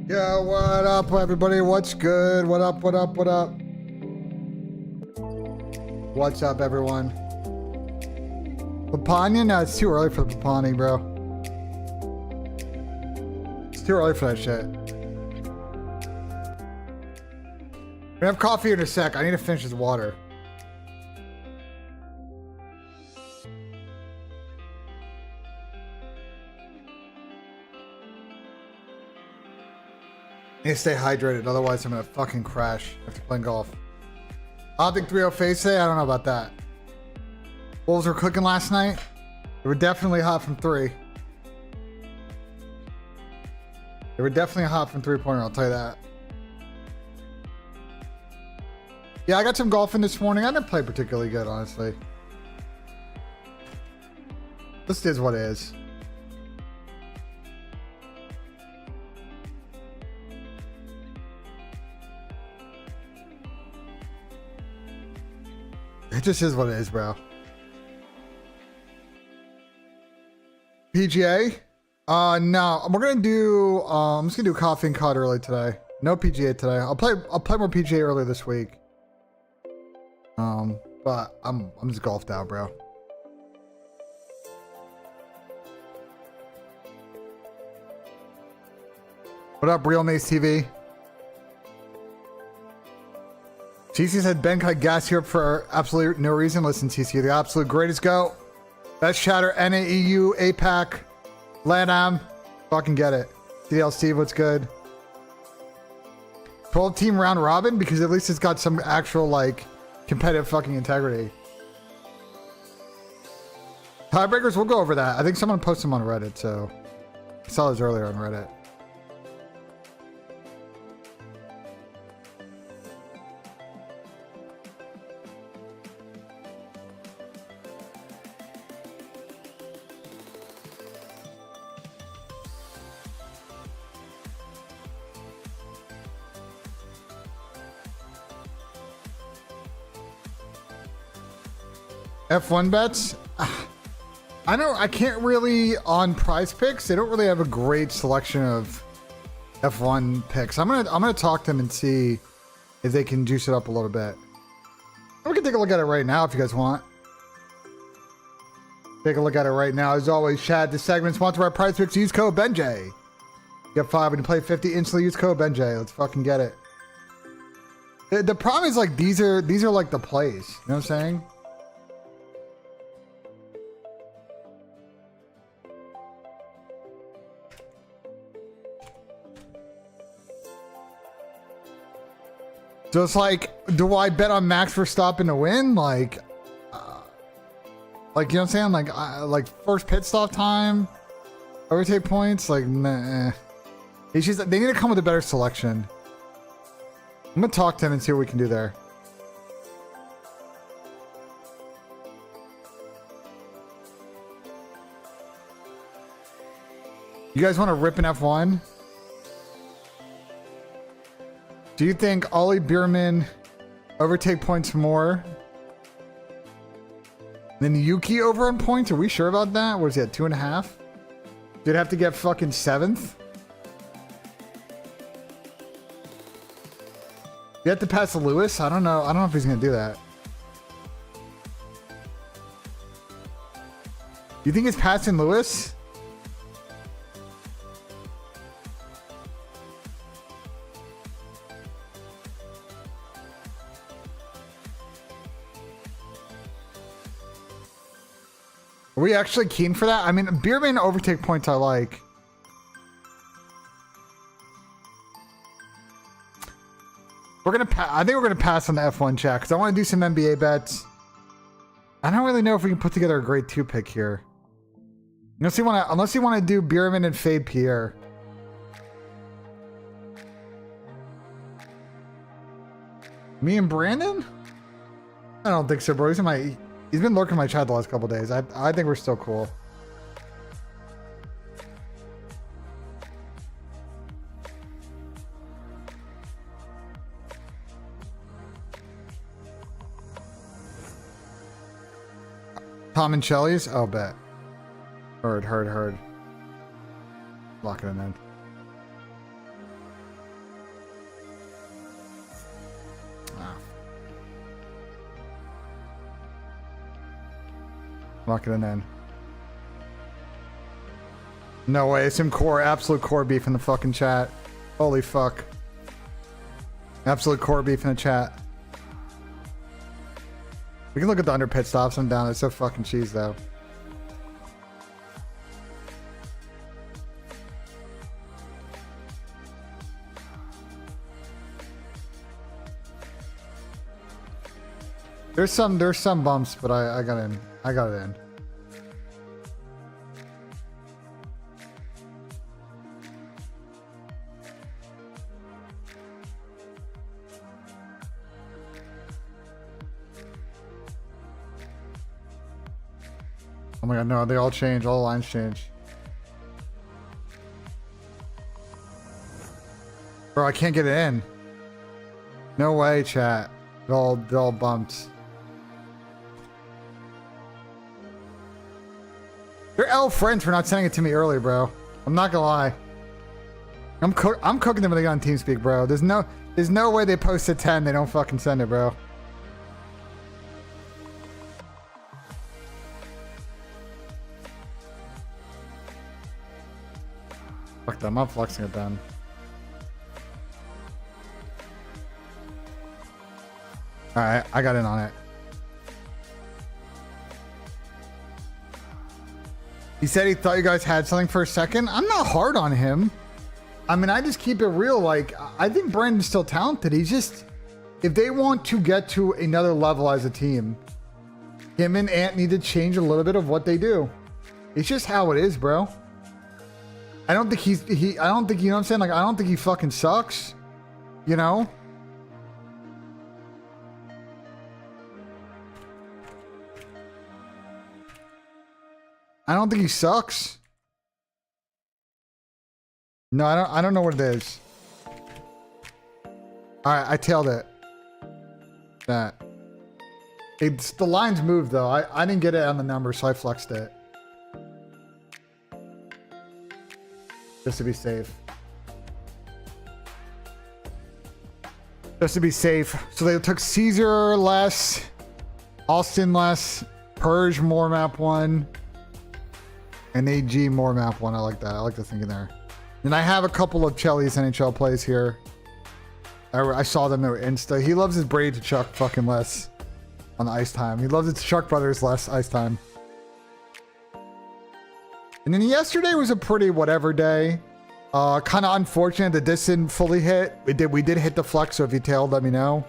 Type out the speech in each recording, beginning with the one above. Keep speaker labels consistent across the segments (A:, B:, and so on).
A: Yeah, what up, everybody? What's good? What up, what up, what up? What's up, everyone? Papania? No, it's too early for the Papani, bro. It's too early for that shit. We have coffee in a sec. I need to finish this water. I need to stay hydrated, otherwise I'm gonna fucking crash after playing golf. Optic 3-0 face today? I don't know about that. Wolves were cooking last night. They were definitely hot from three. They were definitely hot from three-pointer, I'll tell you that. Yeah, I got some golf in this morning. I didn't play particularly good, honestly. This is what it is. It just is what it is, bro. PGA? No. We're gonna do I'm just gonna do coffee and COD early today. No PGA today. I'll play more PGA early this week. But I'm just golfed out, bro. What up, Real Mace TV? TC said Ben cut gas here for absolutely no reason. Listen, TC, the absolute greatest go. Best chatter, NAEU, APAC, LATAM. Fucking get it. CDL Steve, what's good? 12 team round robin, because at least it's got some actual, like, competitive fucking integrity. Tiebreakers, we'll go over that. I think someone posted them on Reddit, so I saw those earlier on Reddit. F1 bets? I can't really, on Prize Picks, they don't really have a great selection of F1 picks. I'm gonna talk to them and see if they can juice it up a little bit. We can take a look at it right now if you guys want. Take a look at it right now. As always, Chad, this segment sponsored by Prize Picks. Use code BENJ. Get 5 when you play 50. Instantly use code BENJ. Let's fucking get it. The problem is like these are like the plays. You know what I'm saying? So it's like, do I bet on Max Verstappen to win? Like, you know what I'm saying? Like first pit stop time, overtake points. Like, nah. It's just they need to come with a better selection. I'm gonna talk to him and see what we can do there. You guys want to rip an F1? Do you think Ollie Bierman overtake points more than Yuki over on points? Are we sure about that? What is he at, 2.5? Did have to get fucking 7th? You have to pass Lewis? I don't know. I don't know if he's gonna do that. You think he's passing Lewis? Are we actually keen for that? I mean, Bierman overtake points I like. I think we're gonna pass on the F1 chat because I want to do some NBA bets. I don't really know if we can put together a grade 2 pick here. Unless you want to do Bierman and fade Pierre. Me and Brandon? I don't think so, bro. He's been lurking in my chat the last couple days. I think we're still cool. Tom and Shelley's? Oh, bet. Heard. Lock it in then. Ah. Lock it in then. No way. Some absolute core beef in the fucking chat. Holy fuck. Absolute core beef in the chat. We can look at the under pit stops. I'm down. It's so fucking cheese though. There's some bumps, but I got in. I got it in. Oh my god, no, they all change. All the lines change. Bro, I can't get it in. No way, chat. They're all bumped. They're L friends for not sending it to me earlier, bro. I'm not gonna lie. I'm cooking them when they get on TeamSpeak, bro. There's no way they post at 10, they don't fucking send it, bro. Fuck them, I'm flexing it then. Alright, I got in on it. He said he thought you guys had something for a second. I'm not hard on him. I mean, I just keep it real. Like, I think Brandon's still talented. He's just, if they want to get to another level as a team, him and Ant need to change a little bit of what they do. It's just how it is, bro. I don't think I don't think, you know what I'm saying? Like, I don't think he fucking sucks. You know? I don't think he sucks. No, I don't know what it is. Alright, I tailed it. That. The lines moved though. I didn't get it on the number, so I flexed it. Just to be safe. Just to be safe. So they took Caesar less, Austin less, Purge more map 1, and AG more map 1. I like that. I like the thinking there. And I have a couple of Chelly's NHL plays here. I saw them. They were Insta. He loves his Brady to Chuck fucking less on the ice time. He loves his Chuck brothers less ice time. And then yesterday was a pretty whatever day. Kind of unfortunate that this didn't fully hit. We did hit the flex, so if you tailed, let me know.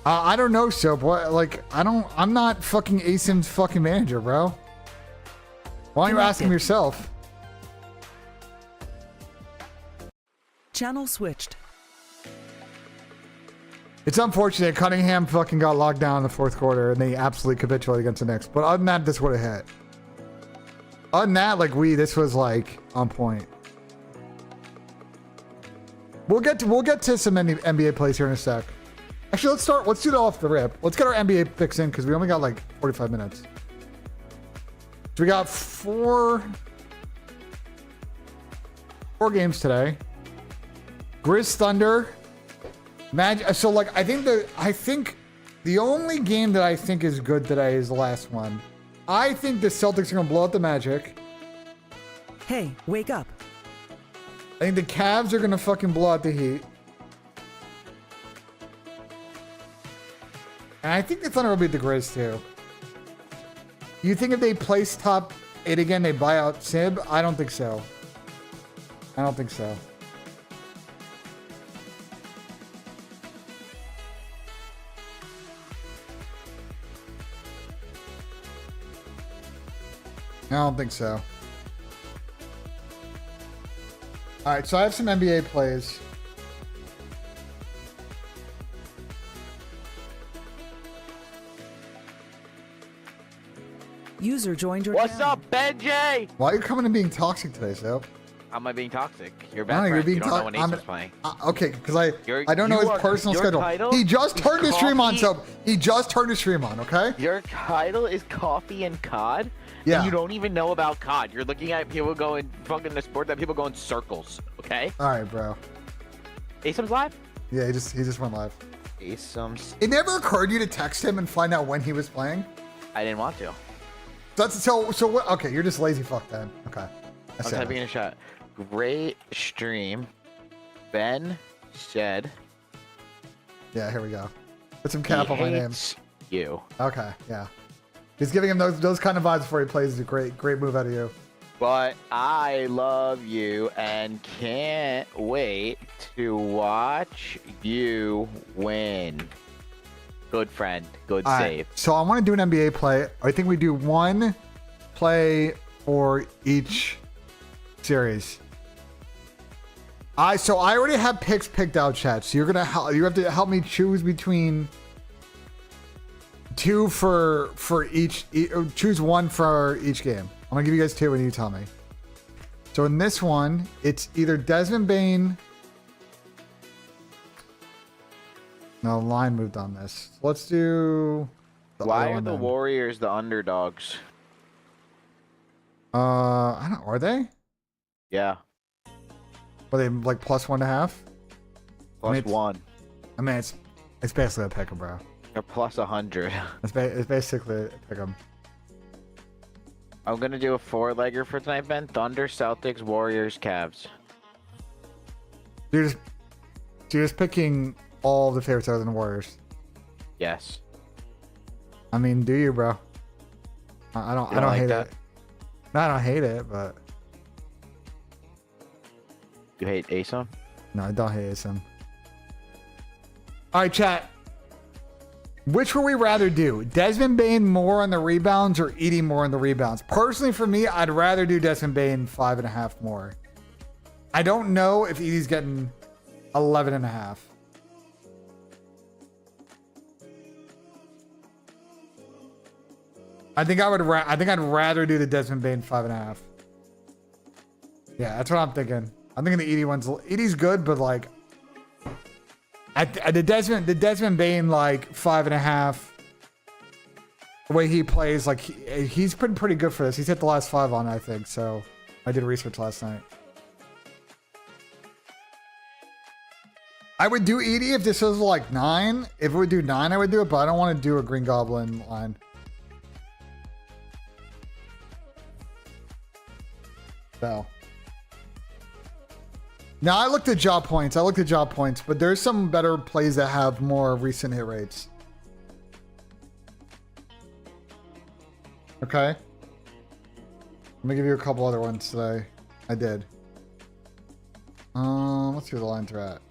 A: I don't know, Soap. What, like, I'm not fucking ASIM's fucking manager, bro. Why don't you ask him yourself?
B: Channel switched.
A: It's unfortunate Cunningham fucking got locked down in the 4th quarter and they absolutely capitulated against the Knicks. But other than that, this would have hit. Other than that, like this was like on point. We'll get to some NBA plays here in a sec. Actually, let's do that off the rip. Let's get our NBA picks in because we only got like 45 minutes. So we got four games today. Grizz Thunder. Magic. So like I think the only game that I think is good today is the last one. I think the Celtics are gonna blow out the Magic.
B: Hey, wake up.
A: I think the Cavs are gonna fucking blow out the Heat. And I think the Thunder will beat the Grizz too. You think if they place top 8 again, they buy out Sib? I don't think so. I don't think so. I don't think so. All right, so I have some NBA plays.
B: User joined your
C: What's
B: channel.
C: up, BENJ?
A: Why are you coming and being toxic today, Soap?
C: How am I being toxic? You're
A: No,
C: bad.
A: you're being
C: You don't know when
A: toxic.
C: Ace is playing.
A: Okay, because I don't know
C: you
A: his personal
C: your
A: schedule.
C: title
A: He just
C: is
A: turned his stream on,
C: coffee-
A: Soap. He just turned his stream on, okay?
C: Your title is Coffee and COD?
A: Yeah.
C: And you don't even know about COD. You're looking at people going fucking the sport that people go in circles, okay?
A: All right, bro.
C: Asum's live?
A: Yeah, he just went live.
C: Asum's.
A: It never occurred to you to text him and find out when he was playing?
C: I didn't want to.
A: So what? Okay, you're just lazy fuck then. Okay.
C: I'm typing in a shot. Great stream. Ben said.
A: Yeah, here we go. Put some cap on my name.
C: You.
A: Okay, yeah. He's giving him those kind of vibes before he plays a great move out of you.
C: But I love you and can't wait to watch you win. Good friend. Good
A: All
C: save.
A: right, so I want to do an NBA play. I think we do one play for each series. So I already have picks picked out, chat. So you have to help me choose between two for each. Choose one for each game. I'm gonna give you guys two and you tell me. So in this one, it's either Desmond Bane. No, line moved on this. Let's do.
C: Why are the Warriors the underdogs?
A: I don't. Are they?
C: Yeah.
A: Are they like +1.5?
C: Plus one.
A: I mean, it's basically a pick 'em, bro.
C: Or plus 100.
A: It's basically a pick 'em.
C: I'm gonna do a 4-legger for tonight, Ben. Thunder, Celtics, Warriors, Cavs.
A: You're just picking all the favorites other than the Warriors.
C: Yes.
A: I mean, do you, bro? I don't
C: like
A: hate
C: that?
A: it. No, I don't hate it, but
C: You hate Asom?
A: no, I don't hate some. All right, chat. Which would we rather do? Desmond Bane more on the rebounds or Edie more on the rebounds? Personally, for me, I'd rather do Desmond Bane 5.5 more. I don't know if Edie's getting 11.5. I think I'd rather do the Desmond Bane 5.5. Yeah, that's what I'm thinking. I'm thinking the Edie one's. Edie's good, but like at the Desmond Bane like 5.5. the way he plays, like he's been pretty good for this. He's hit the last 5 on, I think. So I did research last night. I would do Edie if this was like 9. If it would do 9, I would do it, but I don't want to do a Green Goblin line. So. Now I looked at job points. But there's some better plays that have more recent hit rates. Okay. Let me give you a couple other ones today. I did. Let's see where the lines are at.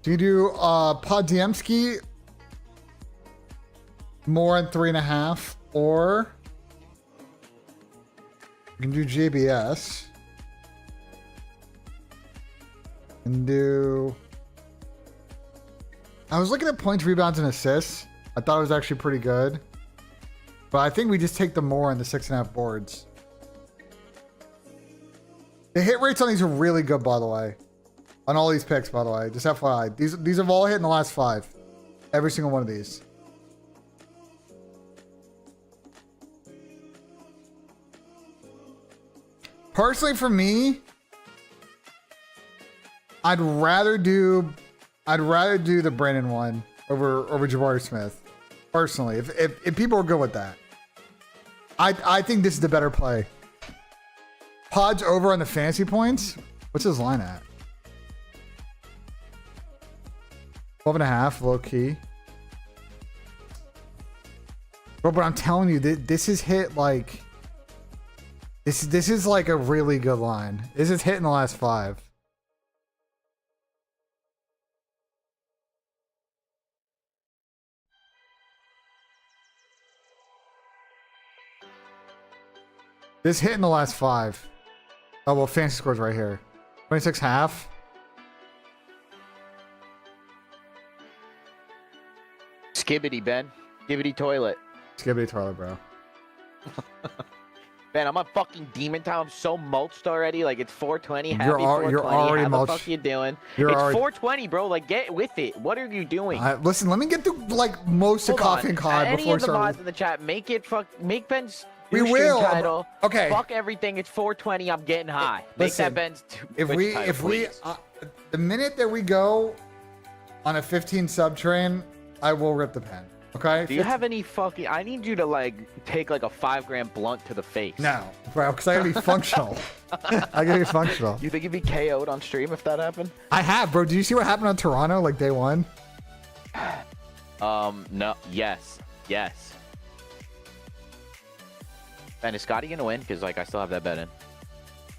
A: Do you do Podziemski more than 3.5, or you can do JBS and do. I was looking at points, rebounds, and assists. I thought it was actually pretty good, but I think we just take the more on the 6.5 boards. The hit rates on these are really good, by the way. On all these picks, by the way, just FYI, these have all hit in the last 5. Every single one of these. Personally, for me, I'd rather do the Brandon one over Jabari Smith. Personally, if people are good with that, I think this is the better play. Podge over on the fantasy points. What's his line at? 12.5, low key. Bro, but I'm telling you, this is hit like. This is like a really good line. This is hit in the last 5. This hit in the last 5. Oh, well, fantasy scores right here. 26.5.
C: Skibbity, Ben. Skibbity toilet.
A: Skibbity toilet, bro.
C: Man, I'm on fucking demon time. I'm so mulched already. Like, it's 420. Happy
A: You're
C: 420.
A: already
C: How
A: mulched.
C: the fuck you doing?
A: You're
C: it's
A: already...
C: 420, bro. Like, get with it. What are you doing?
A: Listen, let me get through, like, most of Coffee and COD
C: Any
A: before
C: of the
A: we
C: mods
A: start.
C: in the chat, make Ben's
A: We will.
C: title.
A: Okay.
C: Fuck everything. It's 420. I'm getting high. Make
A: Listen,
C: that Ben's
A: if we, the minute that we go on a 15 sub train, I will rip the pen. Okay.
C: Do you have any fucking? I need you to like take like a 5-gram blunt to the face.
A: No, bro, because I gotta be functional. I gotta be functional.
C: You think you'd be KO'd on stream if that happened?
A: I have, bro. Did you see what happened on Toronto like day 1?
C: No. Yes. Ben, is Scotty gonna win? Because like I still have that bet in.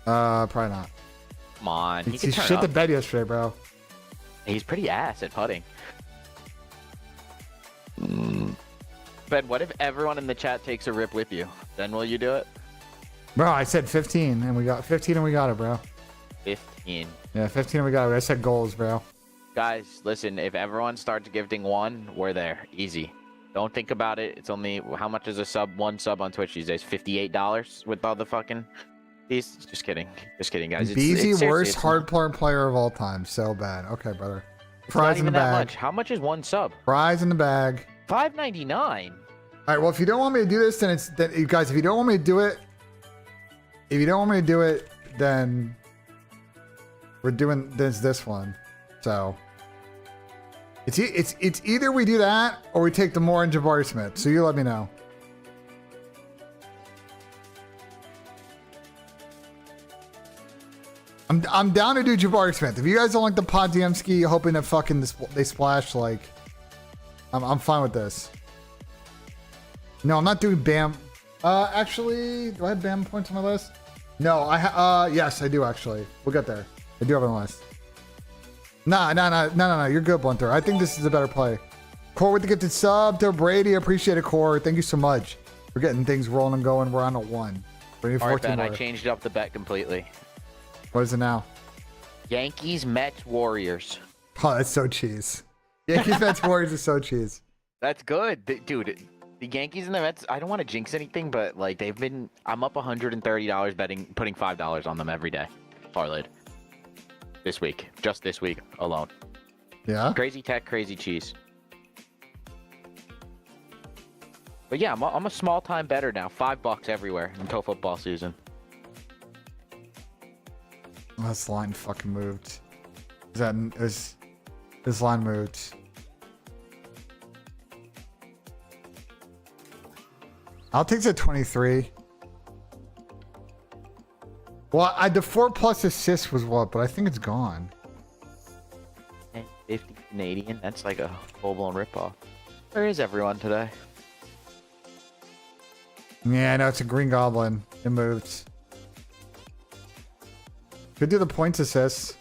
A: Probably not.
C: Come on.
A: He shit the bed yesterday, bro.
C: He's pretty ass at putting. Ben, what if everyone in the chat takes a rip with you? Then will you do it?
A: Bro, I said 15 and we got 15 and we got it, bro.
C: 15.
A: Yeah, 15 and we got it. I said goals, bro.
C: Guys, listen, if everyone starts gifting 1, we're there. Easy. Don't think about it. It's only, how much is a sub? 1 sub on Twitch these days? $58 with all the fucking... These, just kidding, guys.
A: BZ, worst hardcore player of all time. So bad. Okay, brother. Prize in the bag.
C: How much is 1 sub?
A: Prize in the bag.
C: $5.99.
A: All right. Well, if you don't want me to do this, then it's you guys. If you don't want me to do it, then we're doing this one. So it's either we do that or we take the more and Jabari Smith. So you let me know. I'm down to do Jabari Smith. If you guys don't like the Podziemski, hoping that fucking they splash, like, I'm fine with this. No, I'm not doing Bam. Actually, do I have Bam points on my list? No, yes, I do actually. We'll get there. I do have it on my list. No. You're good, Blunter. I think this is a better play. Core with the gifted sub to Brady. Appreciate it, Core. Thank you so much. We're getting things rolling and going. We're on a 1.
C: All right, Ben, I changed up the bet completely.
A: What is it now?
C: Yankees, Mets, Warriors.
A: Oh, that's so cheese. Yankees, Mets, Warriors is so cheese.
C: That's good. Dude, the Yankees and the Mets, I don't want to jinx anything, but like I'm up $130 putting $5 on them every day. Parlayed. this week. Just this week alone.
A: Yeah.
C: Crazy tech, crazy cheese. But yeah, I'm a small time bettor now. $5 everywhere until football season.
A: Oh, this line fucking moved. This line moved. I'll take the 23. Well, the 4+ assists was what, but I think it's gone.
C: 50 Canadian. That's like a full-blown ripoff. Where is everyone today?
A: Yeah, I know it's a green goblin. It moved. Could do the points assists.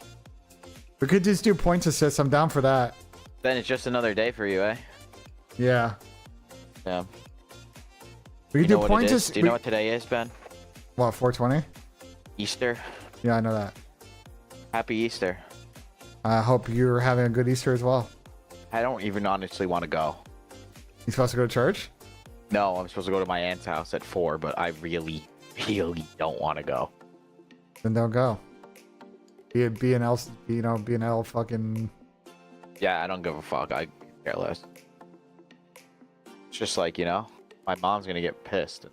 A: We could just do points assists. I'm down for that.
C: Then it's just another day for you, eh?
A: Yeah.
C: Yeah.
A: We could
C: You
A: do
C: know what
A: points
C: it is?
A: assists.
C: Do you know what today is, Ben?
A: What, 420?
C: Easter.
A: Yeah, I know that.
C: Happy Easter.
A: I hope you're having a good Easter as well.
C: I don't even honestly want to go.
A: You supposed to go to church?
C: No, I'm supposed to go to my aunt's house at 4, but I really, really don't want to go.
A: Then don't go. Be an L fucking.
C: Yeah, I don't give a fuck. I care less. It's just like, you know, my mom's gonna get pissed.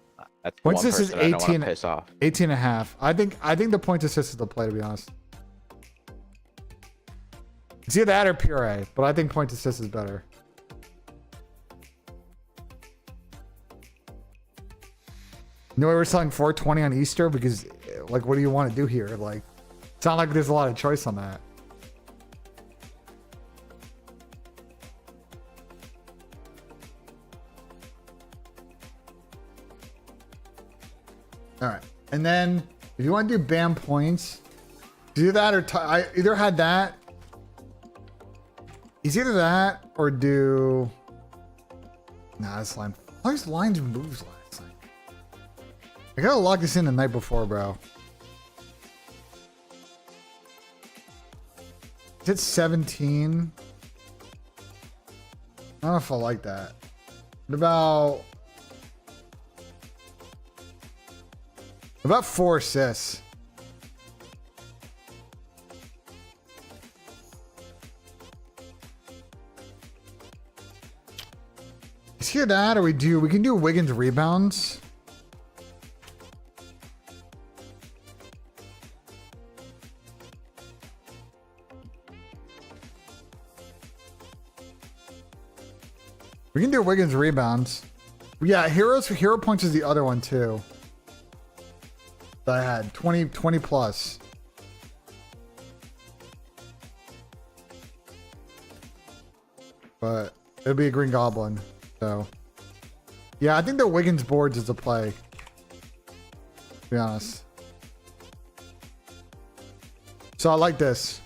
C: That's the
A: Points
C: one
A: assist is
C: person I don't
A: 18.
C: want to piss off.
A: 18 and a half. I think the point assist is the play, to be honest. It's either that or puree, but I think point assist is better. You know why we're selling 420 on Easter? Because, like, what do you want to do here? Like, it's not like there's a lot of choice on that. All right, and then if you want to do BAM points, do that or I either had that. It's either that or do. Nah, this line. All these lines moves last night. I gotta lock this in the night before, bro. Is it 17? I don't know if I like that. What about 4 assists? Is here that or we can do Wiggins rebounds? We can do Wiggins rebounds. Yeah, hero points is the other one too. That I had 20 plus. But it'll be a green goblin. So yeah, I think the Wiggins boards is a play. To be honest. So I like this.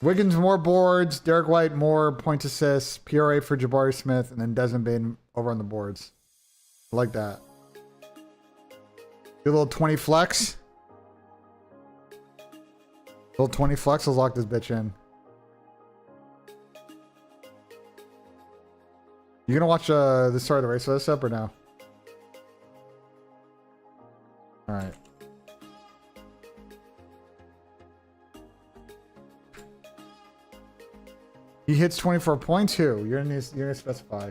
A: Wiggins more boards, Derek White more points assists, PRA for Jabari Smith, and then Desmond Bain over on the boards. I like that. Do a little 20 flex. Little 20 flex, let's lock this bitch in. You gonna watch the start of the race with us up or no? Alright. He hits 24 points too. You're gonna specify.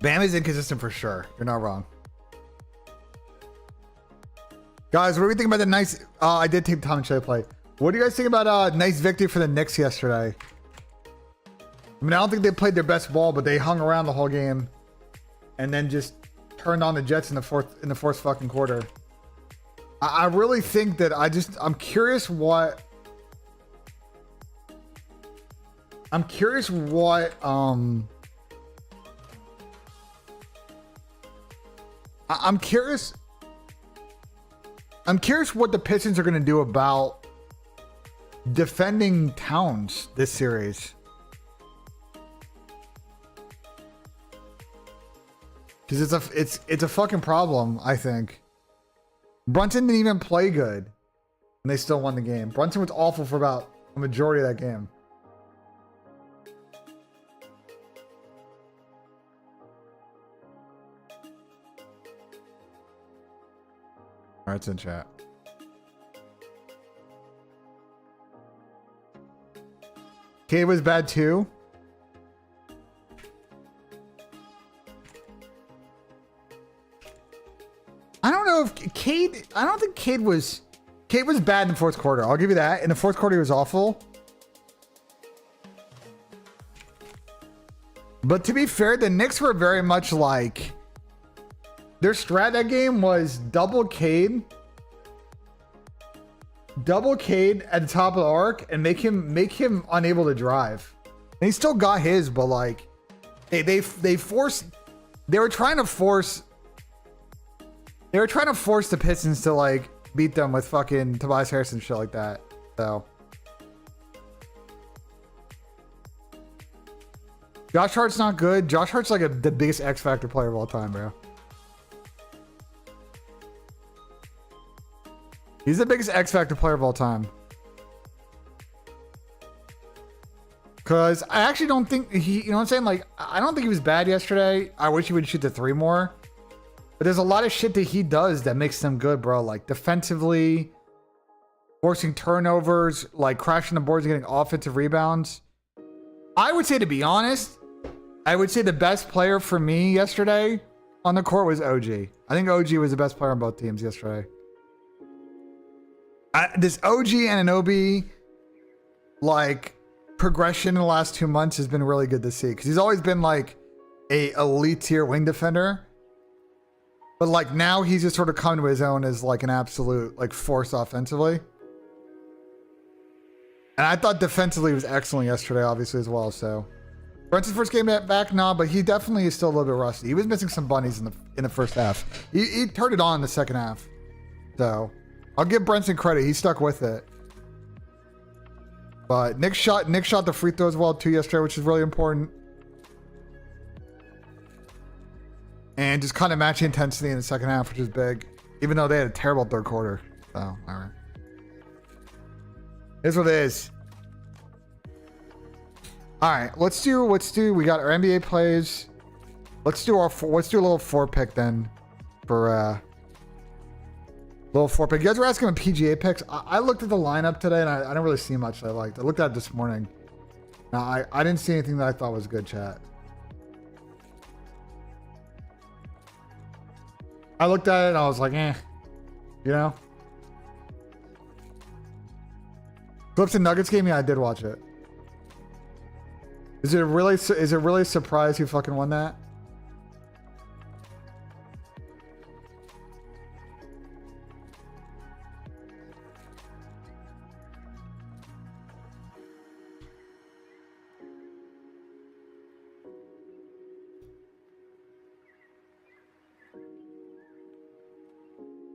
A: Bam is inconsistent for sure. You're not wrong. Guys, what do we think about the nice... I did take Tom and Shay play. What do you guys think about nice victory for the Knicks yesterday? I mean, I don't think they played their best ball, but they hung around the whole game, and then just turned on the Jets in the fourth fucking quarter. I really think that I'm curious what. I'm curious what I'm curious what the Pistons are going to do about defending Towns this series. Because it's a fucking problem, I think. Brunson didn't even play good, and they still won the game. Brunson was awful for about a majority of that game. All right, it's in chat. Cade was bad too. I don't know if Cade. I don't think Cade was. Cade was bad in the fourth quarter. I'll give you that. In the fourth quarter, he was awful. But to be fair, the Knicks were very much like their strat that game was double Cade at the top of the arc and make him unable to drive. And he still got his, but like they were trying to force the Pistons to like beat them with fucking Tobias Harris and shit like that. So Josh Hart's not good. Josh Hart's like the biggest X Factor player of all time, bro. He's the biggest X Factor player of all time. Because I actually don't think he, you know what I'm saying? Like, I don't think he was bad yesterday. I wish he would shoot the three more. But there's a lot of shit that he does that makes them good, bro. Like, defensively, forcing turnovers, like crashing the boards and getting offensive rebounds. I would say, to be honest, I would say the best player for me yesterday on the court was OG. I think OG was the best player on both teams yesterday. This OG and Anunoby, like, progression in the last 2 months has been really good to see. Because he's always been, like, a elite tier wing defender. But, like, now he's just sort of come to his own as, like, an absolute, like, force offensively. And I thought defensively he was excellent yesterday, obviously, as well. So, Brunson's first game back, nah, but he definitely is still a little bit rusty. He was missing some bunnies in the first half. He turned it on in the second half. So, I'll give Brunson credit. He stuck with it. But Nick shot the free throw as well too yesterday, which is really important. And just kind of matching intensity in the second half, which is big. Even though they had a terrible third quarter. So, all right. Here's what it is. All right, let's do. We got our NBA plays. Let's do a little 4-pick then for little 4-pick. You guys were asking about PGA picks. I looked at the lineup today and I didn't really see much that I liked. I looked at it this morning. Now, I didn't see anything that I thought was good, chat. I looked at it and I was like, eh, you know? Clips and Nuggets game? Yeah, I did watch it. Is it really a surprise who fucking won that?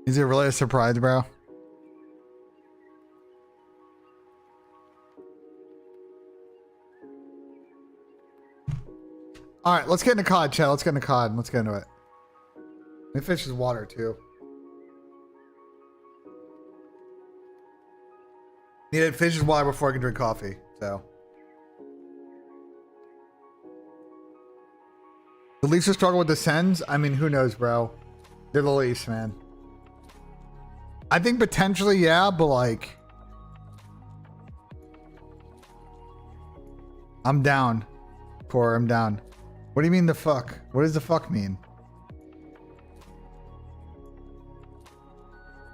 A: Is it really a surprise, bro? All right, let's get into COD, chat. Let's get into COD. Let's get into it. Let me finish this water, too. Need to finish this water before I can drink coffee, so. The Leafs are struggling with the Sens? I mean, who knows, bro? They're the Leafs, man. I think potentially, yeah, but like, I'm down. Core, I'm down. What do you mean the fuck? What does the fuck mean?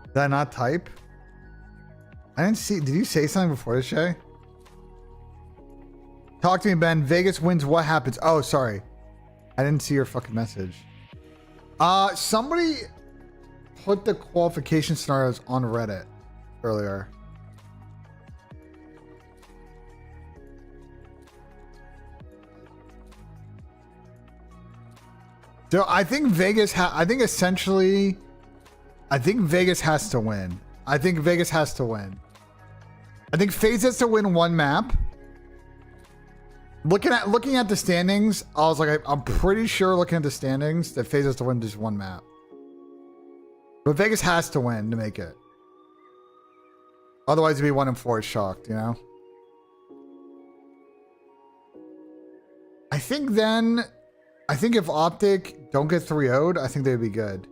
A: Did I not type? I didn't see. Did you say something before this, Shay? Talk to me, Ben. Vegas wins. What happens? Oh, sorry. I didn't see your fucking message. Somebody put the qualification scenarios on Reddit earlier. So I think Vegas I think Vegas has to win. I think Vegas has to win. I think FaZe has to win one map. Looking at the standings, I was like, I'm pretty sure looking at the standings that FaZe has to win just one map. But Vegas has to win to make it. Otherwise, it'd be 1-4. It's shocked, you know? I think then, I think if Optic don't get 3-0'd, I think they'd be good.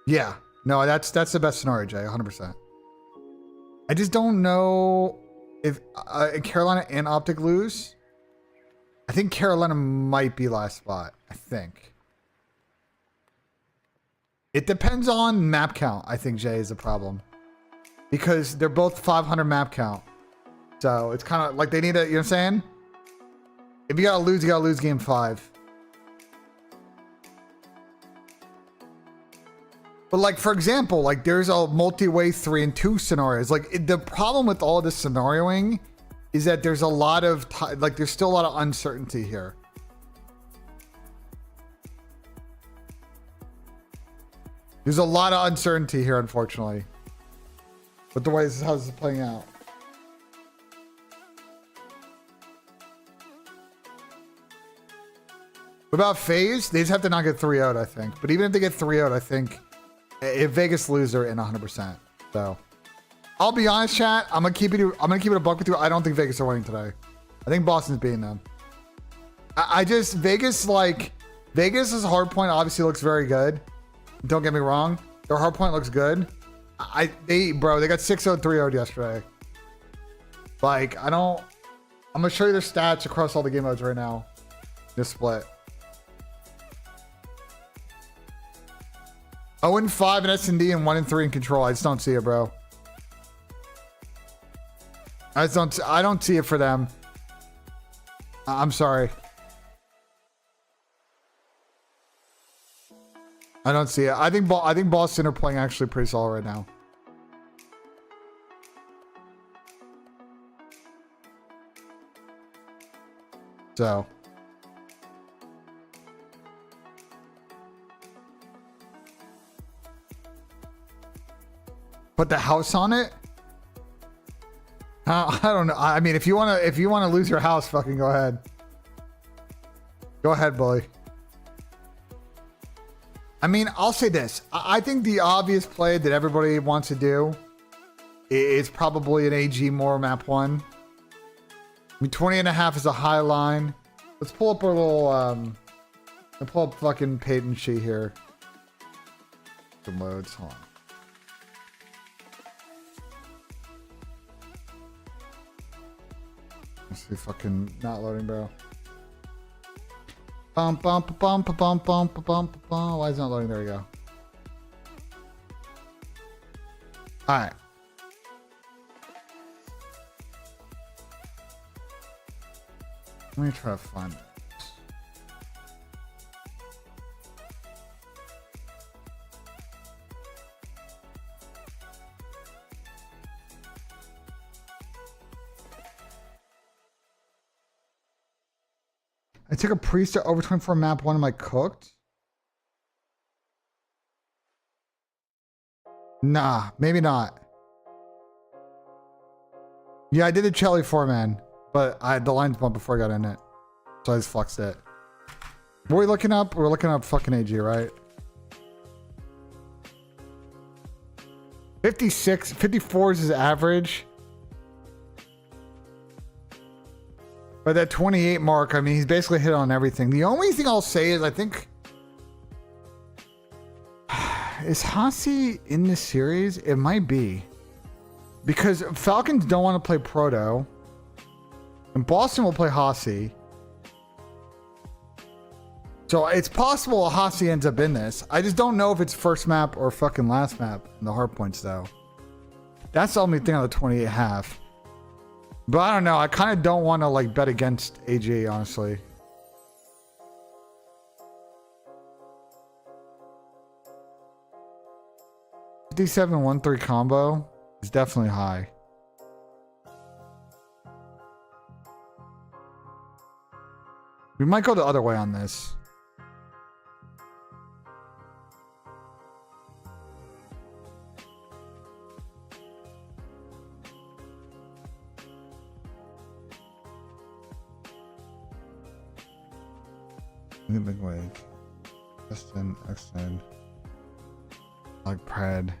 A: Yeah. No, that's the best scenario, Jay, 100%. I just don't know if Carolina and Optic lose. I think Carolina might be last spot, I think. It depends on map count, I think, Jay, is the problem. Because they're both 500 map count. So it's kind of like they need a, you know what I'm saying? If you gotta lose game 5. But like, for example, like there's a multi-way 3 and 2 scenarios. Like the problem with all this scenarioing is that there's a lot of, like there's still a lot of uncertainty here. There's a lot of uncertainty here, unfortunately. But the way this is how this is playing out. What about FaZe? They just have to not get 3-0'd, I think. But even if they get 3-0'd, I think if Vegas lose, they're in 100%. So I'll be honest, chat. I'm gonna keep it a buck with you. I don't think Vegas are winning today. I think Boston's beating them. I just Vegas Vegas's hard point obviously looks very good. Don't get me wrong. Their hard point looks good. They got 6-0 3-0 yesterday. Like, I'm gonna show you their stats across all the game modes right now. This split. 0-5 in S&D and 1-3 in control. I just don't see it, bro. I don't see it for them. I'm sorry. I don't see it. I think Boston are playing actually pretty solid right now. So. Put the house on it? I don't know. I mean, if you wanna lose your house, fucking go ahead. Go ahead, bully. I mean, I'll say this. I think the obvious play that everybody wants to do is probably an AG more map 1. I mean, 20.5 is a high line. Let's pull up our little, let's pull up fucking Peyton sheet here. Some loads, hold on. Let's see, fucking not loading, bro. Bum, bum, bum, bum, bum, bum, bum, bum. Why is it not loading? There we go. All right. Let me try to find it. I took a priest to over 24 map 1. Am I cooked? Nah, maybe not. Yeah, I did a Chelly 4-man, but the lines bumped before I got in it. So I just flexed it. What are we looking up? We're looking up fucking AG, right? 56, 54 is his average. But that 28 mark, I mean, he's basically hit on everything. The only thing I'll say is I think... Is Hasi in this series? It might be. Because Falcons don't want to play Proto. And Boston will play Hasi. So it's possible Hasi ends up in this. I just don't know if it's first map or fucking last map in the hard points, though. That's the only thing on the 28.5. But I don't know. I kind of don't want to like bet against AG, honestly. D7-1-3 combo is definitely high. We might go the other way on this. Big wake. Extend. Like Pred.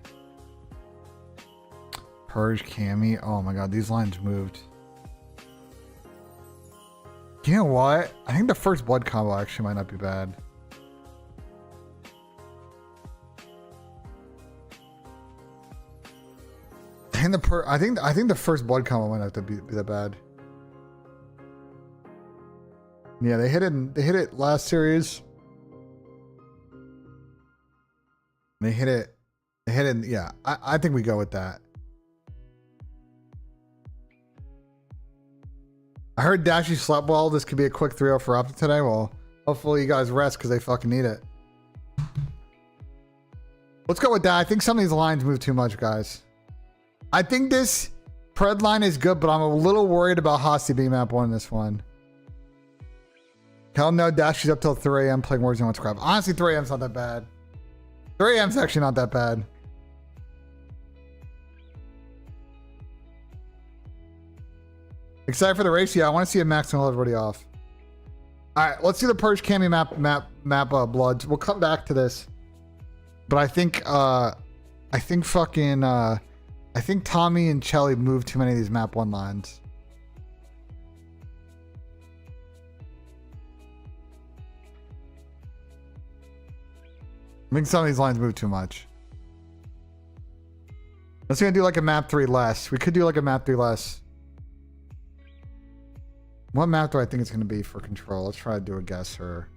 A: Purge Cammy. Oh my god, these lines moved. You know what? I think the first blood combo actually might not be bad. I think the first blood combo might not have to be that bad. Yeah, they hit it last series. They hit it. Yeah, I think we go with that. I heard Dashy slept well. This could be a quick 3-0 for Optic today. Well, hopefully you guys rest because they fucking need it. Let's go with that. I think some of these lines move too much, guys. I think this Pred line is good, but I'm a little worried about Hosty being map 1 in this one. Hell no, Dashy's up till 3 a.m. playing Warzone with Scrap. Honestly, 3 a.m.'s not that bad. 3 a.m.'s actually not that bad. Excited for the race? Yeah, I want to see a max and hold everybody off. All right, let's do the Purge Cammy map Bloods. We'll come back to this, but I think Tommy and Chelly moved too many of these map 1 lines. I think some of these lines move too much. Let's gonna do like a map 3 less. We could do like a map 3 less. What map do I think it's going to be for control? Let's try to do a guess here.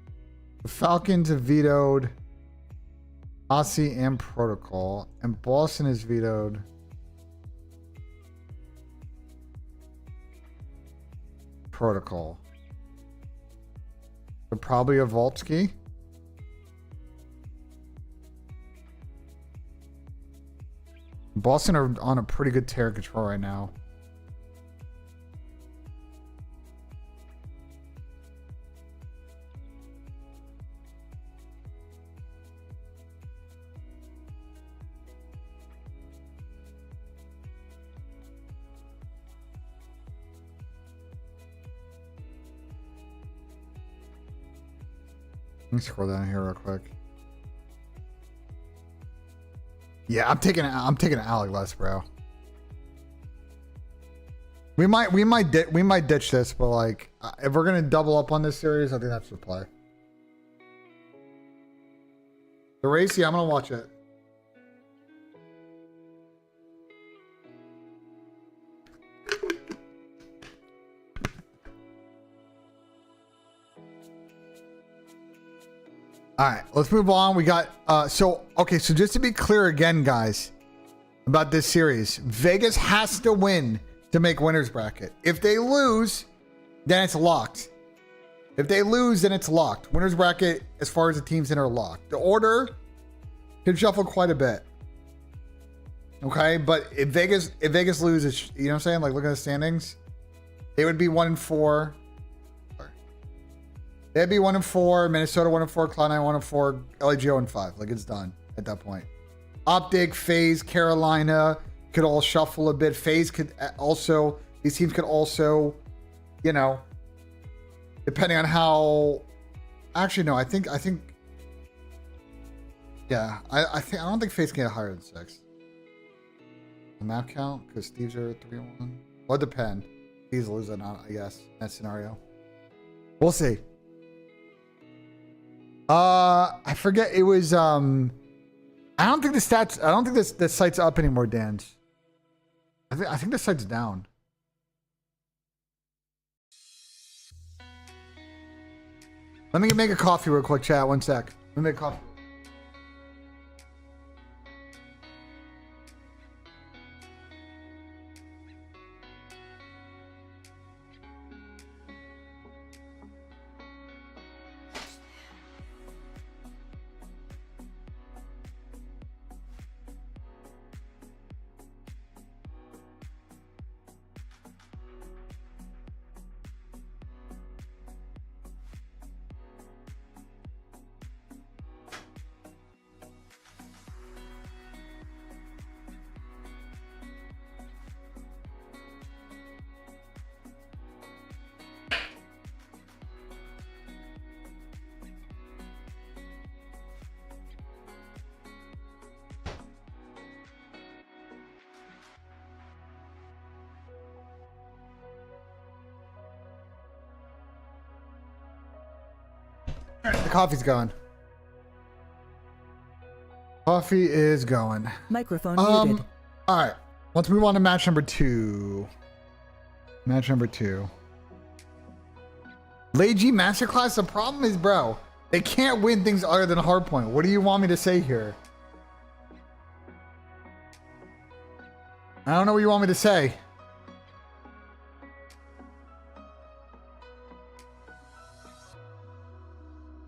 A: The Falcons have vetoed Aussie and Protocol, and Boston has vetoed Protocol. So probably a Voltsky. Boston are on a pretty good tear control right now. Let me scroll down here real quick. Yeah, I'm taking Alec less, bro. We might ditch this, but like if we're gonna double up on this series, I think that's the play. The race, yeah, I'm gonna watch it. All right, let's move on. We got so just to be clear again, guys, about this series, Vegas has to win to make winners bracket. If they lose, then it's locked. If they lose, then it's locked. Winners bracket, as far as the teams in, are locked. The order can shuffle quite a bit. Okay, but if Vegas loses, you know what I'm saying? Like, look at the standings. They would be 1-4. They'd be 1-4, Minnesota 1-4, Cloud9 1-4, LAG 0-5. Like, it's done at that point. Optic, FaZe, Carolina could all shuffle a bit. FaZe could also, these teams could also, you know, depending on how. Actually, no, I think, yeah, I don't think FaZe can get higher than 6. The map count, because Steve's are 3-1. Well, it depends. He's losing out, I guess, in that scenario. We'll see. I forget. It was I don't think the stats. I don't think this site's up anymore, Dan. I think the site's down. Let me make a coffee real quick, chat. 1 sec. Let me make a coffee. The coffee's going. Coffee is going.
B: Microphone muted.
A: All right. Let's move on to match number 2. Match number 2. Leiji Masterclass. The problem is, bro, they can't win things other than hardpoint. What do you want me to say here? I don't know what you want me to say.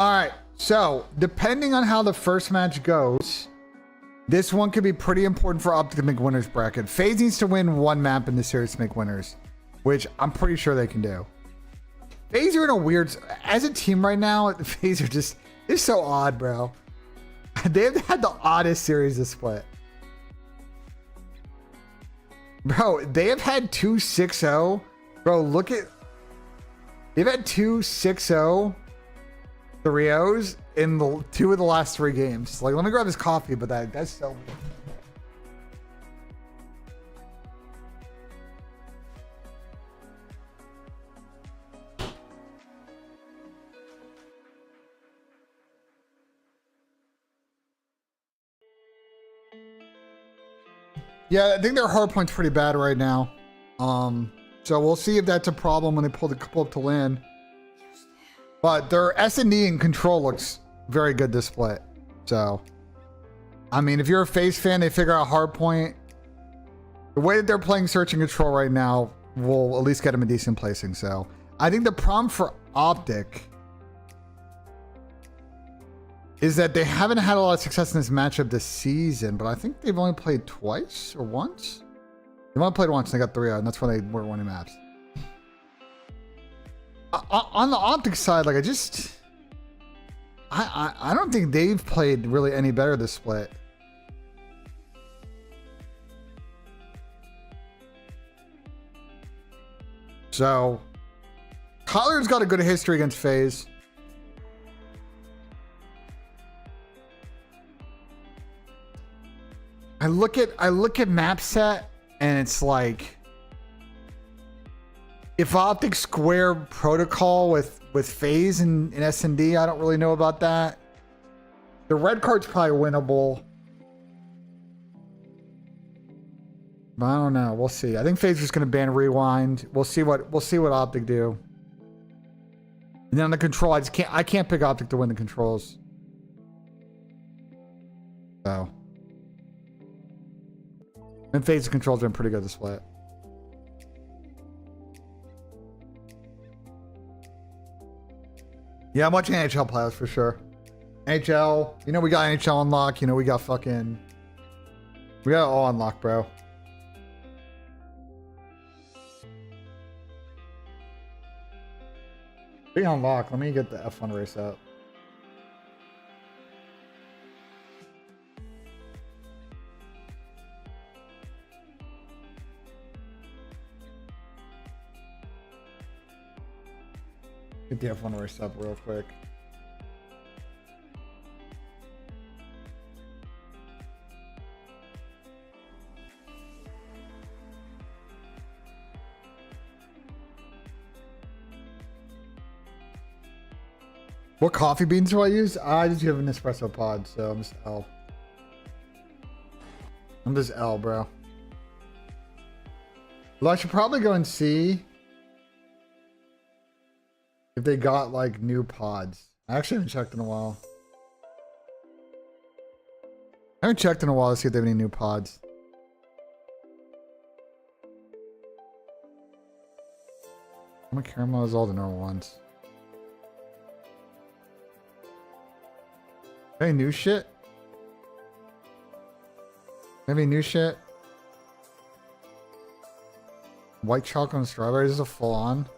A: All right. So, depending on how the first match goes, this one could be pretty important for Optic to make winners bracket. FaZe needs to win one map in the series to make winners, which I'm pretty sure they can do. FaZe are in a weird... As a team right now, FaZe are just... They're so odd, bro. They've had the oddest series to split. Bro, they have had 2 6-0. Bro, look at... They've had 2 6-0 3-0s in the 2 of the last 3 games. Like, let me grab his coffee, but that's so weird. Yeah, I think their hard point's pretty bad right now. So we'll see if that's a problem when they pull up to land. But their S&D and control looks very good this split. So, I mean, if you're a FaZe fan, they figure out hard point. The way that they're playing search and control right now will at least get them a decent placing. So, I think the problem for Optic is that they haven't had a lot of success in this matchup this season, but I think they've only played twice or once. They've only played once and they got 3-0, and that's when they were winning maps. On the Optic side, like I don't think they've played really any better this split. So, Collier's got a good history against FaZe. I look at map set and it's like, if Optic square protocol with FaZe and S&D, I don't really know about that. The red card's probably winnable. But I don't know. We'll see. I think FaZe is just gonna ban rewind. We'll see what Optic do. And then on the control, I can't pick Optic to win the controls. So. And FaZe's control's been pretty good this split. Yeah, I'm watching NHL playoffs for sure. NHL, you know we got NHL unlock. You know we got it all unlocked, bro. Being unlocked, let me get the F1 race up. Get the F1 race up real quick. What coffee beans do I use? I just have an espresso pod, so I'm just L. I'm just L, bro. Well, I should probably go and see if they got like new pods. I actually haven't checked in a while. I haven't checked in a while to see if they have any new pods. I'm gonna caramel is all the normal ones. Any new shit? Maybe new shit? White chocolate and strawberries is a full on.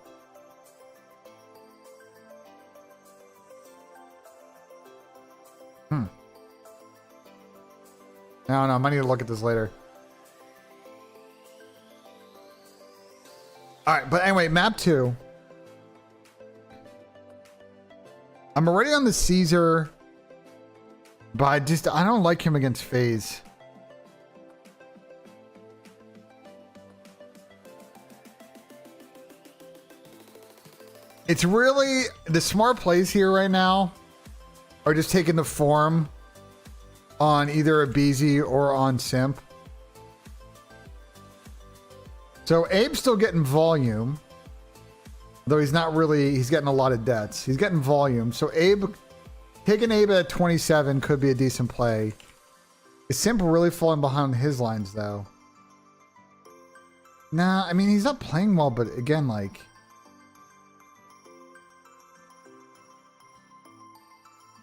A: I don't know. I might need to look at this later. Alright, but anyway, map 2. I'm already on the Caesar, but I don't like him against FaZe. It's really the smart plays here right now are just taking the form on either a BZ or on Simp. So Abe's still getting volume, though he's not really, he's getting a lot of debts. He's getting volume. So taking Abe at 27 could be a decent play. Is Simp really falling behind his lines, though? Nah, I mean, he's not playing well, but again, like...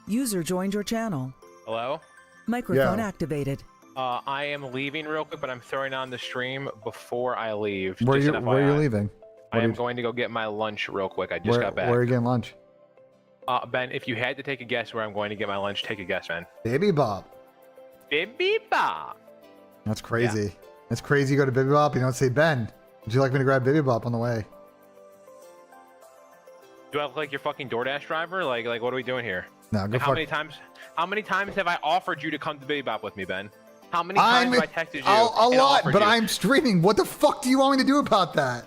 B: User joined your channel.
D: Hello?
B: Microphone
A: Yeah.
B: activated.
D: I am leaving real quick, but I'm throwing on the stream before I leave.
A: Where
D: Just
A: you
D: an
A: where are you
D: FYI.
A: leaving?
D: I
A: What
D: am
A: are you-
D: going to go get my lunch real quick. I just got back.
A: Where are you getting lunch?
D: Ben, if you had to take a guess where I'm going to get my lunch, take a guess, man.
A: Baby Bop.
D: Bibi Bob.
A: That's crazy. That's crazy. You go to Baby Bop, you don't say, Ben, would you like me to grab Baby Bop on the way?
D: Do I look like your fucking DoorDash driver? Like what are we doing here?
A: No, go
D: Like,
A: fuck.
D: how many times have I offered you to come to Baby Bop with me, Ben? How many times have I texted you?
A: A
D: and
A: lot,
D: offered
A: but
D: you?
A: I'm streaming. What the fuck do you want me to do about that?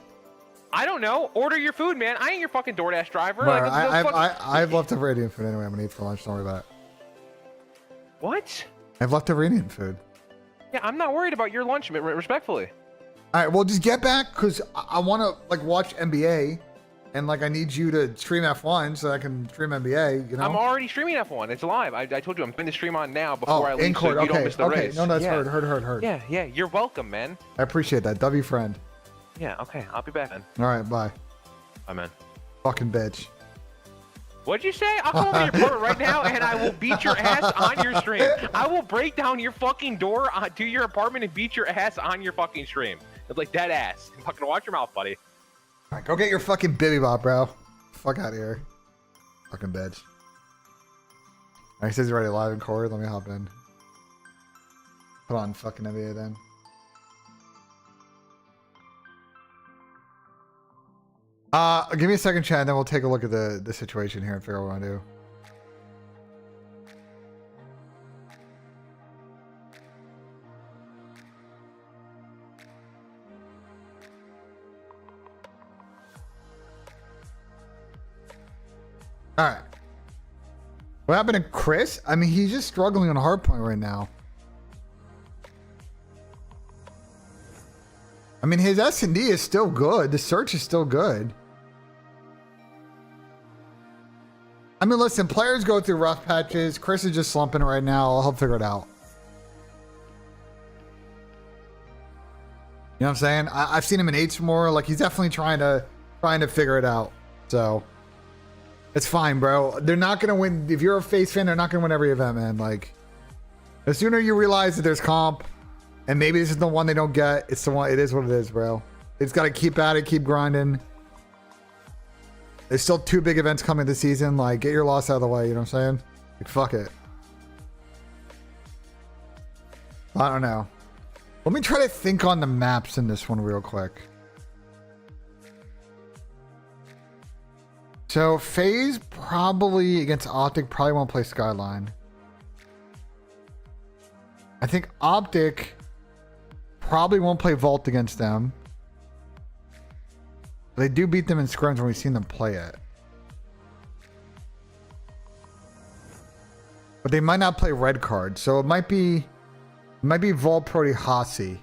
D: I don't know. Order your food, man. I ain't your fucking DoorDash driver.
A: Bro,
D: Like,
A: I've left over Indian food anyway. I'm gonna eat for lunch. Don't worry about it.
D: What?
A: I've left over Indian food.
D: Yeah, I'm not worried about your lunch, respectfully.
A: All right, well, just get back because I want to like watch NBA, and like I need you to stream F1 so I can stream NBA. You know.
D: I'm already streaming F1. It's live. I told you I'm putting the stream on now before I leave,
A: in court.
D: so you
A: Okay,
D: don't miss the
A: okay.
D: race.
A: No, that's
D: yeah.
A: heard.
D: Yeah. You're welcome, man.
A: I appreciate that. W friend.
D: Yeah. Okay. I'll be back then.
A: All right, bye.
D: Bye, man.
A: Fucking bitch.
D: What'd you say? I'll come over to your apartment right now and I will beat your ass on your stream. I will break down your fucking door to your apartment and beat your ass on your fucking stream. It's like dead ass. Fucking watch your mouth, buddy.
A: All right, go get your fucking Bibby Bop, bro. Fuck out of here. Fucking bitch. All right, he says he's already live in court. Let me hop in. Put on fucking NBA then. Give me a second, chat, and then we'll take a look at the situation here and figure out what I want to do. All right. What happened to Chris? I mean, he's just struggling on hardpoint right now. I mean, his S&D is still good. The search is still good. I mean, listen, players go through rough patches. Chris is just slumping right now. He'll figure it out. You know what I'm saying? I've seen him in 8s more. Like, he's definitely trying to figure it out. So, it's fine, bro. They're not going to win. If you're a FaZe fan, they're not going to win every event, man. Like, the sooner you realize that there's comp, and maybe this is the one they don't get, it's the one. It is what it is, bro. It's got to keep at it, keep grinding. There's still 2 big events coming this season. Like, get your loss out of the way. You know what I'm saying? Like, fuck it. I don't know. Let me try to think on the maps in this one real quick. So, FaZe probably against Optic probably won't play Skyline. I think Optic probably won't play Vault against them. They do beat them in scrims when we've seen them play it. But they might not play red card, so it might be Vault Proti Hasi.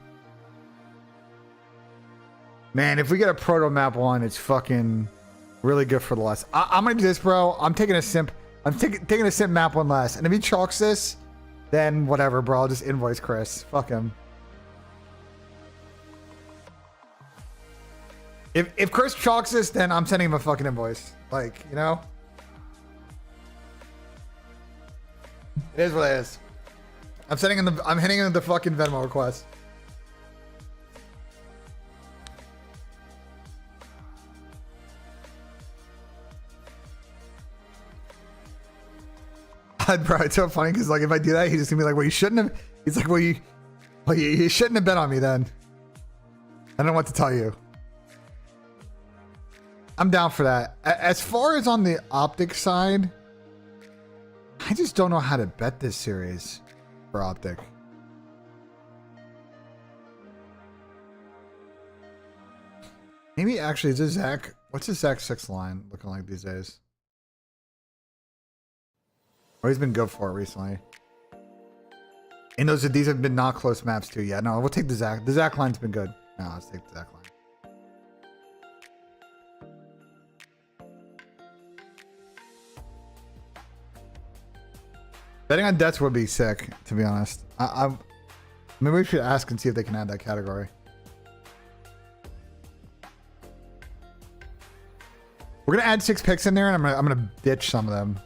A: Man, if we get a Proto Map 1, it's fucking really good for the less. I'm gonna do this, bro. I'm taking a simp. I'm taking a simp map 1 less. And if he chalks this, then whatever, bro. I'll just invoice Chris. Fuck him. If Chris chalks this, then I'm sending him a fucking invoice. Like, you know? It is what it is. I'm hitting him the fucking Venmo request. Bro, it's so funny because like if I do that, he's just gonna be like, "Well, you shouldn't have." He's like, you shouldn't have bet on me then." I don't know what to tell you. I'm down for that. As far as on the Optic side, I just don't know how to bet this series for Optic. Maybe actually, is this Zach? What's his Zach 6 line looking like these days? Oh, he's been good for it recently. And these have been not close maps too. Yeah, no, we'll take the Zach. The Zach line's been good. No, let's take the Zach line. Betting on debts would be sick, to be honest. Maybe we should ask and see if they can add that category. We're gonna add 6 picks in there, and I'm gonna ditch some of them.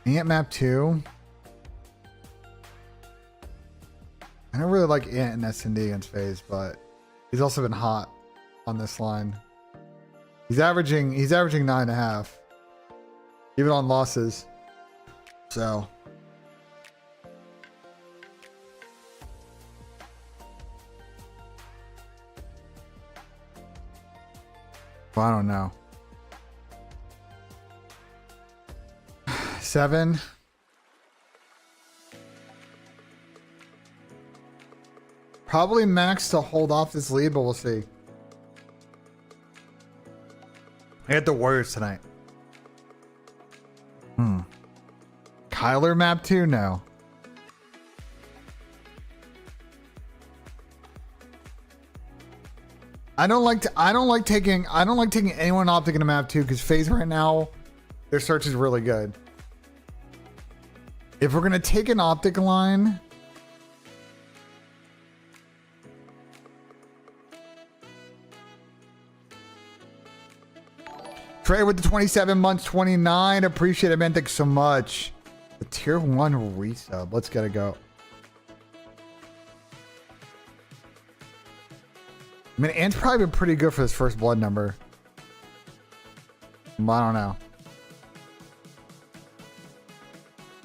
A: Ant map 2. I don't really like Ant and S&D against FaZe, but he's also been hot on this line. He's averaging 9.5, even on losses. So. Well, I don't know. 7. Probably max to hold off this lead, but we'll see. I got the Warriors tonight. Kyler map 2? No. I don't like taking anyone optic in a map 2 because FaZe right now, their search is really good. If we're gonna take an optic line, Trey with the 27 months, 29. Appreciate it, man. Thanks so much. The tier 1 resub. Let's get it go. I mean, Ant's probably been pretty good for his first blood number. I don't know.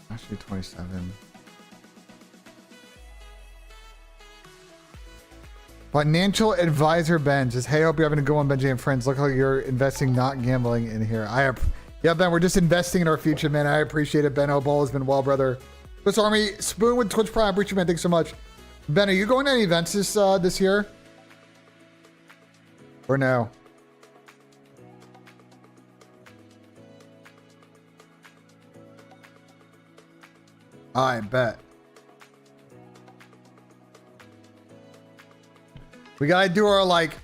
A: Actually, 27. Financial advisor Ben says, "Hey, hope you're having a good one, Benji and friends. Look like you're investing, not gambling in here." Yeah, Ben, we're just investing in our future, man. I appreciate it, Ben. Hope all has been well, brother. Swiss Army Spoon with Twitch Prime. Appreciate it, man. Thanks so much. Ben, are you going to any events this year? Or no? I bet. We gotta do our like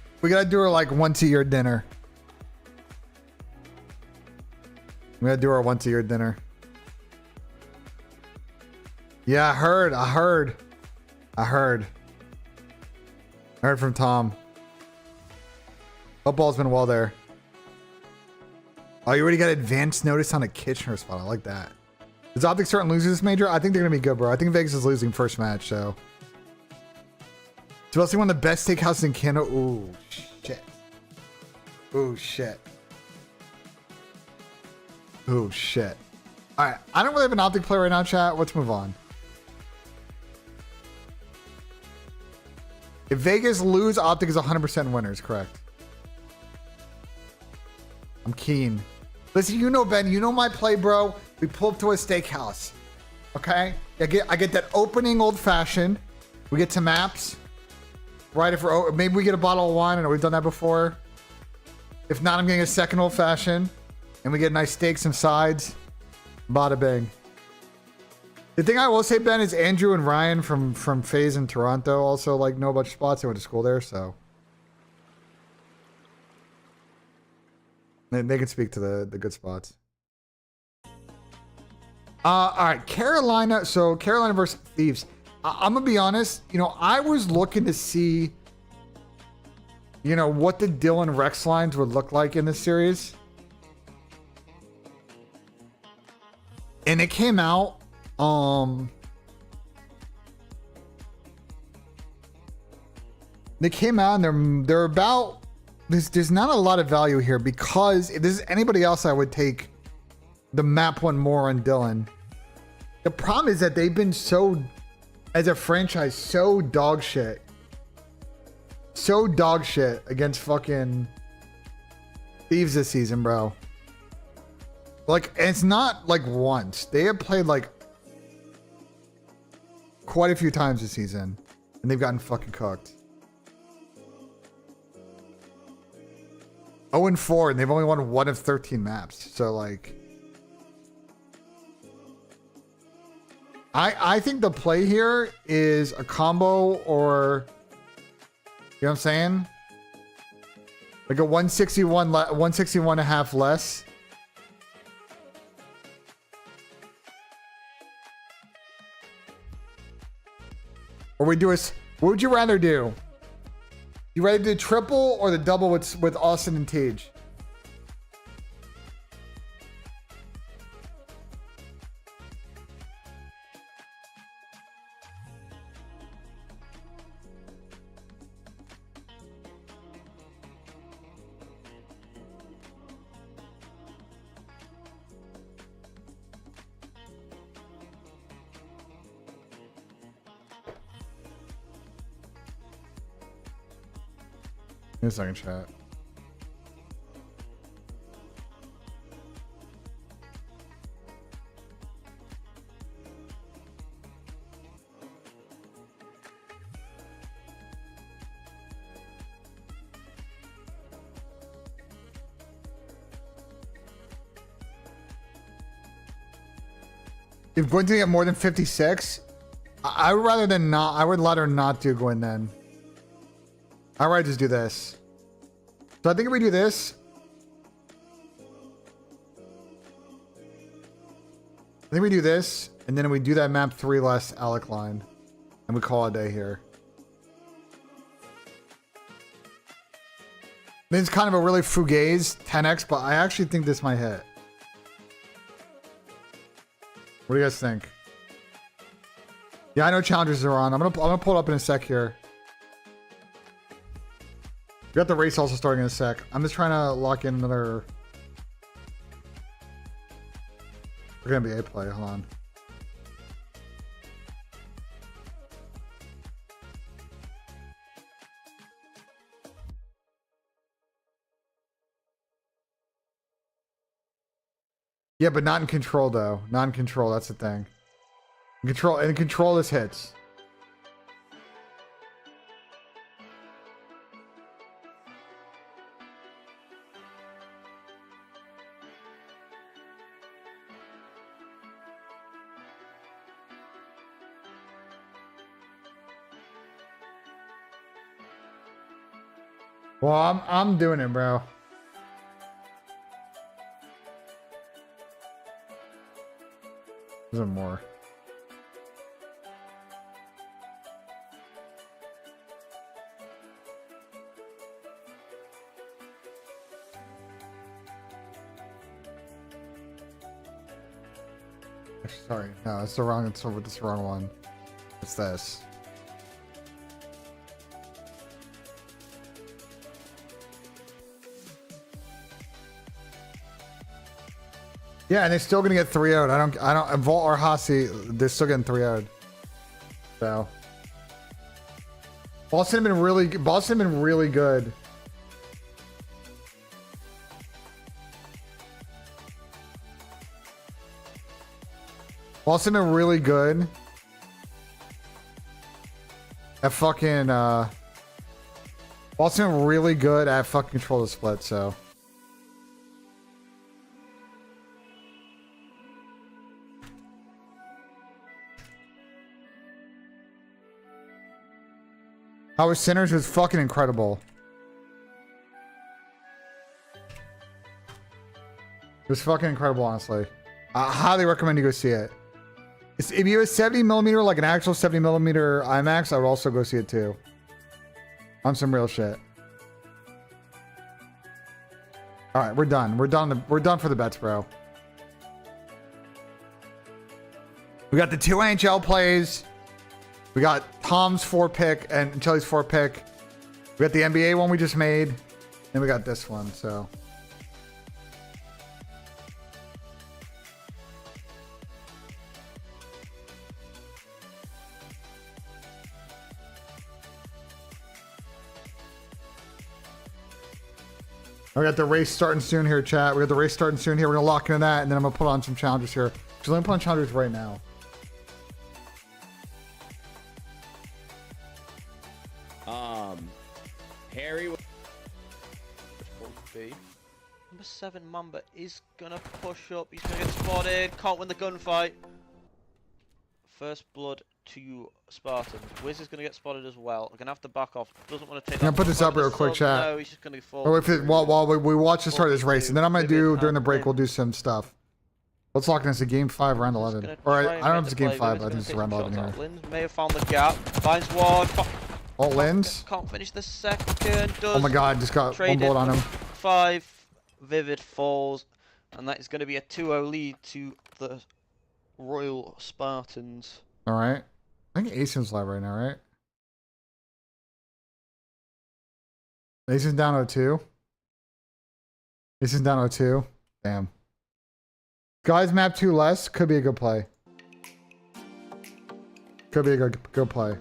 A: once a year dinner. We gotta do our once a year dinner. Yeah, I heard from Tom. Football's been well there. Oh, you already got advance notice on a Kitchener spot. I like that. Is Optic starting to lose this major? I think they're gonna be good, bro. I think Vegas is losing first match, so. It's mostly one of the best steakhouses in Canada. Ooh, shit. Ooh, shit. Ooh, shit. Alright, I don't really have an Optic play right now, chat. Let's move on. If Vegas lose, Optic is 100% winners, correct? I'm keen. Listen, you know, Ben, you know my play, bro. We pull up to a steakhouse. Okay? I get that opening old fashioned. We get to maps. Right, maybe we get a bottle of wine. I know we've done that before. If not, I'm getting a second old fashioned. And we get nice steaks and sides. Bada bing. The thing I will say, Ben, is Andrew and Ryan from FaZe in Toronto also like know a bunch of spots. They went to school there, so. They can speak to the good spots. All right, Carolina. So Carolina versus Thieves. I'm gonna be honest. You know, I was looking to see, you know, what the Dylan Rex lines would look like in this series, and it came out. They came out and they're about. There's not a lot of value here because if this is anybody else, I would take the map one more on Dylan. The problem is that they've been so, as a franchise, so dog shit against fucking Thieves this season, bro. Like, and it's not like once. They have played like quite a few times this season and they've gotten fucking cooked. 0-4, and they've only won 1 of 13 maps. So, like, I think the play here is a combo or, you know what I'm saying? Like a 161, 161 and a half less. Or we do a, what would you rather do? You rather do triple or the double with Austin and Tage? Give me a second, chat. If Gwen's gonna get more than 56, I would rather than not. I would let her not do Gwen then. I'd rather just do this. So I think if we do this, I think we do this, and then we do that map 3 less Alec line, and we call it a day here. This is kind of a really fugazi 10x, but I actually think this might hit. What do you guys think? Yeah, I know challenges are on. I'm gonna pull it up in a sec here. We got the race also starting in a sec. I'm just trying to lock in another. We're gonna be a play. Hold on. Yeah, but not in control though. Not in control. That's the thing. In control, this hits. Well, I'm doing it, bro. There's more. Sorry, no, it's the wrong. It's the wrong one. It's this. Yeah, and they're still gonna get 3-0'd. I don't. Volt or Hasi, they're still getting 3-0'd. So, Boston have been really good. Boston have been really good at fucking. Boston have been really good at fucking control the split. So. Our Sinners was fucking incredible. It was fucking incredible, honestly. I highly recommend you go see it. If you have a 70mm, like an actual 70mm IMAX, I would also go see it too. On some real shit. All right, we're done. We're done for the bets, bro. We got the 2 NHL plays. We got Tom's 4-pick and Chelly's 4-pick. We got the NBA one we just made. And we got this one, so. We got the race starting soon here, chat. We got the race starting soon here. We're gonna lock into that, and then I'm gonna put on some challenges here. So let me put on challenges right now.
E: Harry. Number 7 Mamba is gonna push up. He's gonna get spotted. Can't win the gunfight. First blood to Spartans. Wiz is going to get spotted as well. We're going to have to back off. Doesn't want to take.
A: I'm gonna put this up real quick, chat.
E: No, he's just going to fall.
A: Or if it, while we watch the start of this race, and then I'm gonna do during the break. We'll do some stuff. Let's lock in. It's a game 5, round 11. Or I don't know if it's a game 5. But I think it's around 11 here.
E: Lins may have found the gap. Finds one.
A: Alt Lins.
E: Can't finish the second. Does.
A: Oh my god, just got one bullet on him.
E: 5. Vivid falls, and that is going to be a 2-0 lead to the Royal Spartans.
A: All right. I think Asen's live right now, right? Asen's down 0-2. Asen's down 0-2. Damn. Guys, map 2 less. Could be a good play. Could be a good play.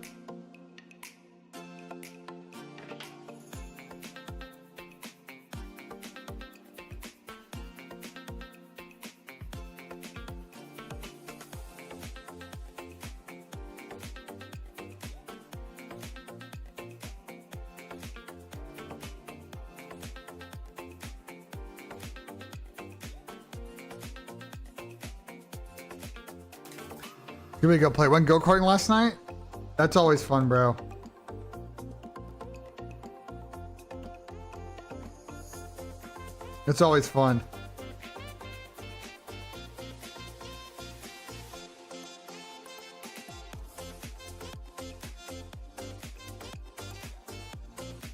A: Here we go play. Went go-karting last night? That's always fun, bro. It's always fun.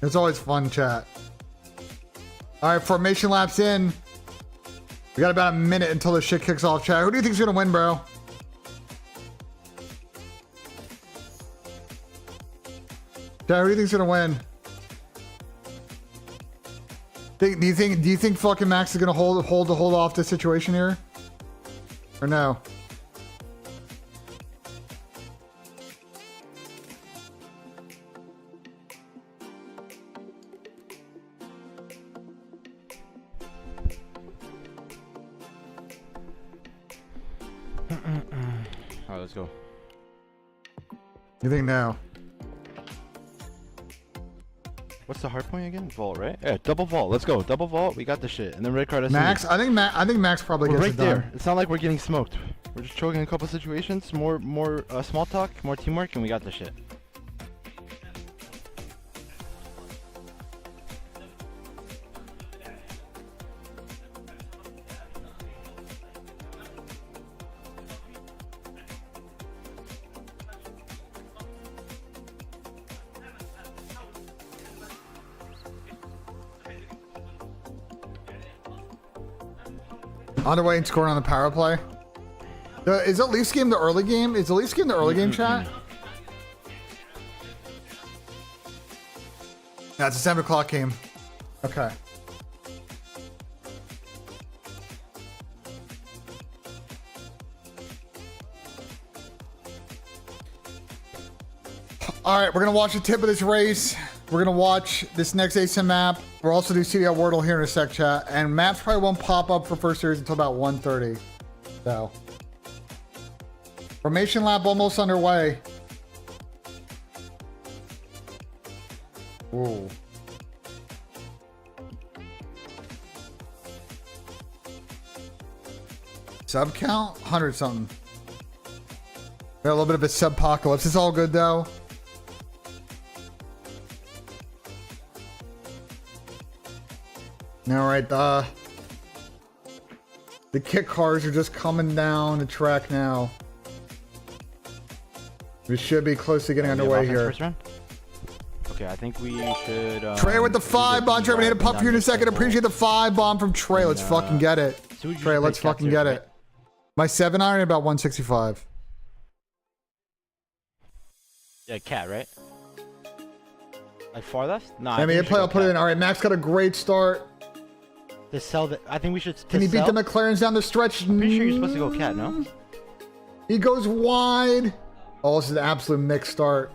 A: It's always fun, chat. Alright, formation laps in. We got about a minute until this shit kicks off, chat. Who do you think's gonna win, bro? Chat, who do you think's gonna win? Do you think fucking Max is gonna hold off the situation here? Or no?
F: Alright, let's go.
A: You think now?
F: What's the hard point again? Vault, right? Yeah, double vault. Let's go. Double vault. We got the shit. And then red card.
A: Max, I think Max probably
F: we're
A: gets
F: right
A: it done.
F: there. It's not like we're getting smoked. We're just choking a couple situations. More small talk, more teamwork, and we got the shit.
A: On the way and scoring on the power play. Is the Leafs game the early game? Is the Leafs game the early game, chat? Yeah, it's a 7 o'clock game. Okay. All right, we're gonna watch the tip of this race. We're gonna watch this next ASIM map. We'll also do CDL Wordle here in a sec, chat. And maps probably won't pop up for first series until about 1:30. So, formation lap almost underway. Ooh. Sub count 100 something. Got a little bit of a sub-apocalypse. It's all good though. All right, the kit cars are just coming down the track now. We should be close to getting underway here.
F: First round? Okay, I think we should.
A: Trey with the 5 bomb. Trey, we need a pup here in a second. Appreciate the 5 bomb from Trey. Let's fucking get it. Trey, let's fucking get it. My 7 iron about 165.
F: Yeah, cat, right? Like far left? No.
A: I mean, I'll put it in. All right, Max got a great start.
F: To sell the, I think we should.
A: Can he beat the McLarens down the stretch?
F: I'm pretty sure you're supposed to go cat, no?
A: He goes wide. Oh, this is an absolute mixed start.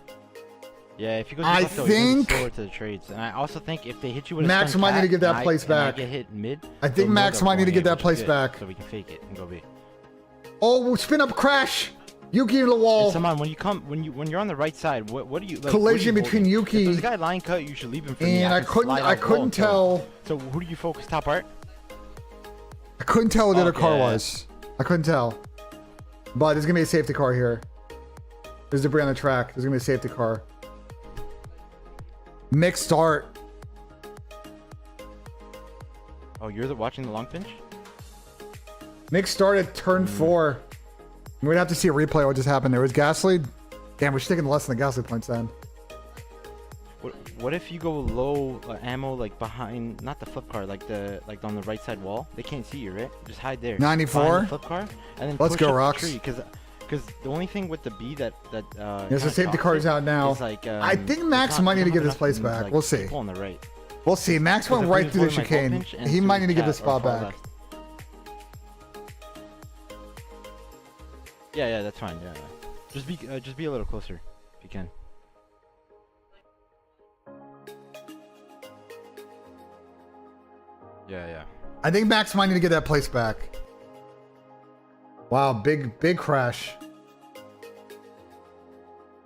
F: Yeah, if you go
A: I think
F: to the trades, and I also think if they hit you with a
A: Max might need to get that place back.
F: Get hit mid.
A: I think Max might need to get that place back.
F: So we can fake it and go B.
A: Oh, we'll spin up crash. Yuki to the wall.
F: Come on, when you're on the right side, what do you like,
A: collision between Yuki?
F: If there's a guy line cut, you should leave him for me.
A: And I couldn't tell.
F: So who do you focus top art?
A: I couldn't tell what the other car was. I couldn't tell. But there's gonna be a safety car here. There's debris on the track. There's gonna be a safety car. Mixed start.
F: Oh, you're watching the long pinch?
A: Mixed start at turn 4. We'd have to see a replay of what just happened there. Was gas lead? Damn, we're taking less than the gas lead points then.
F: What if you go low ammo like behind, not the flip car, like on the right side wall? They can't see you, right? Just hide there.
A: 94?
F: Behind the flip car, and then
A: Let's
F: push
A: go,
F: up
A: Rocks.
F: the tree, because the only thing with the B that
A: Yes, the safety car is out now.
F: like,
A: I think Max might need to give this place back.
F: Like,
A: we'll see.
F: people on the right.
A: We'll see. Max went
F: if
A: right
F: he
A: through the
F: was holding my
A: chicane.
F: pinch and
A: He
F: to
A: might
F: his
A: need to give
F: cat
A: this
F: or
A: spot
F: far
A: back.
F: left. Yeah, that's fine. Yeah. Just be a little closer if you can. Yeah.
A: I think Max might need to get that place back. Wow, big crash.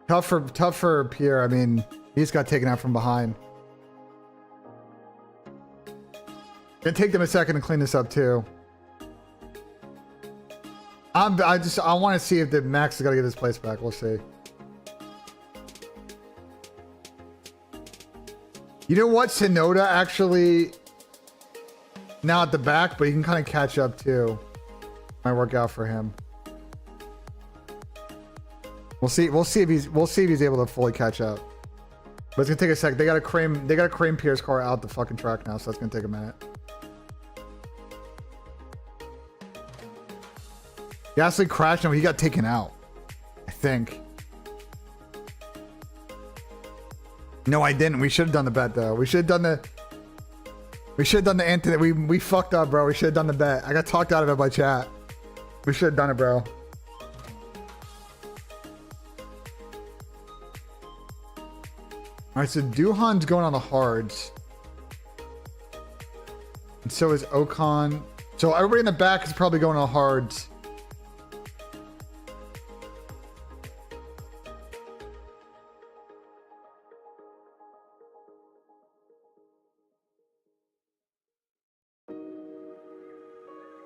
A: Tough for Pierre. I mean, he just got taken out from behind. Gonna take them a second to clean this up too. I want to see if the Max is gonna get this place back. We'll see. You know what? Sonoda actually now at the back, but he can kind of catch up too. Might work out for him. We'll see if he's able to fully catch up. But it's gonna take a sec. They gotta crane Pierre's car out the fucking track now, so that's gonna take a minute. Gasly crashed him. He got taken out, I think. No, I didn't. We should have done the bet though. We should have done the Anthony. We fucked up, bro. We should have done the bet. I got talked out of it by chat. We should have done it, bro. All right, so Duhan's going on the hards, and so is Ocon. So everybody in the back is probably going on the hards.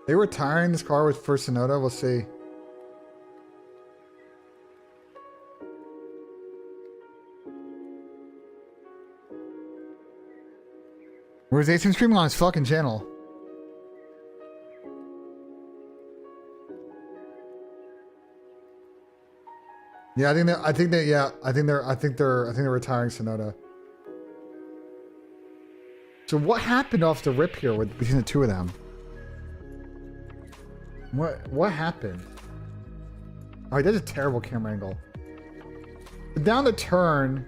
A: They retiring this car with first Sonoda. We'll see. Where's Ace streaming on his fucking channel? Yeah, I think they're retiring Sonoda. So what happened off the rip here between the two of them? What happened? Oh, that's a terrible camera angle. Down the turn.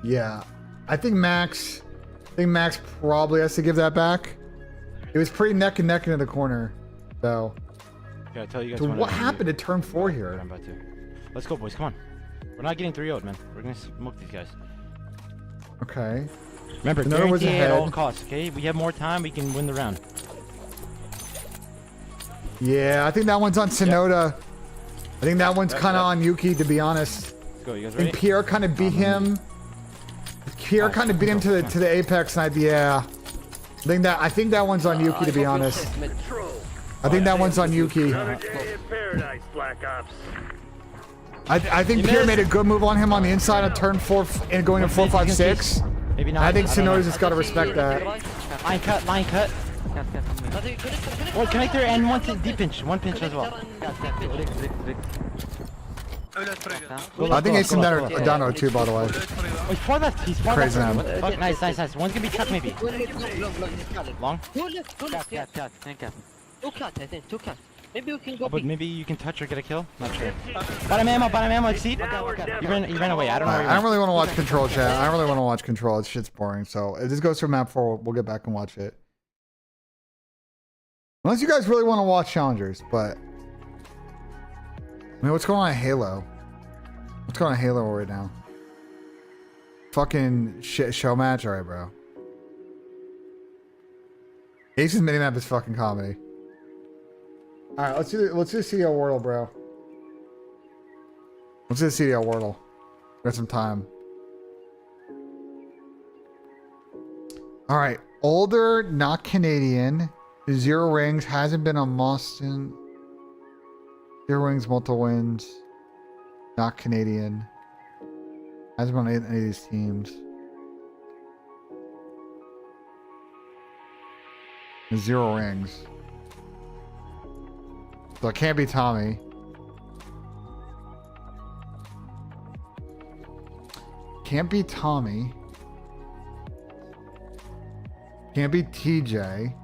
A: Yeah. I think Max probably has to give that back. It was pretty neck and neck into the corner, though.
F: Okay, I tell you guys.
A: So what happened to turn 4 here?
F: I'm about to. Let's go, boys. Come on. We're not getting 3-0'd, man. We're gonna smoke these guys.
A: Okay.
F: Remember,
A: Sonoda was
F: guarantee at all
A: ahead.
F: costs. Okay, we have more time. We can win the round.
A: Yeah, I think that one's on Sonoda. I think that one's kind of on Yuki, to be honest.
F: Let's go. You guys
A: I
F: ready?
A: think Pierre kind of beat him. Pierre kind of beat him to the apex, and yeah. I think that one's on Yuki, to be honest. I think that one's on Yuki. I think Pierre made a good move on him on the inside of turn 4 and going to 4, 5, 6.
F: Maybe not.
A: I think
F: don't know.
A: Sonoda's just got to respect that.
F: Line cut. Oh, connector and one deep pinch. One pinch as well.
A: I think Ace and Dan are down 0-2, by the way.
F: Oh, he's far left. He's far
A: Crazy
F: left.
A: man.
F: What the fuck? Nice. One's gonna be cut maybe. Long?
G: Maybe we can
F: Oh,
G: go
F: but
G: big.
F: maybe you can touch or get a kill. Not sure. Bottom ammo. Exceed. You ran away. I don't know.
A: I don't really want to watch Control, chat. I don't really want to watch Control. It's shit's boring. So if this goes through map 4, we'll get back and watch it. Unless you guys really want to watch Challengers, but... I mean, what's going on at Halo? What's going on at Halo right now? Fucking shit show match? Alright, bro. Ace's minimap is fucking comedy. Alright, let's do CDL Wordle, bro. Let's do the CDL Wordle. Got some time. Alright. Older, not Canadian. 0 rings. Hasn't been on Boston. Earwings, multiple wins. Not Canadian. Hasn't been on any of these teams. 0 rings. So it can't be Tommy. Can't be Tommy. Can't be TJ.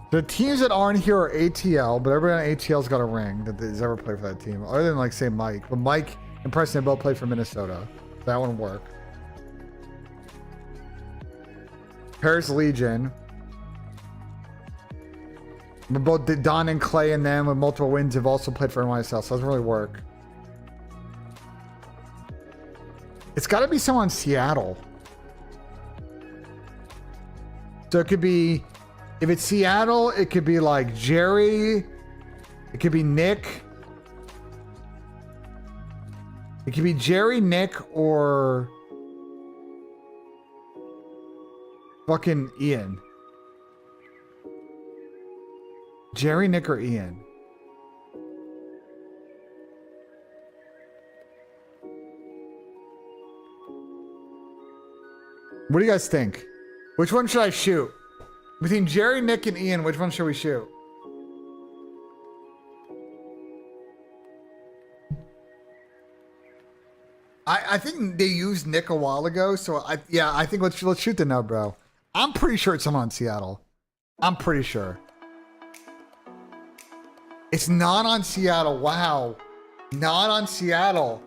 A: The teams that aren't here are ATL, but everybody on ATL's got a ring that has ever played for that team. Other than, like, say, Mike. But Mike and Preston both played for Minnesota. So that wouldn't work. Paris Legion. But both Don and Clay and them with multiple wins have also played for NYSL, so it doesn't really work. It's got to be someone in Seattle. So it could be... If it's Seattle, it could be like Jerry. It could be Nick. It could be Jerry, Nick, or fucking Ian. Jerry, Nick, or Ian. What do you guys think? Which one should I shoot? Between Jerry, Nick, and Ian, which one should we shoot? I think they used Nick a while ago, so I think let's shoot the nub, bro. I'm pretty sure it's someone in Seattle. I'm pretty sure. It's not on Seattle. Wow. Not on Seattle.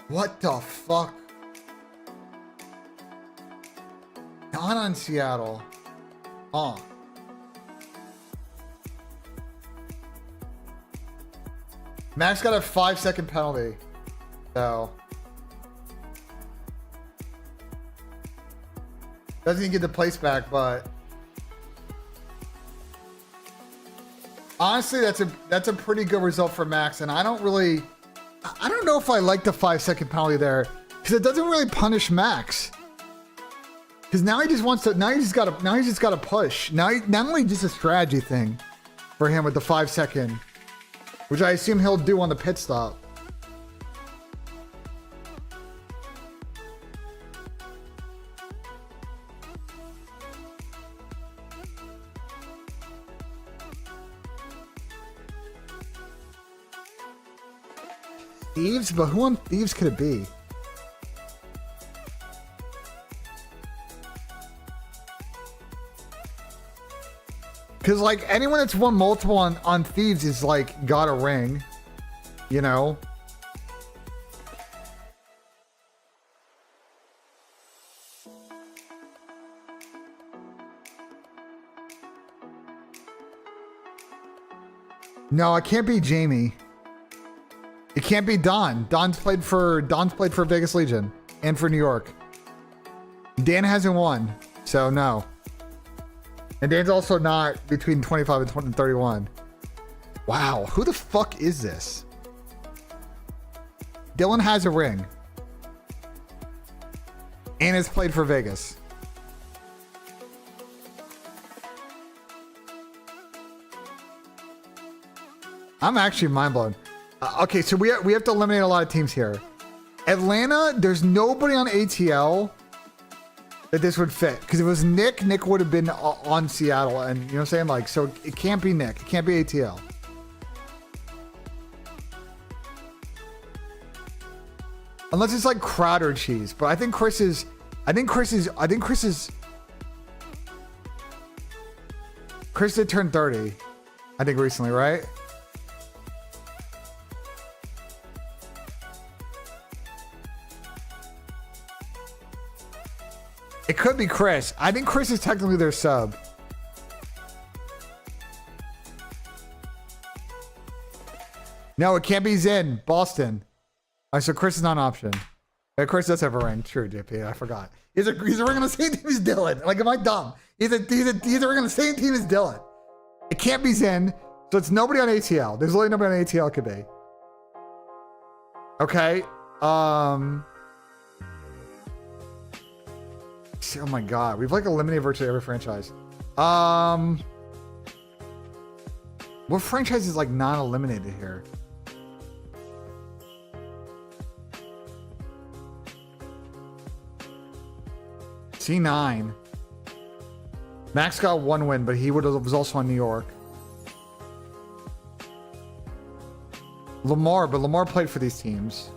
A: What the fuck? Not on Seattle. Oh. Max got a 5-second penalty. So. Doesn't even get the place back, but. Honestly, that's a pretty good result for Max, and I don't know if I like the 5-second penalty there, because it doesn't really punish Max. Because now he just wants to. Now he's just got to push. Now not only just a strategy thing for him with the 5-second, which I assume he'll do on the pit stop. Thieves, but who on Thieves could it be? Because, like, anyone that's won multiple on Thieves is, like, got a ring. You know? No, it can't be Jamie. It can't be Don. Don's played for Vegas Legion and for New York. Dan hasn't won, so no. And Dan's also not between 25 and 31. Wow, who the fuck is this? Dylan has a ring. And has played for Vegas. I'm actually mind blown. Okay, so we have to eliminate a lot of teams here. Atlanta, there's nobody on ATL that this would fit. Because if it was Nick, Nick would have been on Seattle. And you know what I'm saying? Like, so it can't be Nick. It can't be ATL. Unless it's like Crowder cheese. But I think Chris is Chris did turn 30. I think recently, right? It could be Chris. I think Chris is technically their sub. No, it can't be Zen. Boston. All right, so Chris is not an option. Yeah, Chris does have a ring. True, JP. I forgot. He's a ring on the same team as Dylan. Like, am I dumb? He's a ring on the same team as Dylan. It can't be Zen. So it's nobody on ATL. There's literally nobody on ATL could be. Okay. Oh my god, we've like eliminated virtually every franchise. What franchise is like non-eliminated here? C9. Max got 1 win, but he was also on New York. Lamar, but Lamar played for these teams.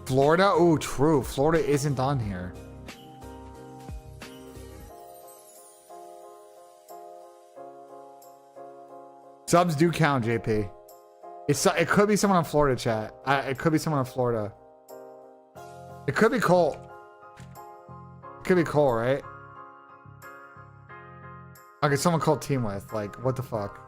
A: Florida? Oh, true. Florida isn't on here. Subs do count, JP. It could be someone on Florida, chat. It could be someone on Florida. It could be Cole. It could be Cole, right? Okay, someone called team with. Like, what the fuck?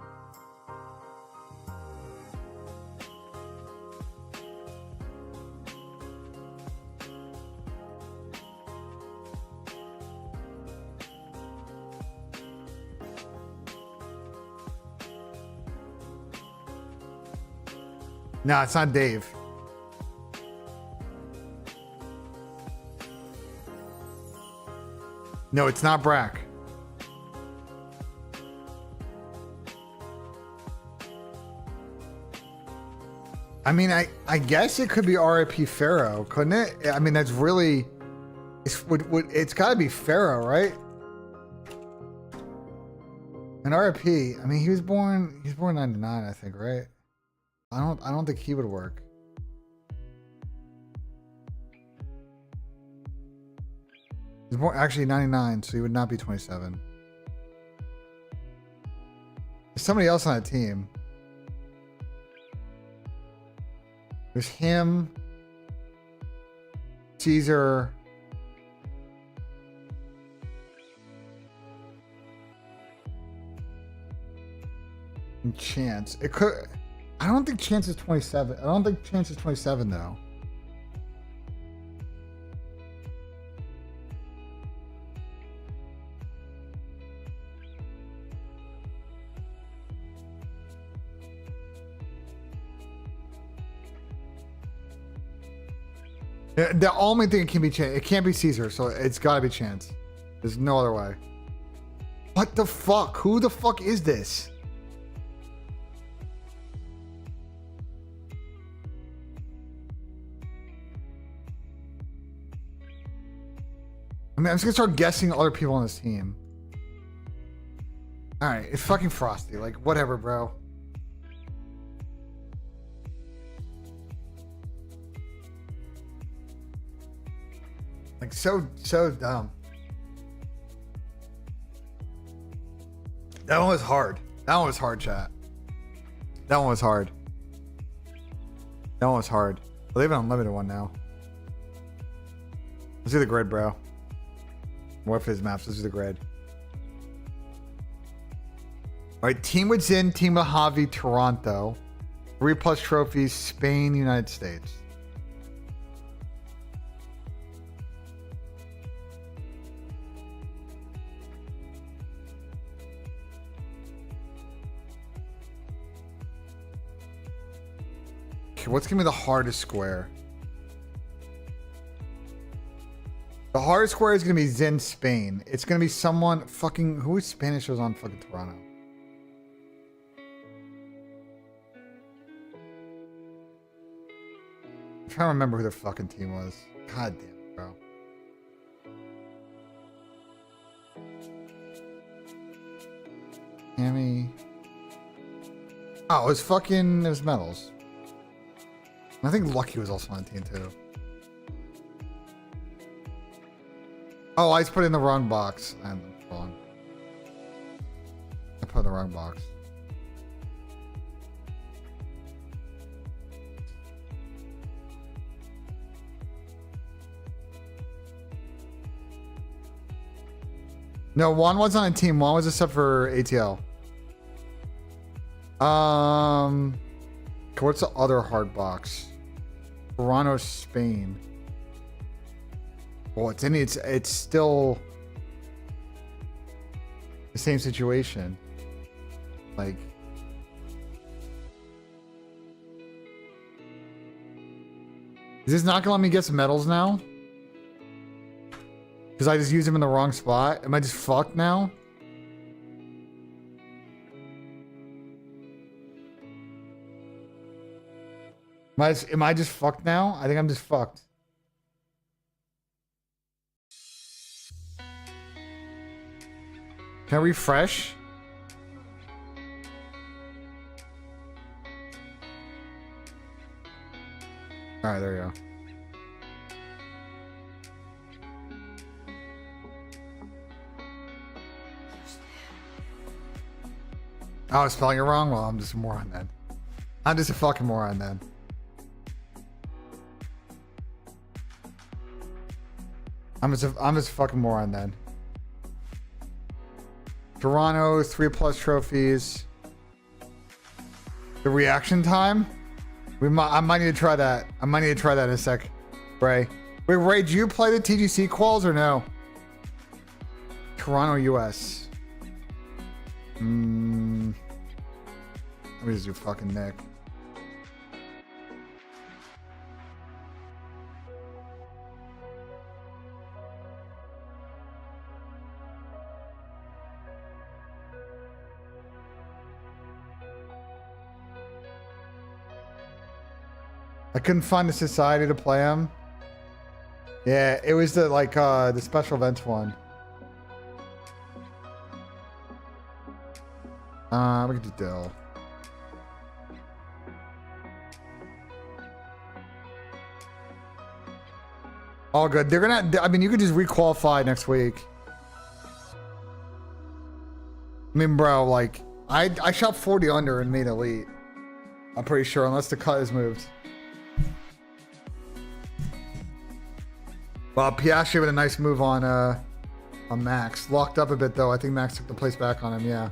A: No, it's not Dave. No, it's not Brack. I mean, I guess it could be RIP Pharaoh, couldn't it? I mean, that's really... It's got to be Pharaoh, right? And RIP, I mean, he was born 99, I think, right? I don't think he would work. He's born actually 99, so he would not be 27. There's somebody else on that team. There's him, Caesar, and Chance. It could. I don't think Chance is 27. I don't think Chance is 27 though. The only thing it can be Chance. It can't be Caesar, so it's got to be Chance. There's no other way. What the fuck? Who the fuck is this? I mean, I'm just gonna start guessing other people on this team. Alright, it's fucking Frosty. Like, whatever, bro. Like, so dumb. That one was hard. That one was hard, chat. That one was hard. That one was hard. Well, they have an unlimited one now. Let's do the grid, bro. More of his maps. Let's do the grid. Alright, team with Zin, team with Javi, Toronto. 3+ trophies, Spain, United States. Okay, what's gonna be the hardest square? The hardest square is gonna be Zen, Spain. It's gonna be someone fucking... Who is Spanish was on fucking Toronto? I'm trying to remember who their fucking team was. God damn it, bro. Hammy. Oh, it was Metals. I think Lucky was also on the team too. Oh, I just put it in the wrong box. I'm wrong. I put it in the wrong box. No, Juan was on a team. Juan was a sub for ATL. What's the other hard box? Toronto, Spain. Well, it's still the same situation. Like, Is this not gonna let me get some medals now? Because I just used them in the wrong spot? Am I just fucked now? Am I just fucked now? I think I'm just fucked. Can I refresh? All right, there you go. I was spelling it wrong? Well, I'm just a moron then. I'm just a fucking moron then. I'm just a fucking moron then. Toronto, 3+ trophies. The reaction time? I might need to try that. I might need to try that in a sec. Ray. Wait, Ray, do you play the TGC quals or no? Toronto, US. Let me just do fucking Nick. I couldn't find the society to play him. Yeah, it was the the special events one. We could do Dill. All good. They're gonna. I mean, you could just requalify next week. I mean, bro, like I shot 40 under and made elite. I'm pretty sure, unless the cut is moved. Well, Piastri with a nice move on Max. Locked up a bit though. I think Max took the place back on him. Yeah.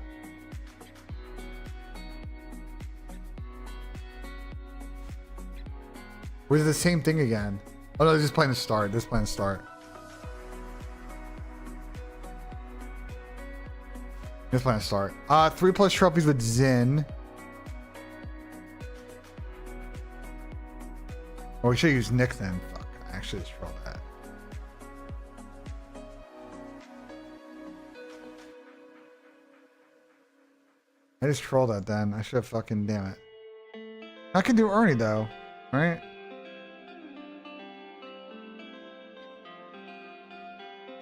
A: Was it the same thing again? Oh no, they're just playing the start. They're just playing the start. Just playing the start. 3+ trophies with Zin. Oh, we should use Nick then. Fuck, I actually just rolled that. I just trolled that then. I should have fucking, damn it. I can do Ernie though, right?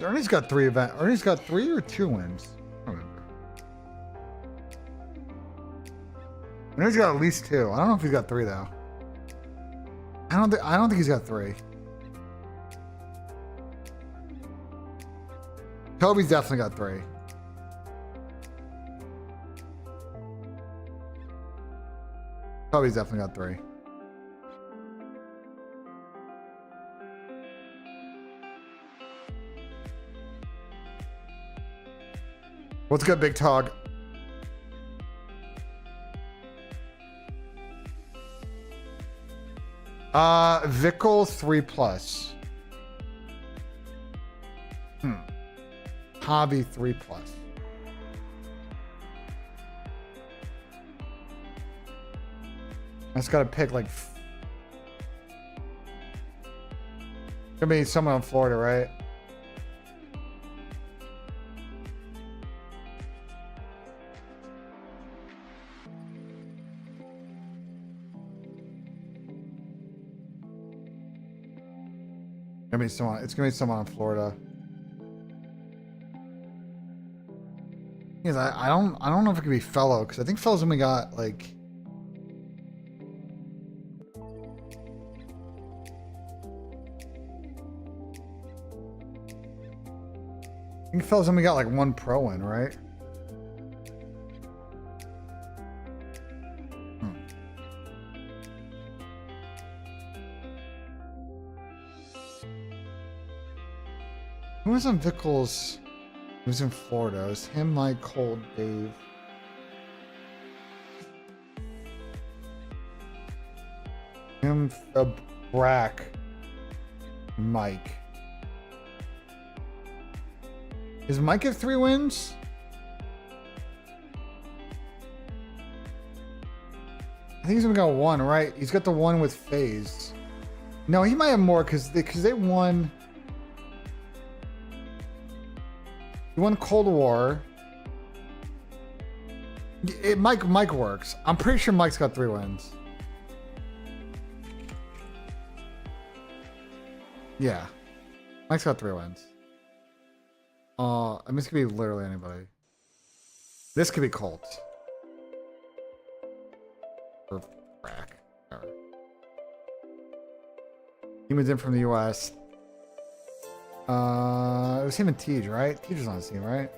A: Ernie's got 3 events. Ernie's got 3 or 2 wins. I don't remember. Ernie's got at least 2. I don't know if he's got 3 though. I don't think he's got 3. Kobe's definitely got 3. Kobe's definitely got 3. What's good, Big Tog? Vickle 3+. Hobby 3+. I just gotta pick like. Gonna be someone in Florida, right? It's gonna be someone in Florida. Because I don't know if it could be Fellow, because I think Fellow's only got like. I think Fellow's only got like 1 pro win, right? Who was on Vickles? He was in Florida. It was him, Mike, Cold, Dave. Him, Brack, Mike. Does Mike have 3 wins? I think he's only got 1, right? He's got the one with FaZe. No, he might have more because they won. He won Cold War. Mike works. I'm pretty sure Mike's got 3 wins. Yeah. Mike's got 3 wins. I mean, this could be literally anybody. This could be Colts. Or Brack. He was in from the US. It was him and Tej, right? Tej was on the team, right?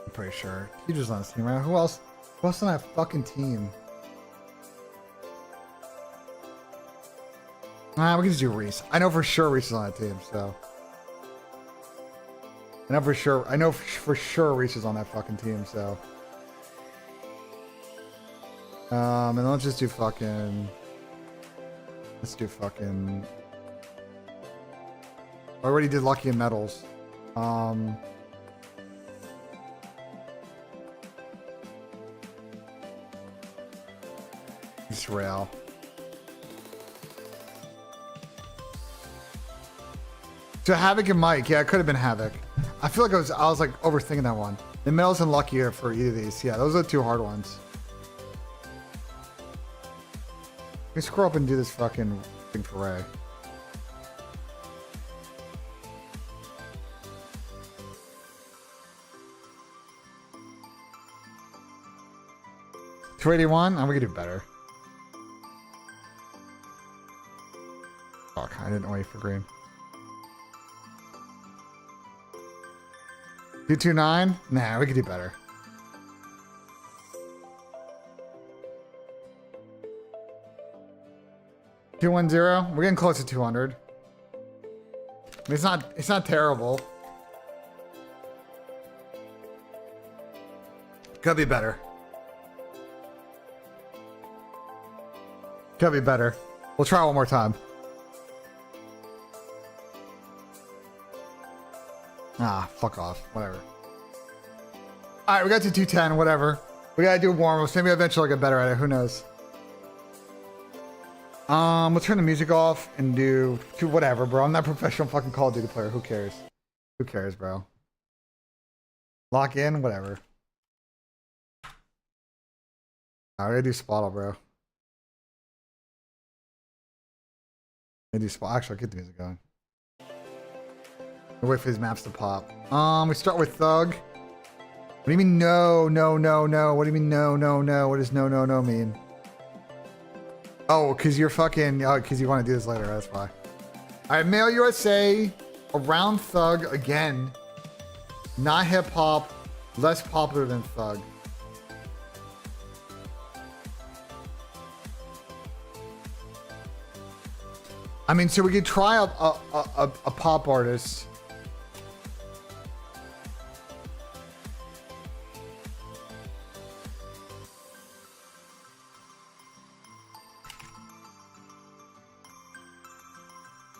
A: I'm pretty sure. Tej was on the team, right? Who else? Who else on that fucking team? Nah, we can just do Reese. I know for sure Reese is on that team, so. I know for sure Reese is on that fucking team, so. And let's just do fucking. Let's do fucking. I already did Lucky and Metals. It's Real. So Havoc and Mike, yeah, it could have been Havoc. I feel like I was like overthinking that one. The Metals and Lucky are for either of these. Yeah, those are the 2 hard ones. Let me scroll up and do this fucking thing for Ray. $281? Oh, we could do better. Fuck, I didn't wait for green. 229? Nah, we could do better. $210? We're getting close to 200. I mean, it's not terrible. Could be better. Could be better. We'll try one more time. Ah, fuck off. Whatever. Alright, we got to 210, whatever. We gotta do warm-ups. Maybe eventually I'll get better at it. Who knows? We'll turn the music off and do whatever, bro. I'm not a professional fucking Call of Duty player. Who cares? Who cares, bro? Lock in, whatever. I gotta do Spottle, bro. I do Spottle. Actually, I'll get the music going. I'll wait for these maps to pop. We start with Thug. What do you mean no, no, no, no? What do you mean no, no, no? What does no, no, no mean? Oh, because you're fucking... Oh, because you want to do this later. That's why. All right, Male USA. Around Thug again. Not hip-hop. Less popular than Thug. I mean, so we could try a pop artist.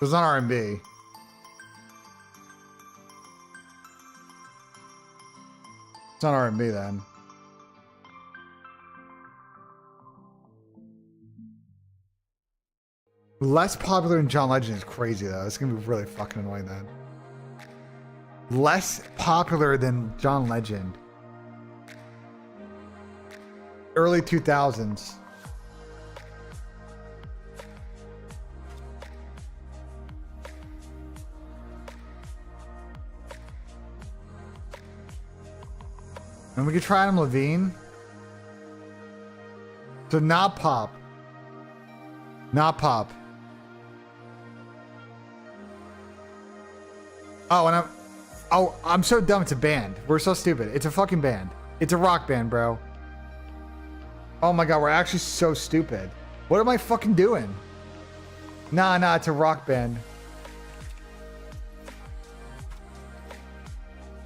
A: It's not R&B. It's not R&B then. Less popular than John Legend is crazy though. It's gonna be really fucking annoying then. Less popular than John Legend. Early 2000s. And we could try Adam Levine. So not pop. Not pop. Oh, I'm so dumb. It's a band. We're so stupid. It's a fucking band. It's a rock band, bro. Oh my god, we're actually so stupid. What am I fucking doing? Nah, it's a rock band.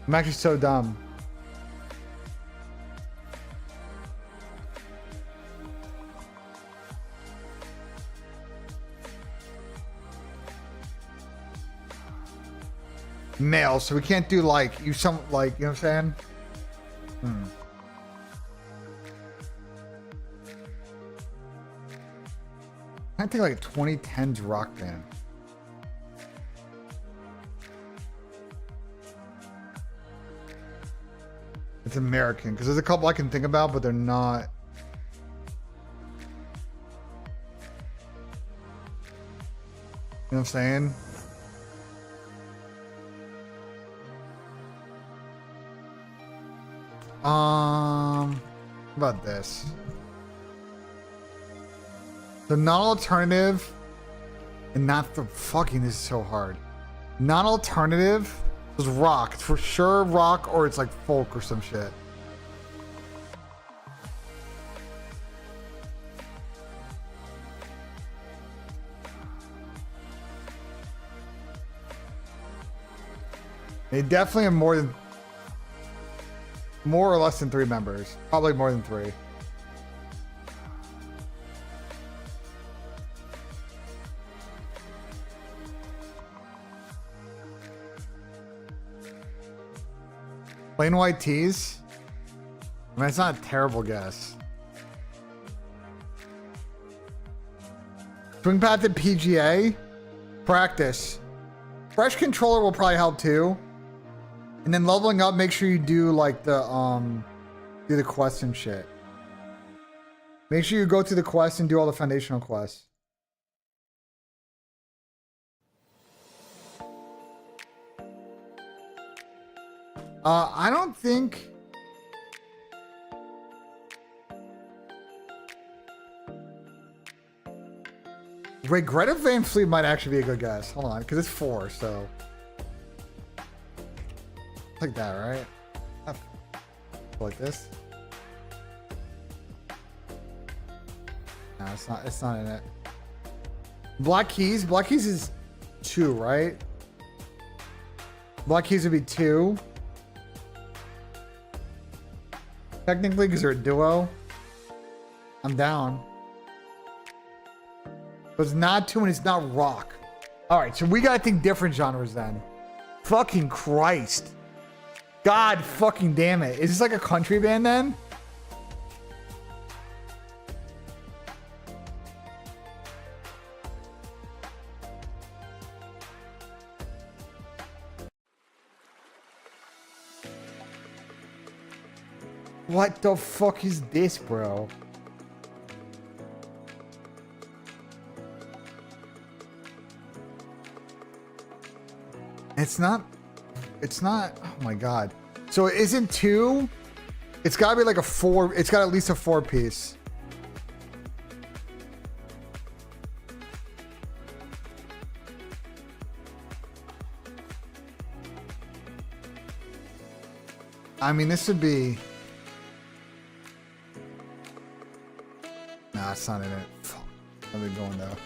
A: I'm actually so dumb. Male, so we can't do like you know what I'm saying? I think like 2010s rock band. It's American because there's a couple I can think about, but they're not. You know what I'm saying? How about this? The non-alternative and not the fucking, this is so hard. Non-alternative was rock. It's for sure rock or it's like folk or some shit. They definitely have more or less than 3 members. Probably more than 3. Plain white tees? I mean, it's not a terrible guess. Swing path at PGA? Practice. Fresh controller will probably help too. And then leveling up, make sure you do like the do the quests and shit. Make sure you go through the quests and do all the foundational quests. I don't think. Wait, Greta Van Fleet might actually be a good guess. Hold on, because it's 4, so. Like that, right? Like this. No, it's not in it. Black Keys is 2, right? Black Keys would be 2. Technically, because they're a duo. I'm down. But it's not 2 and it's not rock. Alright, so we gotta think different genres then. Fucking Christ. God fucking damn it. Is this like a country band then? What the fuck is this, bro? It's not, oh my God. So it isn't 2. It's gotta be like a 4. It's got at least a 4-piece. I mean, this would be. Nah, it's not in it. Fuck. Let me go in though.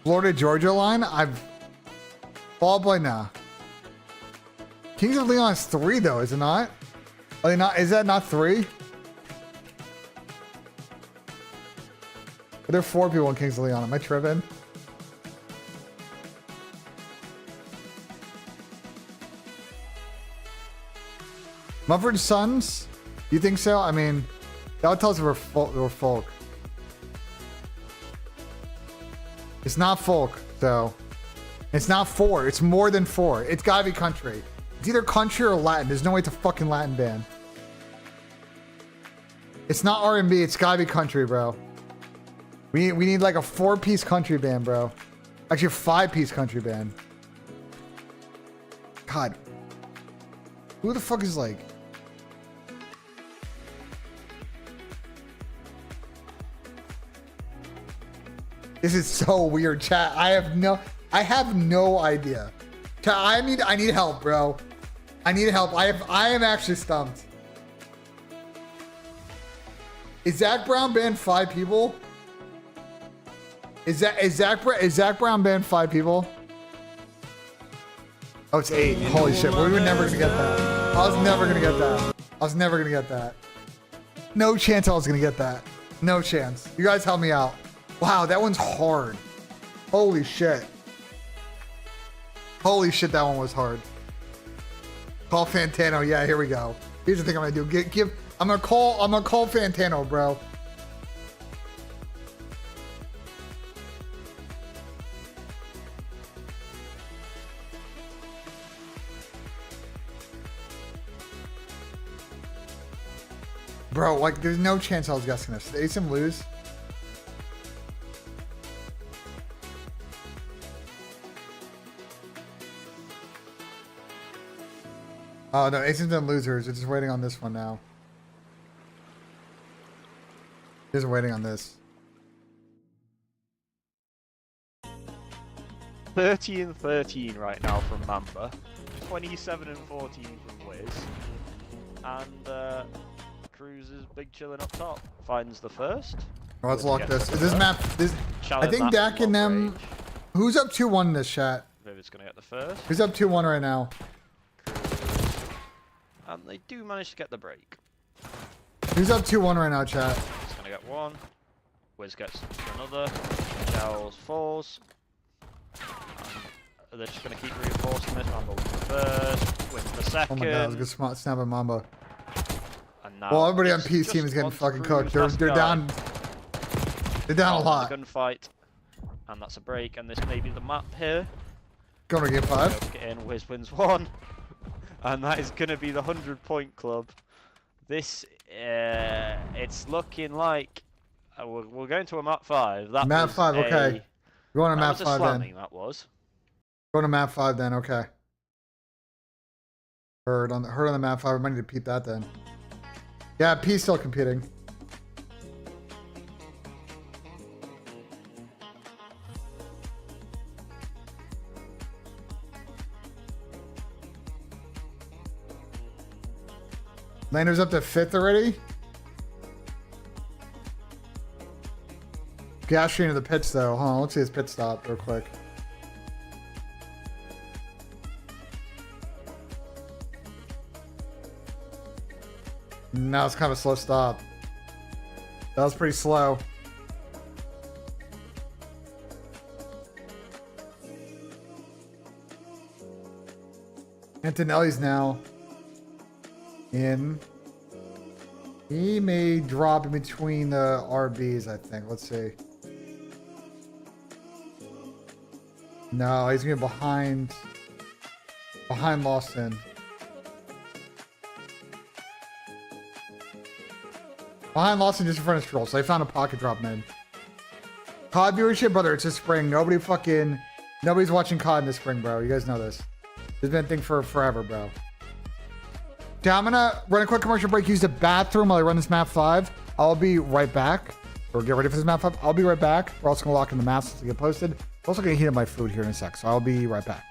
A: Florida Georgia line? Ball boy, nah. Kings of Leon is 3 though, is it not? Are they not? Is that not 3? Are there 4 people in Kings of Leon? Am I tripping? Mumford Sons? You think so? I mean, that would tell us we're folk. It's not folk, so. It's not 4. It's more than 4. It's gotta be country. It's either country or Latin. There's no way it's a fucking Latin band. It's not R&B. It's gotta be country, bro. We need like a 4-piece country band, bro. Actually, a 5-piece country band. God. Who the fuck is like... This is so weird, chat. I have no idea. Chat, I need help, bro. I need help. I am actually stumped. Is Zach Brown banned 5 people? Is Zach Brown banned 5 people? Oh, it's 8. Holy shit. We were never gonna get that. I was never gonna get that. No chance I was gonna get that. No chance. You guys help me out. Wow, that one's hard. Holy shit. Holy shit, that one was hard. Call Fantano. Yeah, here we go. Here's the thing I'm gonna do. I'm gonna call Fantano, bro. Bro, like, there's no chance I was guessing this. Did Asim lose? Oh, no, Asim's done losers. They're just waiting on this one now. Just waiting on this.
H: 30 and 13 right now from Mamba. 27 and 14 from Wiz. And Cruz is big chilling up top. Finds the first.
A: Oh, let's lock this.
H: Gets the
A: Is this
H: first.
A: map... This, I
H: Challenge
A: think
H: that
A: Dak
H: from
A: and
H: long
A: them...
H: range.
A: Who's up 2-1 in this chat?
H: Vivid's gonna get the first.
A: Who's up 2-1 right now?
H: And they do manage to get the break.
A: Who's up 2-1 right now, chat?
H: He's gonna get one. Wiz gets another. Charles falls. And they're just gonna keep reinforcing this. Mamba wins the first, wins the
A: Oh
H: second.
A: my god, that was a good snap by Mamba.
H: And now
A: Well, everybody on
H: it's
A: P's team
H: just
A: is getting
H: one to
A: fucking
H: Cruz,
A: cooked. They're
H: last guy.
A: down. They're down a
H: The
A: lot.
H: gunfight. And that's a break. And this may be the map here.
A: Going to game 5.
H: Get in, Wiz wins one. And that is going to be the 100-point club. This, it's looking like we're going to a map 5. That
A: Map
H: was
A: 5, okay. We're going to
H: that
A: map
H: was a
A: 5 then.
H: slamming, that was.
A: Going to map 5 then, okay. Heard on the map 5. We might need to peep that then. Yeah, P's still competing. Lander's up to 5th already. Gas into the pits though. Hold on, let's see his pit stop real quick. No, it's kind of a slow stop. That was pretty slow. Antonelli's now in. He may drop in between the RBs, I think. Let's see. No, he's gonna be behind Lawson. Behind Lawson, just in front of Stroll. So they found a pocket drop mid. COD viewership, brother, it's a spring. Nobody's watching COD in the spring, bro. You guys know this. It's been a thing for forever, bro. Okay, I'm gonna run a quick commercial break, use the bathroom while I run this map 5. I'll be right back. Or get ready for this map 5. I'll be right back. We're also gonna lock in the maps to get posted. I'm also gonna heat up my food here in a sec, so I'll be right back.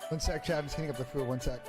A: One sec, Chad. I'm just heating up the food. One sec.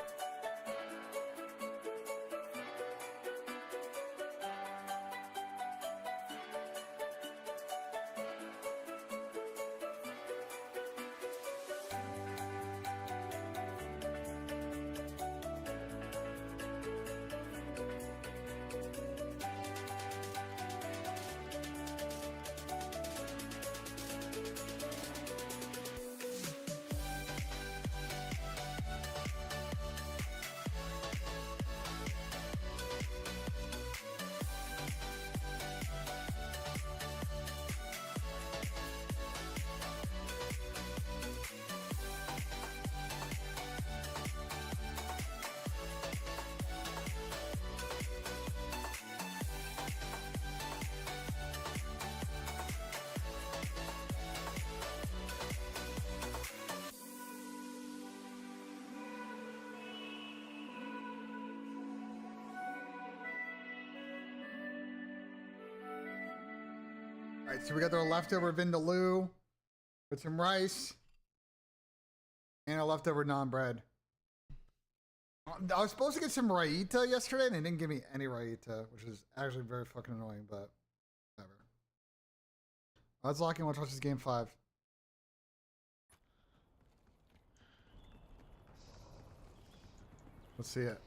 A: All right, so we got the leftover vindaloo with some rice and a leftover naan bread. I was supposed to get some raita yesterday, and they didn't give me any raita, which is actually very fucking annoying, but whatever. Let's lock in. Let's watch this game 5. Let's see it.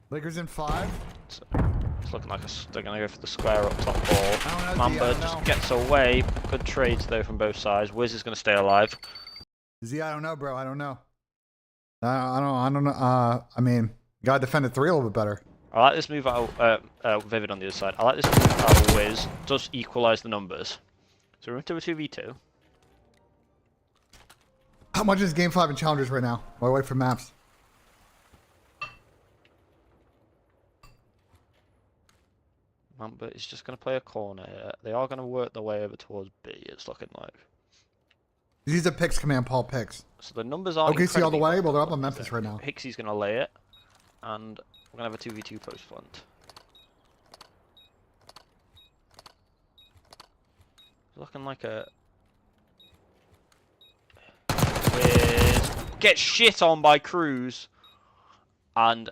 A: Lakers in 5.
H: It's looking like they're going to go for the square up top ball.
A: I don't know,
H: Mamba just gets away. Good trades though from both sides. Wiz is going to stay alive.
A: Z, I don't know, bro. I don't know. I don't know. I mean, gotta defend the 3 a little bit better.
H: I like this move out. Vivid on the other side. I like this move out. Wiz does equalise the numbers. So we're into a 2v2.
A: How much is game 5 in challengers right now? While I wait for maps.
H: Mamba is just going to play a corner here. They are going to work their way over towards B, it's looking like.
A: These are picks command, Paul picks.
H: So the numbers aren't
A: OKC all the way?
H: incredibly
A: Well, they're up
H: good,
A: on Memphis right now.
H: Hicksy's going to lay it. And we're going to have a 2v2 post front. Looking like a... Wiz gets shit on by Cruz. And...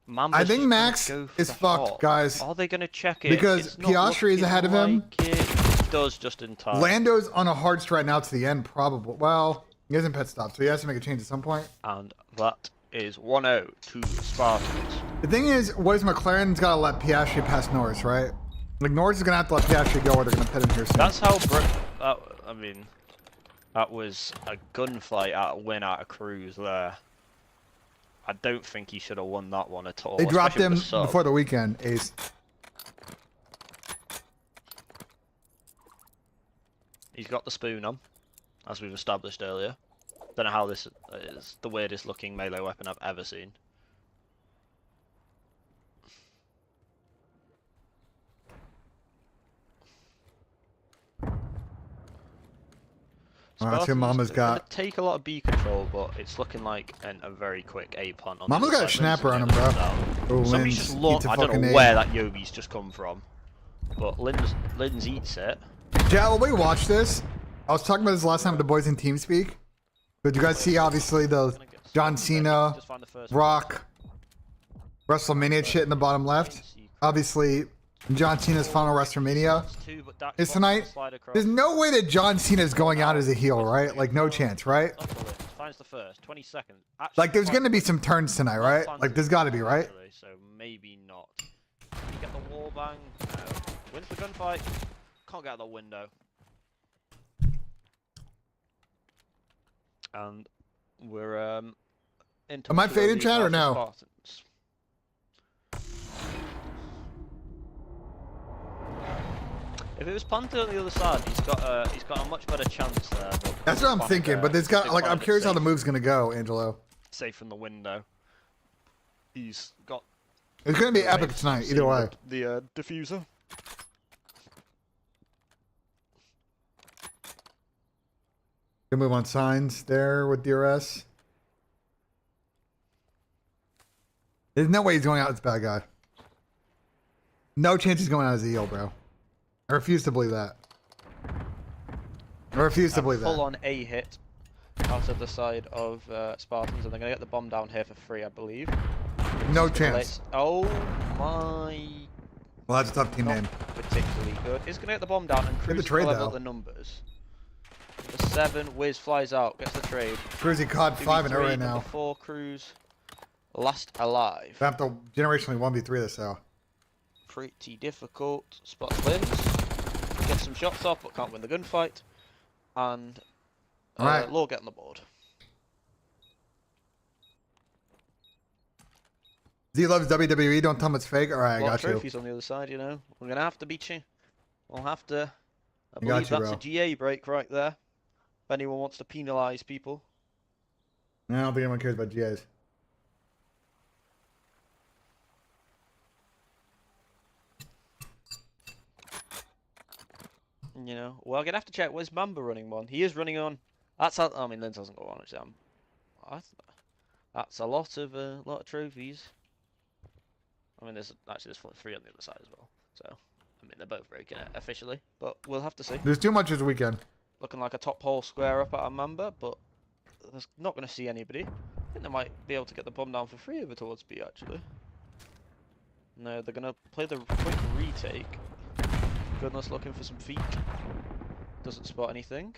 H: Mamba's
A: I think
H: just
A: Max
H: gonna go for
A: is
H: the
A: fucked,
H: hot.
A: guys.
H: Are they going to check it?
A: Because
H: It's not
A: Piastri is
H: looking
A: ahead of him.
H: like it. He does just in time.
A: Lando's on a hard strike now to the end, probably. Well, he hasn't pit stop, so he has to make a change at some point.
H: And that is 1-0 to Spartans.
A: The thing is, what is McLaren's got to let Piastri pass Norris, right? Like, Norris is going to have to let Piastri go or they're going to pit him here soon.
H: That's how I mean, that was a gunfight at a win out of Cruz there. I don't think he should have won that one at all.
A: They dropped him
H: especially with the sub.
A: before the weekend, Ace.
H: He's got the spoon on, as we've established earlier. Don't know how this is the weirdest looking melee weapon I've ever seen.
A: Alright, see what Mama's got.
H: Take a lot of B control, but it's looking like a very quick A plant. On
A: Mama's
H: the
A: got a
H: other side.
A: snapper on him,
H: Lynn's
A: bro.
H: down.
A: Oh,
H: Somebody's
A: Lynn's
H: just
A: eats
H: lost.
A: a
H: I don't
A: fucking
H: know
A: A.
H: where that Yobi's just come from, but Lynn's eats it.
A: Yeah, well, we watched this. I was talking about this last time with the boys in TeamSpeak. But you guys see, obviously, the John Cena, Rock, WrestleMania shit in the bottom left. Obviously, John Cena's final WrestleMania is tonight. There's no way that John Cena is going out as a heel, right? Like, no chance, right?
H: Finds the first 20 seconds.
A: Like, there's going to be some turns tonight, right? Like, there's got to be, right?
H: So maybe not. You get the wall bang. No. Wins the gunfight. Can't get out the window. And we're into.
A: Am I faded, Chad, or no?
H: Spartans. If it was Panther on the other side, he's got a much better chance there. But
A: That's what I'm thinking, but there's got, like, I'm curious how the move's going to go, Angelo.
H: Safe from the window. He's got.
A: It's going to be epic tonight, either way.
H: The diffuser.
A: Gonna move on signs there with DRS. There's no way he's going out as a bad guy. No chance he's going out as a heel, bro. I refuse to believe that. I refuse to believe that.
H: Full on A hit.
E: out of the side of Spartans, and they're going to get the bomb down here for free, I believe.
A: No
E: It's gonna
A: chance.
E: Oh my...
A: Well, that's a tough team
E: Not
A: name.
E: particularly good. He's going to get the bomb down, and
A: the
E: Cruz
A: trade,
E: will level
A: though.
E: the numbers. The 7, Wiz flies out, gets the trade.
A: Cruzy caught 5 in a row right now.
E: 4, Cruz, last alive.
A: We have to generationally 1v3 this though.
E: Pretty difficult. Spots wins. Gets some shots off, but can't win the gunfight. And
A: Alright.
E: Law get on the board.
A: Z loves WWE, don't tell him it's fake. Alright, I
E: A lot
A: got
E: of
A: you.
E: trophies on the other side, you know. We're going to have to beat you. We'll have to. I
A: I got
E: believe
A: you,
E: that's
A: bro.
E: a GA break right there. If anyone wants to penalise people.
A: I don't think anyone cares about GAs.
E: You know, well, I'm gonna have to check. Where's Mamba running one? He is running on. That's I mean, Lens doesn't go on. That's a lot of trophies. I mean, there's 3 on the other side as well. So, I mean, they're both breaking it officially, but we'll have to see.
A: There's too much this weekend.
E: Looking like a top hole square up at a Mamba, but they're not going to see anybody. I think they might be able to get the bomb down for free over towards B actually. No, they're going to play the quick retake. Goodness, looking for some feet. Doesn't spot anything.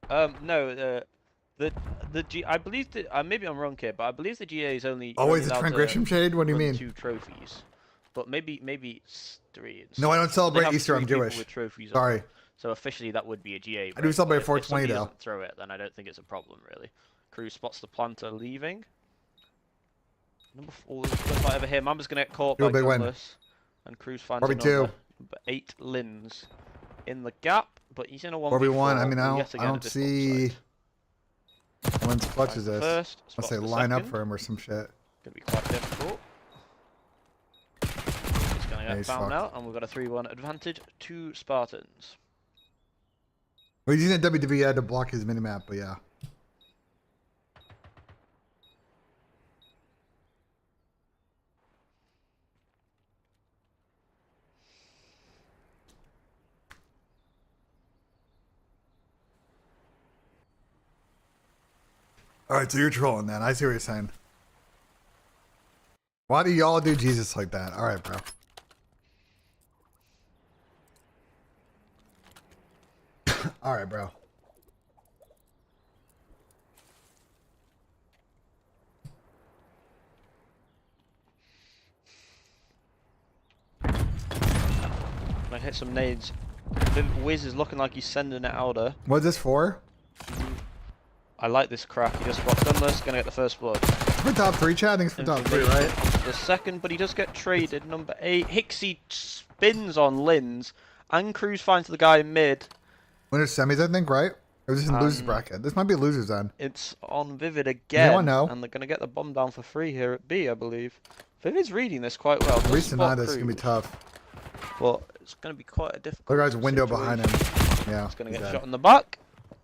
E: No, the G. I believe that maybe I'm wrong here, but I believe the GA is only
A: Always a
E: allowed
A: transgression
E: to
A: shade? What do you
E: run
A: mean?
E: 2 trophies, but maybe it's 3.
A: No, I don't
E: They
A: celebrate
E: have
A: Easter,
E: 3
A: I'm
E: people
A: Jewish.
E: with trophies on.
A: Sorry.
E: So officially that would be a GA.
A: I do
E: break, but
A: celebrate
E: if
A: 420
E: somebody
A: though.
E: doesn't throw it, then I don't think it's a problem really. Cruz spots the planter leaving. Number 4 is fight over here. Mamba's gonna get caught
A: Do a
E: by
A: big win.
E: Gunless, and Cruz finds
A: RB2.
E: another. Number 8 Lins in the gap, but he's in a 1v4.
A: 4v1, I mean, I
E: yet again
A: don't
E: at difficult
A: see
E: site.
A: when's clutch is this.
E: First,
A: I'll
E: spots
A: say
E: the
A: line up
E: second.
A: for him or some shit.
E: Gonna be quite difficult. He's gonna
A: Yeah,
E: get
A: he's
E: found
A: fucked.
E: out, and we've got a 3-1 advantage to Spartans.
A: Well, he's using WWE had to block his minimap, but yeah. Alright, so you're trolling then. I see what you're saying. Why do y'all do Jesus like that? Alright, bro. Alright, bro.
E: I hit some nades. Wiz is looking like he's sending it outer.
A: What's this for?
E: I like this crack. He just spots Gunless, gonna get the first blood.
A: For top 3, Chad? I think it's for top 3, right?
E: The second, but he does get traded. Number 8. Hixie spins on Lins, and Cruz finds the guy mid.
A: Winners semis, I think, right? Or is this in losers
E: Um,
A: bracket? This might be losers then.
E: It's on Vivid again.
A: Anyone know?
E: And they're gonna get the bomb down for free here at B, I believe. Vivid's reading this quite well. Does
A: Reese and
E: spot
A: this is gonna be
E: Cruz,
A: tough.
E: but it's gonna be quite a difficult.
A: Look, guys, window behind him.
E: situation.
A: Yeah.
E: He's gonna
A: he's
E: get
A: dead.
E: shot in the back,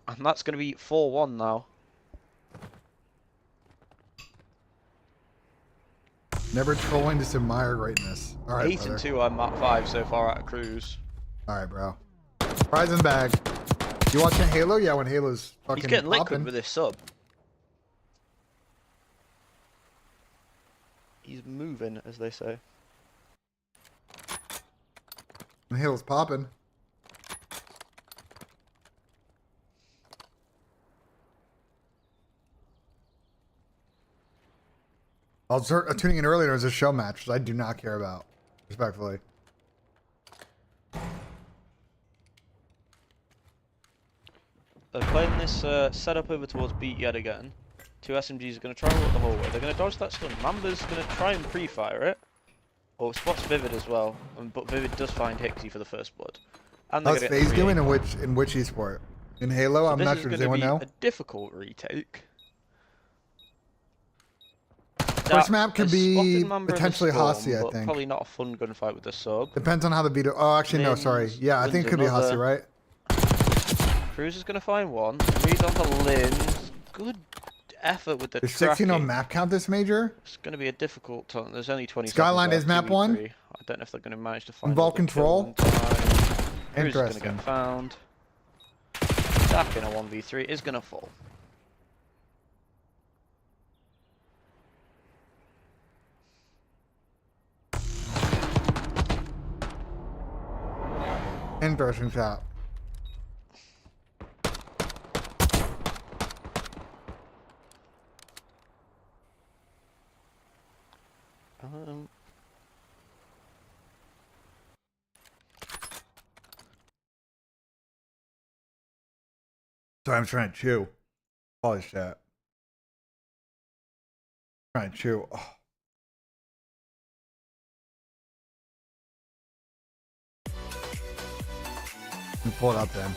E: and that's gonna be 4-1 now.
A: Never trolling, just admire greatness. All right,
E: 8
A: brother.
E: and 2 on map 5 so far out of Cruz.
A: All right, bro. Prize in bag. You watching Halo? Yeah, when Halo's fucking
E: He's getting liquid
A: popping.
E: with his sub. He's moving, as they say.
A: When Halo's popping. I was tuning in earlier. It was a show match, which I do not care about. Respectfully.
E: They're playing this setup over towards beat yet again. 2 SMGs are going to try and walk the whole way. They're going to dodge that stun. Mamba's going to try and pre-fire it. Or spots Vivid as well. But Vivid does find Hixie for the first blood. And they're
A: How's
E: gonna get
A: FaZe
E: 3-8.
A: doing in which esport? In Halo?
E: So
A: I'm
E: this
A: not
E: is
A: sure. Does
E: gonna
A: anyone
E: be
A: know?
E: a difficult retake.
A: First map could
E: has
A: be
E: spotted Mamba in the
A: potentially
E: storm,
A: Hossie, I
E: but
A: think.
E: Probably not a fun gunfight with the sub.
A: Depends on how the video. Oh, actually, no, sorry.
E: Lins,
A: Yeah, I think it could be
E: Lins
A: Hossie, right?
E: Cruz is going to find one. Reads onto Lins. Good effort with the
A: There's 16 on
E: tracking.
A: map count this major.
E: It's going to be a difficult time. There's only 20
A: Skyline
E: seconds
A: is
E: left,
A: map 1?
E: 2v3. I don't know if they're going to manage to find
A: Ball
E: all the
A: control?
E: kills in time. Cruz is going to
A: Interesting.
E: get found. stack in a 1v3 is going to fall.
A: Interesting shot. Sorry, I'm trying to chew. Holy shit. Trying to chew. Oh. Let me pull it up then.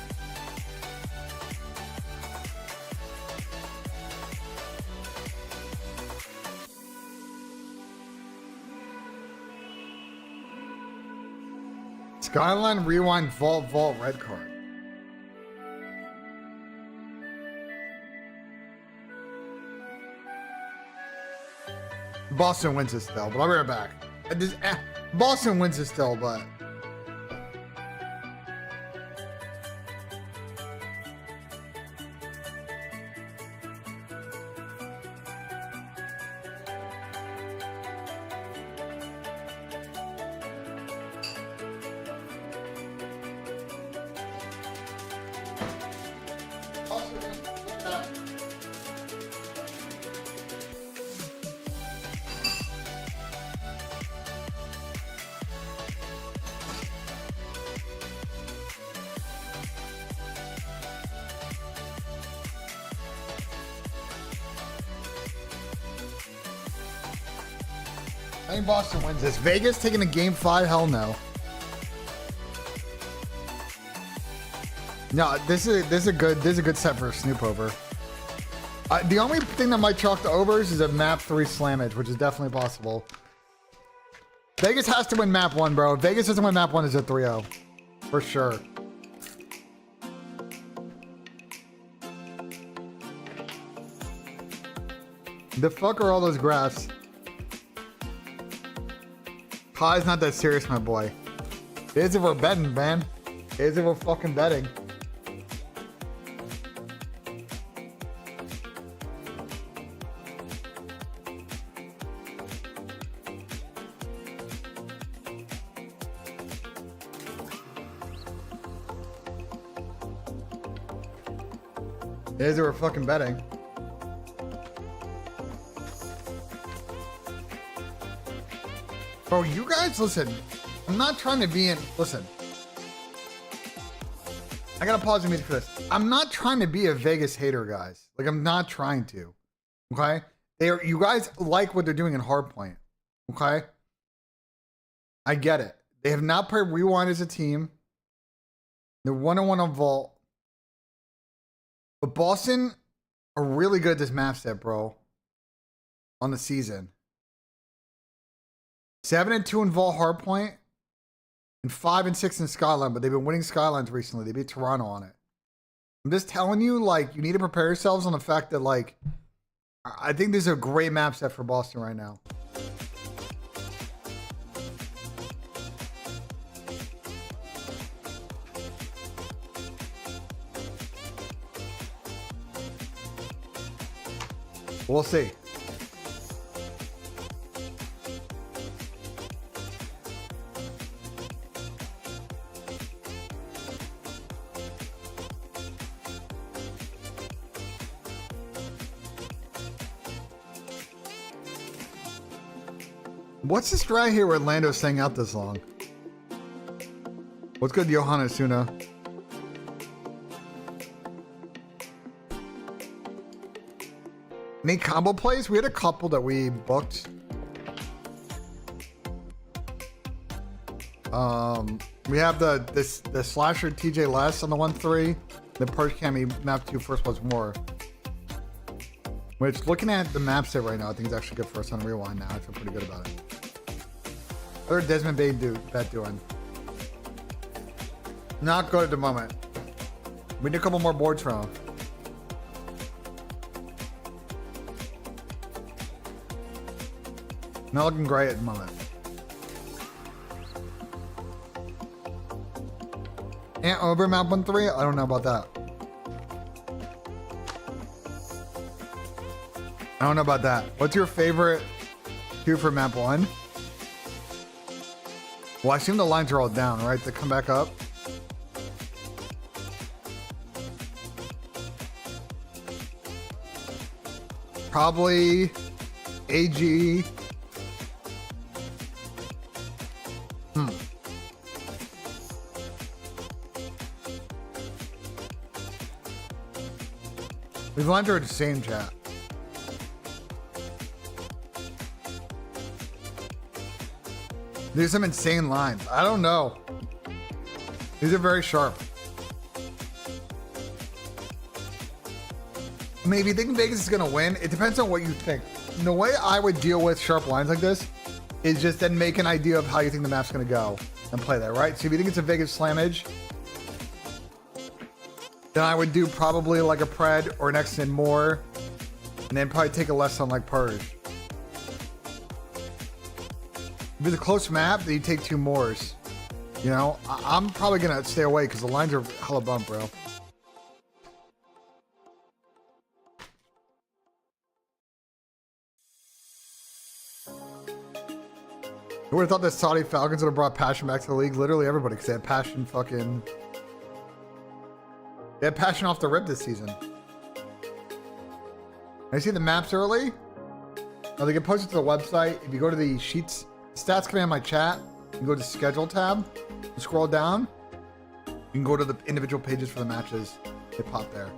A: Skyline Rewind Vault red card. Boston wins it still, but I'll be right back. Boston wins it still, but I think Boston wins this. Vegas taking a game 5? Hell no. No, this is a good set for a Snoop over. The only thing that might chalk the overs is a map 3 slammage, which is definitely possible. Vegas has to win map 1, bro. If Vegas doesn't win map 1, it's a 3-0. For sure. The fuck are all those graphs? Kai's not that serious, my boy. It is if we're betting, man. It is if we're fucking betting. It is if we're fucking betting. Bro, you guys, listen. I'm not trying to be in. Listen. I gotta pause the music for this. I'm not trying to be a Vegas hater, guys. Like, I'm not trying to. Okay? You guys like what they're doing in Hardpoint. Okay? I get it. They have not played Rewind as a team. They're 1-1 on Vault. But Boston are really good at this map set, bro. On the season. 7-2 in Vault Hardpoint, and 5-6 in Skyline, but they've been winning Skylines recently. They beat Toronto on it. I'm just telling you, like, you need to prepare yourselves on the fact that, like, I think this is a great map set for Boston right now. We'll see. What's this right here where Lando's staying out this long? What's good, Johanna Suna? Any combo plays? We had a couple that we booked. We have the slasher TJ Less on the 1-3. The Purge Cami map 2 first was more. Which, looking at the map set right now, I think it's actually good for us on Rewind now. I feel pretty good about it. What are Desmond Bay bet doing? Not good at the moment. We need a couple more boards from him. Not looking great at the moment. And over map 1-3? I don't know about that. I don't know about that. What's your favorite queue for map 1? Well, I assume the lines are all down, right? They come back up. Probably AG. These lines are the same, chat. There's some insane lines. I don't know. These are very sharp. Maybe you think Vegas is going to win? It depends on what you think. The way I would deal with sharp lines like this is just then make an idea of how you think the map's going to go and play that, right? So if you think it's a Vegas slammage, then I would do probably like a pred or an X and more, and then probably take a lesson like Purge. If it's a close map, then you take 2 mores. You know, I'm probably gonna stay away because the lines are hella bump, bro. Who would have thought that Saudi Falcons would have brought passion back to the league? Literally everybody, because they had passion fucking... They had passion off the rip this season. I see the maps early. Now they get posted to the website. If you go to the sheets, stats coming on my chat, you go to schedule tab, and scroll down. You can go to the individual pages for the matches. They pop there.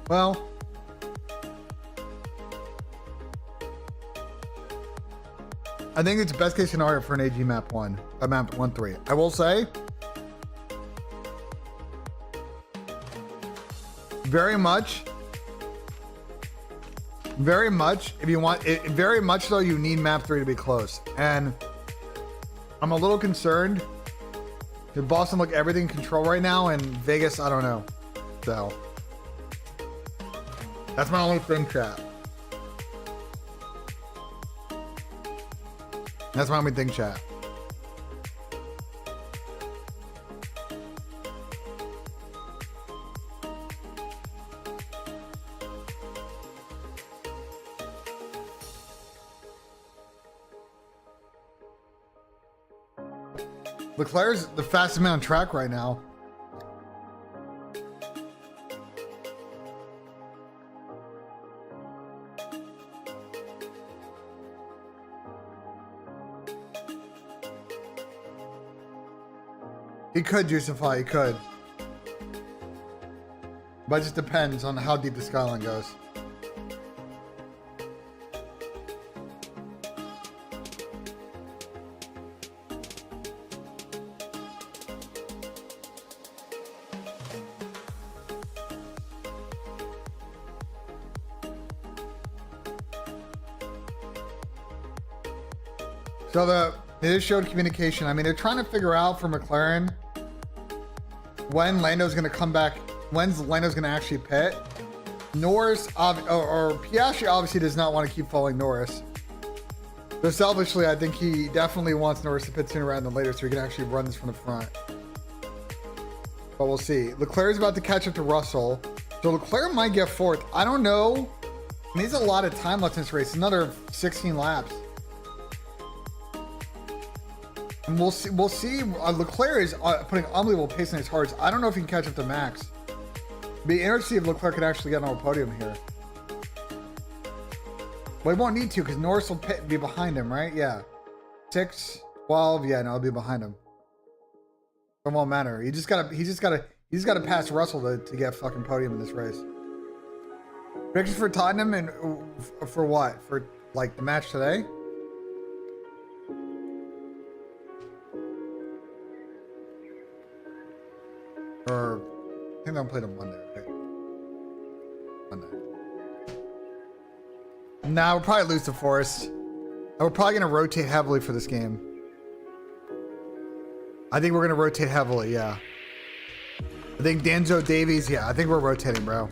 A: Well, I think it's best case scenario for an AG map 1, map 1-3. I will say, very much, if you want it, very much though, you need map 3 to be close. And I'm a little concerned. Did Boston look everything in control right now? And Vegas, I don't know. So. That's my only thing, chat. That's my only thing, chat. Leclerc's the fastest man on track right now. He could Juicify, he could. But it just depends on how deep the skyline goes. So they just showed communication. I mean, they're trying to figure out for McLaren when Lando's going to come back, when's Lando's going to actually pit. Norris, or Piastri obviously does not want to keep following Norris. So selfishly, I think he definitely wants Norris to pit sooner rather than later so he can actually run this from the front. But we'll see. Leclerc's about to catch up to Russell. So Leclerc might get 4th. I don't know. I mean, there's a lot of time left in this race. Another 16 laps. And we'll see. We'll see. Leclerc is putting unbelievable pace in his hearts. I don't know if he can catch up to Max. It'd be interesting if Leclerc could actually get on a podium here. Well, he won't need to because Norris will be behind him, right? Yeah. 6, 12. Yeah, no, I'll be behind him. It won't matter. He's just gotta pass Russell to get fucking podium in this race. Predictions for Tottenham and for what? For like the match today? Or I think they'll play on Monday, right? Monday. Nah, we'll probably lose to Forest. And we're probably gonna rotate heavily for this game. I think we're gonna rotate heavily, yeah. I think Danzo Davies, yeah, I think we're rotating, bro.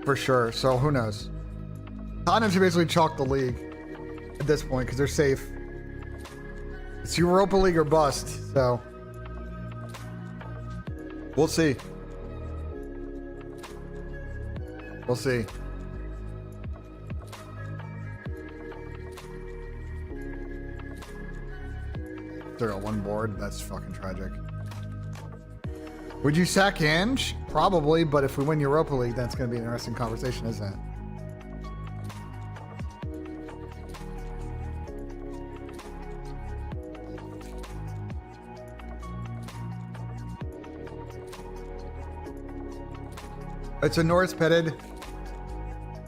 A: For sure. So who knows? Tottenham should basically chalk the league at this point because they're safe. It's Europa League or bust, so we'll see. We'll see. They're on one board. That's fucking tragic. Would you sack Ange? Probably, but if we win Europa League, that's going to be an interesting conversation, isn't it? It's a Norris pitted.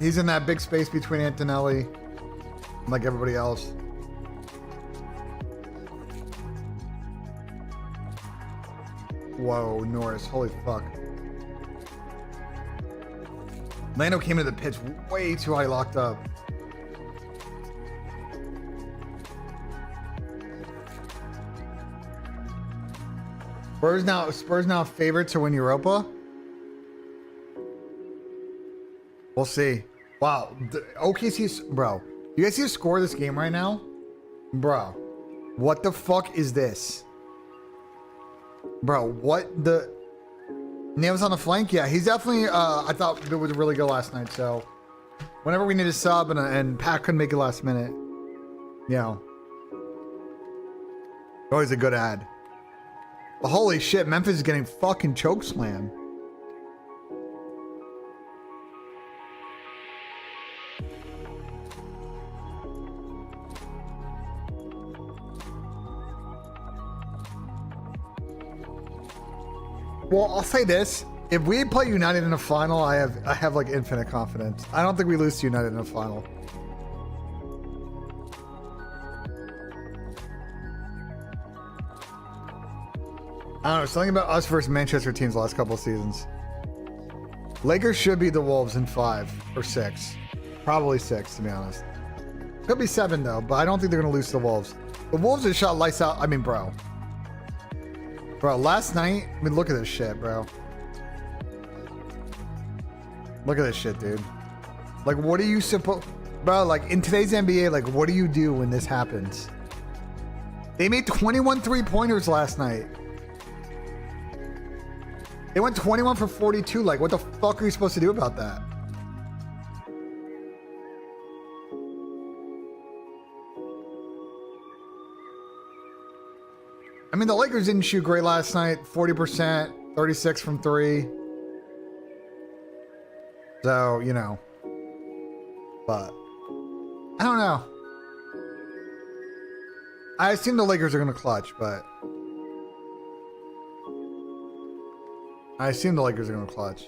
A: He's in that big space between Antonelli and like everybody else. Whoa, Norris. Holy fuck. Lando came into the pitch way too high locked up. Spurs now favored to win Europa. We'll see. Wow. The OKC, bro. You guys see the score of this game right now? Bro. What the fuck is this? Bro, what the... Nails on the flank? Yeah, he's definitely... I thought it was really good last night, so... Whenever we need a sub and Pat couldn't make it last minute. You know. Always a good ad. But holy shit, Memphis is getting fucking chokeslammed. Well, I'll say this. If we play United in a final, I have like infinite confidence. I don't think we lose to United in a final. I don't know, something about us versus Manchester teams the last couple of seasons. Lakers should be the Wolves in 5 or 6. Probably 6, to be honest. Could be 7 though, but I don't think they're gonna lose to the Wolves. The Wolves just shot lights out. I mean, bro. Bro, last night, I mean, look at this shit, bro. Look at this shit, dude. Like, what are you supposed... Bro, like, in today's NBA, like, what do you do when this happens? They made 21 three-pointers last night. They went 21 for 42. Like, what the fuck are you supposed to do about that? I mean, the Lakers didn't shoot great last night. 40%, 36 from 3. So, you know. But, I don't know. I assume the Lakers are going to clutch, but... I assume the Lakers are going to clutch.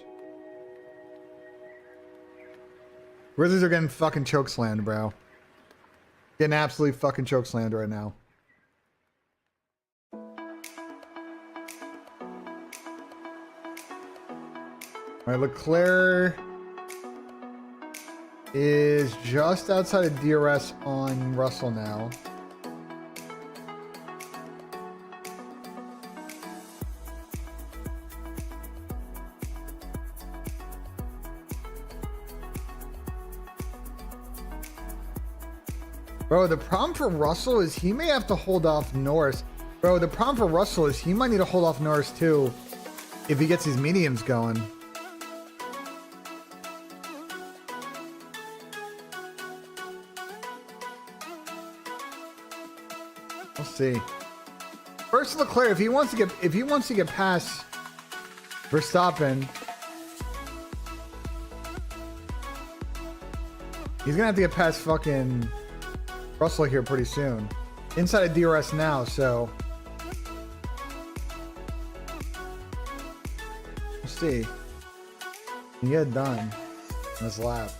A: Grizzlies are getting fucking chokeslammed, bro. Getting absolutely fucking chokeslammed right now. All right, Leclerc is just outside of DRS on Russell now. Bro, the problem for Russell is he may have to hold off Norris. Bro, the problem for Russell is he might need to hold off Norris too if he gets his mediums going. We'll see. First Leclerc, if he wants to get past Verstappen, he's gonna have to get past fucking Russell here pretty soon. Inside of DRS now, so we'll see. He get it done in this lap.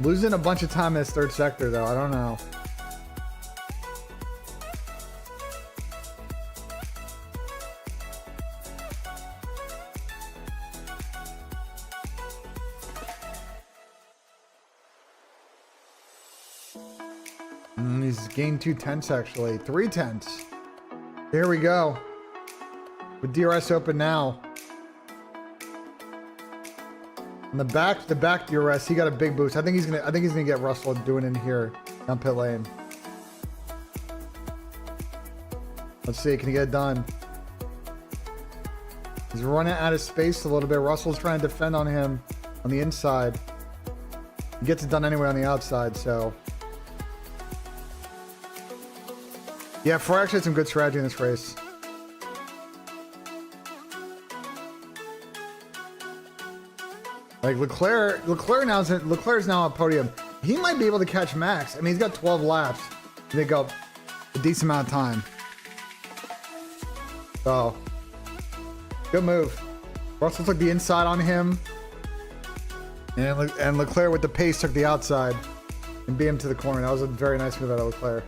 A: Losing a bunch of time in this third sector though, I don't know. He's gained 2 tenths actually. 3 tenths. Here we go. With DRS open now. In the back DRS, he got a big boost. I think he's gonna get Russell doing in here down pit lane. Let's see, can he get it done? He's running out of space a little bit. Russell's trying to defend on him on the inside. He gets it done anyway on the outside, so. Yeah, Ford actually had some good strategy in this race. Like Leclerc is now on podium. He might be able to catch Max. I mean, he's got 12 laps to make up a decent amount of time. So, good move. Russell took the inside on him, and Leclerc with the pace took the outside and beat him to the corner. That was a very nice move out of Leclerc.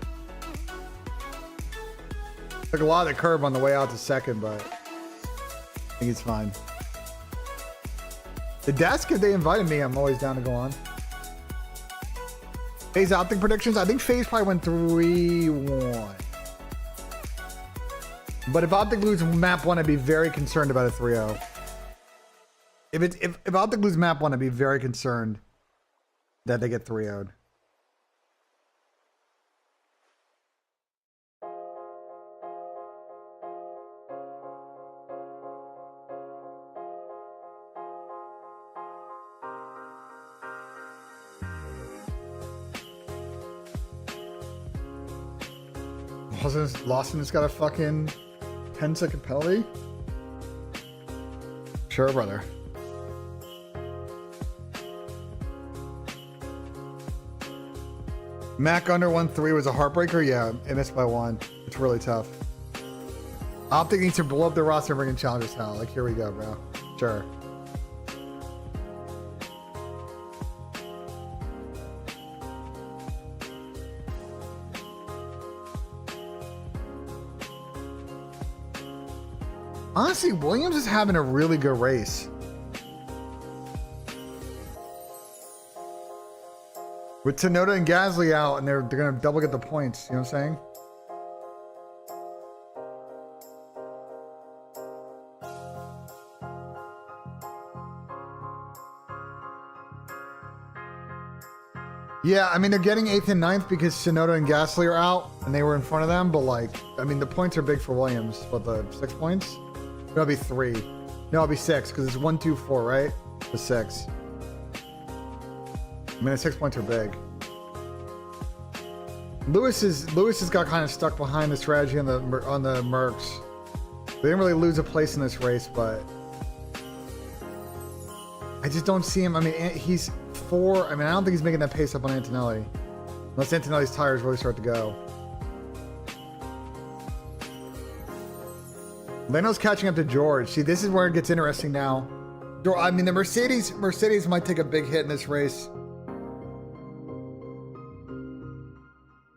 A: Took a lot of the curb on the way out to second, but I think he's fine. The desk, if they invited me, I'm always down to go on. FaZe Optic predictions. I think FaZe probably went 3-1. But if Optic lose map 1, I'd be very concerned about a 3-0. If Optic lose map 1, I'd be very concerned that they get 3-0'd. Lawson's got a fucking 10-second penalty? Sure, brother. Mac under 1-3 was a heartbreaker? Yeah, it missed by 1. It's really tough. Optic needs to blow up the roster and bring in challengers now. Like, here we go, bro. Sure. Honestly, Williams is having a really good race. With Tsunoda and Gasly out, and they're gonna double get the points. You know what I'm saying? Yeah, I mean, they're getting 8th and 9th because Tsunoda and Gasly are out, and they were in front of them. But like, I mean, the points are big for Williams. What, the 6 points? It'll be 3. No, it'll be 6 because it's 1, 2, 4, right? The 6. I mean, the 6 points are big. Lewis has got kind of stuck behind the strategy on the Mercs. They didn't really lose a place in this race, but I just don't see him. I mean, he's 4. I mean, I don't think he's making that pace up on Antonelli, unless Antonelli's tires really start to go. Leno's catching up to George. See, this is where it gets interesting now. I mean, the Mercedes might take a big hit in this race.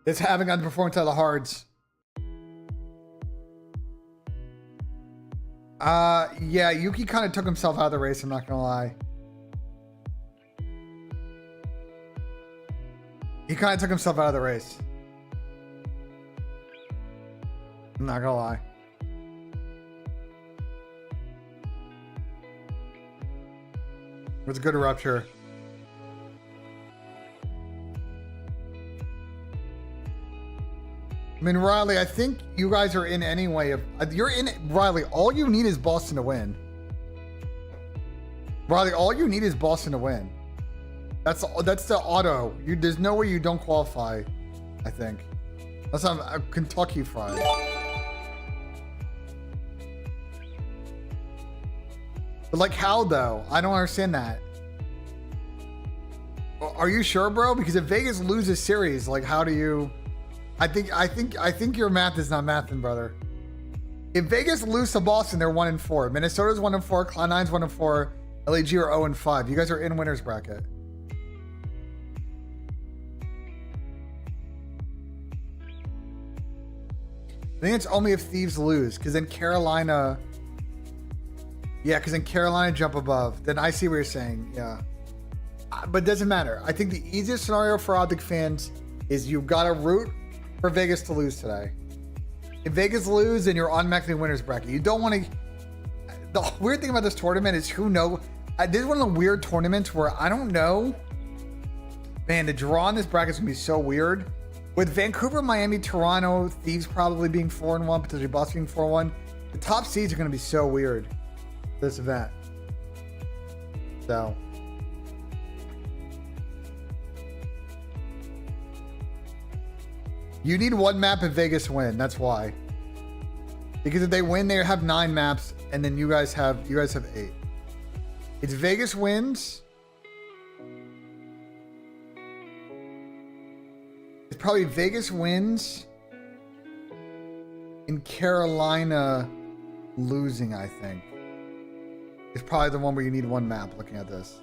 A: It's having underperformance out of the hards. Yeah, Yuki kind of took himself out of the race, I'm not gonna lie. He kind of took himself out of the race. I'm not gonna lie. It was a good rupture. I mean, Riley, I think you guys are in anyway. If you're in, Riley, all you need is Boston to win. Riley, all you need is Boston to win. That's the auto. There's no way you don't qualify, I think. That's not a Kentucky Fried. But like how though? I don't understand that. Are you sure, bro? Because if Vegas loses series, like how do you? I think your math is not mathing, brother. If Vegas lose to Boston, they're 1-4. Minnesota's 1-4. Cloud9's 1-4. LAG are 0-5. You guys are in winners bracket. I think it's only if Thieves lose, because then Carolina. Yeah, because then Carolina jump above. Then I see what you're saying. Yeah. But it doesn't matter. I think the easiest scenario for Optic fans is you've got to root for Vegas to lose today. If Vegas lose, then you're automatically winners bracket. You don't want to. The weird thing about this tournament is who knows. This is one of the weird tournaments where I don't know. Man, the draw in this bracket is gonna be so weird. With Vancouver, Miami, Toronto, Thieves probably being 4-1, potentially Boston being 4-1. The top seeds are gonna be so weird for this event. So. You need one map if Vegas win. That's why. Because if they win, they have 9 maps, and then you guys have 8. It's Vegas wins. It's probably Vegas wins and Carolina losing, I think. It's probably the one where you need one map looking at this.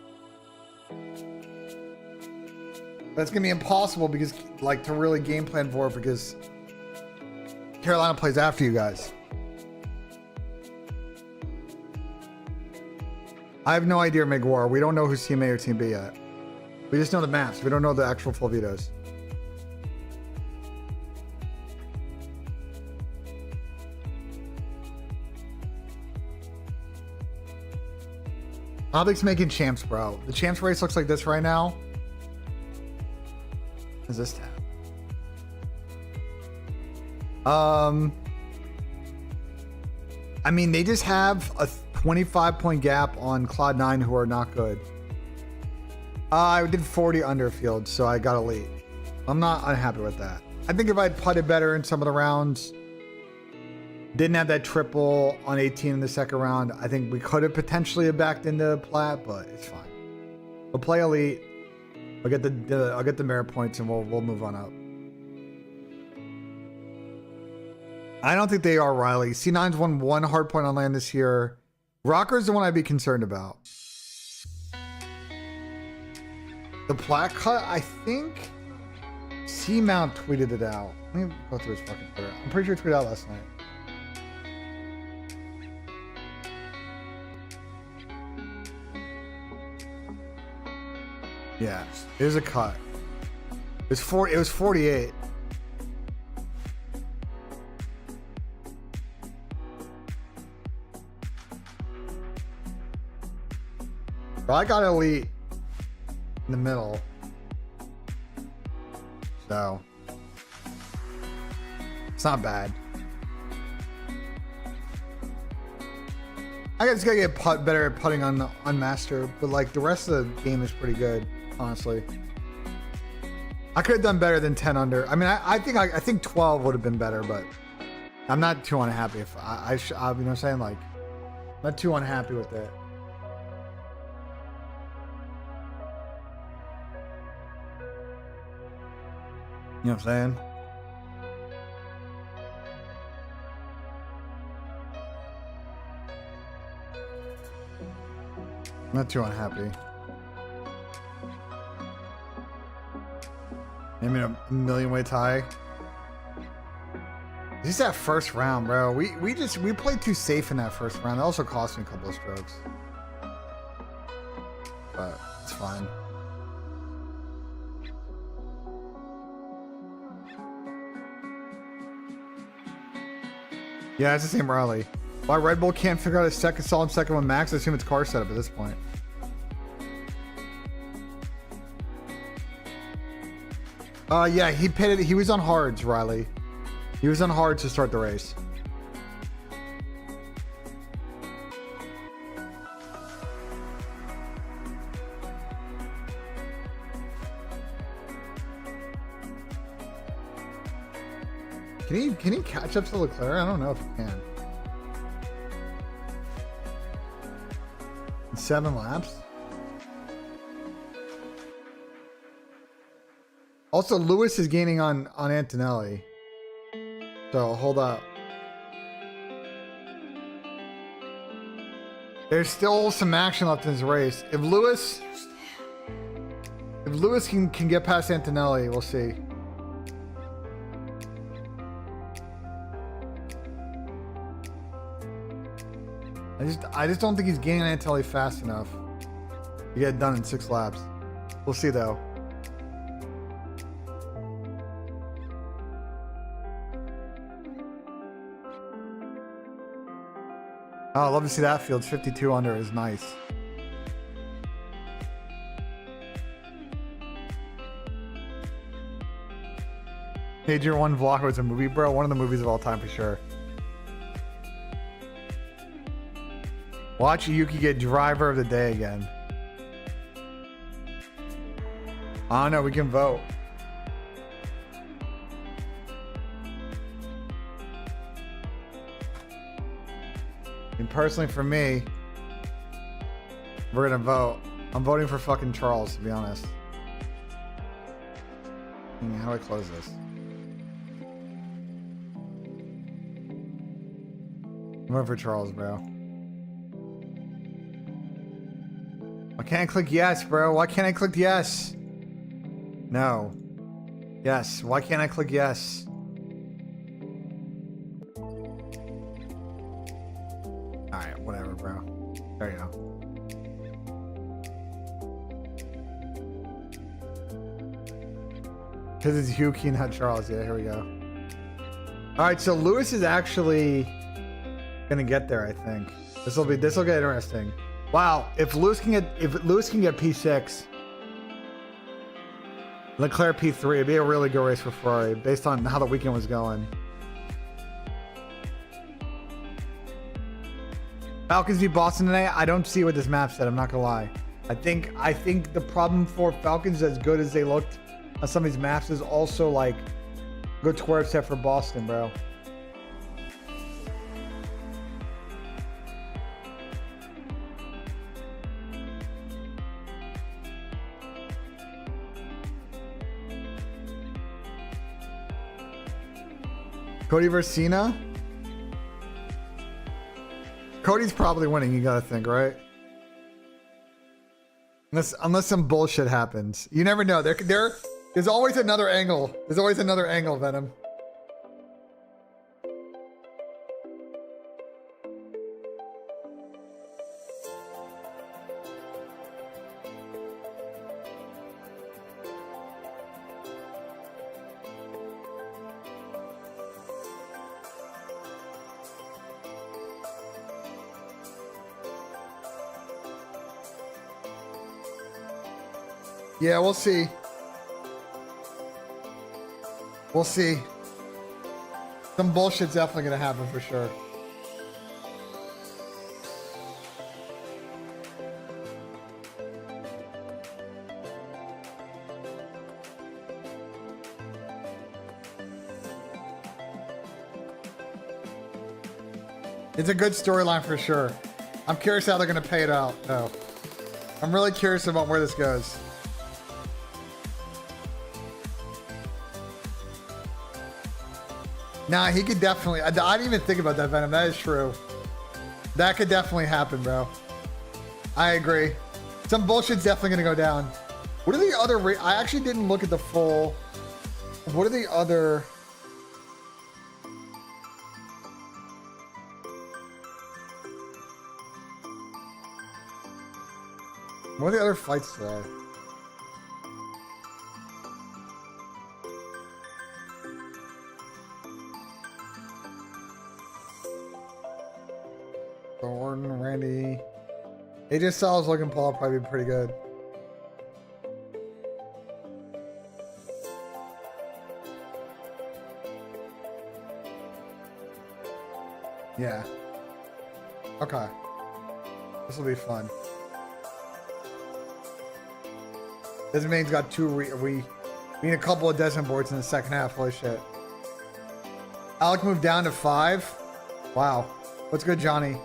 A: That's gonna be impossible because like to really game plan for it because Carolina plays after you guys. I have no idea, Megwar. We don't know who's Team A or Team B yet. We just know the maps. We don't know the actual full vetoes. Obviously making champs, bro. The champs race looks like this right now. What is this tab? I mean, they just have a 25-point gap on Cloud 9 who are not good. I did 40 under field, so I got elite. I'm not unhappy with that. I think if I'd putted better in some of the rounds, didn't have that triple on 18 in the second round, I think we could have potentially backed into plat, but it's fine. We'll play elite. I'll get the merit points and we'll move on up. I don't think they are, Riley. C9's won 1 hard point on land this year. Rocker's the one I'd be concerned about. The plat cut, I think C-Mount tweeted it out. Let me go through his fucking Twitter. I'm pretty sure he tweeted out last night. Yeah, it was a cut. It was 48. Well, I got elite in the middle. So it's not bad. I just gotta get better at putting on master, but like the rest of the game is pretty good, honestly. I could have done better than 10 under. I mean, I think 12 would have been better, but I'm not too unhappy. If you know what I'm saying? Like, I'm not too unhappy with it. You know what I'm saying? I'm not too unhappy. Maybe a million way tie. Just that first round, bro. We played too safe in that first round. That also cost me a couple of strokes. But it's fine. Yeah, it's the same rally. Why Red Bull can't figure out a solid second one max? I assume it's car setup at this point. Yeah, he pitted. He was on hards, Riley. He was on hards to start the race. Can he catch up to Leclerc? I don't know if he can. In 7 laps. Also, Lewis is gaining on Antonelli. So hold up. There's still some action left in this race. If Lewis can get past Antonelli, we'll see. I just don't think he's gaining Antonelli fast enough to get it done in 6 laps. We'll see though. Oh, I love to see that field. 52 under is nice. Major One vlog was a movie, bro. One of the movies of all time for sure. Watch Yuki get driver of the day again. I don't know. We can vote. And personally, for me, we're gonna vote. I'm voting for fucking Charles, to be honest. How do I close this? I'm voting for Charles, bro. Why can't I click yes, bro? Why can't I click yes? No. Yes. Why can't I click yes? Alright, whatever, bro. There you go. Because it's Yuki, not Charles. Yeah, here we go. Alright, so Lewis is actually gonna get there, I think. This will get interesting. Wow, if Lewis can get P6, Leclerc P3, it'd be a really good race for Ferrari based on how the weekend was going. Falcons beat Boston today. I don't see what this map said. I'm not gonna lie. I think the problem for Falcons, as good as they looked on some of these maps, is also like good square set for Boston, bro. Cody versus Cena? Cody's probably winning, you gotta think, right? Unless some bullshit happens. You never know. There's always another angle. There's always another angle, Venom. Yeah, we'll see. We'll see. Some bullshit's definitely gonna happen for sure. It's a good storyline for sure. I'm curious how they're gonna pay it out, though. I'm really curious about where this goes. Nah, he could definitely. I didn't even think about that, Venom. That is true. That could definitely happen, bro. I agree. Some bullshit's definitely gonna go down. What are the other? I actually didn't look at the full. What are the other? What are the other fights today? Gordon, Randy. AJ Styles, Logan Paul probably be pretty good. Yeah. Okay. This will be fun. Desmond Main's got we need a couple of Desmond boards in the second half. Holy shit. Alec moved down to 5. Wow. What's good, Johnny?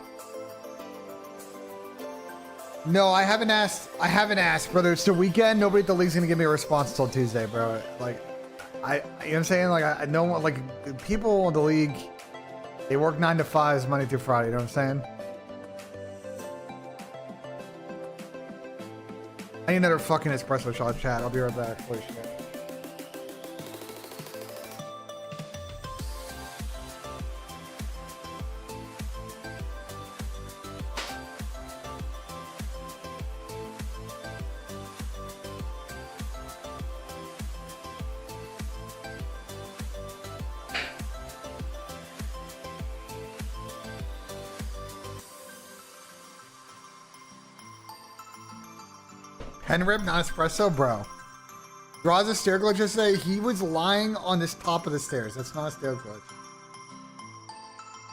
A: No, I haven't asked. I haven't asked, brother. It's the weekend. Nobody at the league's gonna give me a response until Tuesday, bro. Like, you know what I'm saying? Like, I know, like, people in the league, they work 9 to 5s Monday through Friday. You know what I'm saying? I need another fucking espresso shot, chat. I'll be right back. Holy shit. Pen rib, not espresso, bro. Draws a stair glitch yesterday. He was lying on this top of the stairs. That's not a stair glitch.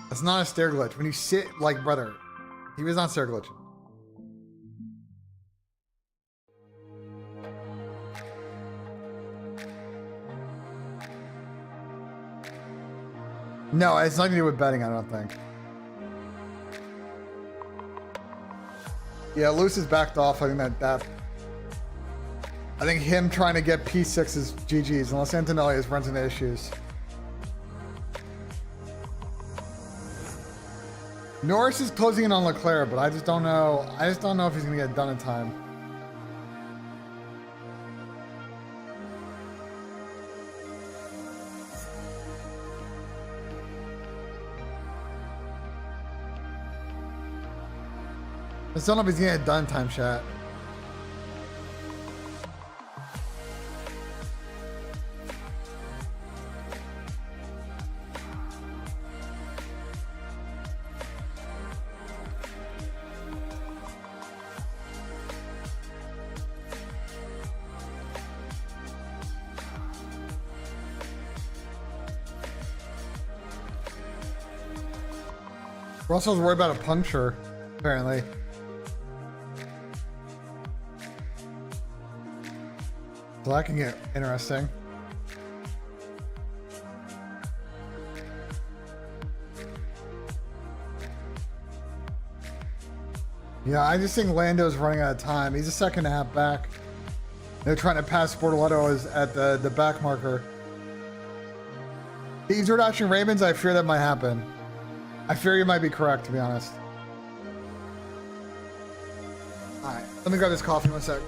A: That's not a stair glitch. When you sit, like, brother, he was not stair glitching. No, it's nothing to do with betting, I don't think. Yeah, Luce is backed off. I think I think him trying to get P6 is GG's, unless Antonelli is runs into issues. Norris is closing in on Leclerc, but I just don't know. I just don't know if he's gonna get it done in time. I just don't know if he's gonna get it done in time, chat. Russell's worried about a puncture, apparently. So that can get interesting. Yeah, I just think Lando's running out of time. He's a second and a half back. They're trying to pass Bortoletto at the back marker. These are dashing Ravens. I fear that might happen. I fear you might be correct, to be honest. Alright, let me grab this coffee 1 sec.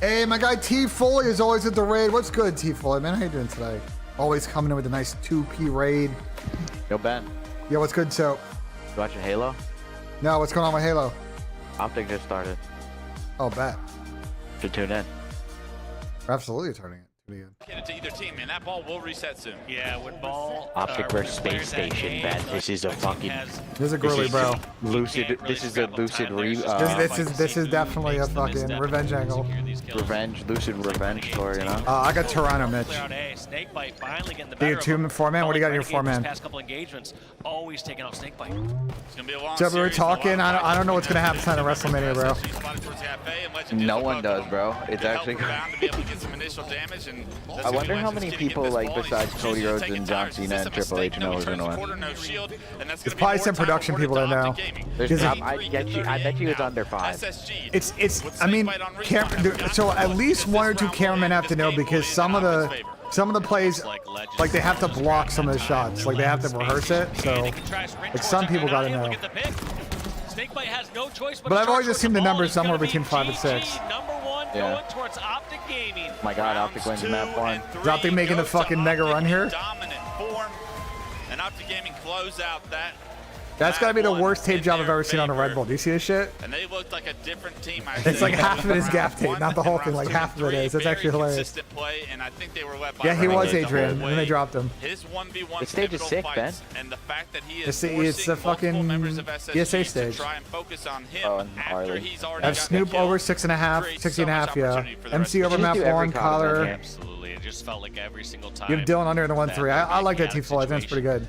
A: Hey, my guy T Foley is always at the raid. What's good, T Foley, man? How you doing today? Always coming in with a nice 2P raid.
C: Yo, Ben.
A: Yeah, what's good, so?
C: You watching Halo?
A: No, what's going on with Halo?
C: Optic just started.
A: Oh, bet.
C: Should tune in.
A: We're absolutely turning it.
I: Get it to either team, and that ball will reset soon.
J: Yeah, when ball.
C: Optic versus Space Station, Ben. This is a fucking.
A: This is a girly, bro.
C: Lucid. This is a lucid
A: This is definitely a fucking revenge angle.
C: Lucid revenge story, you know.
A: I got Toronto, Mitch.
J: Snakebite finally getting the
A: Do your 2-4-man. What do you got in your 4-man?
J: Past couple engagements, always taking out Snakebite.
I: It's gonna be a long
A: So we were talking. I don't know what's gonna happen tonight at WrestleMania, bro.
C: No one does, bro. It's actually. I wonder how many people, like, besides Cody Rhodes and John Cena and Triple H know are gonna win.
A: There's probably some production people that know.
C: I bet you it's under 5.
A: I mean, so at least 1 or 2 cameramen have to know, because some of the plays, like, they have to block some of the shots, like they have to rehearse it. So, like, some people gotta know.
J: Snakebite has no choice
A: but I've always assumed the number is somewhere between 5 and 6.
J: Yeah. Towards Optic Gaming.
C: My God, Optic wins map 1.
A: Is Optic making a fucking mega run here?
I: And Optic Gaming close out that.
A: That's gotta be the worst tape job I've ever seen on a Red Bull. Do you see this shit?
I: And they looked like a different team.
A: It's like half of it is gaff tape, not the whole thing. Like half of it is. That's actually hilarious. Yeah, he was Adrian, and then they dropped him.
C: The stage is sick, Ben.
I: And the fact that he
A: is it's a fucking ESA stage.
C: Oh, Harley.
A: I have Snoop over 6.5, 60.5, yeah. MC over map 1, Collar.
J: Absolutely. It just felt like every single time.
A: You have Dylan under the 1-3. I like that T4. I think it's pretty good.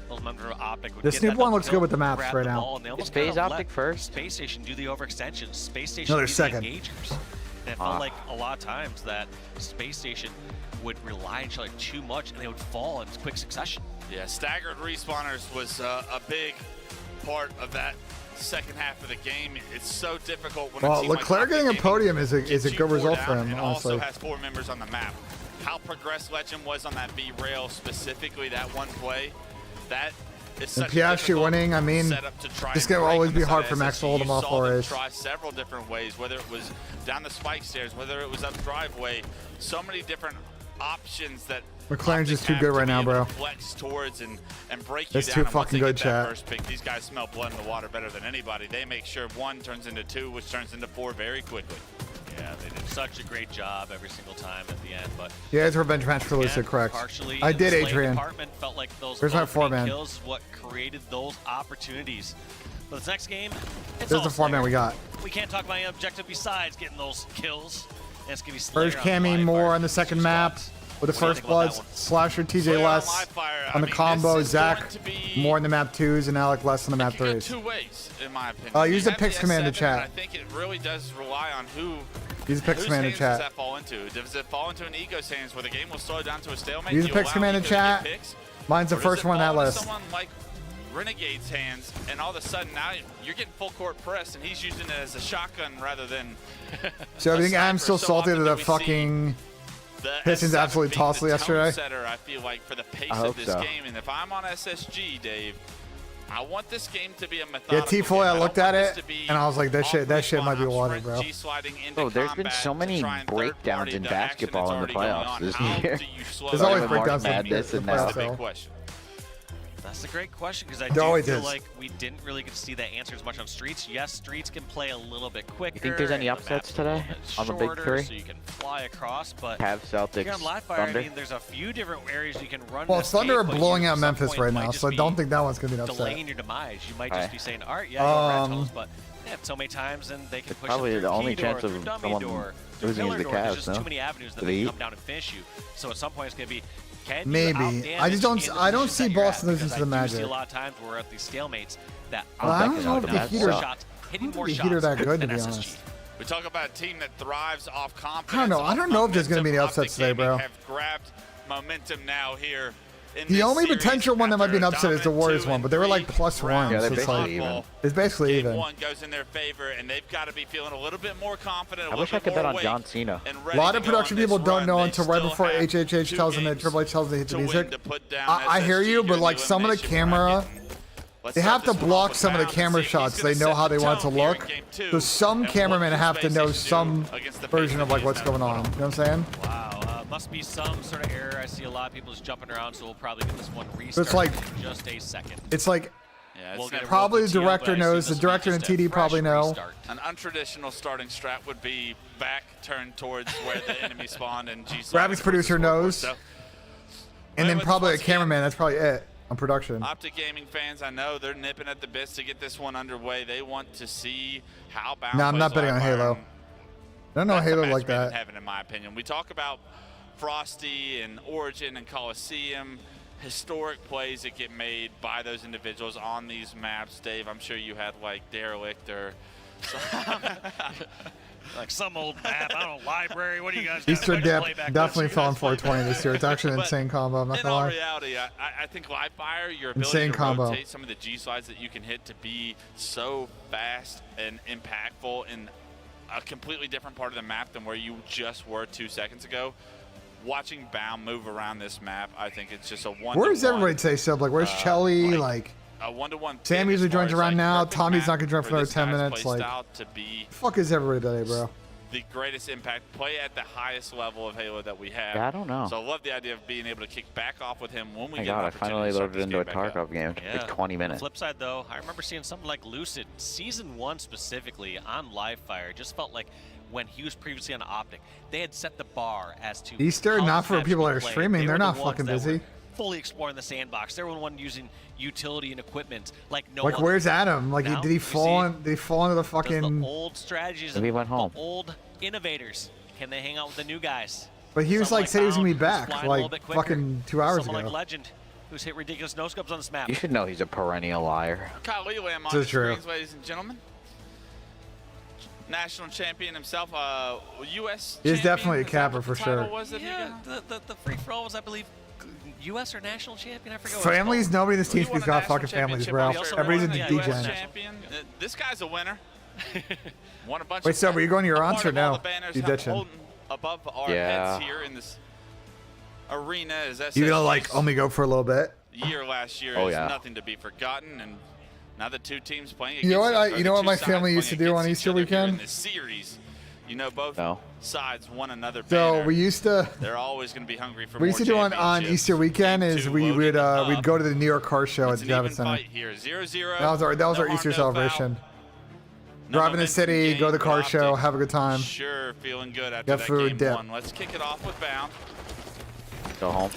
A: The Snoop one looks good with the maps right now.
C: Is Phase Optic first?
J: Space Station do the overextension. Space Station
A: no, they're
J: do
A: second.
J: the engagers. And it felt like a lot of times that Space Station would rely on each other too much and they would fall in quick succession.
I: Yeah, staggered respawners was a big part of that second half of the game. It's so difficult when
A: well, Leclerc getting a podium is a good result for him, honestly.
I: Also has 4 members on the map. How progressed Legend was on that B rail, specifically that one play, that is
A: and Piastri winning, I mean, this going to always be hard for Max to hold him off for race.
I: Try several different ways, whether it was down the spike stairs, whether it was up driveway, so many different options that
A: McLaren's just too good right now, bro.
I: Flex towards and break you
A: That's
I: down.
A: too fucking good, chat.
I: First pick, these guys smell blood in the water better than anybody. They make sure 1 turns into 2, which turns into 4 very quickly.
J: Yeah, They did such a great job every single time at the end. But
A: Yeah, it's revenge match for Lucid,
J: again,
A: correct.
J: partially
A: I
J: in
A: did,
J: the Slay
A: Adrian.
J: department, felt like those
A: Here's my
J: opening
A: four-man.
J: kills what created those opportunities. But this next game, it's
A: There's
J: all
A: the four-man
J: Slayer.
A: we got.
J: We can't talk about any objective besides getting those kills. And it's gonna be Slayer
A: First
J: on
A: Cammy
J: Live
A: more
J: Fire
A: on the
J: for
A: second
J: two
A: map
J: spots.
A: with the
J: What do you
A: first
J: think about that
A: bloods.
J: one?
A: Slasher, TJ
I: Slayer on
A: less
I: Live Fire,
A: on the
I: I mean,
A: combo.
I: this is going
A: Zach
I: to be-
A: more in the map 2s and Alec less on the map
I: It can go
A: 3s.
I: two ways, in my opinion.
A: Use
I: You
A: the
I: have
A: Picks command in
I: S7,
A: chat.
I: and I think it really does rely on who.
A: Use the Picks
I: whose
A: command in
I: hands does
A: chat.
I: that fall into? Does it fall into an ego's hands where the game will slow down to a stalemate?
A: Use
I: Do
A: the
I: you
A: Picks
I: allow
A: command in
I: Ego to get
A: chat.
I: picks?
A: Mine's the
I: Or does
A: first
I: it
A: one on that
I: fall into
A: list.
I: Someone like Renegade's hands, and all of a sudden now you're getting full court press, and he's using it as a shotgun rather than.
A: So I
I: a
A: think I'm
I: sniper.
A: still
I: So
A: salty that
I: often
A: the
I: we see
A: fucking
I: the
A: Pistons
I: S7
A: absolutely
I: being
A: tossed
I: the
A: yesterday.
I: Setter, I feel like, for the pace
C: I
I: of
C: hope
I: this
C: so.
I: game, and if I'm on SSG, Dave, I want this game to be a
A: Yeah,
I: methodical
A: T-Foy,
I: game.
A: I
I: don't
A: looked
I: want
A: at
I: this
A: it,
I: to be
A: and I was like, that shit
I: off
A: might be
I: respawn,
A: water,
I: sprint,
A: bro.
I: G-sliding into
C: Bro, there's been
I: combat
C: so
I: to
C: many
I: try and
C: breakdowns
I: third-party
C: in
I: the action
C: basketball
I: that's
C: in the
I: already going
C: playoffs
I: on.
C: this
I: How
C: year.
I: do you slow
A: There's
I: down
A: always
I: the
A: breakdowns
I: market?
A: in
C: Madness
A: the
C: and
A: playoffs,
I: That's the
A: though.
I: big question.
J: That's a great question because I
A: There
J: do
A: always
J: feel
A: is.
J: like we didn't really get to see that answer as much on Streets. Yes, Streets can play a little bit quicker.
C: You think there's any
J: and the
C: upsets
J: map's a little
C: today
J: bit
C: on the big
J: shorter,
C: three?
J: So you can fly across, but
C: Have
J: here
C: Celtics,
J: on Live Fire,
C: Thunder.
J: I mean, there's a few different areas you can run.
A: Well,
J: this
A: Thunder are
J: game, but
A: blowing
J: you,
A: out
J: at some
A: Memphis
J: point,
A: right
J: might
A: now,
J: just
A: so I
J: be
A: don't think that one's gonna be an upset.
J: delaying your demise. You might
C: Right.
J: just be saying, all right, yeah, you got rat tunnels, but they have so many times and they can
C: It's
J: push
C: probably
J: it through
C: the only
J: key door,
C: chance of
J: through dummy
C: someone
J: door, through
C: losing is
J: pillar
C: the
J: door. There's
C: Cavs,
J: just
C: no?
J: too many avenues that
C: To
J: they
C: the
J: can
C: Heat?
J: come down and finish you. So at some point it's going to be, can
A: Maybe.
J: you
A: I just
J: outdamage
A: don't-
J: in the
A: I don't
J: positions
A: see
J: that you're at?
A: Boston losing
J: Because
A: to the
J: I do see
A: Magic.
J: a lot of times we're at these stalemates that
A: Well, I don't know if
C: the
J: hitting
C: Heat
J: more
C: are-
J: shots, hitting
A: think
J: more
A: the
J: shots
A: Heat are that good, to
J: than
A: be
J: SSG.
A: honest.
I: We talk about a team that thrives off confidence.
A: I don't know. I
I: off
A: don't know if there's gonna be any
I: momentum.
A: upsets today,
I: Optic Gaming
A: bro.
I: Have grabbed momentum now here. In
A: The
I: this
A: only
I: series
A: potential one that might be an
I: after
A: upset is the
I: dominant
A: Warriors
I: 2
A: one,
I: and
A: but they were like
I: 3
A: plus one.
I: rounds
C: Yeah,
A: So
C: they're
A: it's
C: basically
A: like
C: even.
A: it's basically
I: Game
A: even.
I: one goes in their favor, and they've got to be feeling a little bit more confident.
C: I wish I could bet on John Cena.
A: A lot of production people don't know until right before HHH tells them that Triple H tells them to hit the music. I hear you, but like some of the camera, they have to block some of the camera shots. They know how they want it to look. So some cameramen have to know some version of like what's going on. You know what I'm saying?
J: Wow, must be some sort of error. I see a lot of people just jumping around, so we'll probably get this one restarted
A: It's like-
J: in just a second.
A: It's like
I: Yeah,
J: We'll
I: it's
J: get a
A: probably
J: roll
A: the
J: to TL,
A: director
J: but I assume
A: knows.
J: this
A: The
J: will be
A: director and
J: just a
A: TD probably
J: fresh
A: know.
J: restart.
I: an untraditional starting strat would be back turned towards where the enemy spawned and G.
A: Graphics producer knows.
I: So,
A: And then
I: Wait,
A: probably a
I: what's the game?
A: cameraman. That's probably it on production.
I: Optic Gaming fans, I know they're nipping at the bits to get this one underway. They want to see how Bound
A: No, I'm
I: plays
A: not betting on
I: Live Fire,
A: Halo.
I: and
A: I don't know
I: that's a
A: Halo
I: match
A: like
I: made in
A: that.
I: heaven, in my opinion. We talk about Frosty and Origin and Coliseum, historic plays that get made by those individuals on these maps. Dave, I'm sure you had like Derelict or
J: Like some old map, I don't know, library. What do you guys?
A: Easter
J: got?
A: Dip
J: Play back
A: definitely
J: this
A: fell
J: year.
A: on 420 this year. It's actually an
I: But
A: insane combo. I'm not
I: in
A: gonna
I: all
A: lie.
I: reality, I think Live Fire, your ability
A: Insane
I: to
A: combo.
I: rotate some of the G slides that you can hit to be so fast and impactful in a completely different part of the map than where you just were 2 seconds ago. Watching Bound move around this map, I think it's just a one.
A: Where's everybody today, Sub? Like, where's Chelly? Like,
I: a one-to-one.
A: Sam usually joins around now. Tommy's not gonna join for another 10 minutes. Like,
I: to be
A: fuck is everybody today, bro?
I: the greatest impact, play at the highest level of Halo that we have.
C: Yeah, I don't know.
I: So I love the idea of being able to kick back off with him when we
C: My
I: get an
C: God, I
I: opportunity
C: finally
I: to start
C: loaded
I: this
C: into a
I: game back up.
C: Tarkov game. It took like 20 minutes.
J: Flip side though, I remember seeing something like Lucid Season 1 specifically on Live Fire. Just felt like when he was previously on Optic, they had set the bar as to
A: Easter,
J: how
A: not
J: the
A: for
J: maps
A: people
J: would
A: that are
J: play.
A: streaming.
J: They
A: They're
J: were the
A: not
J: ones
A: fucking
J: that were
A: busy.
J: fully exploring the sandbox. They were the one using utility and equipment like no
A: Like,
J: other.
A: where's Adam? Like,
J: Now,
A: did he
J: we
A: fall?
J: see-
A: In, did he fall into the
J: Does
A: fucking?
J: the old strategies
C: Maybe he
J: of
C: went home.
J: the old innovators, can they hang out with the new guys?
A: But he was
J: Someone
A: like said he was gonna be
J: Bound, who's
A: back
J: flying a little
A: like
J: bit quicker.
A: fucking 2 hours
J: Someone
A: ago.
J: like Legend, who's hit ridiculous no-scopes on this map.
C: You should know he's a perennial liar.
I: Kyle Elam on
A: This
I: the
A: is true.
I: screens, ladies and gentlemen. National champion himself, U.S.
A: He's
I: champion.
A: definitely a
I: Is that
A: capper
I: what
A: for
I: the title
A: sure.
I: was that he
J: Yeah,
I: got?
J: the free-for-all was, I believe, U.S. or national champion? I forget what
A: Families,
J: it's
A: nobody in this
I: He
A: team
I: won
A: speaks
I: a
A: got
I: national
A: fucking families,
I: championship
A: bro.
I: on
J: He also
A: Everybody's
J: won,
A: into
J: yeah,
A: DJ.
J: US
I: Champion. This guy's a winner. Won a bunch
A: Wait,
I: of
A: so were you going to your
I: a
A: aunts
I: part
A: or
I: of all
A: no?
I: the banners
A: You
I: have
A: ditching?
I: holding above our
C: Yeah.
I: heads here in this arena is
A: You gonna
I: SSG's
A: like only go for a little bit?
I: year last year
C: Oh,
I: is
C: yeah.
I: nothing to be forgotten, and now the two teams playing
A: You know
I: against
A: what
I: each-
A: I-
I: or
A: you
I: the
A: know what
I: two
A: my
I: sides
A: family used
I: playing
A: to do on
I: against
A: Easter
I: each other here
A: weekend?
I: in this series. You know, both
C: No.
I: sides won another
A: So
I: banner.
A: we used to.
I: They're always going to be hungry for
A: We used to
I: more
A: do on
I: championships.
A: Easter weekend
I: Game
A: is
I: two
A: we
I: loaded
A: would
I: up.
A: we'd go to the New York Car Show
I: It's
A: at
I: an
A: the
I: even
A: Javits Center.
I: fight here. 0-0.
A: That was our
I: No
A: Easter
I: harm, no foul.
A: celebration. Drive in the city, go to the car show, have a good time.
I: Sure, feeling good after
A: Get
I: that
A: food,
I: game
A: dip.
I: one. Let's kick it off with Bound.
C: Go home.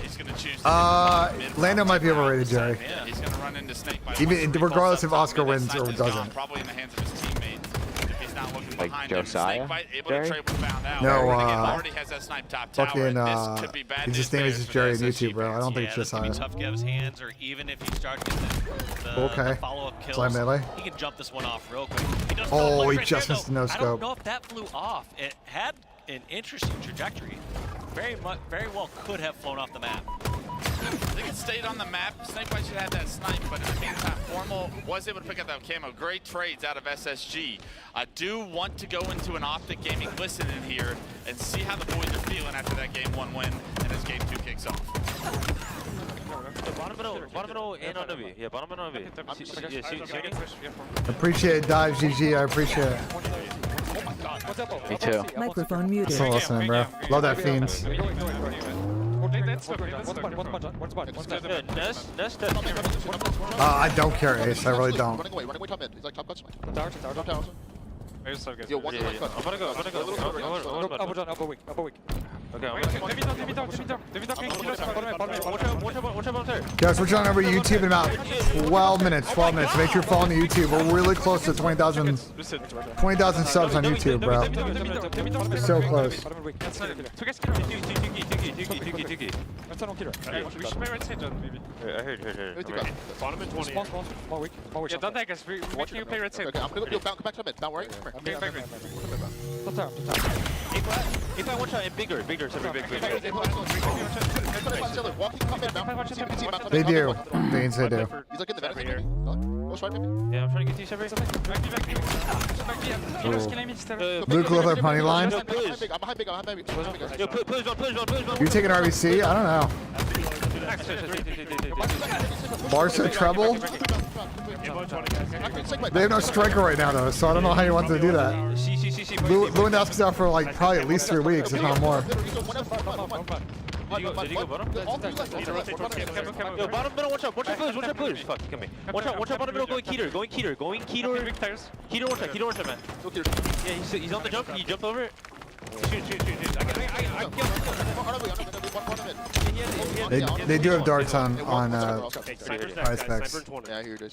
I: He's gonna choose. To
A: Lando might be overrated, Jerry.
I: Yeah, he's gonna run into Snakebite.
A: Even regardless if Oscar wins or
I: Snipe is
A: doesn't.
I: gone, probably in the hands of his teammates. If he's not looking
C: Like
I: behind
C: Josiah,
I: him, Snakebite able
C: Jerry?
I: to trade with Bound out.
A: No,
I: Renegade already has that snipe top tower.
A: Fucking,
I: and this could be bad
A: his
I: news
A: just name is
I: bears
A: just
I: for
A: Jerry on
I: the SSG
A: YouTube, bro. I don't think it's
J: this could be
A: Josiah.
J: tough to get his hands, or even if you start getting the
A: Okay.
J: follow-up kills,
A: Slide melee.
J: he can jump this one off real quick. He does
A: Oh,
J: play
A: he
J: right
A: just
J: there,
A: missed the
J: though. I
A: no-scope.
J: don't know if that flew off. It had an interesting trajectory. Very well could have flown off the map.
I: I think it stayed on the map. Snakebite should have that snipe, but in the meantime, Formal was able to pick up that camo. Great trades out of SSG. I do want to go into an Optic Gaming listen in here and see how the boys are feeling after that game 1 win and as game 2 kicks off.
H: Bottom middle, and on W. Yeah, bottom middle, W.
A: Appreciate it, Dive GG. I appreciate it.
C: Me too.
B: Microphone muted.
A: Still listening, bro. Love that Fiends. I don't care, Ace. I really don't.
K: Running away top mid. He's like top cuts. Top tower. Yo, one
H: I'm gonna go. Upper weak.
A: Guys, we're trying over YouTube in about 12 minutes. 12 minutes. Make sure you're following the YouTube. We're really close to 20,000 subs on YouTube, bro. We're so close.
H: I heard.
K: Bottom and 20.
D: Yeah, don't take us. We're making you play red side.
K: Okay, I'm gonna go back to mid. Not worry.
H: If I watch out and bigger, big.
A: They do. Beans, they do.
K: He's like in the vent. Go right, maybe.
H: Yeah, I'm trying to get to you,
A: Luke with our money line.
K: I'm behind big.
H: Yo, push one.
A: You taking RBC? I don't know. Barca treble? They have no striker right now, though, so I don't know how you want to do that. Lewandowski's out for like probably at least 3 weeks, if not more.
H: Did you go bottom? Yo, bottom middle, watch out, push. Fuck, come here. Watch out, bottom middle, going Keter. Keter, watch out, man. Yeah, he's on the jump, he jumped over it. Shoot.
A: They do have darts on prize specs.
K: Yeah, here it is.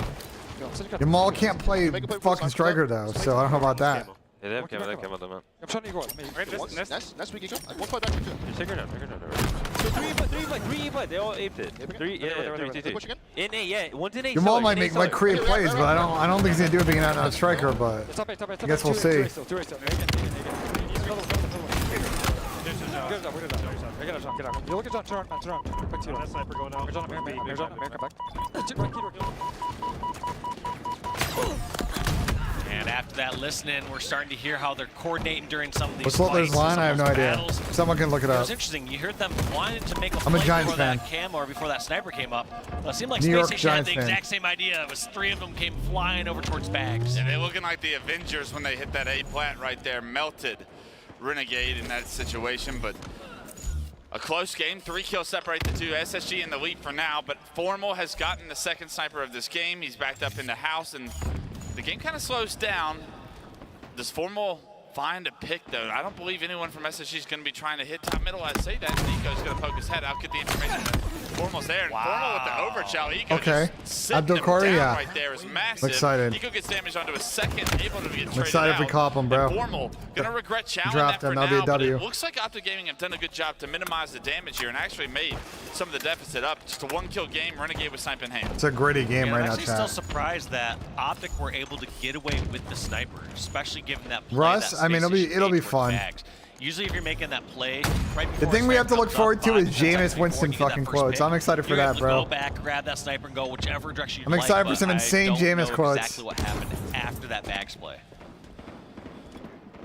A: Your Maul can't play fucking striker though, so I don't know about that.
H: Yeah, they have camo, man.
K: Next week, one fight back to 2.
H: Take her down. Three, they all aped it. Three, in A, yeah, one's in A.
A: Your Maul might create plays, but I don't think he's gonna do it being out on striker, but I guess we'll see.
J: And after that listening, we're starting to hear how they're coordinating during some of these
A: What's
J: fights.
A: Slaughter's line? I have no idea.
J: Battles.
A: Someone can look it
J: It
A: up.
J: was interesting. You heard them wanting to make a
A: I'm a
J: play
A: Giants
J: before that
A: fan.
J: cam or before that sniper came up. It seemed like
A: New York
J: Space Station had
A: Giants
J: the
A: fan.
J: exact same idea. It was 3 of them came flying over towards bags.
I: And they're looking like the Avengers when they hit that A plant right there. Melted Renegade in that situation, but a close game. 3 kills separate the two. SSG in the lead for now, but Formal has gotten the second sniper of this game. He's backed up in the house, and the game kind of slows down. Does Formal find a pick, though? I don't believe anyone from SSG is going to be trying to hit top middle. I say that. Nico's going to poke his head out, get the information. Formal's there, and Formal with the overchill. Eco
A: Okay.
I: just sitting
A: Abdul
I: him
A: Corey,
I: down
A: yeah.
I: right there is massive.
A: Excited.
I: Eco gets damage onto a second, able to get traded
A: excited if we
I: out.
A: cop him, bro.
I: And Formal gonna regret challenging
A: Draft
I: that for
A: him, that'll be a
I: now, but
A: W.
I: it looks like Optic Gaming have done a good job to minimize the damage here and actually made some of the deficit up. Just a 1-kill game, Renegade with snipe in hand.
A: It's a gritty game
J: Yeah,
A: right
J: I'm
A: now,
J: actually still
A: chat.
J: surprised that Optic were able to get away with the sniper, especially given that play
A: Russ,
J: that
A: I mean,
J: Space Station
A: it'll be
J: made towards
A: fun.
J: bags. Usually if you're making that play right
A: The
J: before
A: thing we
J: a
A: have to
J: sniper
A: look
J: comes
A: forward
J: up
A: to
J: 5
A: is
J: to 10 seconds
A: Jameis
J: before
A: Winston
J: you get that
A: fucking
J: first
A: quotes.
J: pick,
A: I'm excited for
J: you're
A: that,
J: able to
A: bro.
J: Go back, grab that sniper, and go whichever direction you
A: I'm excited for some insane Jameis quotes.
J: Exactly what happened after that bags play.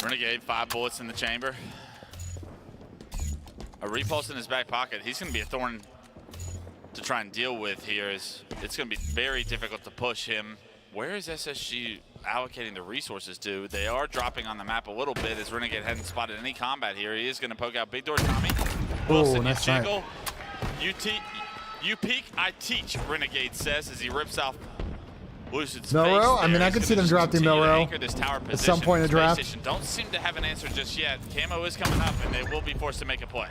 I: Renegade, 5 bullets in the chamber. A repulse in his back pocket. He's going to be a thorn to try and deal with here. It's going to be very difficult to push him. Where is SSG allocating the resources to? They are dropping on the map a little bit as Renegade hadn't spotted any combat here. He is going to poke out Big Door Tommy. Wilson, you
A: nice
I: jiggle. You peek, I teach, Renegade says as he rips off Lucid's
A: Milrow?
I: face
A: I mean,
I: there.
A: I
I: He's
A: could see
I: gonna
A: them
I: just
A: drafting
I: continue to
A: Milrow
I: anchor this tower
A: at some
I: position.
A: point in the
I: Space
A: draft.
I: Station don't seem to have an answer just yet. Camo is coming up, and they will be forced to make a play.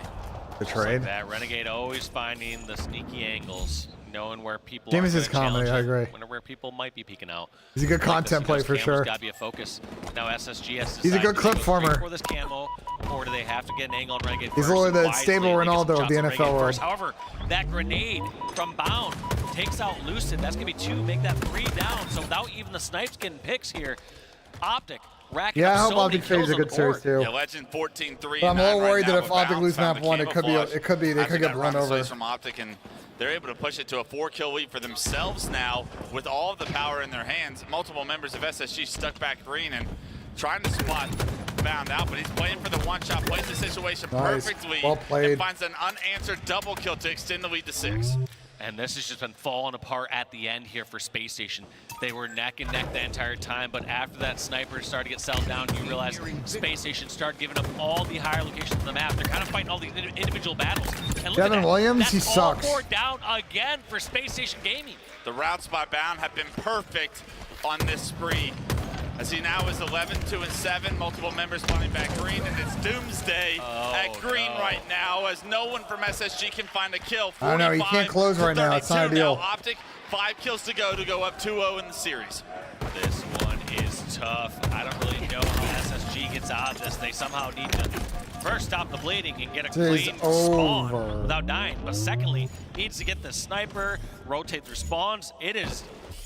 A: The
J: Just
A: trade.
J: like that, Renegade always finding the sneaky angles, knowing where people
A: James
J: are
A: is comedy, I agree.
J: where people might be peeking out.
A: He's a good content play for sure.
J: Got to be a focus. Now SSG has to
A: He's a
J: decide,
A: good
J: do
A: clip
J: they go straight
A: former.
J: for this camo, or do they have to get an angle on Renegade
A: He's
J: first?
A: literally the
J: Wisely,
A: stable
J: they get some
A: Ronaldo of
J: shots
A: the
J: on
A: NFL
J: Renegade
A: world.
J: first. However, that grenade from Bound takes out Lucid. That's going to be 2, make that 3 down. So without even the snipes getting picks here, Optic racking
A: Yeah, I
J: up
A: hope
J: so many
A: Optic
J: kills
A: fades a
J: on the
A: good series
J: board.
A: too.
I: Yeah, Legend 14-3.
A: But I'm a little
I: right
A: worried
I: now,
A: that if
I: but
A: Optic
I: Bounce
A: lose
I: found
A: map
I: the
A: 1, it
I: camo
A: could be,
I: flush
A: they
I: after
A: could get
I: that
A: run
I: round
A: over.
I: slash from Optic, and they're able to push it to a 4-kill lead for themselves now with all of the power in their hands. Multiple members of SSG stuck back green and trying to spot Bound out, but he's playing for the one-shot, plays the situation
A: Nice.
I: perfectly,
A: Well played.
I: and finds an unanswered double kill to extend the lead to 6.
J: And this has just been falling apart at the end here for Space Station. They were neck and neck the entire time, but after that sniper started to get settled down, you realize Space Station started giving up all the higher locations on the map. They're kind of fighting all these individual battles. And look
A: Devin
J: at that.
A: Williams,
J: That's
A: he
J: all
A: sucks.
J: 4 down again for Space Station Gaming.
I: The routes by Bound have been perfect on this spree, as he now is 11-2-7. Multiple members running back green, and it's doomsday at green right now, as no one from SSG can find a kill.
A: I don't know, he can't close right now. It's not
I: 32
A: ideal.
I: now. Optic, 5 kills to go up 2-0 in the series.
J: This one is tough. I don't really know how SSG gets out of this. They somehow need to first stop the bleeding and get a
A: This is
J: clean spawn
A: over.
J: without dying. But secondly, needs to get the sniper, rotate through spawns. It is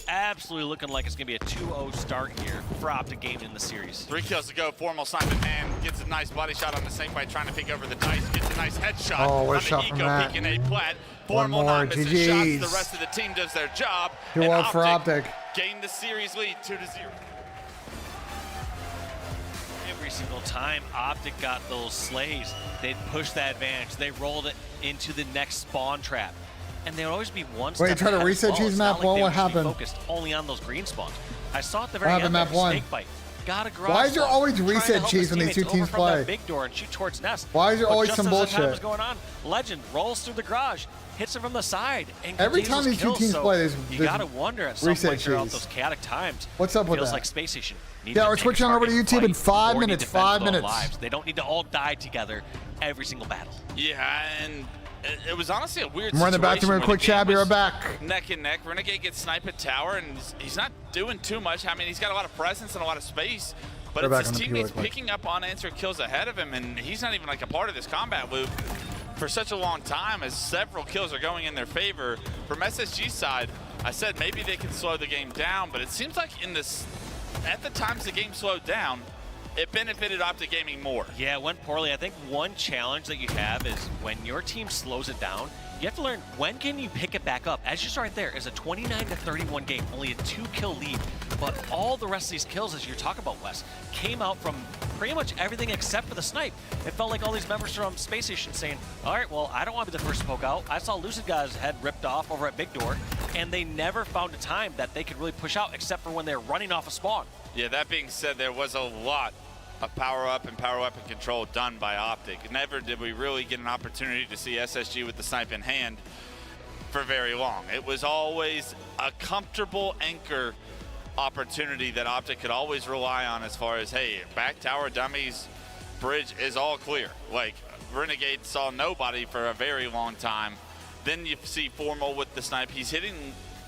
J: absolutely looking like it's going to be a 2-0 start here for Optic Gaming in the series.
I: 3 kills to go. Formal sniper man gets a nice body shot on the snake bite, trying to pick over the dice. Gets a nice headshot
A: Oh, what a
I: on
A: shot
I: the
A: from
I: eco
A: that.
I: peeking A plat.
A: One
I: Formal
A: more,
I: not missing
A: GGs.
I: shots. The rest of the team does their job.
A: Good
I: and
A: work for Optic.
I: gained the series lead 2-0.
J: Every single time Optic got those slays, they'd push that advantage. They rolled it into the next spawn trap. And they would always be one step
A: Wait, try to
J: ahead as
A: reset
J: well.
A: Cheese
J: It's
A: map
J: not like
A: one?
J: they
A: What
J: would just be
A: happened?
J: Focused only on those green spawns. I saw at the very
A: What happened,
J: end
A: map
J: there,
A: one?
J: snake bite. Got a garage
A: Why is there
J: spawn,
A: always
J: trying to
A: reset
J: help
A: cheese
J: his
A: when these two
J: teammates
A: teams
J: over from that
A: play?
J: big door and shoot towards nest.
A: Why is there
J: But
A: always
J: just
A: some
J: as the time
A: bullshit?
J: was going on, Legend rolls through the garage, hits it from the side, and
A: Every
J: continues
A: time
J: those
A: these two
J: kills.
A: teams
J: So
A: play, there's
J: you
A: there's
J: gotta wonder at some
A: reset
J: point throughout
A: cheese.
J: those chaotic times.
A: What's up with
J: feels
A: that?
J: like Space Station. need
A: Yeah,
J: to
A: we're
J: pick
A: switching
J: a
A: over to
J: target
A: YouTube in
J: fight
A: 5
J: or need
A: minutes,
J: to defend
A: 5
J: their own
A: minutes.
J: lives. They don't need to all die together every single battle.
I: Yeah, and it was honestly a weird
A: I'm running back to
I: situation
A: real
I: where
A: quick,
I: the game
A: Chad. Be right
I: was
A: back.
I: Neck and neck. Renegade gets sniped at tower, and he's not doing too much. I mean, he's got a lot of presence and a lot of space, but
A: Go back
I: it's
A: on
I: his
A: the queue
I: teammates
A: real quick.
I: picking up unanswered kills ahead of him, and he's not even like a part of this combat loop for such a long time, as several kills are going in their favor. From SSG's side, I said maybe they can slow the game down, but it seems like at the times the game slowed down, it benefited Optic Gaming more.
J: Yeah, it went poorly. I think one challenge that you have is when your team slows it down, you have to learn when can you pick it back up. As you saw right there, it's a 29-31 game, only a 2-kill lead. But all the rest of these kills, as you're talking about, Wes, came out from pretty much everything except for the snipe. It felt like all these members from Space Station saying, all right, well, I don't want to be the first to poke out. I saw Lucid Guy's head ripped off over at Big Door, and they never found a time that they could really push out except for when they're running off a spawn.
I: Yeah, that being said, there was a lot of power up and power weapon control done by Optic. Never did we really get an opportunity to see SSG with the snipe in hand for very long. It was always a comfortable anchor opportunity that Optic could always rely on, as far as, hey, back tower dummies, bridge is all clear. Like, Renegade saw nobody for a very long time. Then you see Formal with the snipe. He's hitting,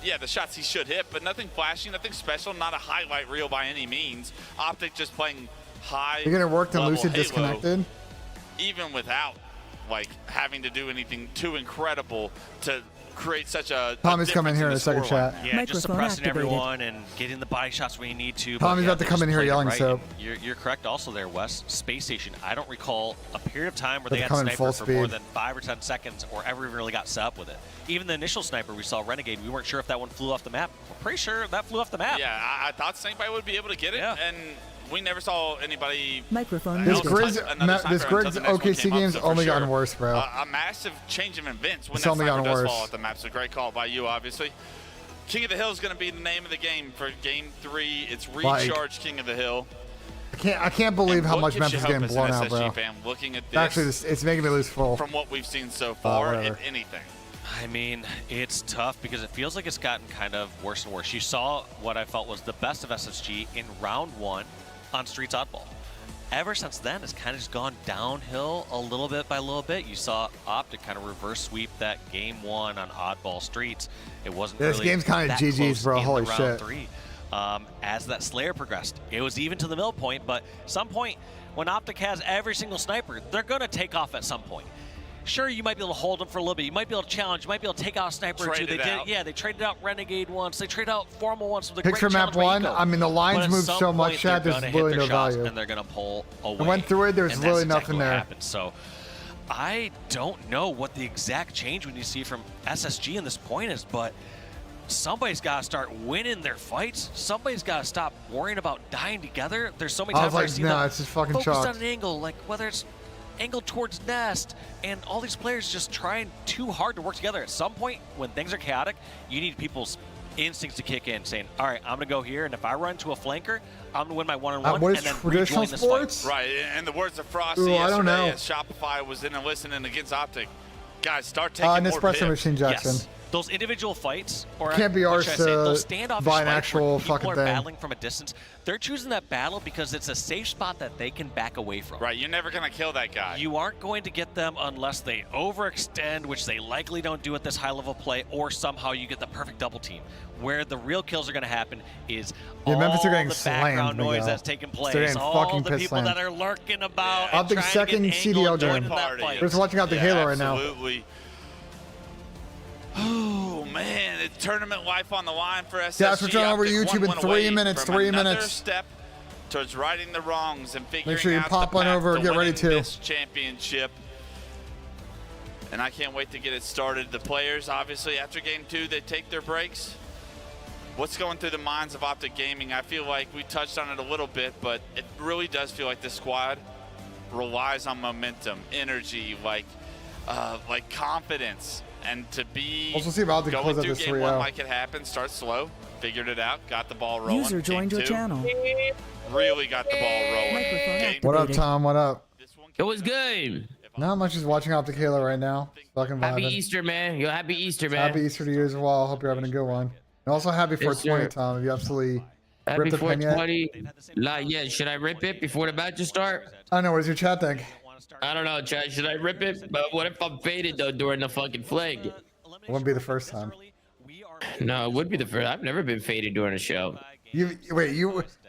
I: yeah, the shots he should hit, but nothing flashy, nothing special, not a highlight reel by any means. Optic just playing high.
A: You're gonna work the
I: level
A: Lucid
I: Halo,
A: disconnected.
I: even without like having to do anything too incredible to create such a
A: Tommy's coming here in a
I: difference
A: second,
I: scoreline.
A: chat.
J: Yeah, just
B: Microphone
J: suppressing
B: activated.
J: everyone and getting the body shots when you need to.
A: Tommy's
J: yeah,
A: about to
J: they
A: come
J: just
A: in here
J: played it
A: yelling,
J: right.
A: so-
J: You're correct also there, Wes. Space Station, I don't recall a period of time where
A: But
J: they
A: they're
J: had
A: coming
J: sniper
A: full
J: for more
A: speed.
J: than 5 or 10 seconds or ever even really got set up with it. Even the initial sniper we saw, Renegade, we weren't sure if that one flew off the map. We're pretty sure that flew off the map.
I: Yeah, I thought Snakebite would be able to get it,
J: Yeah.
I: and we never saw anybody.
B: Microphone
A: This
I: else
B: muted.
A: Grid's,
I: touch another sniper
A: this
I: until
A: Grid's
I: the next one
A: OKC
I: came up,
A: game's
I: so for
A: only
I: sure,
A: gotten worse, bro.
I: A massive change of events when
A: It's
I: that
A: only
I: sniper
A: gotten
I: does
A: worse.
I: fall at the map. So great call by you, obviously. King of the Hill is going to be the name of the game for Game 3. It's Recharge King of the Hill.
A: I can't believe
I: And
A: how
I: what
A: much
I: gives
A: Memphis
I: you
A: is
I: hope
A: getting
I: as an
A: blown out,
I: SSG
A: bro.
I: fan looking at this,
A: Actually, it's making me lose full.
I: from what we've seen so far,
A: whatever.
I: if anything,
J: I mean, it's tough because it feels like it's gotten kind of worse and worse. You saw what I felt was the best of SSG in round 1 on Streets Oddball. Ever since then, it's kind of just gone downhill a little bit by little bit. You saw Optic kind of reverse sweep that game 1 on Oddball Streets. It wasn't
A: This
J: really
A: game's kind of
J: that
A: GG's,
J: close
A: bro.
J: in
A: Holy
J: the round
A: shit.
J: 3. As that Slayer progressed, it was even to the middle point, but some point when Optic has every single sniper, they're going to take off at some point. Sure, you might be able to hold them for a little bit. You might be able to challenge. You might be able to take out a sniper or two. They did, yeah. They traded out Renegade once. They traded out Formal once. With a
A: Picks for map 1. I mean, the lines moved so much, Chad. There's literally no value.
J: And they're gonna pull away.
A: I went through it. There's
J: and
A: literally
J: that's
A: nothing
J: exactly what
A: there.
J: happened. So I don't know what the exact change we need to see from SSG in this point is, but somebody's got to start winning their fights. Somebody's got to stop worrying about dying together. There's so many times where I see them
A: it's just fucking
J: focused
A: chalk.
J: on an angle, like whether it's angled towards Nest, and all these players just trying too hard to work together. At some point, when things are chaotic, you need people's instincts to kick in, saying, all right, I'm going to go here, and if I run to a flanker, I'm going to win my one-on-one,
A: what is
J: and then
A: traditional
J: rejoin this
A: sports?
J: fight.
I: Right, and the words of Frosty
A: Ooh, I don't
I: yesterday
A: know.
I: as Shopify was in and listening against Optic. Guys, start taking more
A: Nespresso
I: pips.
A: machine, Jackson.
J: Yes. Those individual fights, or
A: Can't be
J: what should I
A: ours
J: say,
A: to
J: those standoff
A: buy an
J: fights
A: actual
J: where people
A: fucking
J: are
A: thing.
J: battling from a distance. They're choosing that battle because it's a safe spot that they can back away from.
I: Right, you're never going to kill that guy.
J: You aren't going to get them unless they overextend, which they likely don't do at this high-level play, or somehow you get the perfect double team. Where the real kills are going to happen is all
A: Memphis are getting
J: the
A: slammed,
J: background noise
A: Miguel.
J: that's taking place,
A: They're getting
J: all
A: fucking
J: the
A: piss
J: people that
A: slammed.
J: are lurking about
A: Yeah.
J: and
A: Optic's
J: trying to
A: second
J: get
A: CDL
J: angled, joining
A: game.
J: that fight.
A: We're just watching out the Halo right now.
I: Absolutely. Oh man, it's tournament life on the line for SSG.
A: Yeah, switch on over to
I: Optic
A: YouTube in
I: one
A: 3
I: away
A: minutes,
I: from
A: 3
I: another
A: minutes.
I: Step towards righting the wrongs and figuring
A: Make sure you
I: out
A: pop
I: the
A: on
I: path
A: over,
I: to
A: get ready
I: winning
A: to.
I: this championship. And I can't wait to get it started. The players, obviously, after game 2, they take their breaks. What's going through the minds of Optic Gaming? I feel like we touched on it a little bit, but it really does feel like this squad relies on momentum, energy, like confidence, and to be
A: Also see if Optic
I: going
A: close out
I: through
A: this
I: game
A: 3-0.
I: 1 like it happened, start slow, figured it out, got the ball rolling.
B: User joined
I: Game
B: your
I: 2,
B: channel.
I: really got the ball rolling.
B: Microphone
I: Game
A: What up,
B: activated.
A: Tom? What up?
L: It was good.
A: Not much, just watching Optic Halo right now. Fucking
L: Happy
A: vibing.
L: Easter, man. Yo, happy Easter, man.
A: Happy Easter to you as well. Hope you're having a good one. And also happy 420,
L: sir.
A: Tom. If you absolutely
L: Happy
A: ripped the pen yet.
L: 420. Yeah, should I rip it before the match start?
A: I don't know. What does your chat think?
L: I don't know, Chad. Should I rip it? But what if I'm faded though during the fucking flag?
A: It wouldn't be the first time.
L: No, it would be the first. I've never been faded during a show.
A: You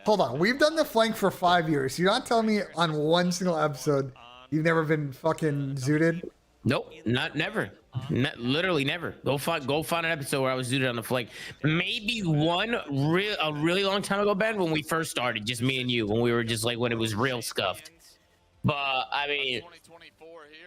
A: hold on. We've done the flank for 5 years. You're not telling me on one single episode you've never been fucking zooted?
L: Nope, never. Literally never. Go find an episode where I was zooted on the flank. Maybe a really long time ago, Ben, when we first started, just me and you, when we were just like when it was real scuffed. But I mean,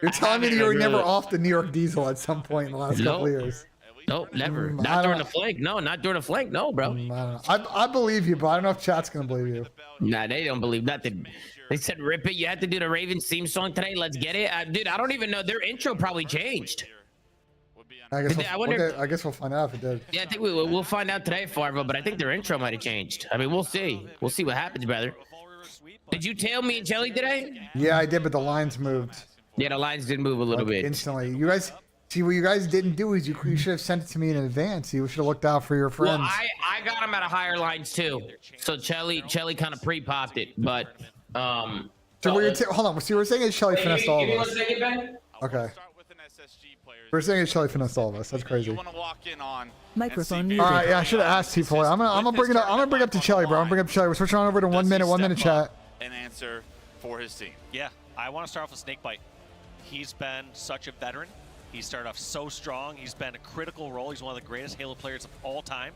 A: You're telling me that you were
L: haven't
A: never
L: really-
A: off the New York Diesel at some point in the last couple
L: Nope.
A: of years?
L: nope, never.
A: I
L: Not during
A: don't-
L: the flank. No, not during the flank. No, bro.
A: I don't know. I believe you, but I don't know if chat's gonna believe you.
L: Nah, they don't believe nothing. They said, rip it. You have to do the Ravens theme song today. Let's get it. Dude, I don't even know. Their intro probably changed.
A: I guess
L: I wonder-
A: I guess we'll find out if it did.
L: Yeah, I think we'll find out today, Farva, but I think their intro might have changed. I mean, we'll see. We'll see what happens, brother. Did you tail me and Jelly today?
A: Yeah, I did, but the lines moved
L: Yeah, the lines did move a little
A: like,
L: bit.
A: instantly. You guys see what you guys didn't do is you should have sent it to me in advance. You should have looked out for your friends.
L: Well, I got them at a higher lines too. So Jelly kind of pre-popped it, but
A: so hold on. See, we're saying is Shelly finessed all of us. Okay. We're saying is Shelly finessed all of us. That's crazy.
B: Microphone
A: All
B: muted.
A: right, yeah, I should have asked T4. I'm gonna bring it up. I'm gonna bring up to Shelly, bro. I'm gonna bring up to Shelly. We're switching on over to 1 minute chat.
I: An answer for his team.
J: Yeah, I want to start off with Snakebite. He's been such a veteran. He started off so strong. He's been a critical role. He's one of the greatest Halo players of all time.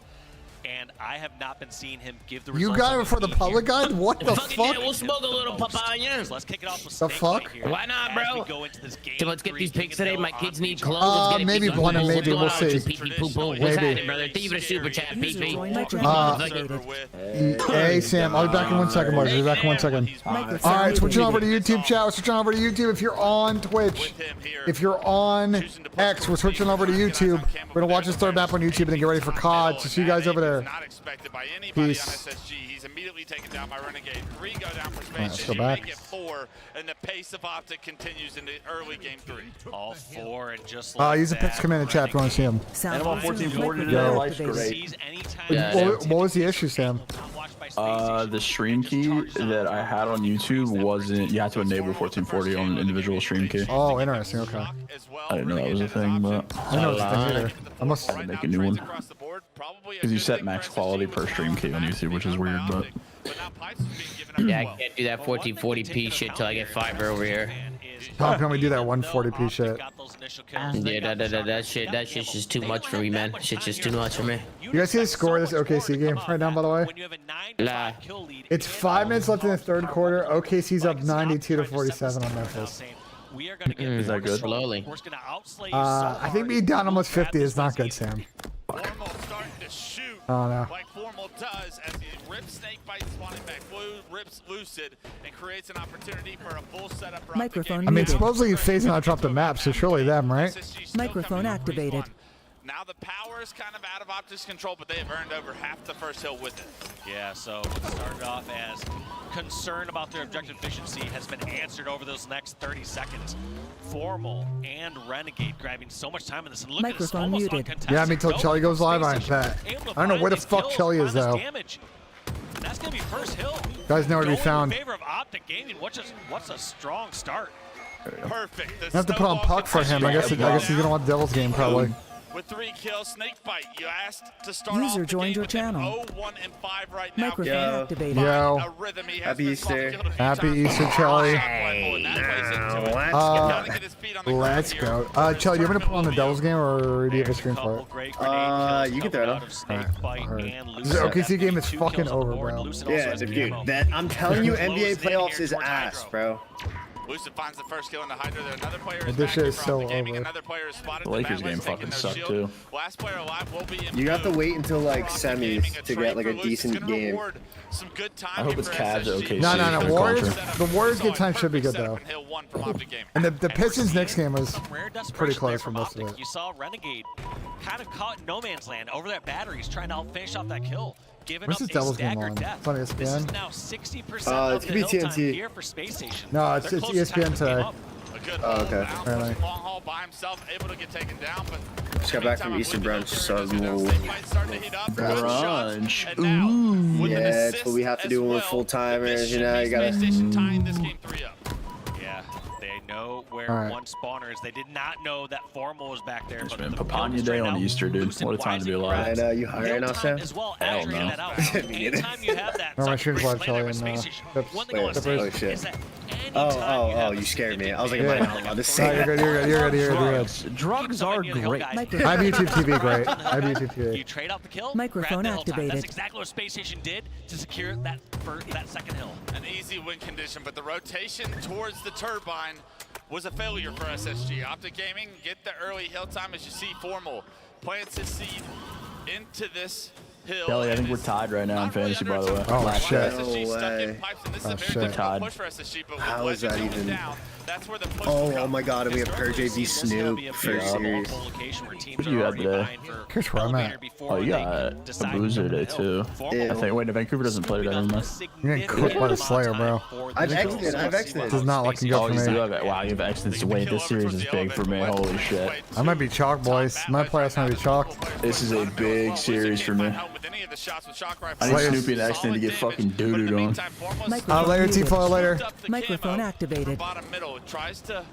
J: And I have not been seeing him give the
A: You
J: results.
A: got
J: that
A: it
J: we
A: for the
J: need
A: public
J: here.
A: guide? What the
L: fucking
A: fuck?
L: yeah, we'll smoke a little papaya.
J: So let's kick it off with
A: The
J: Snakebite
A: fuck?
J: here.
L: Why not,
J: As
L: bro?
J: we go into this game
L: So let's get
J: 3
L: these
J: King
L: picks
J: of the
L: today.
J: Hill
L: My
J: on
L: kids need
J: PG.
L: clothes. Let's get it
A: maybe
L: picks.
A: one and
L: What's
A: maybe
L: going
A: we'll
L: on with you,
A: see.
L: PP poo poo? What's
A: Maybe.
L: happening, brother? Thank you for the super chat,
B: User
L: PP.
B: joined your channel.
A: Hey, Sam. I'll be back in 1 second, boys. I'll be back in 1 second.
B: Microphone
A: All right, switching over
B: muted.
A: to YouTube chat. We're switching over to YouTube. If you're on Twitch, if you're on X, we're switching over to YouTube. We're gonna watch this third map on YouTube and then get ready for COD. So see you guys over there. later.
I: Not expected by anybody
A: Peace.
I: on SSG. He's immediately taken down by Renegade. 3 go down for space.
A: Let's go
I: You
A: back.
I: make it 4, and the pace of Optic continues into early game 3.
J: All 4 and just like
A: Use the picks come in the chat if you want to see them.
M: And I'm on 1440 today.
A: Yo.
M: Life's great.
A: What was the issue, Sam?
M: The stream key that I had on YouTube wasn't. You have to enable 1440 on an individual stream key.
A: Oh, interesting. Okay.
M: I didn't know that was a thing, but
A: I know it's a thing either. I must.
M: had to make a new one. Because you set max quality per stream key on YouTube, which is weird, but.
L: Yeah, I can't do that 1440p shit till I get fiber over here.
A: How can we do that 140p shit?
L: Yeah, that shit's just too much for me, man. Shit's just too much for me.
A: You guys see the score of this OKC game right now, by the way?
L: Nah.
A: It's 5 minutes left in the third quarter. OKC's up 92-47 on Memphis.
M: Is that good?
L: Slowly.
A: I think being down almost 50 is not good, Sam.
I: Formal starting to shoot
A: Oh no.
I: like Formal does as he rips Snake Bite spawning back blue, rips Lucid, and creates an opportunity for a full setup for
M: Microphone
A: I mean, supposedly phasing out dropped the map, so surely them, right?
M: Microphone activated.
I: Now the power is kind of out of Optic's control, but they have earned over half the first hill with it.
J: Yeah, so what started off as concern about their objective efficiency has been answered over those next 30 seconds. Formal and Renegade grabbing so much time in this. And look at this, almost uncontested.
A: Yeah, I mean, till Chelly goes live, I bet. I don't know where the fuck Chelly is, though.
J: And that's going to be first hill.
A: Guys know where to be found.
J: In favor of Optic Gaming. What's a strong start.
I: Perfect.
A: I have to put on puck for him. I guess he's gonna want Devil's Game probably.
I: With 3 kills, Snakebite, you asked to start
M: User
I: off the
M: joined
I: game
M: your
I: with an
M: channel.
I: 0-1 and 5 right now.
M: Microphone activated.
A: Yo.
I: A rhythm. He has
K: Happy
I: been
K: Easter.
I: killed a few
A: Happy
I: times.
A: Easter, Chelly.
I: Let's
A: go. Chelly, you want to put on the Devil's Game or do you have a screen for it?
K: You can throw it up.
A: This OKC game is fucking over, bro.
K: Yeah, dude. That I'm telling you, NBA playoffs is ass, bro.
I: Lucid finds the first kill in the Hydra. There, another player is
A: This
I: back
A: shit
I: in
A: is
I: for
A: so
I: Optic Gaming.
A: over.
I: Another player is spotted.
M: The Lakers
I: Battlers
M: game
I: taking
M: fucking
I: no
M: sucked
I: shield.
M: too.
I: Last player alive will be in
K: You have to
I: blue.
K: wait until like semis to get like a decent game.
I: Some good
M: I hope it's Cavs OKC.
A: No,
M: for the
A: Warriors.
M: culture.
A: The Warriors get time should be good though. And the Pistons next game was pretty close for most of it.
J: You saw Renegade kind of caught in no man's land over that battery. He's trying to finish off that kill. Giving
A: When's
J: up
A: this
J: a
A: Devil's game
J: staggered
A: on?
J: death.
A: It's on
J: This is
A: ESPN?
J: now 60%
K: It's
J: of the
K: gonna be
J: hill time
K: TNT.
J: here for Space Station.
A: No, it's
J: They're close to
A: ESPN
J: tying the game
A: today.
J: up.
K: Oh, okay.
A: Apparently.
I: Long haul by himself, able to get taken down, but
K: Just got back from Easter brunch, so
I: Snakebite's starting to heat up. Good shots,
M: Brunch.
I: and now, with an
K: yeah, it's
I: assist
K: what we have to
I: as
K: do when we're
I: well,
K: full timers.
I: this
K: You know,
I: should
K: you
I: be
K: gotta.
I: Space Station tying this game 3 up.
J: Yeah, they know where
A: All right.
J: one spawner is. They did not know that Formal was back there.
M: It's
J: But
M: been
J: the
M: Papaya
J: build is
M: Day
J: right
M: on
J: now.
M: Easter, dude.
J: Lucid
M: What a time to be
J: wising
M: alive.
K: I know you hungry right now, Sam?
J: as well,
M: Hell
J: figuring
M: no.
J: that out.
K: Me neither.
J: Anytime you have that,
A: No, my
J: such
A: stream's
J: great
A: live,
J: play
A: Chelly,
J: by
A: and,
J: Space Station,
A: Pips.
J: one thing I want to
K: Oh,
J: say
K: shit.
J: is that
K: Oh,
J: anytime you have
K: you
J: a
K: scared me. I was like,
J: significant
K: am I
A: Yeah.
K: not allowed to
A: No,
K: say
A: you're
K: that?
A: good. You're good.
F: Drugs are great.
A: I have YouTube TV, great. I have YouTube
J: You
A: TV.
J: trade out the kill,
M: Microphone
J: grab the hill time.
M: activated.
J: That's exactly what Space Station did to secure that second hill.
I: An easy win condition, but the rotation towards the turbine was a failure for SSG. Optic Gaming get the early hill time as you see Formal plants his seed into this hill.
M: Kelly, I
I: and
M: think we're
I: is
M: tied right now in
I: not
M: fantasy,
I: really
M: by the way.
I: under
A: Oh,
I: attack.
A: shit.
I: SSG
K: No
I: stuck in
K: way.
I: pipes, and this is
A: Oh,
I: a very
A: shit.
I: difficult
M: Tied.
I: push for SSG, but with
K: How is
I: Legend
K: that
I: going
K: even-
I: down, that's where the push
K: Oh,
I: will come.
K: my God, and we have Per JV Snoop first series.
M: What do you have today?
A: Here's where I'm at.
M: Oh, you got a boozer today too. I think. Wait, Vancouver doesn't play today anymore.
A: You're getting cooked by the Slayer, bro.
K: I've exited.
A: This is not looking good
M: Oh,
A: for
M: you
A: me.
M: do have it. Wow, you have exits. Wait, this series is big for me. Holy shit.
A: I might be chalked, boys. My playoffs might be chalked.
M: This is a big series for me. I need Snoopy and Exton to get fucking doo-dooed on.
A: Later, T-Flow, later.
M: Microphone activated.
I: Bottom middle tries to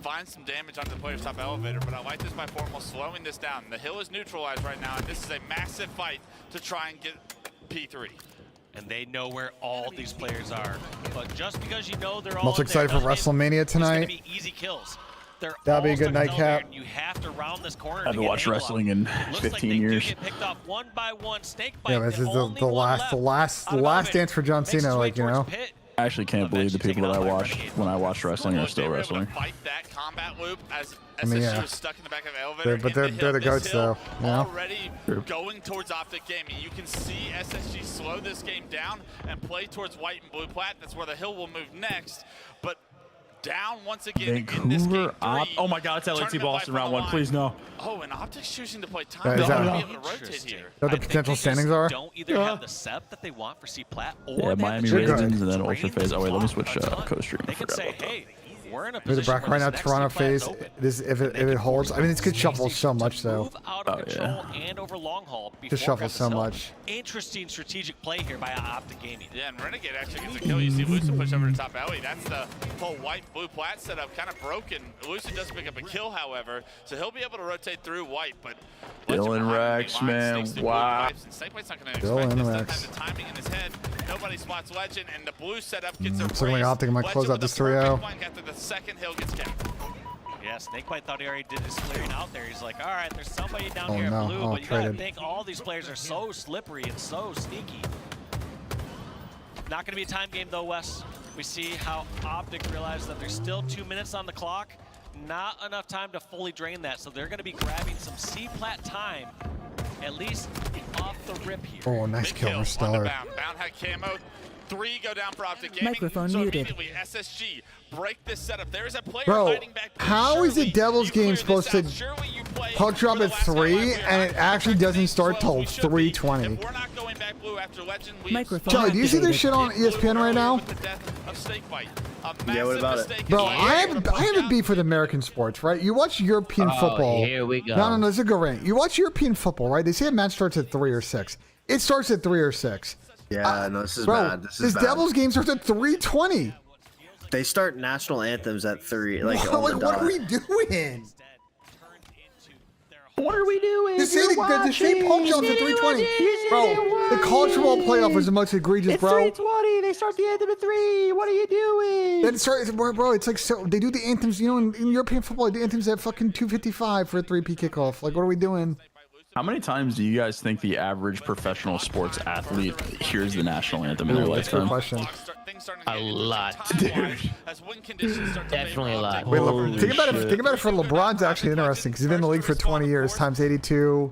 I: find some damage onto the player's top elevator, but I like this by Formal slowing this down. The hill is neutralized right now, and this is a massive fight to try and get P3.
J: And they know where all these players are. But just because you know they're all
A: Most
J: up there
A: excited for
J: doesn't mean
A: WrestleMania
J: it's gonna
A: tonight.
J: be easy kills. They're
A: That'll be a
J: all
A: good
J: stuck in
A: nightcap.
J: elevator, and you have to round this corner.
M: I haven't
J: to get
M: watched
J: angle
M: wrestling
J: up.
M: in
J: Looks
M: 15
J: like they
M: years.
J: do get picked off one by one. Snakebite,
A: Yeah, this is
J: only
A: the
J: one
A: last
J: left.
A: dance for John
J: Makes his
A: Cena,
J: way
A: like, you
J: towards
A: know.
J: pit.
M: I actually can't believe the people that I watched when I watched wrestling are still
I: They were able
M: wrestling.
I: to fight that combat loop as
A: I mean,
I: SSG
A: yeah.
I: was stuck in the back of the elevator.
A: But
I: in
A: they're the
I: hill.
A: goats,
I: This hill
A: though, you know?
I: Already going towards Optic Gaming. You can see SSG slow this game down and play towards white and blue plat. That's where the hill will move next. But down once again in this game.
M: Oh my God, it's LAT Boston round 1. Please no.
I: Oh, and Optic's choosing to play time.
A: Is that-
I: Be able to rotate here.
A: What the potential standings are?
J: Don't either have the sep that they want for C plat, or
M: Yeah,
J: they have
M: Miami
J: the
M: Ravens and then
J: drain
M: Ultra Phase. Oh wait, let me
J: the
M: switch
J: clock a ton.
M: co-stream. I
J: They can
M: forgot
J: say,
M: about that.
J: hey, we're in a
A: There's a
J: position
A: bracket
J: where
A: right now.
J: this next
A: Toronto
J: C plat is
A: phase.
J: open.
A: This if it holds. I mean, this could shuffle so much though.
J: Move out of control and over long haul before
A: Just shuffle
J: Griffith's
A: so
J: Hill.
A: much.
J: Interesting strategic play here by Optic Gaming.
I: Yeah, and Renegade actually gets a kill. You see Lucid push over to top alley. That's the whole white-blue plat setup kind of broken. Lucid does pick up a kill, however, so he'll be able to rotate through white, but
M: Dylan Rex, man, wow.
I: Snakebite's not going to
A: Dylan
I: expect this. Doesn't
A: Rex.
I: have the timing in his head. Nobody spots Legend, and the blue setup gets a
A: Certainly
I: raise.
A: Optic might close
I: Legend
A: out
I: with
A: this
I: a perfect
A: 3-0.
I: flank after the second hill gets kept.
J: Yeah, Snakebite thought he already did his clearing out there. He's like, all right, there's somebody down
A: Oh,
J: here
A: no.
J: at blue,
A: Oh,
J: but you gotta
A: traded.
J: think all these players are so slippery and so sneaky. Not gonna be a time game though, Wes. We see how Optic realizes that there's still 2 minutes on the clock. Not enough time to fully drain that, so they're gonna be grabbing some C-plat time, at least off the rip here.
A: Oh, nice
I: Big
A: kill
I: kill
A: for
I: on
A: Stellar.
I: the Bound. Bound had camo. 3 go down for Optic Gaming.
N: Microphone
I: so
N: muted.
I: immediately SSG break this setup. There is a player
A: Bro,
I: hiding back.
A: how is the Devil's game supposed to punch up at 3 and it actually doesn't start till 3:20?
I: We're not going back blue after Legend leaves.
N: Microphone
A: Charlie, do you see this shit on ESPN right now?
I: With the death of Snakebite. A
K: Yeah, what
I: massive
K: about it?
I: mistake
A: Bro,
I: in
A: I
I: the
A: have
I: air.
A: a beef with American sports, right? You watch European football.
L: Here we go.
A: No, this is a good rant. You watch European football, right? They say a match starts at 3 or 6. It starts at 3 or 6.
K: Yeah, no, this is
A: Bro,
K: bad. This
A: this
K: is bad.
A: Devils game starts at 3:20.
K: They start national anthems at 3. Like,
A: Like,
K: on the
A: what are
K: dot.
A: we doing?
M: What are we doing?
A: The same punch outs at 3:20. Bro, the college football playoff was the most egregious, bro.
F: 3:20. They start the anthem at 3. What are you doing?
A: Then start, bro, it's like so they do the anthems, you know, in European football, the anthems at fucking 2:55 for a 3P kickoff. Like, what are we doing?
M: How many times do you guys think the average professional sports athlete hears the national anthem in their
A: That's a good
M: lifetime?
A: question.
L: A lot, Definitely a lot.
A: Wait,
M: Holy
A: think about it.
M: shit.
A: Think about it for LeBron's actually interesting because he's been in the league for 20 years, times 82.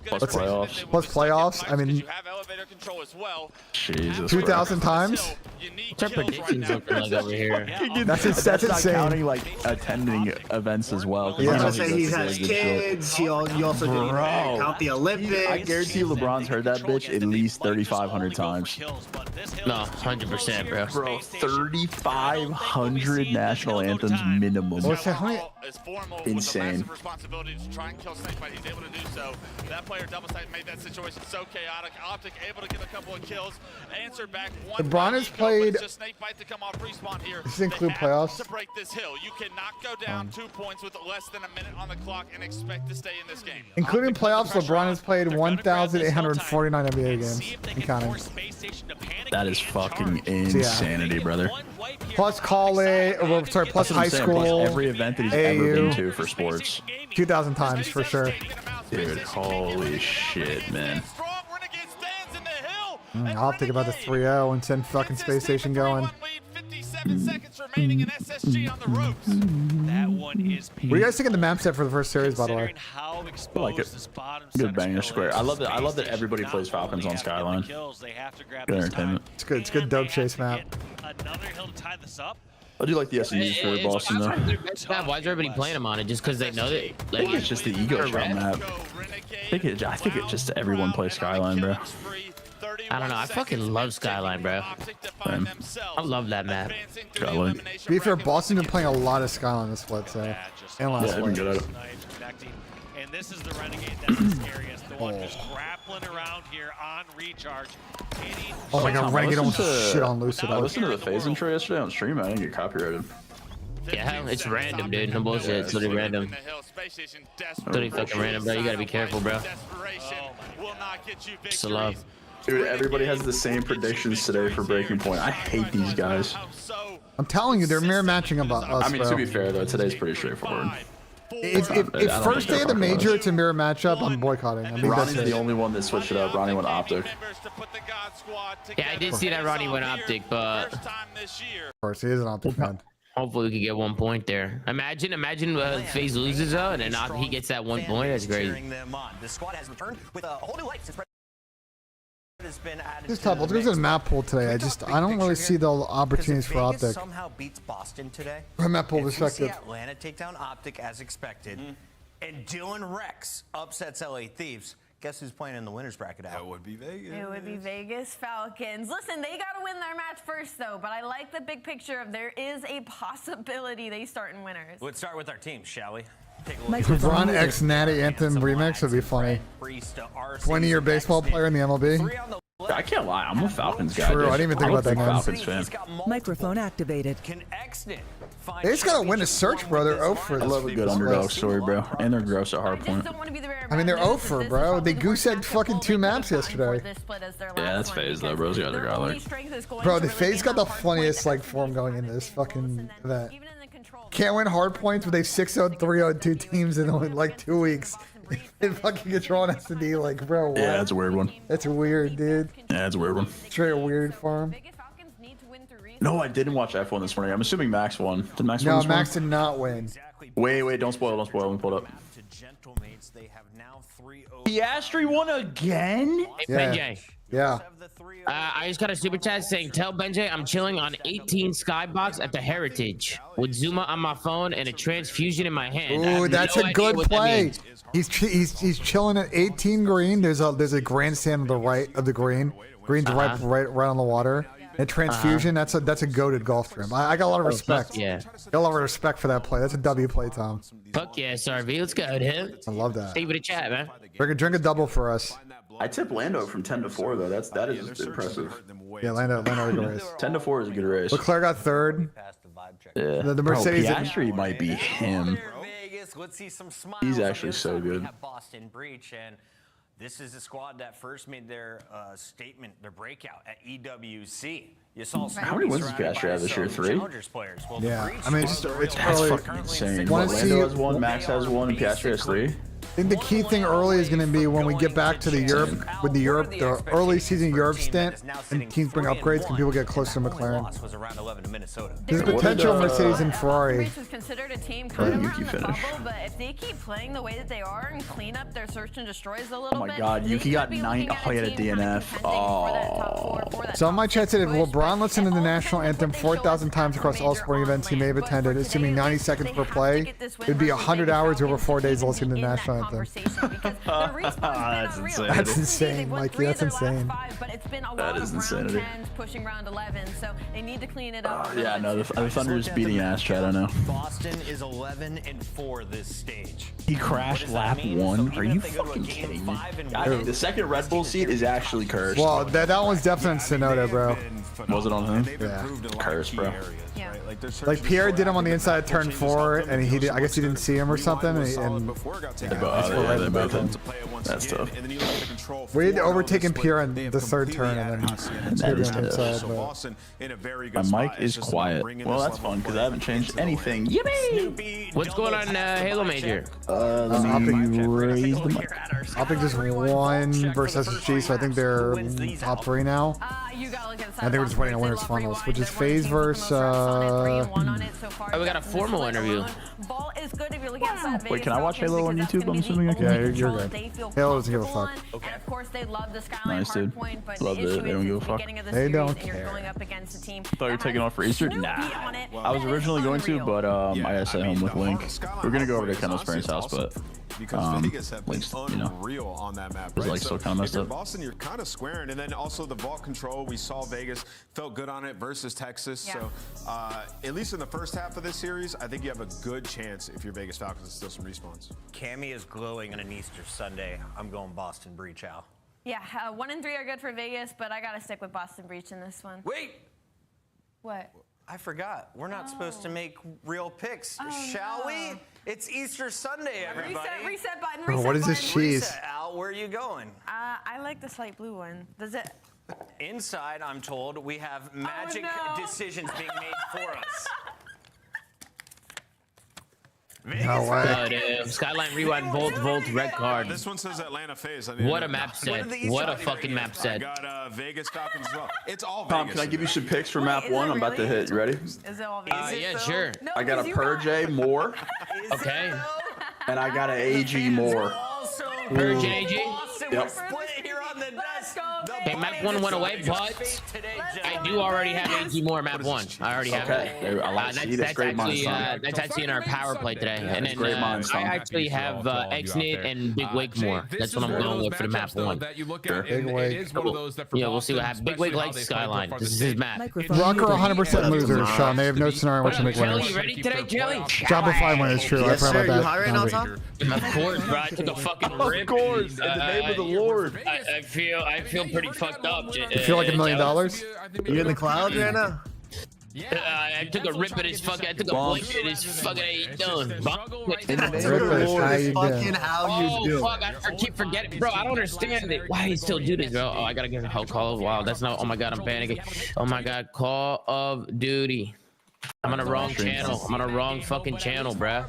M: Plus playoffs.
A: Plus playoffs. I mean,
M: Jesus.
A: 2,000 times.
L: What's our predictions looking like over here?
A: That's
M: Not
A: insane.
M: counting like attending events as well. 'cause
A: Yeah.
M: I know
K: I say he
M: does
K: has
M: really good shit.
K: kids. He also didn't
M: Bro.
K: count the Olympics.
M: I guarantee you LeBron's heard that bitch at least 3,500 times.
L: No, 100%, bro.
M: Bro, 3,500 national anthems minimum.
A: What's that? How many-
M: Insane.
I: Responsibility to try and kill Snakebite. He's able to do so. That player double sight made that situation so chaotic. Optic able to get a couple of kills. Answer back one.
A: LeBron has played-
I: Just Snakebite to come off respawn here.
A: Does this include
I: They have
A: playoffs?
I: To break this hill, you cannot go down 2 points with less than a minute on the clock and expect to stay in this game.
A: Including playoffs, LeBron has played 1,849 NBA games and counting.
M: That is fucking insanity, brother.
A: Plus college, or sorry, plus high
M: That's what I'm saying, plus
A: school,
M: every event that he's ever been
A: AAU.
M: to for sports.
A: 2,000 times for sure.
M: Dude, holy shit, man.
A: I'll think about the 3-0 and send fucking Space Station going.
I: 57 seconds remaining in SSG on the ropes.
J: That one is
A: What do you guys think of the map set for the first series, by the way?
J: how
M: I like
J: exposed
M: it.
J: this bottom
M: Good banger
J: section
M: square.
J: is.
M: I love that. I love that
J: Space
M: everybody
J: Station
M: plays
J: not
M: Falcons
J: only
M: on
J: have to get the
M: Skyline.
J: kills, they have to grab
M: Good
J: this
M: entertainment.
J: time,
A: It's good. It's good
J: and
A: dope
J: they have
A: chase
J: to
A: map.
J: get another hill to tie this up.
M: I do like the SEs for Boston though.
L: Why is everybody playing them on it? Just because they know that?
M: I think it's just the ego shot map. I think it just everyone plays Skyline, bro.
L: I don't know. I fucking love Skyline, bro.
M: Same.
L: I love that map.
M: Skyline.
A: To be fair, Boston been playing a lot of Skyline this split, so. And last
M: Yeah, I've been
A: split.
M: good at it.
J: And this is the Renegade that's the scariest. The one just grappling around here on recharge. Hitting
A: Oh my god, Renegade almost shit on
M: I
A: Lucid.
M: listened to the phase intro yesterday on stream. I didn't get copyrighted.
L: Yeah, it's random, dude. No bullshit. It's literally random. Literally fucking random, bro. You gotta be careful, bro. It's a love.
M: Dude, everybody has the same predictions today for Breaking Point. I hate these guys.
A: I'm telling you, they're mirror matching about us,
M: I mean,
A: bro.
M: to be fair though, today's pretty straightforward.
A: If
M: I don't
A: first day of the
M: care about
A: major,
M: us.
A: it's a mirror matchup, I'm boycotting. I think that's
M: Ronnie's
A: it.
M: the only one that switched it up. Ronnie went Optic.
L: Yeah, I did see that Ronnie went optic, but
A: Of course, he is an optic fan.
L: hopefully we can get 1 point there. Imagine FaZe loses though, and then he gets that 1 point. That's crazy.
N: The squad has returned with a whole new life since has been added
A: Just
N: to
A: tough.
N: the
A: Let's go to the
N: mix.
A: map pool today. I don't really see the opportunities for
N: Vegas
A: Optic.
N: somehow beats Boston today.
A: From map pool
N: if
A: perspective.
N: you see Atlanta take down Optic as expected, and Dylan Rex upsets LA Thieves, guess who's playing in the winners bracket? That would be Vegas.
O: It would be Vegas Falcons. Listen, they got to win their match first, though. But I like the big picture of there is a possibility they start in winners.
N: Let's start with our teams, shall we? Take a look at
A: LeBron X Natty Anthem remix would be funny. 20-year baseball player in the MLB.
M: I can't lie, I'm a Falcons guy.
A: True,
M: dude.
A: I didn't even think
M: I'm a
A: about that,
M: big
A: man.
M: Falcons fan.
P: Microphone activated.
A: They just gotta win a search, bro. They're 0 for
M: I
A: this.
M: love a good underdog story, bro. And they're gross at hardpoint.
A: I mean, they're 0 for, bro. They goose-egged fucking 2 maps yesterday.
M: Yeah, that's FaZe though, bro. Those guys are godlike.
A: Bro, the FaZe got the funniest like form going into this fucking event. Can't win hard points with a 6-0, 3-0, 2 teams in like 2 weeks. And fucking control an SD, like, bro, what?
M: Yeah, that's a weird one.
A: That's weird, dude.
M: Yeah, that's a weird one.
A: Straight weird farm.
M: No, I didn't watch F1 this morning. I'm assuming Max won. Did Max win
A: No,
M: this morning?
A: Max did not win.
M: Wait, don't spoil, don't spoil. Let me pull it up. Piastri won again?
L: Hey,
A: Yeah.
L: BENJ.
A: Yeah.
L: I just got a super chat saying, tell BENJ I'm chilling on 18 Skybox at the Heritage with Zuma on my phone and a transfusion in my hand. I have
A: Ooh, that's
L: no
A: a
L: idea
A: good
L: what that
A: play.
L: means.
A: He's chilling at 18 green. There's a grandstand on the right of the green. Green's right on the water. And transfusion, that's a goated golf trim. I got a lot of respect.
L: Yeah.
A: Got a lot of respect for that play. That's a W play, Tom.
L: Fuck yeah, SRV. Let's go, dude.
A: I love that.
L: Thank you for the chat, man.
A: Drink a double for us.
M: I tip Lando from 10 to 4 though. That is just impressive.
A: Yeah, Lando a good race.
M: 10 to 4 is a good race.
A: Leclerc got third.
M: Yeah.
A: The Mercedes.
M: Bro, Piastri might be him.
N: Let's see some smiles.
M: He's actually so good.
N: Boston Breach, and this is the squad that first made their statement, their breakout at EWC. You saw
M: How many wins does Piastri have this year? 3?
A: Yeah, I mean, it's
M: That's
A: early.
M: fucking insane.
A: Wanna
M: Lando has
A: see-
M: 1, Max has 1, and Piastri has 3.
A: I think the key thing early is going to be when we get back to the early season Europe stint, and teams bring upgrades. Can people get closer to McLaren? There's potential Mercedes and Ferrari.
O: Was considered a team
M: Oh,
O: kind of
M: Yuki
O: around the
M: finish.
O: bubble, but if they keep playing the way that they are and clean up their search and destroys a
M: Oh
O: little
M: my
O: bit,
M: god,
O: they
M: Yuki
O: could
M: got
O: be
M: 9.
O: looking
M: Oh,
O: at
M: he had a
O: team kind of
M: DNF.
O: contending for that top four, for that
A: So on my
O: top
A: chat said if
O: push,
A: LeBron
O: but
A: listened to the
O: all
A: national
O: depends
A: anthem
O: if they show up
A: 4,000 times
O: for
A: across all
O: major
A: sporting events he may have
O: on-land. But
A: attended,
O: for
A: assuming
O: today,
A: 90
O: they
A: seconds
O: have
A: per
O: to
A: play,
O: get this win
A: it'd be
O: versus
A: 100
O: Vegas
A: hours over
O: Falcons
A: 4 days
O: to
A: listening to the
O: continue in
A: national
O: that
A: anthem.
O: conversation because the respawn's
M: That's
O: been
M: insane.
O: unreal.
A: That's
O: They've
A: insane,
O: won
A: Mikey.
O: 3 of
A: That's
O: their last
A: insane.
O: 5, but it's been a
M: That
O: lot
M: is
O: of
M: insanity.
O: round 10s pushing round 11, so they need to clean it up.
M: Yeah, no, the Thunder is beating ass, Chad, I know.
N: Boston is 11-4 this stage.
M: He crashed lap 1? Are you fucking kidding me? The second Red Bull seat is actually cursed.
A: Well, that one's definitely in Sonoda, bro.
M: Was it on him?
A: Yeah.
M: Cursed, bro.
A: Like Pierre did him on the inside of turn 4, and I guess he didn't see him or something, and
M: They both hit. That's tough.
A: we had overtaken Pierre on the third turn, and then
M: That is
A: him
M: tough.
A: inside. But
M: My mic is quiet. Well, that's fun because I haven't changed anything. Yippee!
L: What's going on in Halo Major?
M: Let me raise the mic.
A: Optic just won versus SSG, so I think they're top 3 now. I think we're just waiting on winners finals, which is FaZe versus.
L: Oh, we got a formal interview.
M: Wait, can I watch Halo on YouTube? I'm assuming I can.
A: Yeah, you're good. Halo doesn't give a fuck.
O: Of course, they love the Skyline
M: Nice, dude.
O: hardpoint, but
M: Love
O: the
M: it.
O: issue
M: They don't
O: is
M: give a
O: at the
M: fuck.
O: beginning of the
A: They
O: series
A: don't
O: and you're
A: care.
O: going up against a team
M: Thought you were
O: that
M: taking
O: has
M: off for Easter?
O: Snoopy
M: Nah.
O: on it.
M: I was
O: That is
M: originally going to,
O: unreal.
M: but I got sent home with Link. We're gonna go over to Kendall's parents' house, but Link's,
Q: unreal on that map.
M: was like still kind of messed
Q: if you're
M: up.
Q: Boston, you're kind of squaring, and then also the vault control. We saw Vegas felt good on it versus Texas.
O: Yeah.
Q: So at least in the first half of this series, I think you have a good chance if you're Vegas Falcons to steal some respawns.
N: Cammy is glowing on an Easter Sunday. I'm going Boston Breach out.
O: Yeah, 1 and 3 are good for Vegas, but I gotta stick with Boston Breach in this one.
N: Wait,
O: What?
N: I forgot. We're not supposed to make real picks, shall
O: no.
N: we? It's Easter Sunday, everybody.
O: Reset button.
A: Bro,
O: Reset
A: what is this
O: button.
A: cheese?
N: Reset, Al, where are you going?
O: I like the slight blue one. Does it?
N: Inside, I'm told, we have magic
O: no.
N: decisions being made for us.
A: No way.
L: Dude, Skyline Rewind, Volt, red card.
Q: This one says Atlanta FaZe. I mean,
L: What a map set. What a fucking map
Q: I
L: set.
Q: got Vegas Falcons as well. It's all
M: Tom,
Q: Vegas.
M: can I give you some picks for map
O: is
M: 1?
O: it
M: I'm about to
O: really?
M: hit. You ready?
O: Is it all Vegas?
L: Yeah, sure.
O: No,
M: I got a
O: 'cause you
M: Purge more,
L: Okay.
M: and I got an AG more.
N: Also,
L: Purge AG.
N: Boston,
M: Yep.
N: we're split here on the desk. The
L: Okay, map 1 went away, but I do already have 18 more map 1. I already have it. That's actually in our power play today. And then I actually have Xnit and Big Wake more. That's what I'm going with for the map 1.
A: Big Wake.
L: Yeah, we'll see what happens. Big Wake likes Skyline. This is his map.
A: Rocker 100% losers, Sean. They have no scenario in which to make winners.
L: You ready today, Jelly?
A: Shopify win is true.
K: Yes,
A: I forgot
K: sir. You
A: about
K: high right now, Tom?
L: Of course, bro. I took a fucking rip.
M: Of course, in the name of the Lord.
L: I feel pretty fucked up.
A: You feel like $1 million?
K: You're in the clouds right now?
L: I took a rip at his fucking. I took a blink at his fucking. How you doing?
K: In the name of the Lord is fucking how you do.
L: Fuck, I keep forgetting, bro. I don't understand it. Why he still do this, bro? Oh, I gotta get a Call of. Wow, that's not. Oh my god, I'm panicking. Oh my god, Call of Duty. I'm on a wrong channel. I'm on a wrong fucking channel, bruh.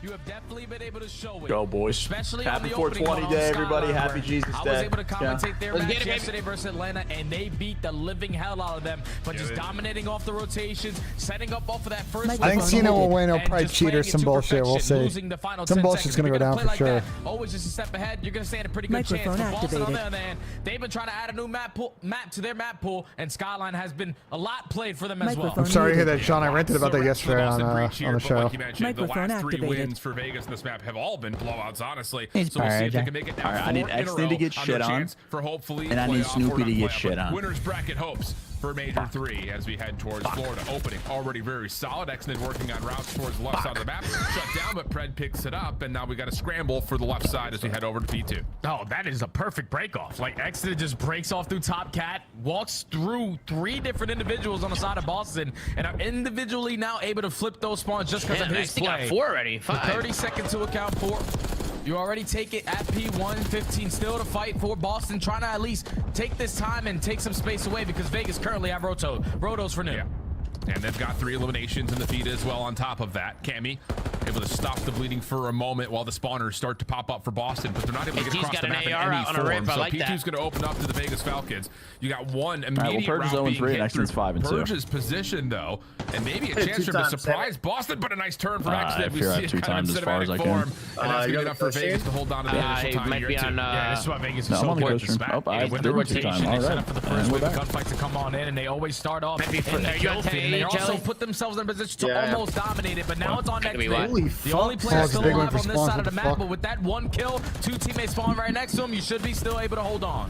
P: You have definitely been able to show it.
M: Go, boys.
P: Especially
M: Happy 420 day, everybody. Happy Jesus Day.
P: I was able to commentate their match yesterday versus Atlanta, and they beat the living hell out of them, but just dominating off the rotations, setting up off of that first.
A: I think Cena will win. He'll probably cheat or some bullshit. We'll see. Some bullshit's gonna go down for sure.
P: Always just a step ahead. You're gonna stand a pretty good chance. Boston on the other hand, they've been trying to add a new map to their map pool, and Skyline has been a lot played for them as well.
A: I'm sorry to hear that, Sean. I ranted about that yesterday on the show.
P: Like you mentioned, the last 3 wins for Vegas in this map have all been blowouts, honestly. So we'll see if they can make it down.
M: I need Xnit to get shit on,
P: for hopefully
M: and I need Snoopy to get shit on.
P: Winners bracket hopes for Major 3 as we head towards Florida. Opening already very solid. Xnit working on routes towards the left side of the map. Shut down, but Pred picks it up, and now we got a scramble for the left side as we head over to P2. Oh, that is a perfect break off. Like Xnit just breaks off through Top Cat, walks through 3 different individuals on the side of Boston, and are individually now able to flip those spawns just because of his play.
L: Got 4 already. 5.
P: 30 seconds to account for. You already take it at P1, 15 still to fight for Boston, trying to at least take this time and take some space away because Vegas currently have Rotos for new. Yeah. And they've got 3 eliminations in the feed as well on top of that. Cammy able to stop the bleeding for a moment while the spawners start to pop up for Boston, but they're not able to get across the map in any form. So P2's going to open up to the Vegas Falcons. You got one immediate route being hit through Purge's position, though, and maybe a chance for him to surprise Boston, but a nice turn from Xnit. We see it kind of in cinematic form, and that's going to be enough for Vegas to hold down to the initial time here, too. Yeah, this is why Vegas is so important this map. With the rotation, they set up for the first wave of gunfights to come on in, and they always start off in the kill feed, and they also put themselves in a position to almost dominate it, but now it's on Xnit. The only player still alive on this side of the map, but with that 1 kill, 2 teammates spawn right next to him, you should be still able to hold on.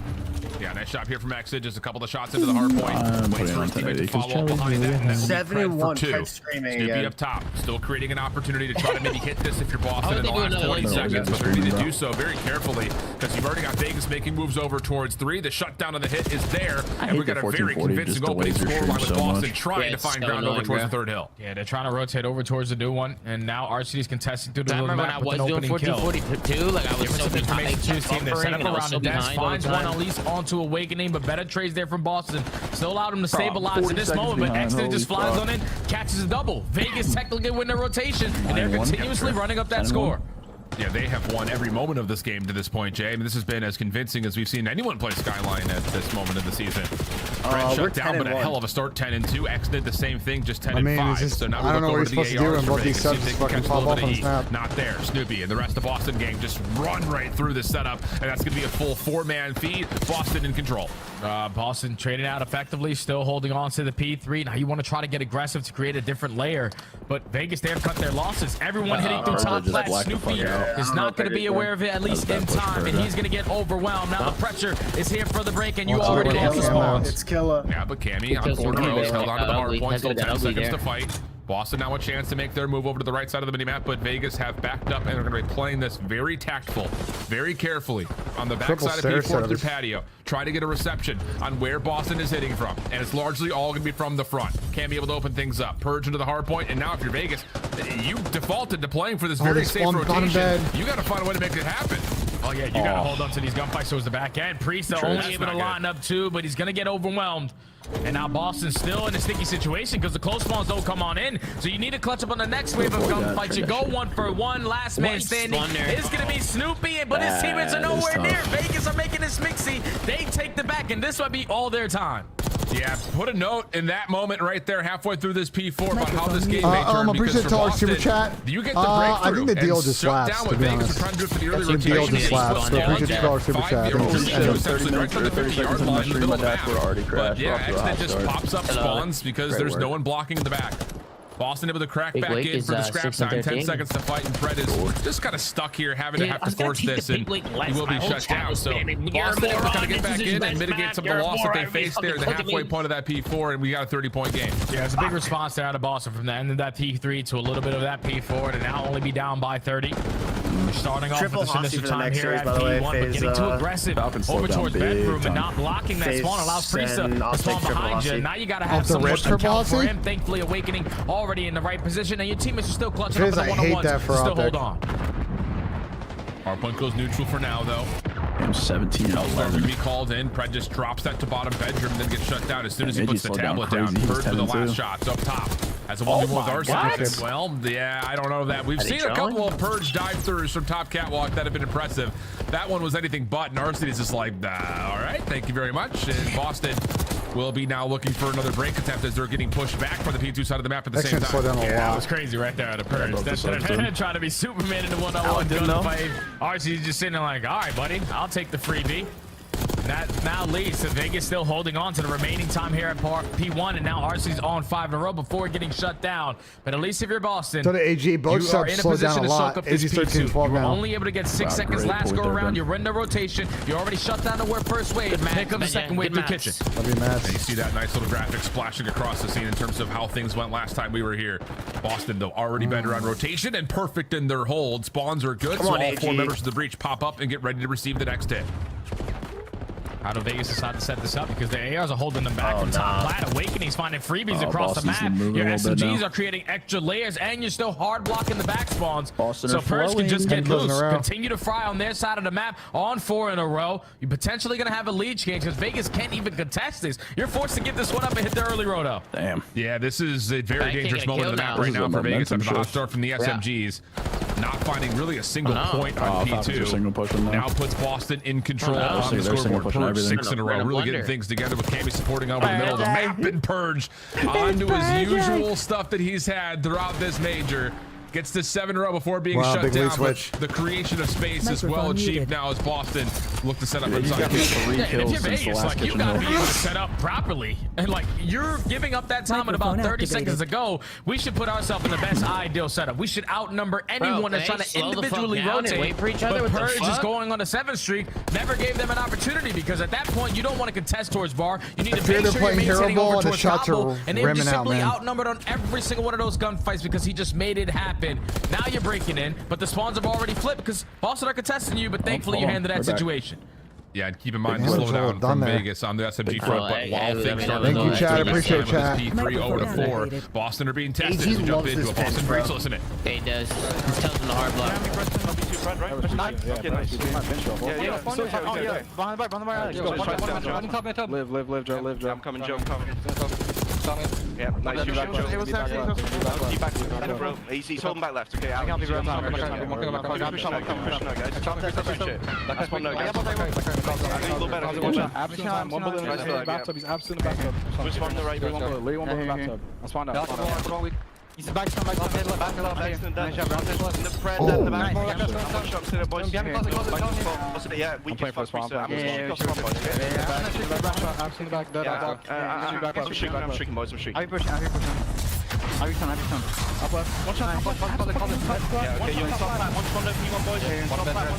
P: Yeah, nice shot here from Xnit. Just a couple of shots into the hard point. Waits for his teammate to follow up behind that. And
K: 71
P: Snoopy up top, still creating an opportunity to try to maybe hit this if you're Boston in the last 20 seconds, but they need to do so very carefully because you've already got Vegas making moves over towards 3. The shutdown of the hit is there, and we got a very convincing opening scoreline with Boston trying to find ground over towards the 3rd hill. Yeah, they're trying to rotate over towards the new one, and now RCD's contesting through the middle of the map with an opening kill.
L: Like I was so
P: information to his team. They set up around the desk, finds one at least onto Awakening, but better trades there from Boston. Still allowed him to stabilize at this moment, but Xnit just flies on in, catches a double. Vegas technically win their rotation, and they're continuously running up that score. Yeah, they have won every moment of this game to this point, Jay. I mean, this has been as convincing as we've seen anyone play Skyline at this moment of the season. Brent shut down, but a hell of a start, 10-2. Xnit the same thing, just 10-5. So now we look over to the ARs for Vegas. See if they can catch a little bit of heat. Not there. Snoopy and the rest of Boston gang just run right through this setup, and that's going to be a full 4-man feed. Boston in control. Boston trading out effectively, still holding on to the P3. Now you want to try to get aggressive to create a different layer, but Vegas, they have cut their losses. Everyone hitting through top flat. Snoopy is not going to be aware of it, at least in time, and he's going to get overwhelmed. Now the pressure is here for the break, and you already have the spawns.
K: It's killer.
P: Yeah, but Cammy on 4 rows held on to the hard point, still 10 seconds to fight. Boston now a chance to make their move over to the right side of the minimap, but Vegas have backed up and are going to be playing this very tactful, very carefully on the backside of P4 through patio. Try to get a reception on where Boston is hitting from, and it's largely all going to be from the front. Can't be able to open things up. Purge into the hard point, and now if you're Vegas, you defaulted to playing for this very safe rotation. You got to find a way to make it happen. Oh yeah, you got to hold on to these gunfights towards the back end. Priest only able to line up 2, but he's going to get overwhelmed. And now Boston's still in a sticky situation because the close spawns don't come on in. So you need to clutch up on the next wave of gunfights. You go 1 for 1. Last man standing is going to be Snoopy, but his teammates are nowhere near. Vegas are making this mixy. They take the back, and this might be all their time.
R: Yeah, put a note in that moment right there, halfway through this P4, about how this game may turn.
A: Appreciate
R: Because for
A: Taller super
R: Boston,
A: chat.
R: you get the breakthrough.
A: I think the deal
R: and
A: just
R: shut
A: slaps,
R: down
A: to
R: what
A: be
R: Vegas
A: honest.
R: are trying to do for the early
A: The deal
R: rotation.
A: just slaps. So appreciate the Taller super chat. I think it's just
R: Essentially right to the 50-yard line in the middle of the map. But yeah,
M: Off to the
R: Exnet
M: hot
R: just
M: start.
R: pops up spawns because there's no one blocking in the back. Boston able to crack
L: Big
R: back
L: Wake
R: in
L: is,
R: for the scrap
L: 6 and
R: time. 10
L: 13.
R: seconds to fight, and Pred is just kind of stuck here, having to force this, and he will be shut down. So Boston able to kind of get back in and mitigate some of the loss that they faced there, the halfway point of that P4, and we got a 30-point game.
P: Yeah, it's a big response there out of Boston from the end of that P3 to a little bit of that P4 to now only be down by 30. We're starting off with the sinister time here at P1, but getting too aggressive over towards bedroom and not blocking that spawn allows Priest to spawn behind you. Now you got to have someone to account for him. Thankfully, Awakening already in the right position, and your teammates are still clutching up in the one-on-ones. Still hold on.
R: Hardpoint goes neutral for now, though.
M: I'm 17
R: Elsewhere going to be called in. Pred just drops that to bottom bedroom and then gets shut down as soon as he puts the tablet down. Purge with the last shots up top. As a one with Arsene. Well, yeah, I don't know that. We've seen a couple of Purge dive-throughs from top catwalk that have been impressive. That one was anything but, and Arsene is just like, all right, thank you very much. And Boston will be now looking for another break attempt as they're getting pushed back from the P2 side of the map at the same time.
P: Yeah, it was crazy right there at a Purge. Trying to be Superman in the one-on-one gunfight. Arcee's just sitting there like, all right, buddy, I'll take the freebie. That now leads to Vegas still holding on to the remaining time here at P1, and now RC's on 5 in a row before getting shut down. But at least if you're Boston,
A: So the AG, both
P: you are
A: subs
P: in a
A: slowed
P: position
A: down a
P: to soak
A: lot.
P: up this
A: AG 13,
P: P2.
A: 12
P: You were
A: now.
P: only able to get 6 seconds last go around. You're in the rotation. You already shut down the first wave. Here comes the second wave through kitchen.
A: Love you, Matt.
R: And you see that nice little graphic splashing across the scene in terms of how things went last time we were here. Boston, though, already better on rotation and perfect in their hold. Spawns are good, so all 4 members of the breach pop up and get ready to receive the next hit.
P: How do Vegas decide to set this up? Because the ARs are holding them back from top plat. Awakening's finding freebies across the map. Your SMGs are creating extra layers, and you're still hard blocking the back spawns. So Purge can just get loose. Continue to fry on their side of the map on 4 in a row. You're potentially going to have a lead change because Vegas can't even contest this. You're forced to give this one up and hit the early roto.
M: Damn.
R: Yeah, this is a very dangerous moment in the map right now for Vegas after the hot start from the SMGs. Not finding really a single point on P2. Now puts Boston in control on the scoreboard. Purge 6 in a row. Really getting things together with Cammy supporting over the middle of the map, and Purge onto his usual stuff that he's had throughout this major. Gets to 7 in a row before being shut down. But the creation of space is well achieved now as Boston look to set up inside.
P: If you're Vegas, like, you gotta be able to set up properly. And like, you're giving up that time at about 30 seconds to go. We should put ourselves in the best ideal setup. We should outnumber anyone that's trying to individually rotate.
L: Wait for each other.
P: But Purge is going on a 7th streak. Never gave them an opportunity because at that point you don't want to contest towards bar. You need to make sure you're maintaining over towards Cabo. And they were just simply outnumbered on every single one of those gunfights because he just made it happen. Now you're breaking in, but the spawns have already flipped because Boston are contesting you, but thankfully you handled that situation.
R: Yeah, and keep in mind the slowdown from Vegas on the SMG front, but while things start
A: Thank you, Chad. Appreciate chat.
R: P3 over to 4. Boston are being tested. We jump into a Boston breach. Listen it.
L: He does. He's telling them the hard block.
H: Live, Joe. I'm coming, Joe. Yeah, nice. He's holding back left. Okay, I'm
K: He's back to back.
H: Yeah, we can fuck I'm streaking, boys. I'm streaking. Are you pushing? Have you done? Up left. Watch out. Yeah, okay, you're on top flat. One P1 boys. One flat,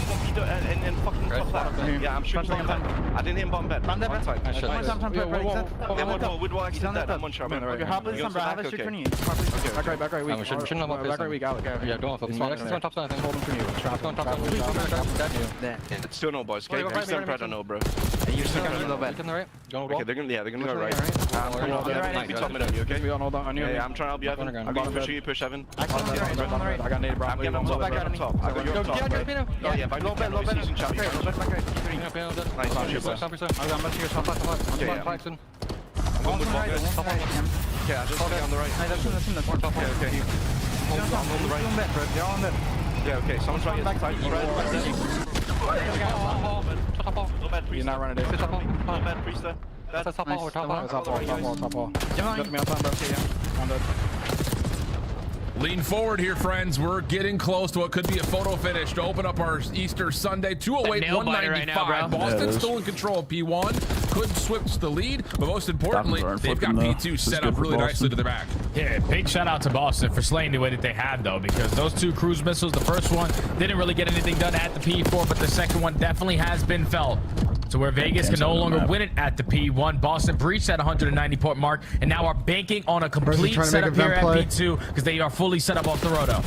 H: and fucking top flat. Yeah, I'm shooting bottom bed. I didn't hit him bottom bed. One time. Would actually dead. I'm one shot. Okay. Back right. We shouldn't have back right. We got it. Yeah, don't flip. It's top side. Hold him for you. Trap on top side. It's still no boys. Okay, I'm still Pred on no, bro. You're still going to go back. Okay, they're gonna go right. Nice. Top mid on you, okay? Yeah, I'm trying to help you, Evan. I'm pushing you, push Evan. I got nade, bro. I'm getting on top. I got you on top. Oh, yeah, low bed. He's using chop. Nice. I'm going with okay, I just got on the right. Okay. I'm on the right. Yeah, okay, someone's trying to get inside. You're not running it. Low bed, priest. That's top wall, top wall.
K: Top wall.
R: Lean forward here, friends. We're getting close to what could be a photo finish to open up our Easter Sunday. 208, 195. Boston still in control of P1. Could switch the lead, but most importantly, they've got P2 set up really nicely to their back.
P: Yeah, big shout out to Boston for slaying the way that they had, though, because those 2 cruise missiles, the first one didn't really get anything done at the P4, but the second one definitely has been felt. So where Vegas can no longer win it at the P1, Boston breached that 190-point mark, and now are banking on a complete setup here at P2 because they are fully set up off the roto.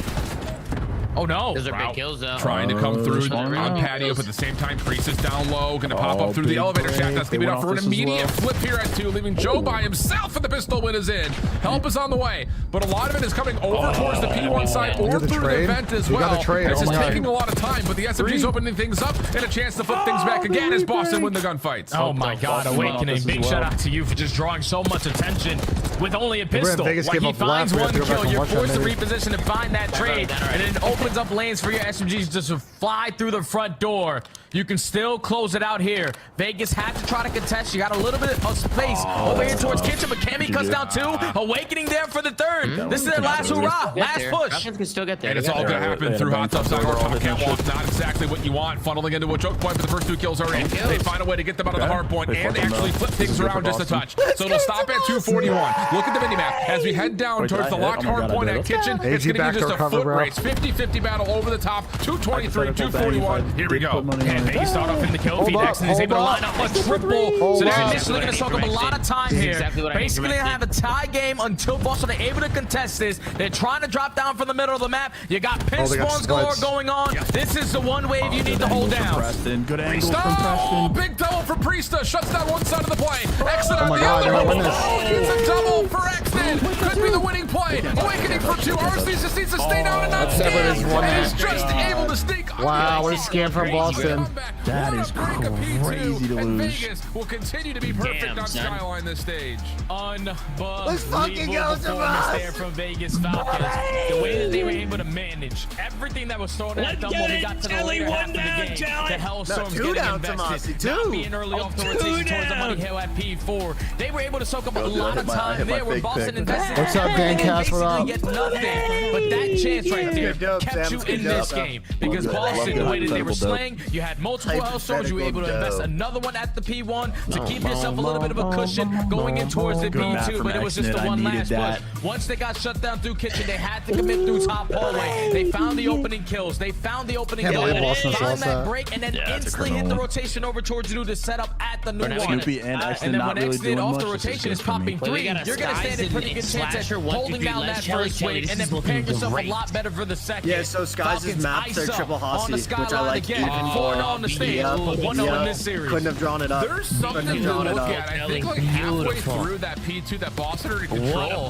P: Oh no!
L: Those are big kills though.
R: Trying to come through on patio, but at the same time, Priest is down low, gonna pop up through the elevator shaft. That's gonna be enough for an immediate flip here at 2, leaving Joe by himself, and the pistol win is in. Help is on the way, but a lot of it is coming over towards the P1 side or through the vent as well. This is taking a lot of time, but the SMG's opening things up and a chance to flip things back again as Boston win the gunfights.
P: Oh my God, Awakening! Big shout out to you for just drawing so much attention with only a pistol. Like he finds one kill, you're forced to reposition and find that trade, and it opens up lanes for your SMGs just to fly through the front door. You can still close it out here. Vegas had to try to contest. You got a little bit of space over here towards Kitchen, but Cammy cuts down 2. Awakening there for the 3rd. This is their last hurrah, last push.
L: Can still get there.
R: And it's all gonna happen through hot tub side or top catwalk. Not exactly what you want. Funneling into a choke point, but the first 2 kills are in. They find a way to get them out of the hard point and actually flip things around just a touch. So it'll stop at 241. Look at the minimap. As we head down towards the locked hard point at Kitchen, it's gonna be just a foot race. 50-50 battle over the top. 223, 241. Here we go.
P: And Vegas start off in the kill feed. Exton is able to line up a triple. So they're initially going to soak up a lot of time here. Basically, they have a tie game until Boston are able to contest this. They're trying to drop down from the middle of the map. You got pin spawns galore going on. This is the one wave you need to hold down.
M: Good angle from Preston.
R: Big double for Priesta. Shuts down one side of the play. Exton on
A: my
R: the
A: God,
R: other.
A: they're
R: It's a double for Exton. Could be the winning play. Awakening for 2. RC just needs to stay down and not stand. And he's just able to sneak.
A: Wow, what a scam from Boston.
M: That is crazy to lose.
R: Vegas will continue to be perfect on Skyline this stage.
P: Unbelievable
A: fucking go,
P: performance there from Vegas Falcons. The way that they were able to manage everything that was thrown at them when we got to the later half of the game. The Hellstorms getting invested, not being early off the rotation towards the Money Hill at P4. They were able to soak up a lot of time there where Boston invested.
A: What's up, Dan Cass? What up?
P: Get nothing, but that chance right there kept you in this game because Boston, the way that they were slaying, you had multiple Hellstorms. You were able to invest another one at the P1 to keep yourself a little bit of a cushion going in towards the P2, but it was just the one last push. Once they got shut down through Kitchen, they had to commit through top hallway. They found the opening kills. They found the opening goal. Found that break, and then instantly hit the rotation over towards new to set up at the new one. And then when X did off the rotation is popping 3, you're going to stand a pretty good chance at holding down that first wave and then preparing yourself a lot better for the second.
G: Yeah, so Skies' maps are triple
P: on the
G: Hossy, which I like
P: again. 4-0 on the stage, but 1-0 in this series.
G: Couldn't have drawn it up.
R: There's something to look at. I think like halfway through that P2 that Boston are in control,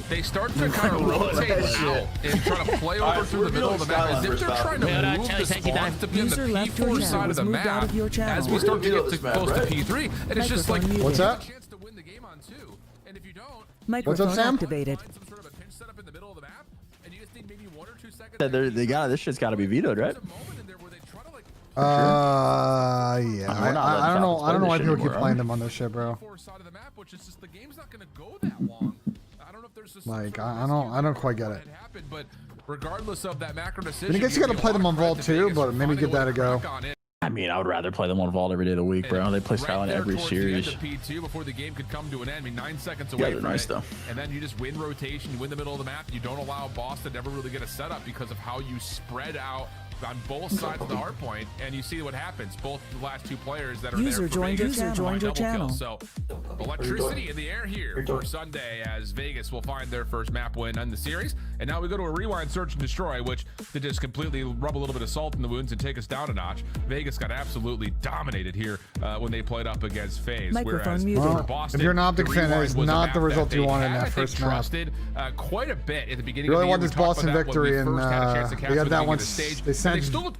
R: they start to kind of rotate out and try to play over through the middle of the map as if they're trying to move the spawns to be on the P4 side of the map as we start to get to close to P3. And it's just like,
A: what's up? What's up, Sam?
M: They got this shit's got to be vetoed, right?
A: Yeah. I don't know. I don't know why people keep playing them on this shit, bro. Like, I don't quite get it.
R: But regardless of that macro decision,
A: I guess you got to play them on Vault too, but maybe give that a go.
M: I mean, I would rather play them on Vault every day of the week, bro. They play Skyline every series.
R: P2 before the game could come to an end. I mean, 9 seconds away from
M: nice,
R: it.
M: though.
R: And then you just win rotation, you win the middle of the map. You don't allow Boston to ever really get a setup because of how you spread out on both sides of the hard point, and you see what happens. Both the last 2 players that are there for Vegas joined your channel. So electricity in the air here for Sunday as Vegas will find their first map win in the series. And now we go to a rewind, search, and destroy, which to just completely rub a little bit of salt in the wounds and take us down a notch. Vegas got absolutely dominated here when they played up against FaZe. Whereas for Boston,
A: if you're an Optic fan, that is not the result you want in that first map.
R: Trusted quite a bit at the beginning.
A: You really
R: of the
A: want this Boston victory, and they got that one. They sent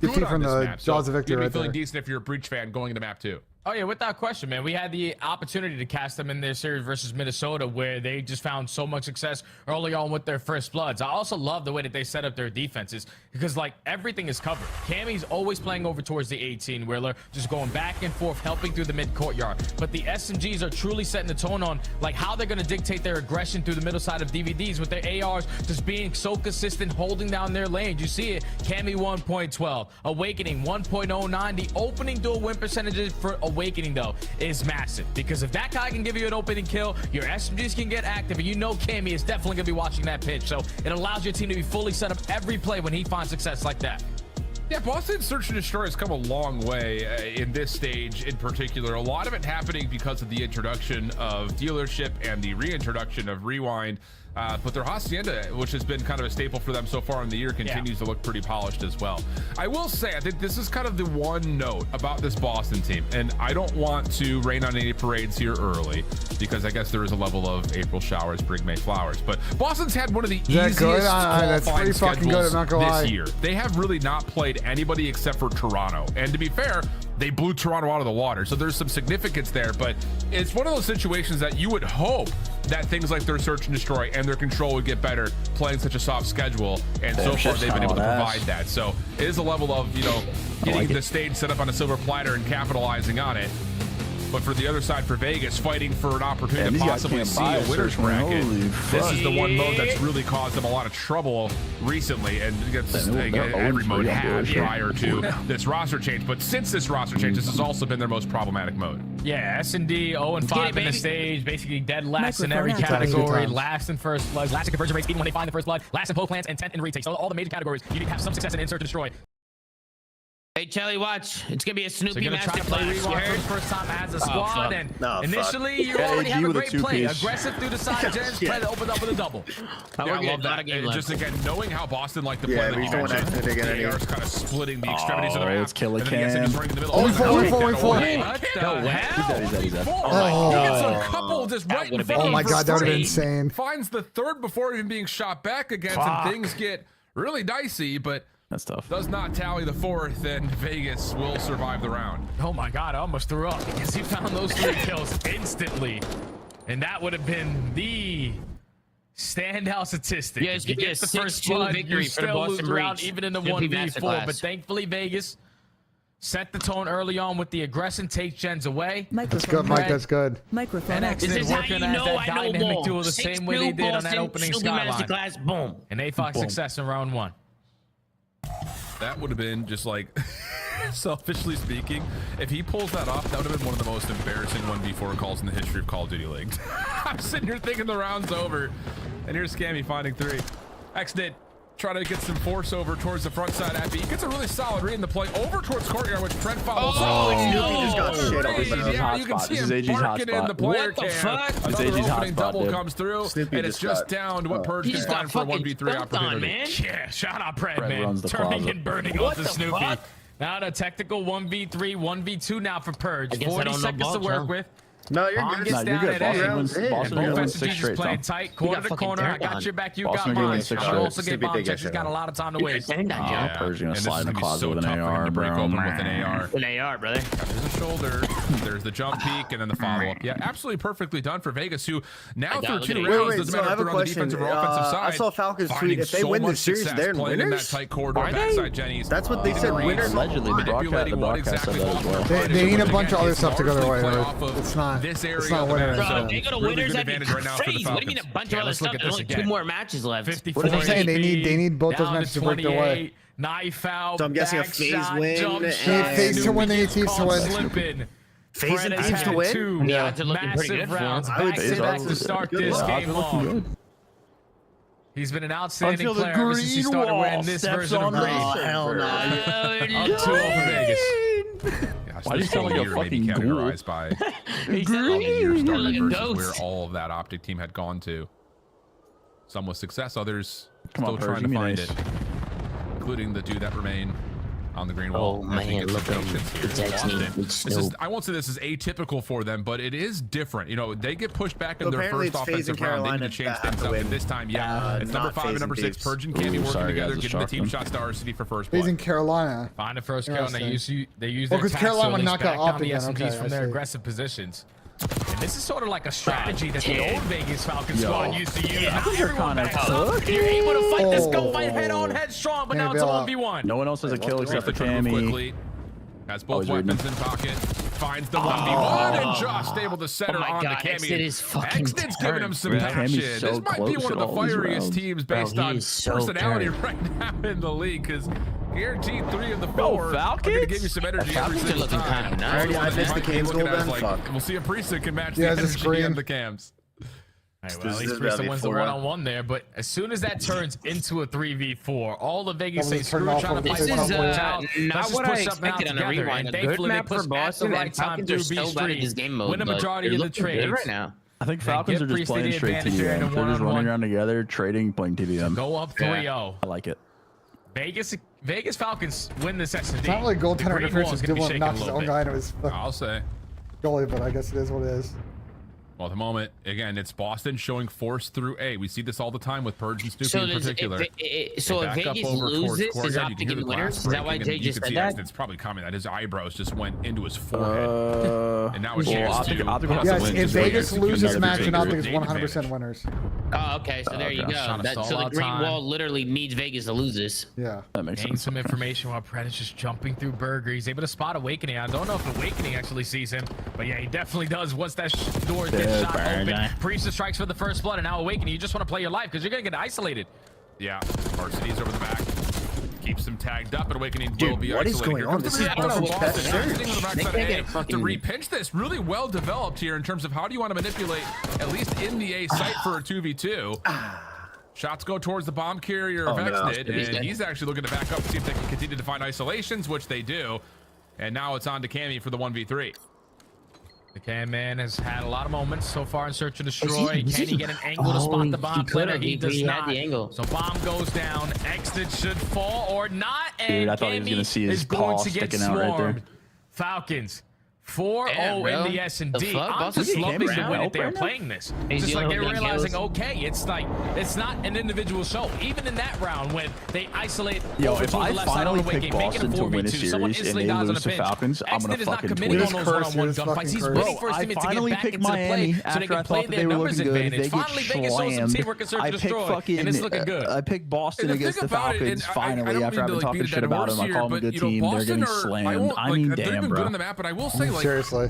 A: defeat from the jaws of victory right there.
R: Feeling decent if you're a Breach fan going into map 2.
P: Oh yeah, without question, man. We had the opportunity to cast them in their series versus Minnesota, where they just found so much success early on with their first bloods. I also love the way that they set up their defenses because like everything is covered. Cammy's always playing over towards the 18-wheeler, just going back and forth, helping through the mid courtyard. But the SMGs are truly setting the tone on like how they're going to dictate their aggression through the middle side of DVDs with their ARs just being so consistent, holding down their lanes. You see it. Cammy 1.12, Awakening 1.09. The opening dual win percentages for Awakening though is massive because if that guy can give you an opening kill, your SMGs can get active, and you know Cammy is definitely gonna be watching that pitch. So it allows your team to be fully set up every play when he finds success like that.
R: Yeah, Boston's Search and Destroy has come a long way in this stage in particular. A lot of it happening because of the introduction of Dealership and the reintroduction of Rewind. But their Hacienda, which has been kind of a staple for them so far in the year, continues to look pretty polished as well. I will say, I think this is kind of the one note about this Boston team, and I don't want to rain on any parades here early because I guess there is a level of April showers bring May flowers. But Boston's had one of the easiest qualifying schedules this year. They have really not played anybody except for Toronto, and to be fair, they blew Toronto out of the water, so there's some significance there. But it's one of those situations that you would hope that things like their Search and Destroy and their Control would get better playing such a soft schedule, and so far they've been able to provide that. So it is a level of, you know, getting the stage set up on a silver platter and capitalizing on it. But for the other side, for Vegas, fighting for an opportunity to possibly see a winner's bracket, this is the one mode that's really caused them a lot of trouble recently. And every mode had prior to this roster change. But since this roster change, this has also been their most problematic mode.
P: Yeah, S&D 0-5 in the stage, basically dead last in every category, last in first blood, last in conversion rates, even when they find the first blood, last in pull plants, and 10th in retakes. So all the major categories, you need to have some success in Search and Destroy.
L: Hey, Charlie, watch. It's going to be a Snoopy
P: so
L: master
P: try to play Rewind for the first time as a squad. And initially, you already have a great play. Aggressive through the side, Jens, play that opens up with a double.
R: I love that. And just again, knowing how Boston like to play the defense, the AR's kind of splitting the extremities of the map.
M: It's Killer Cam.
R: What the hell?
A: Oh my god, that would have been insane.
R: Finds the third before even being shot back against, and things get really dicey, but
M: that's tough.
R: Does not tally the fourth, and Vegas will survive the round.
P: Oh my god, I almost threw up because he found those 3 kills instantly. And that would have been the standout statistic.
L: Yeah, it's going to be a
P: the first blood,
L: victory
P: you
L: for the
P: still
L: Boston
P: lose round,
L: Breach.
P: even in the 1v4. But thankfully, Vegas set the tone early on with the aggression, take gens away.
A: That's good, Mike. That's good.
P: Microphone. And
L: this is how you know
P: that
L: I know
P: dynamic
L: more.
P: duel the same way they did on that opening skyline.
L: Boom.
P: And they found success in round 1.
R: That would have been just like, selfishly speaking, if he pulls that off, that would have been one of the most embarrassing 1v4 calls in the history of Call of Duty League. I'm sitting here thinking the round's over, and here's Scammy finding 3. X-Nit try to get some force over towards the front side. He gets a really solid read in the play over towards courtyard, which Trent follows.
M: He just got shit over there.
R: Yeah, you can see him barking in the player cam. Another opening double comes through, and it's just down to what Purge can find for a 1v3 opportunity.
P: Yeah, shout out Pred, man. Turning and burning off the Snoopy. Now the tactical 1v3, 1v2 now for Purge. 40 seconds to work with.
K: No, you're
P: good.
K: Gets
P: down at
M: Boston wins 6 straight.
P: Playing tight, corner to corner. I got your back. You got mine. I also get bomb checks. He's got a lot of time to waste.
M: Purge gonna slide in the closet with an AR,
R: break open with an AR.
L: An AR, brother.
R: There's a shoulder. There's the jump peek, and then the follow up. Yeah, absolutely perfectly done for Vegas, who now through 2 rounds doesn't matter if they're on the defensive or offensive side.
K: I saw Falcons tweet if they win this series, they're winners.
R: In that tight corridor, backside Jenny's.
K: That's what they said. Winners.
M: Allegedly, the broadcast said that as well.
A: They need a bunch of other stuff to go their way. It's not.
R: This area.
A: It's not winner.
L: Bro, if they go to winners, that'd be crazy. What do you mean a bunch of other stuff? There's only 2 more matches left.
P: 54.
A: What are they saying? They need both those matches to break their way.
P: Knife out.
K: So I'm guessing a phase win.
A: Phase to win, they need Thieves to win.
K: Phase and Thieves to win?
L: Yeah, it's looking pretty good for him.
P: Back to start this game long. He's been an outstanding player ever since he started wearing this version of green.
K: Oh, hell no.
P: Up 2 over Vegas.
R: Why do you sound like a fucking categorized by years versus where all of that optic team had gone to? Some with success, others still trying to find it, including the 2 that remain. on the green wall.
L: Oh man, look at him.
R: I won't say this is atypical for them, but it is different. You know, they get pushed back in their first offensive round. They need to change things up. And this time, it's number 5 and number 6. Purge and Cammy working together, getting the team shots to RCD for first blood.
A: He's in Carolina.
P: Find the first kill, and they use their
A: because Carolina would knock out off
P: the
A: again.
P: SMGs from their aggressive positions. And this is sort of like a strategy that the old Vegas Falcons squad used to use. Now everyone backs up. You're able to fight this go fight head on, head strong, but now it's a 1v1.
M: No one else has a kill except for Cammy.
R: Has both weapons in pocket. Finds the 1v1 and just able to center on the Cammy. Exnit's giving him some passion. This might be one of the fieriest teams based on personality right now in the league, because guaranteed 3 of the 4 are going to give you some energy every single time.
G: I missed the Cams goal then. Fuck.
R: We'll see if Priesthood can match the energy of the Cams.
P: All right, well, at least Priesthood wins the one-on-one there, but as soon as that turns into a 3v4, all the Vegas say screw trying to
L: this is not what I expected on a rewind. A good map for Boston, and Falcons are so bad at this game mode.
P: Win a majority of the trades
L: right now.
M: I think Falcons are just playing straight TDM. They're just running around together, trading, playing TDM.
P: Go up 3-0.
M: I like it.
P: Vegas Falcons win this S&D.
A: It's not really goaltender interference. Dylan knocks his own guy into his
R: I'll say
A: goalie, but I guess it is what it is.
R: Well, at the moment, again, it's Boston showing force through A. We see this all the time with Purge and Snoopy in particular.
L: So if Vegas loses, is Optic in the winners? Is that why Jay just said that?
R: It's probably coming that his eyebrows just went into his forehead. And now it's
A: yes, if Vegas loses the match, then Optic is 100% winners.
L: Oh, okay. So there you go. So the green wall literally needs Vegas to lose this.
A: Yeah.
M: That makes sense.
P: Gain some information while Pred is just jumping through Burger. He's able to spot Awakening. I don't know if Awakening actually sees him, but yeah, he definitely does. Once that door gets shot open, Priest strikes for the first blood, and now Awakening. You just want to play your life because you're going to get isolated.
R: Yeah. Varsity's over the back. Keeps him tagged up, and Awakening will be
G: what
R: isolated.
G: is going on? This is
R: to repinch this. Really well developed here in terms of how do you want to manipulate, at least in the A site for a 2v2. Shots go towards the bomb carrier of Exnit, and he's actually looking to back up to see if they can continue to find isolations, which they do. And now it's on to Cammy for the 1v3.
P: The Cam man has had a lot of moments so far in Search and Destroy. Can he get an angle to spot the bomb player? He does not.
L: Had the angle.
P: So bomb goes down. Exit should fall or not. And
M: dude, I thought he was going to see his paw sticking out right there.
P: Falcons 4-0 in the S&D. I'm just loving the way that they're playing this. It's just like they're realizing, okay, it's like, it's not an individual show. Even in that round when they isolate over to the left side on the way game, making a 4v2, someone instantly dies on a pinch. Exnit is not committing on those one-on-one gunfights. He's waiting for his teammates to get back into the play so they can play their numbers advantage. Finally, Vegas shows some teamwork and Search and Destroy, and it's looking good.
M: I picked Boston against the Falcons finally after I've been talking shit about them. I call them a good team. They're getting slammed. I mean, damn, bro.
R: But I will say, like,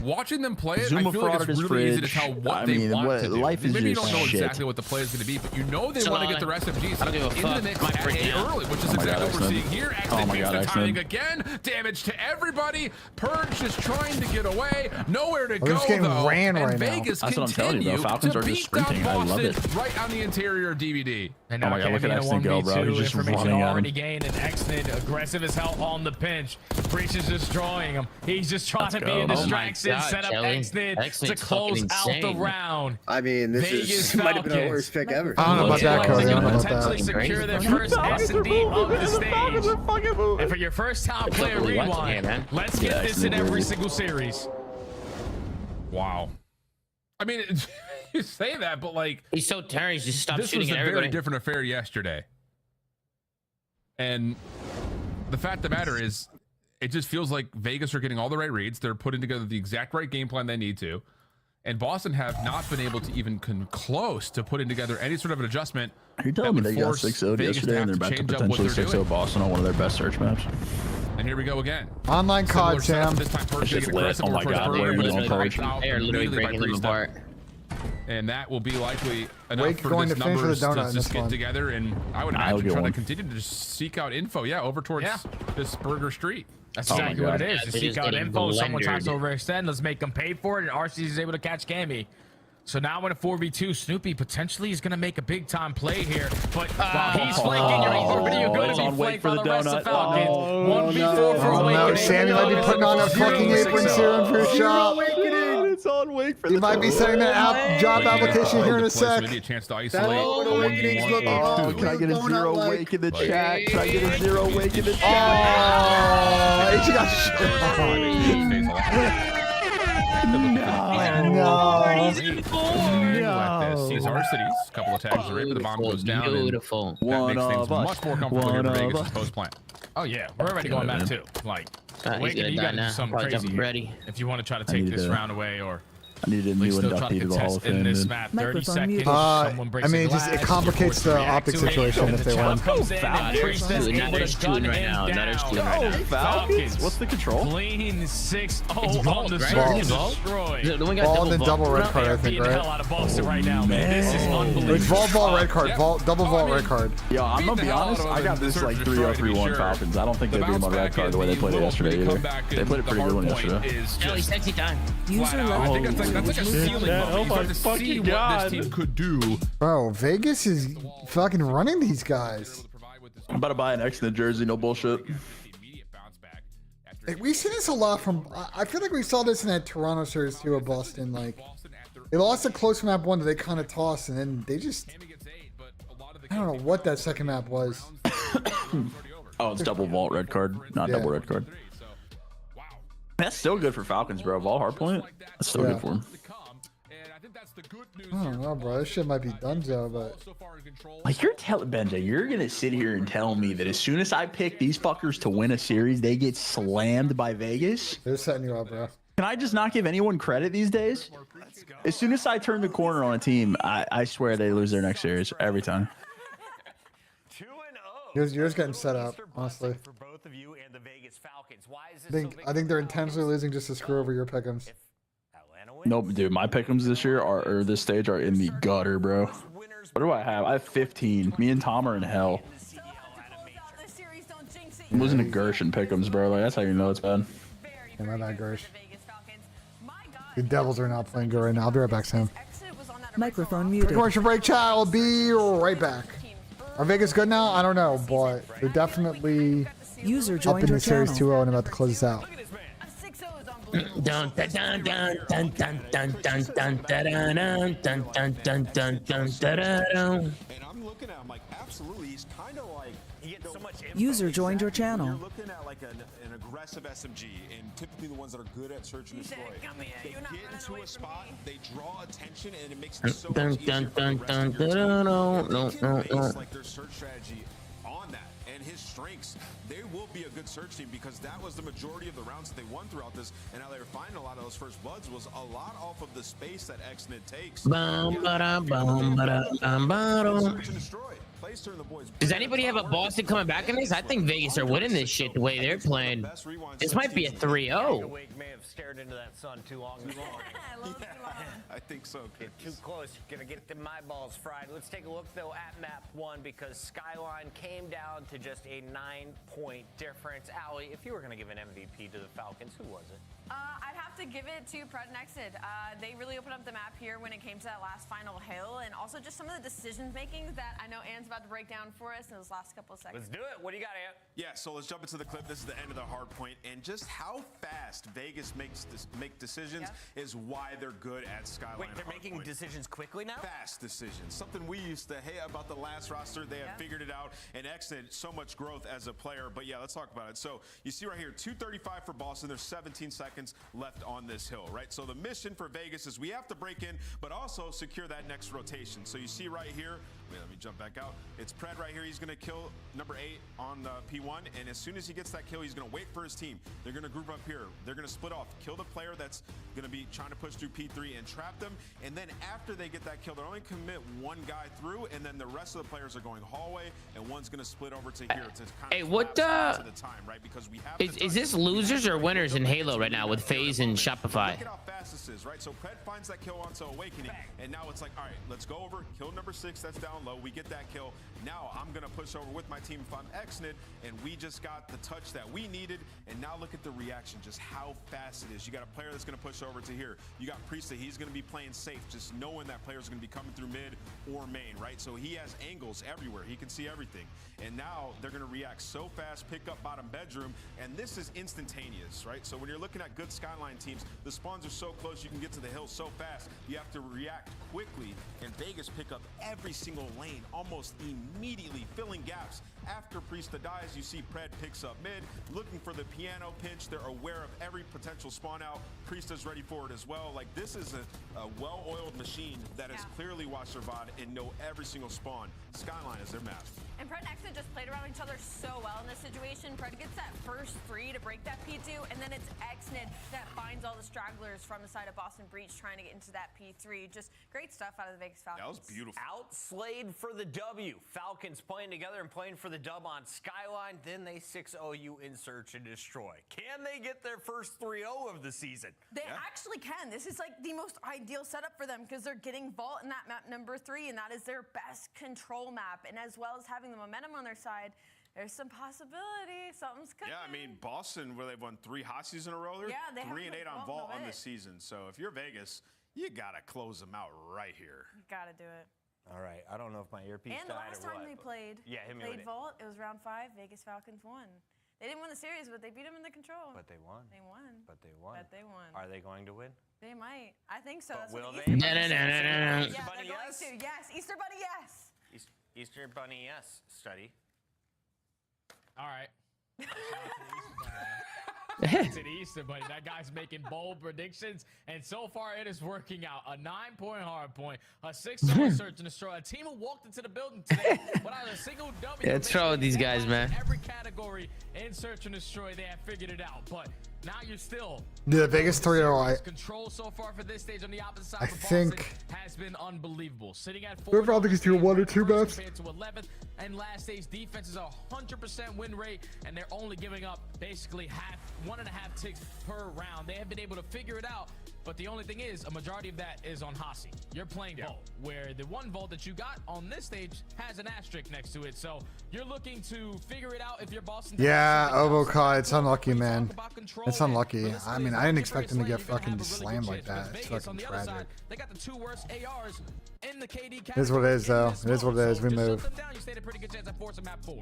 R: watching them play it, I feel like it's really easy to tell what they want to do.
M: Life is
R: Maybe you
M: just
R: don't know
M: shit.
R: exactly what the play is going to be, but you know they want to get their SMGs in the mix at A early, which is exactly what we're seeing here. Exit takes the timing again. Damage to everybody. Purge is trying to get away. Nowhere to go, though. And Vegas continue to beat down Boston right on the interior of DVD.
P: And now Cammy in a 1v2, information already gained, and Exnit aggressive as hell on the pinch. Breach is destroying him. He's just trying to be a distraction, set up Exnit to close out the round.
G: I mean, this might have been the worst pick ever.
A: I don't know about that, Cody. I don't know about
P: potentially secure their first S&D of the stage. And for your first time player rewind, let's get this in every single series.
R: Wow. I mean, you say that, but like,
L: he's so tired. He's just stopped shooting at everybody.
R: This was a very different affair yesterday. And the fact of the matter is, it just feels like Vegas are getting all the right reads. They're putting together the exact right game plan they need to. And Boston have not been able to even come close to putting together any sort of an adjustment.
M: Are you telling me they got 6-0'd yesterday and they're about to potentially 6-0 Boston on one of their best search maps?
R: And here we go again.
A: Online COD, Sam.
R: This time Purge is lit.
M: Oh my god,
L: they are literally breaking them apart.
R: And that will be likely enough for this numbers to just get together. And I would imagine trying to continue to just seek out info, over towards this Burger Street.
P: That's exactly what it is. You seek out info, someone tries to overextend, let's make them pay for it, and RC is able to catch Cammy. So now in a 4v2, Snoopy potentially is going to make a big-time play here. But he's flanking. You're going to be flanked by the rest of Falcons. 1v4 for Awakening.
A: Sammy might be putting on a fucking apron serum for a shot.
M: Falcons on wake for
A: You might be sending that job application here in a sec.
R: Maybe a chance to isolate.
M: Oh, can I get a 0 wake in the chat? Can I get a 0 wake in the chat?
A: Oh, he got
R: These are cities. A couple of tags are right, but the bomb goes down.
L: Beautiful.
R: That makes things much more comfortable here for Vegas post plant.
P: Oh yeah, we're already going back too. Like, Awakening, you gotta do something crazy here if you want to try to take this round away, or
M: I need a new inductee to the Hall of Fame.
P: in this map. 30 seconds. Someone breaks
A: I mean, it complicates the optic situation if they win.
L: Another's shooting right now. Another's shooting right now.
M: Falcons. What's the control?
P: Clean 6-0
L: on the
P: destroy.
A: Ball and double red card, I think, right?
P: A lot of Boston right now, man. This is unbelievable.
A: It's vault, red card. Double vault, red card.
M: Yo, I'm gonna be honest. I got this like 3-0, 3-1 Falcons. I don't think they beat them on red card the way they played it yesterday either. They played a pretty good one yesterday.
L: Ellie, sexy time.
R: I think that's like a ceiling.
M: Oh my fucking god!
R: What this team could do.
A: Bro, Vegas is fucking running these guys.
M: I'm about to buy an X in the jersey. No bullshit.
A: Like, we've seen this a lot from. I feel like we saw this in that Toronto series too of Boston. Like, they lost a close map one that they kind of tossed, and then they just. I don't know what that second map was.
M: Oh, it's double vault red card, not double red card. That's still good for Falcons, bro. Vault hardpoint. That's still good for them.
A: I don't know, bro. This shit might be donezo, but
M: like you're telling BENJ, you're gonna sit here and tell me that as soon as I pick these fuckers to win a series, they get slammed by Vegas?
A: They're setting you up, bro.
M: Can I just not give anyone credit these days? As soon as I turn the corner on a team, I swear they lose their next series every time.
A: You're just getting set up, honestly. I think they're intentionally losing just to screw over your pick'ems.
M: Nope, dude. My pick'ems this year or this stage are in the gutter, bro. What do I have? I have 15. Me and Tom are in hell. I'm losing to Gersh and pick'ems, bro. Like that's how you know it's bad.
A: Yeah, my bad, Gersh. The Devils are not playing good right now. I'll be right back, Sam.
S: Microphone muted.
A: Commercial break, chat. I'll be right back. Are Vegas good now? I don't know, but they're definitely up in the series 2-0 and about to close this out.
L: Dun dun dun dun dun dun dun dun dun dun dun dun dun dun dun dun.
Q: And I'm looking at him like absolutely. He's kind of like he gets so much.
S: User joined your channel.
Q: You're looking at like an aggressive SMG, and typically the ones that are good at search and destroy. They get into a spot, they draw attention, and it makes it so much easier for the rest of your team. They can base like their search strategy on that and his strengths. They will be a good search team because that was the majority of the rounds that they won throughout this, and how they were finding a lot of those first bloods was a lot off of the space that Xnet takes.
L: Does anybody have a Boston coming back in this? I think Vegas are winning this shit the way they're playing. This might be a 3-0.
N: May have stared into that sun too long.
Q: I think so.
N: Get too close, you're gonna get my balls fried. Let's take a look though at map 1 because Skyline came down to just a 9-point difference. Allie, if you were gonna give an MVP to the Falcons, who was it?
O: I'd have to give it to PREGAME. They really opened up the map here when it came to that last final hill, and also just some of the decision making that I know Ann's about to break down for us in those last couple of seconds.
N: Let's do it. What do you got, Ann?
Q: Yeah, so let's jump into the clip. This is the end of the hard point, and just how fast Vegas make decisions is why they're good at Skyline.
N: Wait, they're making decisions quickly now?
Q: Fast decisions. Something we used to hate about the last roster. They have figured it out and exited so much growth as a player. But yeah, let's talk about it. So you see right here, 2:35 for Boston. There's 17 seconds left on this hill, right? So the mission for Vegas is we have to break in, but also secure that next rotation. So you see right here, wait, let me jump back out. It's Pred right here. He's going to kill number 8 on P1, and as soon as he gets that kill, he's going to wait for his team. They're going to group up here. They're going to split off, kill the player that's going to be trying to push through P3 and trap them, and then after they get that kill, they're only commit one guy through, and then the rest of the players are going hallway, and one's going to split over to here to kind of
L: what
Q: the time, right? Because we have
L: is this losers or winners in Halo right now with FaZe and Shopify?
Q: Look at how fast this is, right? So Pred finds that kill onto Awakening, and now it's like, all right, let's go over, kill number 6 that's down down low. We get that kill. Now I'm going to push over with my team if I'm Xnit, and we just got the touch that we needed. And now look at the reaction, just how fast it is. You got a player that's going to push over to here. You got Priesta, he's going to be playing safe, just knowing that player's going to be coming through mid or main, right? So he has angles everywhere. He can see everything. And now they're going to react so fast, pick up bottom bedroom, and this is instantaneous, right? So when you're looking at good Skyline teams, the spawns are so close, you can get to the hill so fast, you have to react quickly, and Vegas pick up every single lane almost immediately, filling gaps. After Priesta dies, you see Pred picks up mid, looking for the piano pinch. They're aware of every potential spawn out. Priesta's ready for it as well. Like, this is a well-oiled machine that has clearly watched their VOD and know every single spawn. Skyline is their map.
O: And Pred and Exit just played around each other so well in this situation. Pred gets that first 3 to break that P2, and then it's Xnit that finds all the stragglers from the side of Boston Breach trying to get into that P3. Just great stuff out of the Vegas Falcons.
Q: That was beautiful.
N: Outslayed for the W. Falcons playing together and playing for the dub on Skyline. Then they 6-0 you in Search and Destroy. Can they get their first 3-0 of the season?
O: They actually can. This is like the most ideal setup for them because they're getting Vault in that map number 3, and that is their best control map. And as well as having the momentum on their side, there's some possibility. Something's cooking.
Q: Yeah, I mean, Boston, where they've won 3 Hossies in a row, they're 3 and 8 on Vault on this season. So if you're Vegas, you got to close them out right here.
O: You got to do it.
N: All right, I don't know if my earpiece
O: And the
N: died
O: last
N: or
O: time
N: what,
O: they
N: but-
O: played,
N: hit me with
O: played
N: it.
O: Vault, it was round 5, Vegas Falcons won. They didn't win the series, but they beat them in the control.
N: But they won.
O: They won.
N: But they won.
O: But they won.
N: Are they going to win?
O: They might. I think so.
N: But
O: That's what
N: will
O: the
N: they?
O: Easter
N: No,
O: Bunny
N: no, no,
O: said.
N: no, no, no.
O: Yeah,
N: Easter
O: they're
N: Bunny,
O: going
N: yes?
O: to. Yes, Easter Bunny, yes.
N: Easter Bunny, yes. Study.
P: All right. It's an Easter Bunny. That guy's making bold predictions, and so far it is working out. A 9-point hard point, a 6-0 Search and Destroy. A team who walked into the building today without a single W.
L: Yeah, it's wrong with these guys, man.
P: Every category in Search and Destroy, they have figured it out. But now you're still.
A: The Vegas 3-0.
P: Control so far for this stage on the opposite side
A: I
P: for
A: think-
P: Boston has been unbelievable. Sitting at 4.
A: Whoever I think is doing 1 or 2 maps.
P: Compared to 11th and last stage defense is a 100% win rate, and they're only giving up basically 1.5 ticks per round. They have been able to figure it out, but the only thing is a majority of that is on Hossie. You're playing Vault, where the one Vault that you got on this stage has an asterisk next to it, so you're looking to figure it out if you're Boston.
A: Yeah, Ovocod, it's unlucky, man. It's unlucky. I mean, I didn't expect him to get fucking slammed like that. It's fucking tragic.
P: They got the 2 worst ARs in the KD
A: It is what it is, though. It is what it is. We move.
P: Shut them down, you stand a pretty good chance at forcing map 4.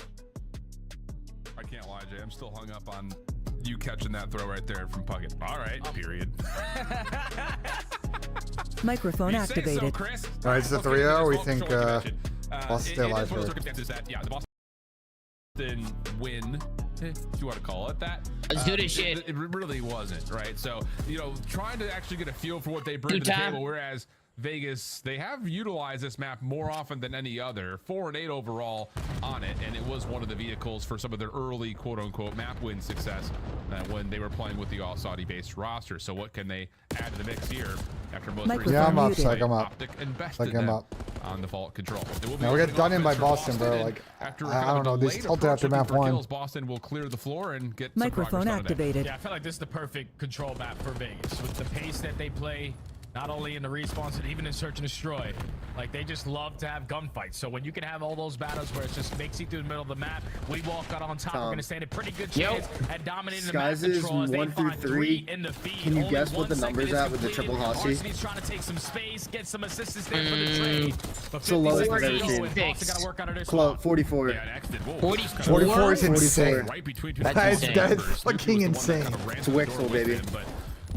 R: I can't lie, Jay. I'm still hung up on you catching that throw right there from Puckett. All right, period.
S: Microphone
R: You say so,
S: activated.
R: Chris.
A: All right, it's a 3-0. We think Boston stay
R: it is
A: alive
R: one of those
A: here.
R: circumstances that, yeah, the Boston win, if you want to call it that.
L: Let's do this shit.
R: It really wasn't, right? So, you know, trying to actually get a feel for what they bring to the
L: Two-time.
R: table, whereas Vegas, they have utilized this map more often than any other. 4 and 8 overall on it, and it was one of the vehicles for some of their early quote-unquote map win success when they were playing with the all-Saudi-based roster. So what can they add to the mix here after most
A: Microphone Yeah, I'm up,
R: recently
A: psych, I'm up.
R: Optic invested
A: Psych, I'm
R: them
A: up.
R: on the Vault control. It will be
A: Now we get
R: opening
A: done in by
R: offense for
A: Boston, bro.
R: and
A: Like,
R: after
A: I
R: kind
A: don't
R: of a
A: know. They
R: delayed
A: tilted after
R: approach
A: map
R: looking for
A: 1.
R: kills, Boston will clear the floor and get some
S: Microphone
R: progress on it.
S: activated.
P: Yeah, I feel like this is the perfect control map for Vegas with the pace that they play, not only in the respawns but even in Search and Destroy. Like, they just love to have gunfights. So when you can have all those battles where it just makes you through the middle of the map, we walk out on top. We're going to stand a pretty good chance at dominating the map
G: Skies is
P: control as they
G: 1 through
P: find
G: 3.
P: in the feed.
G: Can you
P: Only
G: guess what
P: 1
G: the
P: segment
G: numbers
P: is
G: at with the
P: completed.
G: triple Hossie?
P: Varsity's trying to take some space, get some assistance there for the trade. But
G: It's the lowest
P: 50
G: I've ever
P: seconds to go,
G: seen.
P: and Boston got to work out of their
G: Close,
P: spot.
G: 44.
A: 44 is insane.
R: Right between two
A: That is
R: numbers.
A: fucking insane.
G: It's Wixel, baby.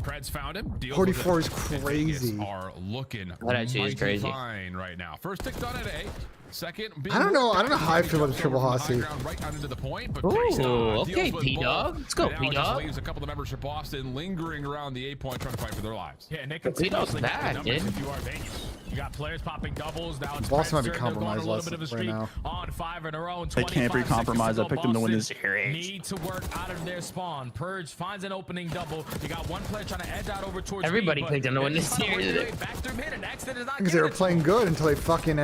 R: Preds found him.
A: 44 is crazy.
R: Are looking
L: That actually is
R: mighty
L: crazy.
R: fine right now. First tick done at A. Second,
A: I don't know how I feel about the triple Hossie.
R: right out into the point, but
L: Ooh,
R: Priest,
L: okay,
R: deals with
L: P-Dog.
R: both.
L: Let's go,
R: And now it just
L: P-Dog.
R: leaves a couple of members of Boston lingering around the 8-point trying to fight for their lives.
P: Yeah, and they
L: P-Dog's
P: continuously get the
L: bad,
P: numbers
L: dude.
P: if you are Vegas. You got players popping doubles. Now it's
A: Boston might be
P: Preds, they're going
A: compromised
P: on a little
A: less
P: bit of a
A: right
P: streak
A: now.
P: on 5 in a row. And
M: They can't be
P: 25
M: compromised.
P: seconds
M: I picked them to win
P: Boston
M: this series.
P: Need to work out of their spawn. Purge finds an opening double. You got one player trying to edge out over towards
L: Everybody
P: B, but
L: picked them to win
P: they're
L: this
P: trying to work
L: series.
P: their way back through mid, and Exit is not
A: Because they
P: getting
A: were
P: it.
A: playing good until they fucking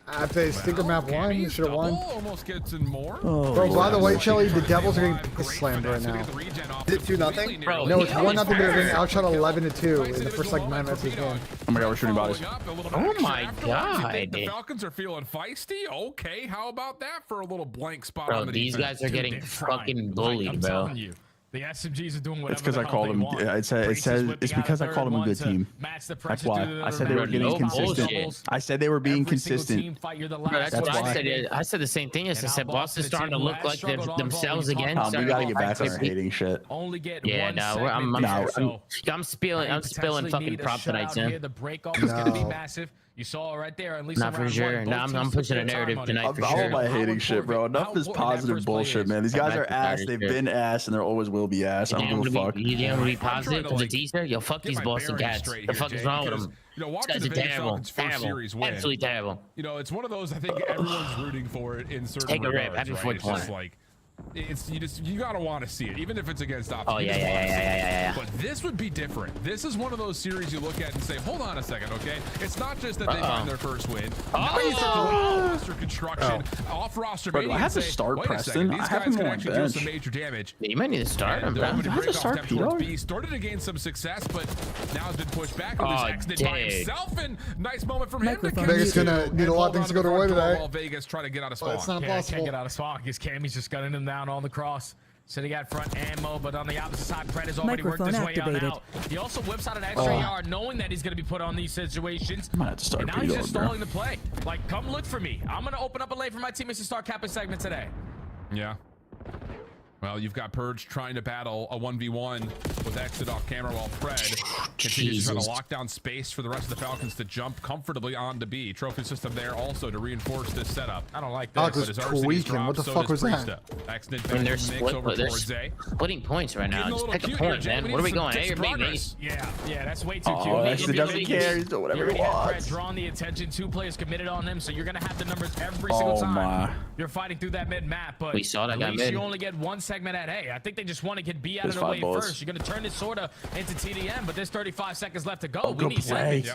A: After they stinker map one, you should have won.
R: Almost gets in more.
M: Oh,
A: Bro, by the way, Shelly, the Devils are getting slammed right now.
G: Is it 2-0?
A: No, it's 1-0, but they're getting outshot 11-2 in the first like 9 minutes of the game.
M: Oh my god, we're shooting bodies.
L: Oh my god.
R: The Falcons are feeling feisty. Okay, how about that for a little blank spot
L: Bro,
R: on the
L: these
R: defense?
L: guys are getting fucking bullied, bro.
P: The SMGs are doing whatever
M: It's because I called them. It's because I called them a good team. That's why. I said they were getting consistent. I said they were being consistent.
L: That's what I said. I said the same thing. I said Boston's starting to look like they're themselves again.
M: We gotta get back on our hating shit.
L: Yeah, no, I'm spilling fucking prop tonight, man.
P: The break off is going to be massive. You saw it right there. At least
L: not for sure. No, I'm pushing a narrative tonight for
M: all
L: sure.
M: my hating shit, bro. Enough of this positive bullshit, man. These guys are ass. They've been ass, and there always will be ass. I don't give a fuck.
L: You want to be positive because it's Easter? Yo, fuck these Boston Cats. The fuck is wrong with them?
R: You know,
L: These guys are terrible. Absolutely terrible.
R: You know, it's one of those I think everyone's rooting for it in certain
L: Take a
R: regards,
L: rip. Happy
R: right?
L: 420.
R: It's just like you gotta want to see it, even if it's against options.
L: Oh yeah.
R: But this would be different. This is one of those series you look at and say, hold on a second, okay? It's not just that they find their first win. Now you start to look at roster construction, off roster.
M: Bro, do I have to start Preston?
R: These
M: I have
R: guys
M: him
R: can
M: on
R: actually do
M: bench.
R: some major damage.
L: Yeah, you might need to start him,
R: They're
L: bro.
R: hoping to
M: I have
R: break
M: to
R: off
M: start
R: depth towards
M: Peter.
R: B. Started to gain some success, but now has been pushed back with this accident by himself. And nice moment from him to catch
A: Vegas gonna need a lot of things to go their way today.
R: While Vegas trying to get out of spawn.
A: It's not
P: Can't
A: possible.
P: get out of spawn because Cammy's just gunning him down on the cross. So they got front ammo, but on the opposite side, Pred has already worked his way on out. He also whips out an extra yard, knowing that he's going to be put on these situations.
M: I might have to start
P: And now he's just stalling the play. Like, come look for me. I'm going to open up a lane for my teammates to start capping segment today.
R: Yeah. Well, you've got Purge trying to battle a 1v1 with exit off camera while Pred continues to try to lock down space for the rest of the Falcons to jump comfortably onto B. Trophy system there also to reinforce this setup.
P: I don't like
A: Oh,
P: this.
A: just tweaking. What the fuck was that?
R: Accident
L: And they're
R: mix over towards A.
L: splitting points right now. Just pick a point, man. What are we going? A or B, Vegas?
P: Yeah, that's way too cute.
M: Oh, Exit doesn't care. He's doing whatever he wants.
P: Pred drawing the attention. 2 players committed on him, so you're going to have the numbers every single time. You're fighting through that mid-map, but
L: We saw that
P: at
L: guy
P: least
L: mid.
P: you only get 1 segment at A. I think they just want to get B out of
M: There's
P: the
M: 5
P: way
M: bullets.
P: first. You're going to turn this sort of into TDM, but there's 35 seconds left to go. We
M: good
P: need
M: play.
P: seconds.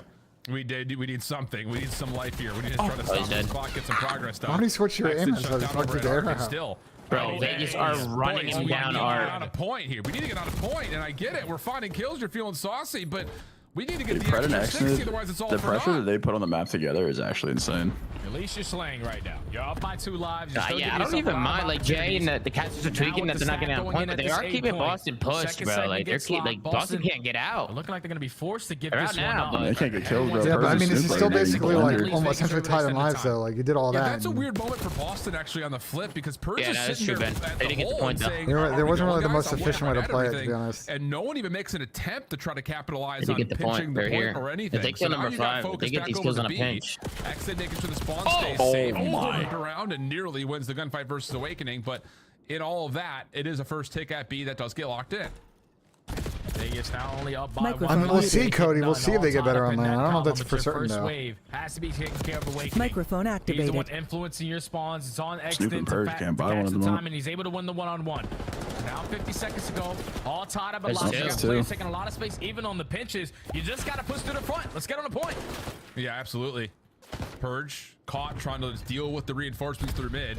R: Yep. We need something. We need some life here. We need to try to stop this clock, get some progress done.
A: Why don't you switch your aim as
R: Shut
A: a
R: down
A: fuck
R: over
A: to
R: at Arc
A: there?
R: and still.
L: Bro, Vegas are running
R: Boys,
L: him
R: we
L: down
R: need to
L: our.
R: get on a point here. We need to get on a point, and I get it. We're finding kills. You're feeling saucy, but we need to get the
M: Pred and
R: extra 60.
M: Exit,
R: Otherwise, it's all
M: the
R: for
M: pressure that
R: naught.
M: they put on the map together is actually insane.
P: At least you're slaying right now. You're up by 2 lives. You're still
L: Yeah,
P: giving
L: I don't
P: yourself
L: even
P: a lot
L: mind.
P: of
L: Like Jay and
P: opportunities.
L: the Cats are
P: Now
L: tweaking
P: with
L: that
P: the
L: they're not getting
P: stack
L: out
P: going
L: point,
P: in
L: but
P: at
L: they
P: this
L: are
P: 8
L: keeping
P: point.
L: Boston pushed,
P: Second
L: bro.
P: segment
L: Like they're
P: gets locked.
L: Boston can't get out.
P: Looking like they're going to be forced to give
L: They're
P: this
L: out
P: one
L: now,
P: up.
L: but-
M: They can't get killed, bro.
A: Yeah, but I mean, it's
M: Super
A: still
M: late,
A: basically
M: people
A: like
M: injured.
A: almost essentially tied in lives though. Like you did all
R: Yeah,
A: that.
R: that's a weird moment for Boston actually on the flip because Purge
L: Yeah,
R: is
L: that is
R: sitting
L: true,
R: there
L: Ben.
R: at
L: They
R: the
L: didn't get the
R: hole
L: point,
R: and
L: though.
R: saying,
A: There wasn't really the
R: guys,
A: most
R: I'm
A: efficient way to
R: at
A: play it, to be
R: everything,
A: honest.
R: And no one even makes an attempt to try to capitalize
L: They
R: on
L: get the point.
R: pinching the
L: They're
R: point
L: here.
R: or anything.
L: If they kill
R: So now
L: number
R: you got
L: 5,
R: focus
L: they get
R: back
L: these
R: over
L: kills
R: to
L: on a
R: B.
L: pinch.
R: Exit naked to the spawn, stays safe. Looked around and nearly wins the gunfight versus Awakening, but in all of that, it is a first tick at B that does get locked in.
P: Vegas now only up by
A: I mean, we'll see, Cody. We'll see if they get better on that. I don't know if that's for certain
P: First
A: though.
P: wave has to be taken care of Awakening.
S: Microphone
P: He's the one
S: activated.
P: influencing your spawns. It's on
M: Snoop
P: exit
M: and
P: to
M: Purge
P: catch
M: can't buy one at the
P: the time,
M: moment.
P: and he's able to win the one-on-one. Now 50 seconds to go. All tied up. A
L: That's
P: lot
L: two.
P: of players taking a lot of space, even on the pinches. You just got to push to the front. Let's get on a point.
R: Yeah, absolutely. Purge caught trying to deal with the reinforcements through mid.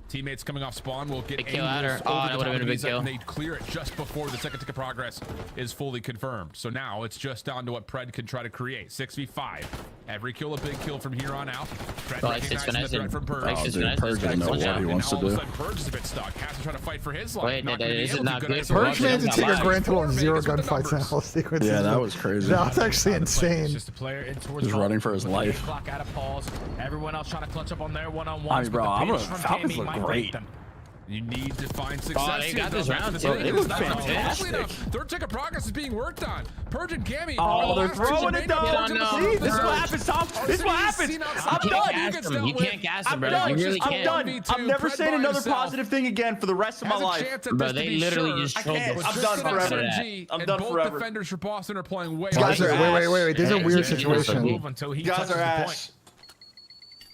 R: Teammates coming off spawn will get
L: Big kill
R: angles
L: at her. Oh,
R: over
L: that
R: the
L: would've
R: top
L: been a
R: of
L: big
R: these,
L: kill.
R: and they clear it just before the second tick of progress is fully confirmed. So now it's just down to what Pred can try to create. 6v5. Every kill a big kill from here on out. Pred
L: Oh, like six
R: recognizing the threat
L: finessing.
R: from Purge.
L: Like six finessing.
M: Purge doesn't know
L: Watch
M: what
L: out.
M: he
R: And
M: wants to
R: all of a
M: do.
R: sudden, Purge is a bit stuck. Cass is trying to fight for his life.
L: Wait,
R: Not gonna be
L: this is
R: able
L: not
R: to.
L: good
R: Good
L: for
A: Purge
L: Boston.
A: managed to
L: Not
A: take a
L: live.
A: grand total of 0
R: Vegas with the
A: gunfights
R: numbers.
A: now. Sequences.
M: Yeah, that was crazy.
A: That was actually
P: It's
A: insane.
P: just a player in towards
M: Just running for his life.
P: Clock out of pause. Everyone else trying to clutch up on their one-on-ones.
M: I mean, bro,
P: but the
M: I'm gonna-
P: pinch from
M: Falcons
P: Cammy
M: look
P: might
M: great.
P: break them.
R: You need to find success.
L: they
R: here,
L: got
R: though.
L: this
R: That's
L: round,
R: the
L: too.
R: thing.
L: They
R: It's
L: look
R: not
M: fantastic.
R: enough. Third tick of progress is being worked on. Purge and Cammy.
M: Oh, they're
R: last
M: throwing
R: two
M: it though.
R: remaining.
M: See, this is what happens, Tom. This is what happens. I'm done.
L: You can't gas them,
M: I'm
L: bro.
M: done.
L: You really
M: I'm
L: can't.
M: done. I'm never saying another positive thing again for the rest of my life.
L: Bro, they literally just trolled the
M: I'm
L: fuck
M: done
L: out of
M: forever.
L: that.
M: I'm done
R: both
M: forever.
R: defenders for Boston are playing way.
A: Guys are
R: better.
A: wait. There's a
L: Yeah,
A: weird
L: it's a
A: situation.
P: Move until he
M: Guys
P: touches
M: are
P: the
M: ass.
P: point.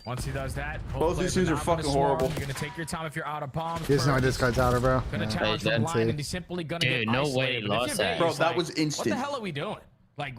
P: Once he does that,
M: Both these dudes are fucking horrible.
P: You're gonna take your time if you're out of bombs.
A: He doesn't know what this guy's out of, bro.
P: Gonna
A: Yeah.
P: challenge the blind, and he's simply gonna
L: Dude,
P: get
L: no
P: isolated.
L: way he
P: But if
L: lost
P: you're
L: that.
P: Vegas,
M: Bro, that
P: like,
M: was
P: What
M: instant.
P: the hell are we doing? Like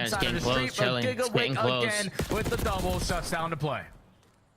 P: front
L: it's
P: side of
L: getting
P: the
L: close,
P: street.
L: chilling. It's getting
P: Giga
L: close.
P: again with the double, shuts down to play.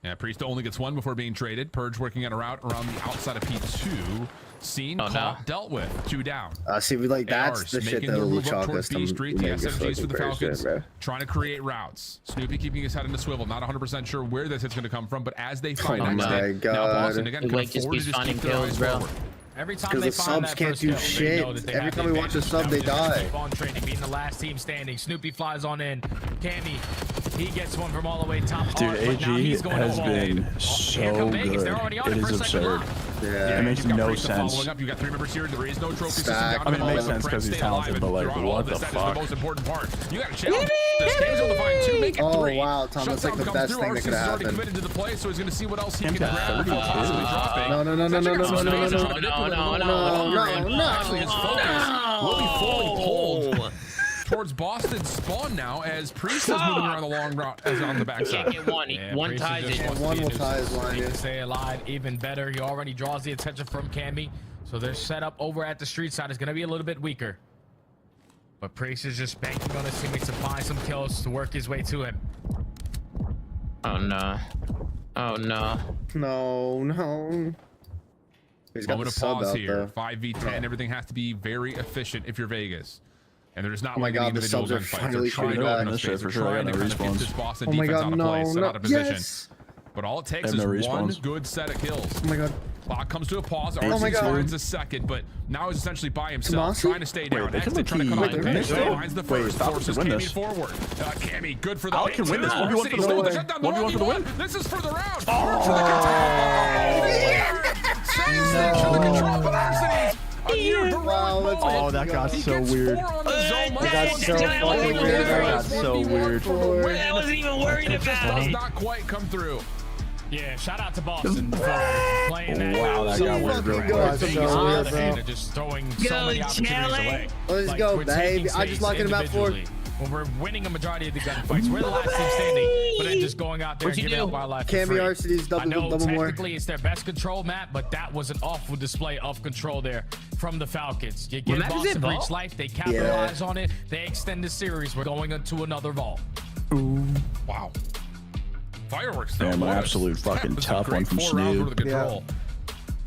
R: Yeah, Priest only gets one before being traded. Purge working on a route around the outside of P2. Seen, caught, dealt with. 2 down.
T: See, we like that's
R: ARs
T: the shit
R: making
T: that
R: their
T: will
R: move up
T: chalk
R: towards
T: us to
R: B Street. The
T: make us
R: SMGs for the
T: fucking
R: Falcons,
T: bro.
R: trying to create routes. Snoopy keeping his head in the swivel. Not 100% sure where this hit's going to come from, but as they find
T: Oh my
R: exit, now
T: God.
R: Boston again can afford to just keep their eyes forward.
P: Every time
T: Because
P: they
T: the
P: find
T: subs
P: that
T: can't
P: first
T: do
P: kill, they know
T: shit.
P: that they
T: Every
P: have
T: time
P: the
T: we watch a
P: advantage.
T: sub,
P: Now
T: they
P: just
T: die.
P: keep on trading, being the last team standing. Snoopy flies on in. Cammy, he gets one from all the way top.
M: Dude,
P: but now he's
M: AG
P: going
M: has
P: all
M: been
P: in.
M: so
P: Come Vegas,
M: good.
P: they're already on
M: It
P: it
M: is
P: for a second
M: absurd.
P: block.
T: Yeah.
M: It makes
R: You got
M: no
R: Priest following
M: sense.
R: up. You got 3 members here. There is no trophy system
T: Stack.
R: down
M: I mean, it
R: below.
M: makes sense
R: The
M: because he's
R: Preds stay
M: talented,
R: alive
M: but like,
R: throughout all
M: what
R: this.
M: the
R: That is
M: fuck?
R: the most important part. You got a challenge. This game's able to find 2, make it 3.
T: Oh, wow, Tom, that's like the
R: Shutdown
T: best
R: comes
T: thing
R: through.
T: that could
R: Arceus is already
T: happen.
R: committed to the play, so he's going to see what else he
M: Him
R: can
M: to
R: grab before
M: 32.
R: possibly dropping.
T: No.
R: Actually, his focus will be fully pulled towards Boston's spawn now as Priest is moving around the long route as on the backside.
L: Get one. One ties it.
T: One will tie his line, yeah.
P: Stay alive even better. He already draws the attention from Cammy. So their setup over at the street side is going to be a little bit weaker. But Priest is just banking on his teammates to find some kills to work his way to him.
L: Oh no. Oh no.
T: No. He's got
R: Moment
T: the
R: of
T: sub
R: pause
T: out
R: here.
T: though.
R: 5v10. Everything has to be very efficient if you're Vegas. And there's not
T: Oh my
R: like any
T: God, the
R: individual
T: subs are
R: gunfights.
T: finally
R: They're trying
T: coming
R: to
T: back.
R: open up
M: This shit
R: space.
M: for
R: They're
M: sure.
R: trying
M: I
R: to
M: got no
R: kind of get
M: respawns.
R: this Boston
T: Oh my
R: defense
T: God,
R: out of play, set
T: no.
R: out of position.
T: Yes.
R: But all it takes
M: I
R: is
M: have no
R: one
M: respawns.
R: good set of kills.
T: Oh my God.
R: Clock comes to a pause.
T: Oh my
R: Arceus
T: God.
R: finds a second, but now he's essentially by himself,
T: Tomasi?
R: trying to stay down.
M: they can
R: Exit trying to cut
M: look
R: off the
M: key.
R: pace.
M: Wait,
R: Finds the
M: wait,
R: first,
M: Falcons
R: forces
M: can win
R: Cammy
M: this.
R: forward. Cammy, good for the
M: Alec can win this. 1v1 for the
R: Stole
M: win.
R: the shutdown.
M: 1v1 for the win.
R: This is for the round. Saves the control for Arceus. A near heroic moment.
M: Oh, that got
R: He
M: so
R: gets
M: weird.
R: 4 on the zone.
L: That got so fucking
M: weird. That got so weird.
L: I wasn't even worried
R: It just
L: about
R: does
L: it.
R: not quite come through.
P: Yeah, shout out to Boston for playing that.
M: Wow, that got weird real
T: That's
M: quick.
T: so weird, bro.
P: Just throwing so many opportunities away.
T: Let's
P: Like,
T: go,
P: we're taking
T: baby. I just
P: space
T: locking him out for.
P: individually. When we're winning a majority of the gunfights, we're the last team standing, but then just going out there and giving up our life for
T: Cammy
P: free.
T: RCD's
P: I know
T: double more.
P: technically it's their best control map, but that was an awful display of control there from the Falcons. You give
L: map is
P: Boston
L: it,
P: Breach
L: Vault?
P: life, they capitalize on it, they extend the series. We're going into another vault.
R: Wow. Fireworks though.
M: Damn, an
R: was.
M: absolute fucking
R: That was a
M: tough
R: great
M: one from
R: 4 rounds
M: Snoop.
R: worth of control.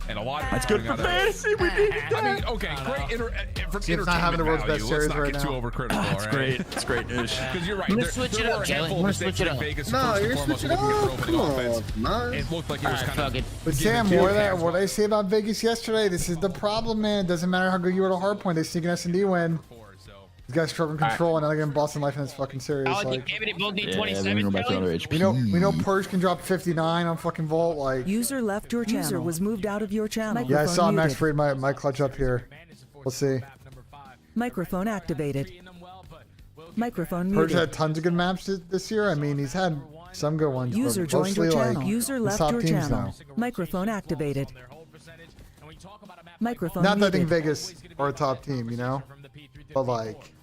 R: And a lot of
M: That's good for fantasy. We needed that.
R: I mean, okay, great from
A: See, it's not having the world's best
R: value.
A: series
R: Let's not
A: right
R: get
A: now.
R: too overcritical.
M: That's
R: all right?
M: great. It's great news.
R: Because you're right.
L: I'm gonna
R: There,
L: switch
R: there
L: it
R: were
L: up,
R: a
L: Jalen.
R: handful
L: I'm
R: of
L: gonna
R: mistakes
L: switch it
R: in
L: up.
R: Vegas.
T: No,
R: First and
T: you're
R: foremost,
T: switching
R: looking at their
T: up.
R: opening
T: Come
R: offense.
T: on, man.
R: It looked like it was
L: Alright,
R: kind
L: fuck it.
R: of.
A: But Sam, what I say about Vegas yesterday, this is the problem, man. It doesn't matter how good you are at a hard point. They sneak an S&D win. These guys struggling control, and now they're getting Boston life in this fucking series.
L: Alec,
A: Like,
L: you both need
M: Yeah,
L: 27.
M: they're gonna go back to another HP.
A: we know Purge can drop 59 on fucking Vault. Like,
S: User left your channel. User was moved out of your channel.
A: yeah, I saw
S: Microphone
A: Max
S: muted.
A: Freed my clutch up here. We'll see.
S: Microphone activated. Microphone
A: Purge
S: muted.
A: had tons of good maps this year. I mean, he's had some good ones.
S: User
A: but
S: joined your
A: mostly,
S: channel.
A: like,
S: User
A: the
S: left
A: top
S: your
A: teams
S: channel.
A: now.
S: Microphone activated. Microphone
A: Not that I think
S: muted.
A: Vegas are a top team, you know? But like,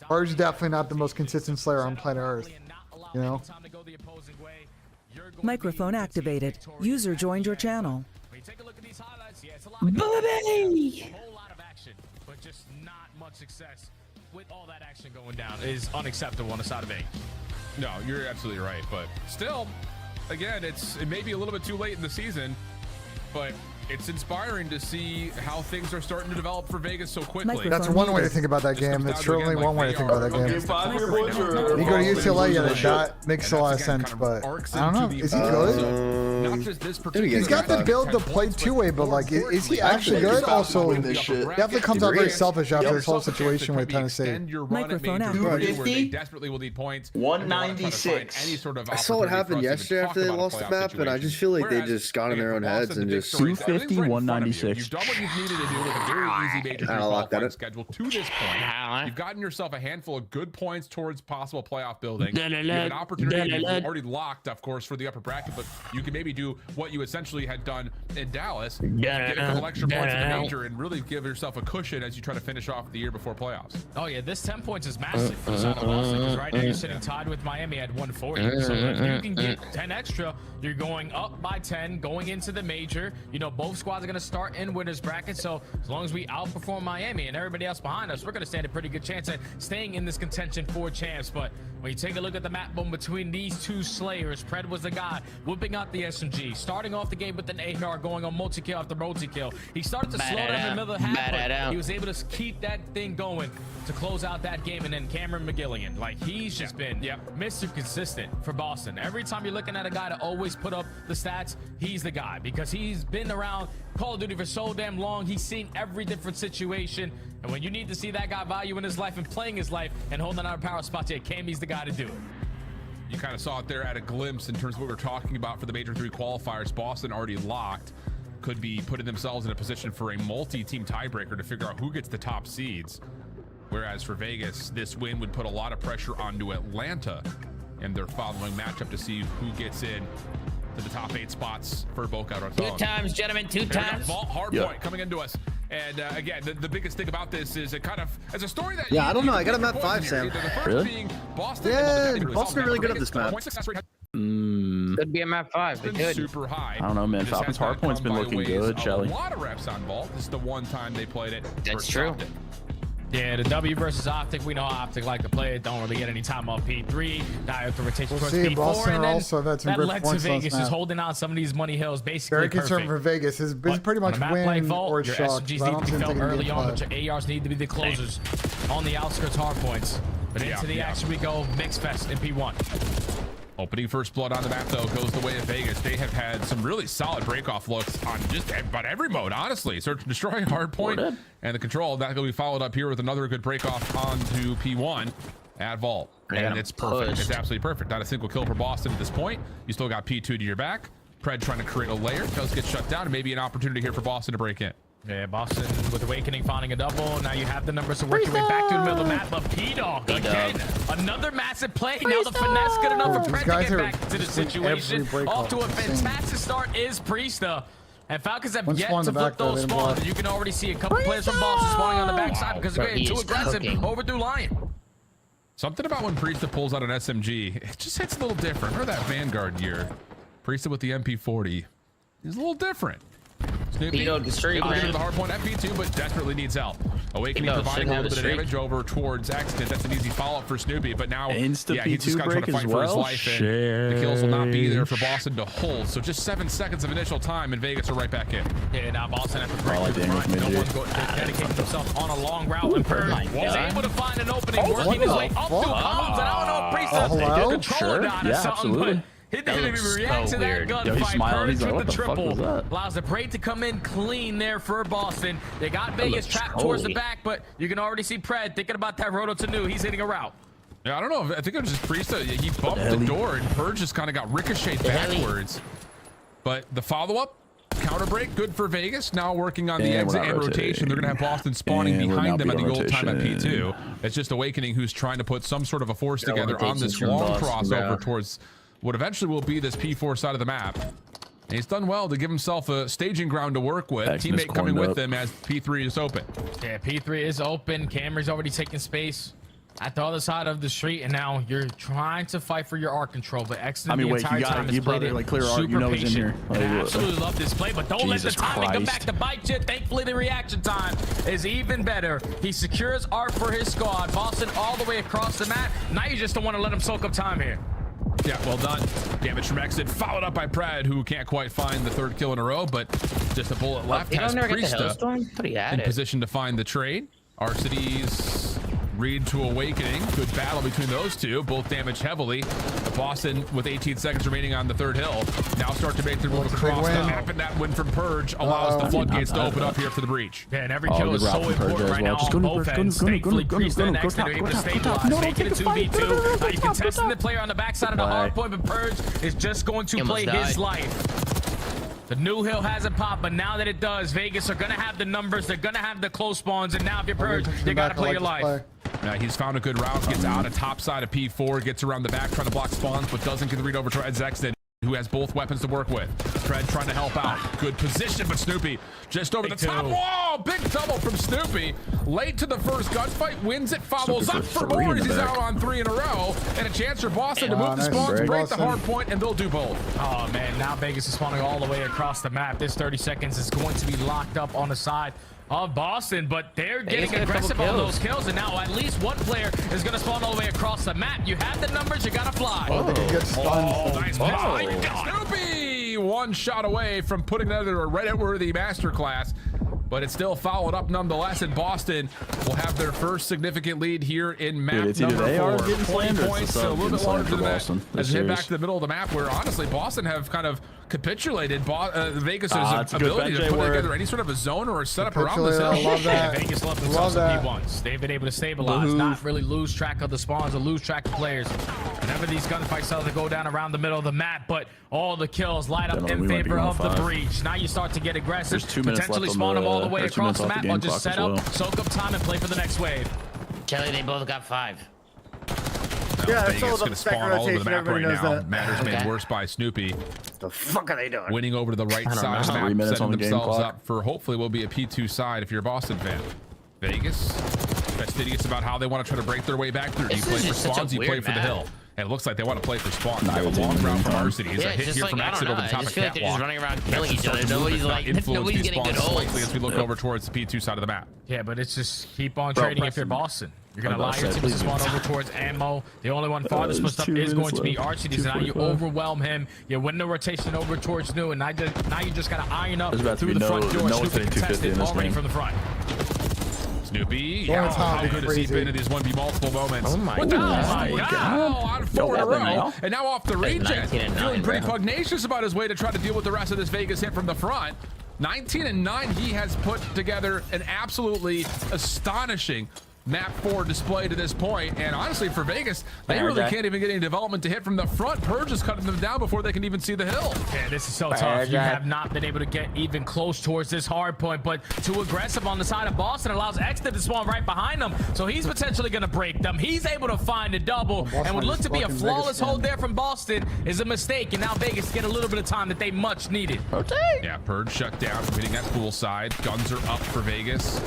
A: Purge is definitely not the most consistent Slayer on planet Earth, you know?
S: Microphone activated. User joined your channel.
P: Booby! A whole lot of action, but just not much success with all that action going down is unacceptable on the side of A.
R: No, you're absolutely right. But still, again, it may be a little bit too late in the season, but it's inspiring to see how things are starting to develop for Vegas so quickly.
A: That's one way to think about that game. That's certainly one way to think about that game. You go to UCLA, yeah, that makes a lot of sense, but I don't know. Is he good?
R: Not just this particular.
A: He's got the build to play two-way, but like, is he actually good? Also, definitely comes out very selfish after this whole situation with Tennessee.
S: Microphone
R: They desperately will need points.
K: 196.
T: I saw what happened yesterday after they lost the map, and I just feel like they just got in their own heads and just
M: 250, 196.
R: You've done what you've needed to do with a very easy major qualifying schedule to this point. You've gotten yourself a handful of good points towards possible playoff building. You have an opportunity you've already locked, of course, for the upper bracket, but you can maybe do what you essentially had done in Dallas, get a couple extra points in the major, and really give yourself a cushion as you try to finish off the year before playoffs.
P: Oh yeah, this 10 points is massive for the side of Boston, because right now you're sitting tied with Miami at 140. So if you can get 10 extra, you're going up by 10, going into the major. here. You know, both squads are going to start in winners bracket. So as long as we outperform Miami and everybody else behind us, we're going to stand a pretty good chance at staying in this contention for champs. But when you take a look at the map boom between these two slayers, Pred was the guy whipping out the SMG, starting off the game with an AR, going on multi-kill after multi-kill. He started to slow down in the middle of the half, but he was able to keep that thing going to close out that game. And then Cameron McGilligan, like, he's just been Mr. Consistent for Boston. Every time you're looking at a guy to always put up the stats, he's the guy, because he's been around Call of Duty for so damn long. He's seen every different situation, and when you need to see that guy value in his life and playing his life and holding out a power spot, Cammy's the guy to do it.
R: You kind of saw it there at a glimpse in terms of what we're talking about for the Major 3 qualifiers. Boston already locked, could be putting themselves in a position for a multi-team tiebreaker to figure out who gets the top seeds. Whereas for Vegas, this win would put a lot of pressure onto Atlanta and their following matchup to see who gets in to the top 8 spots for Boca Raton.
L: 2 times, gentlemen, 2 times.
R: Vault Hardpoint coming into us. And again, the biggest thing about this is it kind of as a story that
T: I don't know. I got a map 5, Sam.
R: Really?
T: Boston are really good at this map.
L: Could be a map 5. It could.
R: Super high.
M: I don't know, man. Falcons Hardpoint's been looking good, Shelly.
R: A lot of reps on Vault. This is the one time they played it.
L: That's true.
P: Yeah, the W versus Optic, we know Optic like to play it. Don't really get any time off P3. Now the rotation towards P4,
A: Boston
P: and then
A: also had some
P: that
A: great
P: led to
A: points
P: Vegas
A: last
P: just
A: map.
P: holding on some of these money hills. Basically,
A: Very concerned
P: perfect.
A: for Vegas. It's pretty much
P: On a map like
A: win
P: Vault,
A: or
P: your
A: shock.
P: SMGs
A: but I
P: need
A: don't
P: to be
A: think
P: felt
A: they can
P: early
A: get
P: on,
A: five.
P: but your ARs need to be the closers on the outskirts hard points. But into the action we go. Mix Fest in P1.
R: Opening first blood on the map, though, goes the way of Vegas. They have had some really solid break-off looks on just about every mode, honestly. Search and destroy, hardpoint, and the control. That's going to be followed up here with another good break-off onto P1 at Vault. And it's perfect. It's absolutely perfect. Not a single kill for Boston at this point. You still got P2 to your back. Pred trying to create a layer. Does get shut down, and maybe an opportunity here for Boston to break in.
P: Yeah, Boston with Awakening finding a double. Now you have the numbers to work your way back to the middle of the map. But P-Dog again, another massive play. Now the finesse good enough for Pred to get back to the situation. Off to a fantastic start is Priesta. And Falcons have yet to flip those spawns. You can already see a couple players from Boston spawning on the backside because they're getting too aggressive. Overdue Lion.
R: Something about when Priesta pulls out an SMG, it just hits a little different. Remember that Vanguard year? Priesta with the MP40 is a little different. Snoopy getting the hard point at P2, but desperately needs help. Awakening providing a little bit of damage over towards Exton. That's an easy follow-up for Snoopy, but now he's just got to try to fight for his life, and the kills will not be there for Boston to hold. So just 7 seconds of initial time, and Vegas are right back in.
P: Yeah, now Boston have to break through the front. No one's going to dedicate themselves on a long route, and Perd was able to find an opening, working his way up through bombs, and I don't know if Priesta's controlling that or something, but he didn't even react to that gunfight. Purge with the triple allows the break to come in clean there for Boston. They got Vegas trapped towards the back, but you can already see Pred thinking about that roto to new. He's hitting a route.
R: Yeah, I don't know. I think it was just Priesta. He bumped the door, and Purge just kind of got ricocheted backwards. But the follow-up, counter break, good for Vegas. Now working on the exit and rotation. They're going to have Boston spawning behind them at the old time at P2. It's just Awakening who's trying to put some sort of a force together on this long crossover towards what eventually will be this P4 side of the map. And he's done well to give himself a staging ground to work with. Teammate coming with him as P3 is open.
P: Yeah, P3 is open. Camry's already taking space at the other side of the street, and now you're trying to fight for your arc control, but Exton the entire time has played it super patient. And I absolutely love this play, but don't let the timing come back to bite you. Thankfully, the reaction time is even better. He secures arc for his squad. Boston all the way across the map. Now you just don't want to let him soak up time here.
R: Yeah, well done. Damage from Exit, followed up by Pred, who can't quite find the 3rd kill in a row, but just a bullet left. Has Priesta in position to find the trade. Arcides read to Awakening. Good battle between those two. Both damaged heavily. Boston with 18 seconds remaining on the 3rd hill. Now start to make their move across the map, and that win from Purge allows the floodgates to open up here for the breach.
P: Yeah, and every kill is so important right now on both ends. Thankfully, Priesta and Exton are able to stabilize, making it 2v2. Now you can test the player on the backside of the hard point, but Purge is just going to play his life. The new hill hasn't popped, but now that it does, Vegas are going to have the numbers. They're going to have the close spawns, and now if you're Purge, you got to play your life.
R: He's found a good route, gets out of top side of P4, gets around the back, trying to block spawns, but doesn't get the read over towards Exton. who has both weapons to work with. Fred trying to help out. Good position, but Snoopy just over the top. Whoa, big double from Snoopy. Late to the first gunfight, wins it, follows up for more as he's out on 3 in a row. And a chance for Boston to move the spawns, break the hard point, and they'll do both.
P: Oh, man, now Vegas is spawning all the way across the map. This 30 seconds is going to be locked up on the side of Boston, but they're getting aggressive on those kills, and now at least one player is going to spawn all the way across the map. You have the numbers, you got to fly.
A: Oh, they get stunned.
R: Nice Snoopy! One shot away from putting together a Reddit-worthy masterclass, but it's still followed up nonetheless, and Boston will have their first significant lead here in map number 4. 20 points, so a little bit larger than that as we head back to the middle of the map, where honestly Boston have kind of capitulated Vegas' ability to put together any sort of a zone or a setup around this hill.
A: I love that.
P: Vegas left themselves some P1s. They've been able to stabilize, not really lose track of the spawns or lose track of players. Whenever these gunfights start to go down around the middle of the map, but all the kills light up in favor of the breach. Now you start to get aggressive, potentially spawn them all the way across the map, or just set up, soak up time, and play for the next wave.
L: Kelly, they both got 5.
A: Yeah,
R: Vegas going to spawn all over the map right now. Matters made worse by Snoopy.
T: The fuck are they doing?
R: Winning over to the right side of the map, setting themselves up for hopefully will be a P2 side if you're a Boston fan. Vegas, fastidious about how they want to try to break their way back through. Do you play for spawns? You play for the hill. And it looks like they want to play for spawn. They have a long route from Varsity. He's a hit here from exit over the top of catwalk.
L: They're just running around killing each other. Nobody's getting good holds.
R: As we look over towards the P2 side of the map.
P: Yeah, but it's just keep on trading if you're Boston. You're going to allow your team to spawn over towards ammo. The only one farthest pushed up is going to be Archie. So now you overwhelm him. You win the rotation over towards New, and now you just got to iron up through the front door. Snoopy contested already from the front.
R: Snoopy, how good has he been in these 1v multiple moments?
L: Oh my God.
R: On 4 in a row, and now off the regen. Feeling pretty pugnacious about his way to try to deal with the rest of this Vegas hit from the front. 19-9, he has put together an absolutely astonishing map 4 display to this point, and honestly for Vegas, they really can't even get any development to hit from the front. Purge is cutting them down before they can even see the hill.
P: Yeah, this is so tough. You have not been able to get even close towards this hard point, but too aggressive on the side of Boston allows Exton to spawn right behind them, so he's potentially going to break them. He's able to find a double, and would look to be a flawless hold there from Boston is a mistake, and now Vegas get a little bit of time that they much needed.
R: Yeah, Purge shut down from hitting that pool side. Guns are up for Vegas.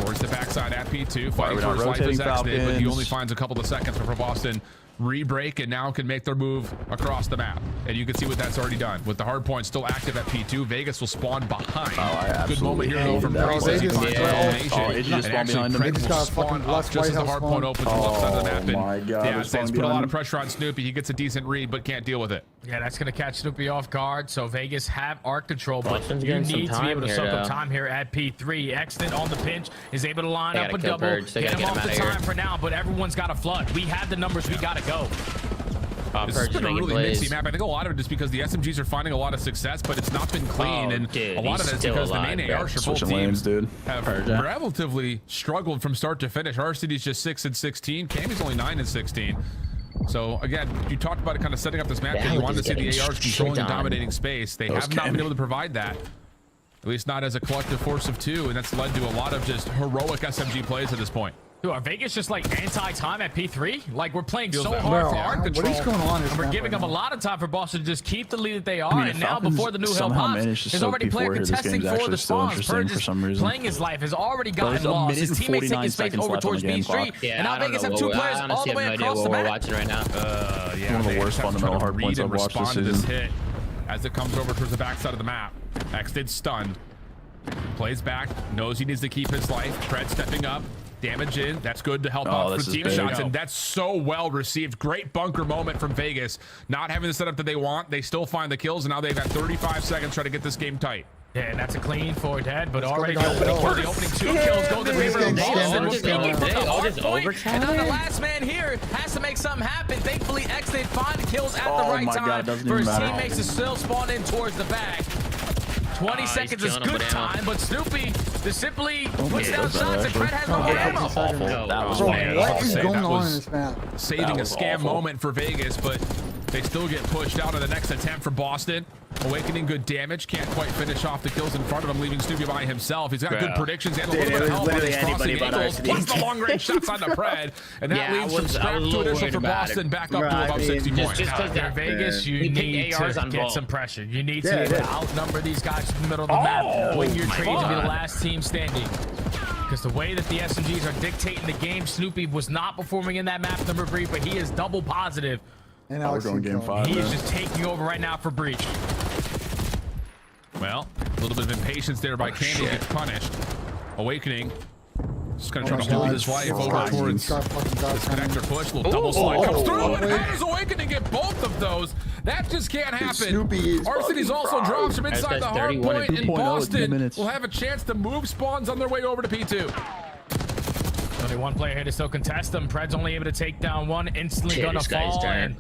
R: Towards the backside at P2, fighting for his life as Exton, but he only finds a couple of seconds before Boston re-break and now can make their move across the map. And you can see what that's already done. With the hard point still active at P2, Vegas will spawn behind. Good moment here though from Vegas. Vegas will spawn up just as the hard point opens on the left side of the map. And
M: my God,
R: yeah, it's put a lot of pressure on Snoopy. He gets a decent read, but can't deal with it.
P: Yeah, that's going to catch Snoopy off guard. So Vegas have arc control, but you need to be able to soak up time here at P3. Exton on the pinch is able to line up a double. Get him off the time for now, but everyone's got to flood. We have the numbers. We got to go.
R: This has been a really mixy map. I think a lot of it is because the SMGs are finding a lot of success, but it's not been clean, and a lot of it is because the main AR for both teams have relatively struggled from start to finish. RCD's just 6-16. Cammy's only 9-16. So again, you talked about it kind of setting up this map that you wanted to see the ARs controlling and dominating space. They have not been able to provide that. At least not as a collective force of 2, and that's led to a lot of just heroic SMG plays at this point.
P: Dude, are Vegas just like anti-time at P3? Like we're playing so hard for arc control.
A: What is going on?
P: And we're giving them a lot of time for Boston to just keep the lead that they are. And now before the new hill pops, there's already player contesting for the spawns. Purge is playing his life, has already gotten lost. His teammates taking space over towards B3. And now Vegas have 2 players all the way across the map.
L: Watching right now.
R: Yeah,
M: one of the worst fundamental hard points I've watched this season.
R: Hit as it comes over towards the backside of the map. Exton stunned. Plays back, knows he needs to keep his life. Fred stepping up. Damage in. That's good to help out for team shots, and that's so well received. Great bunker moment from Vegas. Not having the setup that they want, they still find the kills, and now they've got 35 seconds trying to get this game tight.
P: Yeah, and that's a clean for Dead, but already the opening 2 kills go to favor of Boston. And now the last man here has to make something happen. Thankfully, Exton find kills at the right time for his teammates to still spawn in towards the back. 20 seconds is good time, but Snoopy just simply puts down shots and Fred has no ammo.
A: What is going on in this map?
R: Saving a scam moment for Vegas, but they still get pushed out in the next attempt for Boston. Awakening good damage, can't quite finish off the kills in front of him, leaving Snoopy by himself. He's got good predictions and a little bit of help on his crossing angles, plus the long range shots on the Pred, and that leads from scrap to initial for Boston, back up to about 60 points.
P: Just because they're Vegas, you need to get some pressure. You need to be able to outnumber these guys in the middle of the map when you're traded to be the last team standing. Because the way that the SMGs are dictating the game, Snoopy was not performing in that map number 3, but he is double positive.
A: And Alex
M: we're going game 5.
P: He is just taking over right now for Breach.
R: Well, a little bit of impatience there by Candy gets punished. Awakening. Just gonna try to hold his life over towards this connector push. Little double slide comes through. And how does Awakening get both of those? That just can't happen. Arcity's also drops him inside the hard point, and Boston will have a chance to move spawns on their way over to P2.
P: Only one player here to still contest them. Pred's only able to take down one, instantly gonna fall. And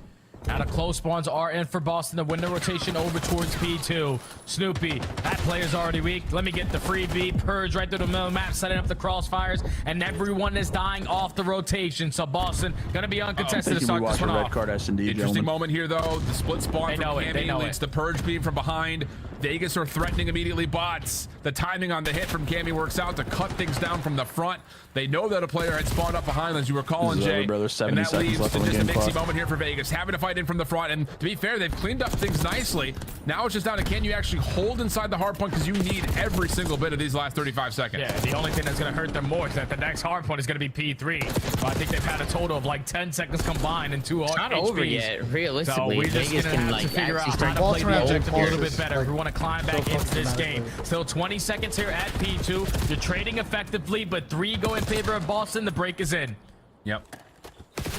P: out of close spawns are in for Boston. The window rotation over towards P2. Snoopy, that player's already weak. Let me get the freebie. Purge right through the middle of the map, setting up the crossfires, and everyone is dying off the rotation. So Boston gonna be uncontested to start this one off.
R: Interesting moment here, though. The split spawn from Cammy leads the Purge beam from behind. Vegas are threatening immediately bots. The timing on the hit from Cammy works out to cut things down from the front. They know that a player had spawned up behind, as you were calling, Jay. And that leads to just a mixy moment here for Vegas, having to fight in from the front. And to be fair, they've cleaned up things nicely. Now it's just down to, can you actually hold inside the hard point, because you need every single bit of these last 35 seconds.
P: Yeah, the only thing that's going to hurt them more is that the next hard point is going to be P3. So I think they've had a total of like 10 seconds combined and 2 HPs.
L: Not over yet, realistically.
P: So we're just going to have to figure out how to play the objective a little bit better if we want to climb back into this game. Still 20 seconds here at P2. You're trading effectively, but 3 go in favor of Boston. The break is in.
R: Yep.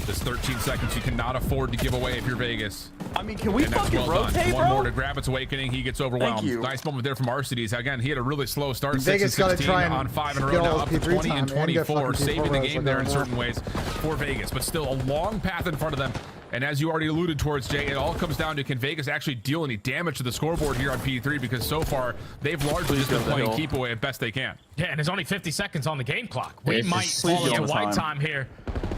R: Just 13 seconds you cannot afford to give away if you're Vegas.
M: I mean, can we fucking rotate,
R: One more to grab its Awakening. He gets overwhelmed. Nice moment there from Arcides. Again, he had a really slow start.
A: Vegas got to try and
R: on 5 in a row, now up to 20 and 24, saving the game there in certain ways for Vegas, but still a long path in front of them. And as you already alluded towards, Jay, it all comes down to, can Vegas actually deal any damage to the scoreboard here on P3? Because so far, they've largely just been playing keep away as best they can.
P: Yeah, and there's only 50 seconds on the game clock. We might fall into white time here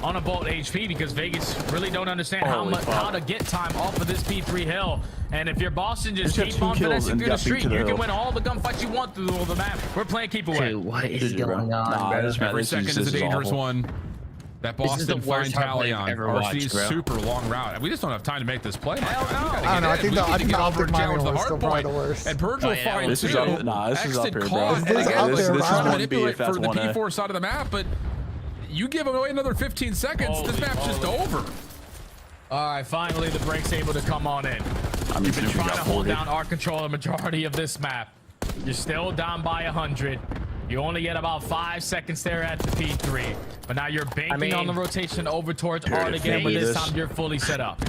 P: on a Bolt HP, because Vegas really don't understand how to get time off of this P3 hill. And if you're Boston, just keep on finessing through the street. You can win all the gunfights you want through the map. We're playing keep away.
L: Dude, what is going on?
R: Every second is a dangerous one. That Boston fine tally on RC's super long route. We just don't have time to make this play.
A: I don't know. I think the optic mining was still probably the worst.
R: And Purge will find
M: this is up. Nah, this is up here, bro.
R: This is
M: manipulate
R: for the P4 side of the map, but you give away another 15 seconds, this map's just over.
P: All right, finally the break's able to come on in. You've been trying to hold down our control the majority of this map. You're still down by 100. You only get about 5 seconds there at the P3, but now you're banking on the rotation over towards Art again, but this time you're fully set up.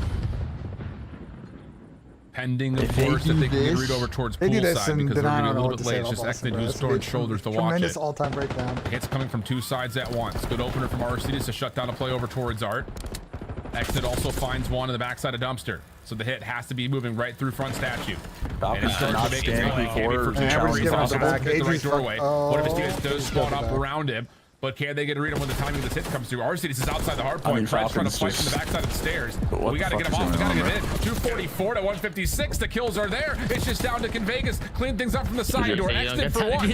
R: Pending, of course, that they can get read over towards poolside, because they're going to be a little bit late. It's just Exnid who's storing shoulders to watch it.
A: Tremendous all-time breakdown.
R: Hits coming from 2 sides at once. Good opener from Arcides to shut down a play over towards Art. Exnid also finds one in the backside of Dumpster. So the hit has to be moving right through front statue. And it's starting to make it the right doorway. One of his teammates does spawn up around him, but can they get a read on when the timing of this hit comes through? Arcides is outside the hard point. Fred's trying to fight from the backside of the stairs. We got to get him off. We got to get him in. 244 to 156. The kills are there. It's just down to, can Vegas clean things up from the side door. Exit for 1.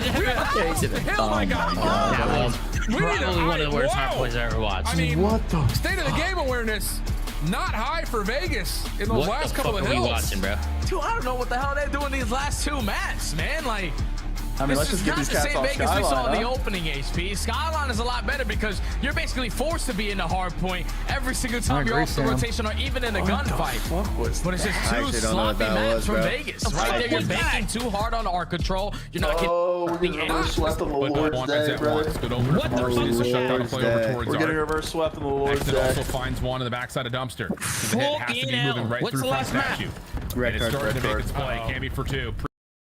R: Oh my God.
L: Probably one of the worst hard points I ever watched.
R: I mean, what the state of the game awareness? Not high for Vegas in those last couple of hills.
L: Watching, bro?
P: Dude, I don't know what the hell they're doing these last 2 maps, man. Like,
M: I mean, let's just get these cats off
P: Vegas
M: Skyline,
P: we saw in the opening HP. Skyline is a lot better because you're basically forced to be in the hard point every single time you're off the rotation or even in a gunfight. But it's just 2 sloppy maps from Vegas. Right there, you're banking too hard on arc control. You're not getting
T: getting reverse swept on the Lord's Day, bro.
R: What the fuck?
M: We're getting reverse swept on the Lord's Day.
R: Also finds one in the backside of Dumpster. So the hit has to be moving right through front statue. And it's starting to make its play. Cammy for 2.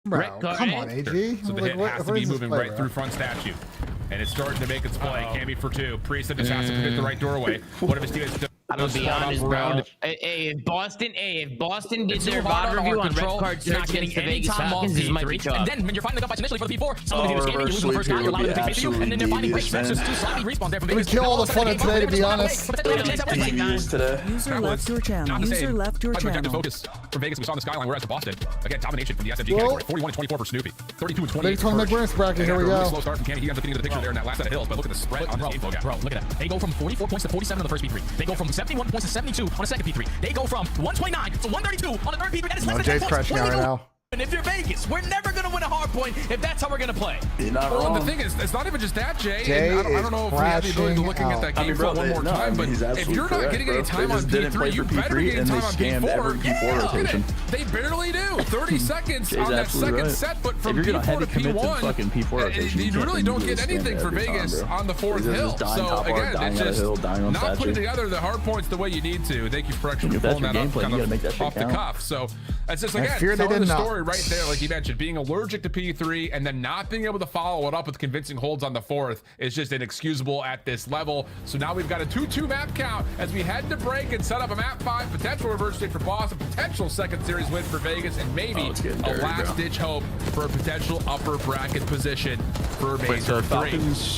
A: Bro, come on, AG.
R: So the hit has to be moving right through front statue. And it's starting to make its play. Cammy for 2. Priest just has to predict the right doorway. One of his teammates
L: I'm gonna be honest, bro. Hey, if Boston did their VOD review on red card search against the Vegas Falcons, this might be tough.
P: And then when you're finding the guys initially for the P4, some of you are scamming, you lose the first guy, you're allowed to take space for you, and then they're finding breaks. That's just 2 sloppy respawns there from Vegas.
A: We kill all the fun of today, to be honest.
S: User left your channel. User left your channel.
R: Focus for Vegas. We saw in the skyline. Whereas to Boston, again, domination from the SMG category. 41-24 for Snoopy. 32-28.
A: Big tournament winners bracket. Here we go.
R: Slow start from Kenny. He ends up getting into the picture there in that last set of hills. But look at the spread on this game flow gap.
P: Bro, look at that. They go from 44 points to 47 on the first P3. They go from 71 points to 72 on the second P3. They go from 129 to 132 on the third P3. That is less than 10
A: Jay's
P: points.
A: crashing out right now.
P: And if you're Vegas, we're never going to win a hard point if that's how we're going to play.
R: And the thing is, it's not even just that, Jay. And I don't know if we have the ability to looking at that game one more time, but if you're not getting any time on P3, you better be getting time on P4. They barely do. 30 seconds on that second set, but from P4 to P1, you really don't get anything for Vegas on the fourth hill. So again, it's just not putting together the hard points the way you need to. Thank you for actually pulling that up kind of off the cuff. So that's just, again, telling the story right there, like you mentioned, being allergic to P3 and then not being able to follow it up with convincing holds on the fourth is just inexcusable at this level. So now we've got a 2-2 map count as we head to break and set up a map 5 potential reverse stage for Boston, potential second series win for Vegas, and maybe a last-ditch hope for a potential upper bracket position for Major 3.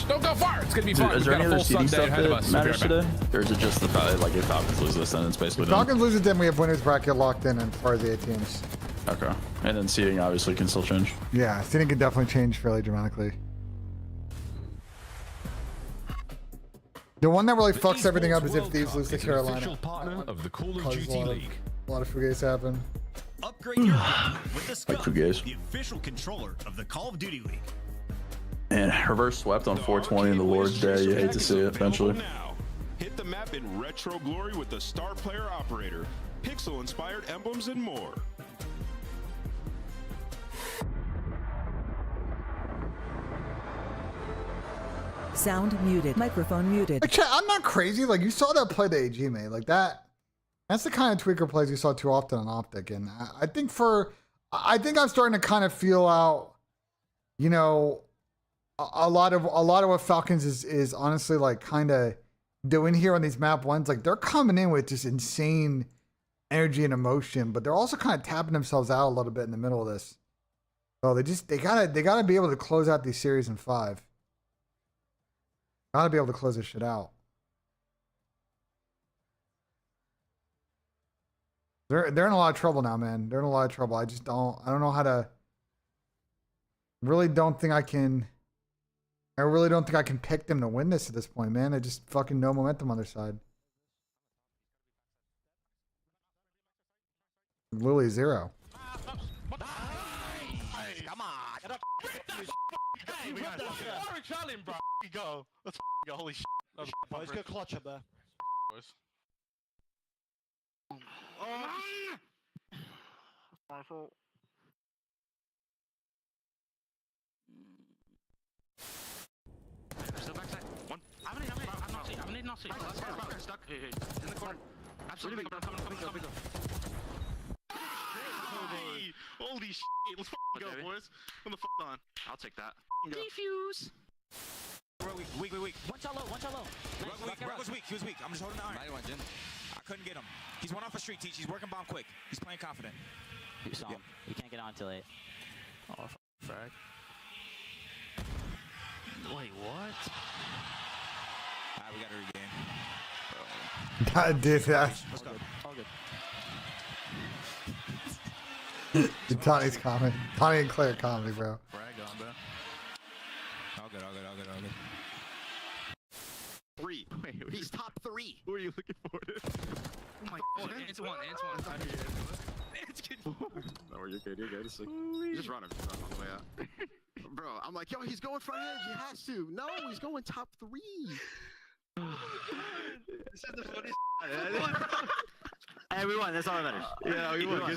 R: Don't go far. It's going to be fun.
M: Is there
R: We've
M: any
R: got a
M: other
R: full
M: CD
R: Sunday
M: stuff
R: ahead of
M: that
R: us.
M: matters today? Or is it just the like if Falcons lose this, then it's basically
A: If Falcons lose it, then we have winners bracket locked in as far as the 8 teams.
M: Okay. And then seeding obviously can still change.
A: Yeah, seeding can definitely change fairly dramatically. The one that really fucks everything up is if Thieves lose to Carolina.
R: Of the Call of Duty League.
A: A lot of fugates happen.
U: Upgrade your game with the Scum,
M: Fugazi.
U: the official controller of the Call of Duty League.
M: And reverse swept on 420 in the Lord's Day. You hate to see it eventually.
Q: Hit the map in retro glory with the Star Player Operator, pixel-inspired emblems, and more.
S: Sound muted. Microphone muted.
A: Like, I'm not crazy. Like, you saw that play the AG made. Like, that's the kind of tweaker plays you saw too often on Optic. And I think I'm starting to kind of feel out, you know, a lot of what Falcons is honestly like kind of doing here on these map ones. Like, they're coming in with just insane energy and emotion, but they're also kind of tapping themselves out a little bit in the middle of this. So they gotta be able to close out these series in 5. Gotta be able to close this shit out. They're in a lot of trouble now, man. They're in a lot of trouble. I don't know how to. Really don't think I can. I really don't think I can pick them to win this at this point, man. I just fucking no momentum on their side. Lily 0.
K: Come on. Hey, we got challenge, bro. Go. Let's go. Holy shit. Let's go clutch up there. My fault.
H: Still backside. One. I'm not seeing. Stuck. Hey. In the corner. Absolutely. Coming.
K: Holy shit. Let's go, boys. Come the fuck on.
H: I'll take that.
K: Defuse.
V: Weak. One shot low. Rug was weak. He was weak. I'm just holding the iron. I couldn't get him. He's one off a street teach. He's working bomb quick. He's playing confident.
W: You saw him. You can't get on till 8.
H: Oh, frag. Wait, what?
V: Alright, we gotta regain.
A: I did that.
V: Let's go. All good.
A: Tony's comedy. Tony and Claire comedy, bro.
V: Frag on, bro. All good.
K: 3. Wait, he's top 3. Who are you looking for?
H: Oh my god. It's one.
K: No, you're good. Just run him on the way out. Bro, I'm like, yo, he's going front edge. He has to. No, he's going top 3. This is the funniest.
W: Hey, we won. That's all that matters.
K: Yeah, we won.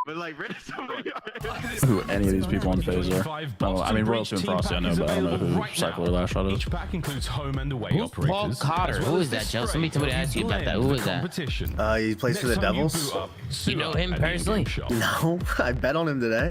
K: But like, rid of somebody.
M: Who any of these people on phase are? I mean, Royal 2 and Frosty I know, but I don't know who Cycler Last Shot is.
R: Each pack includes home and away
L: Who's Paul Cotter? Who is that, Joe? Somebody asked you about that. Who is that?
T: He plays for the Devils.
L: You know him personally?
T: No, I bet on him today.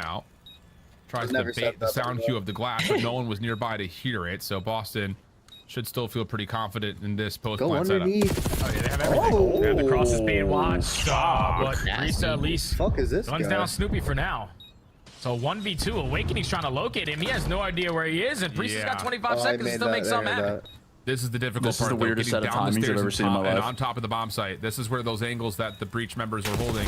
R: out. Tries to
T: Never
R: bait
T: said
R: the
T: that
R: sound
T: before.
R: cue of the glass, but no one was nearby to hear it. So Boston should still feel pretty confident in this post-plant setup.
T: underneath.
P: Oh, yeah, they have everything. They have the crosses being watched.
R: Stop.
P: But Risa at least
T: Fuck is this
P: guns
T: guy?
P: down Snoopy for now. So 1v2, Awakening's trying to locate him. He has no idea where he is, and Priest has got 25 seconds to still make something happen.
R: This is the difficult
M: This is
R: part.
M: the
R: though,
M: weirdest
R: getting
M: set of
R: down the
M: timings I've
R: stairs
M: ever
R: and
M: seen in my
R: and
M: life.
R: on top of the bomb site. This is where those angles that the breach members are holding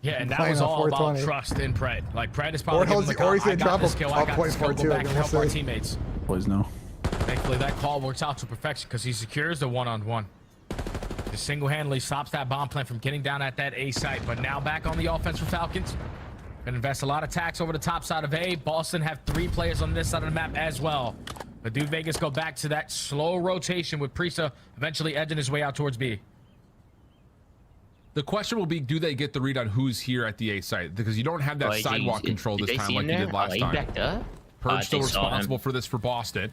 P: Yeah, and that
A: Playing
P: was
A: on
P: all about
A: 420.
P: trust in Pred. Like, Pred is probably
A: Or
P: giving
A: he's
P: the
A: in
P: I got
A: trouble.
P: this kill, I
A: Up
P: got
A: point
P: this kill,
A: 4-2,
P: go back
A: I
P: and
A: can
P: help our
A: say.
P: teammates.
M: Boys know.
P: Thankfully, that call works out to perfection because he secures the one-on-one. Just single-handedly stops that bomb plan from getting down at that A site. But now back on the offense for Falcons. Gonna invest a lot of attacks over the top side of A. Boston have 3 players on this side of the map as well. But do Vegas go back to that slow rotation with Prisa eventually edging his way out towards B?
R: The question will be, do they get the read on who's here at the A site? Because you don't have that sidewalk control this time like you did last time. Purge still responsible for this for Boston.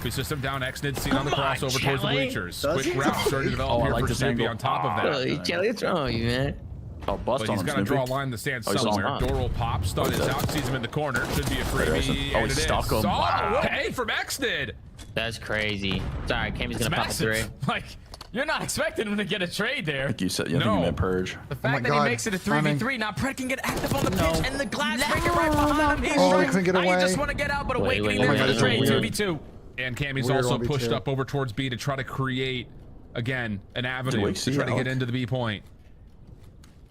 R: trophy system down Xnid, seen on the
L: Come on,
R: crossover towards the
L: Kelly.
R: bleachers.
T: Does
R: Quick
T: he?
R: route starting to develop
M: Oh, I
R: here
M: like
R: for
M: this
R: Snoopy
M: angle.
R: on top of that.
L: Oh, Kelly, what's wrong with you, man?
M: Oh, bust
R: But
M: on
R: he's
M: him,
R: got to
M: Snoopy.
R: draw a line in the stand
M: Oh, he's
R: somewhere.
M: on.
R: Door will pop. Stun is out. Sees him in the corner. Should be a freebie.
M: Oh,
R: And
M: he's
R: it is.
M: stuck him.
R: Oh,
M: Wow.
R: hey, from Xnid.
L: That's crazy. Sorry, Kami's
P: It's
L: gonna pop a three.
P: massive. Like, you're not expecting him to get a trade there.
M: Like you said, I think you meant purge.
P: The fact that
A: God.
P: he makes it a 3v3, now Pred can get active on the pitch, and the glass breaker
A: No,
P: right behind him. He's
A: Oh, he
P: right.
A: couldn't get
P: Now you
A: away.
P: just want to get out, but
L: Wait,
P: Awakening
L: wait,
P: there
L: wait,
P: for the
L: wait,
P: trade,
A: weird.
P: 2v2.
R: And Kami's
A: Weird
R: also
A: 1v2.
R: pushed up over towards B to try to create, again, an avenue
M: Wait,
R: to
M: see,
R: try to
M: Alec?
R: get into the B point.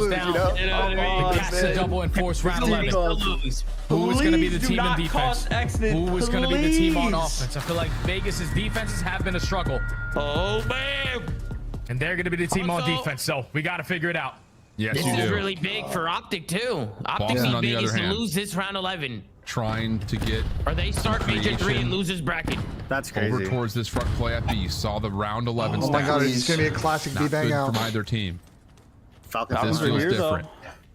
A: lose,
P: down.
A: you know?
P: The cast a double and force round 11. Who was going to be the team in defense? Who was going to be the team on offense? I feel like Vegas's defenses have been a struggle.
L: Oh, man.
P: And they're going to be the team on defense, so we got to figure it out.
R: Yes,
L: this
R: you
L: is
R: do.
L: really big for Optic too. Optic
R: Boston,
L: need
R: on the
L: Vegas
R: other
L: to
R: hand.
L: lose this round 11.
R: trying to get.
L: Or they start major 3 and losers bracket.
T: That's crazy.
R: Over towards this front play at B. You saw the round 11
A: Oh my God,
R: stats.
A: it's gonna be a classic
R: Not
A: B-bang
R: good
A: out.
R: from either team.
T: Falcons
R: This
T: are
R: feels
T: here,
R: different.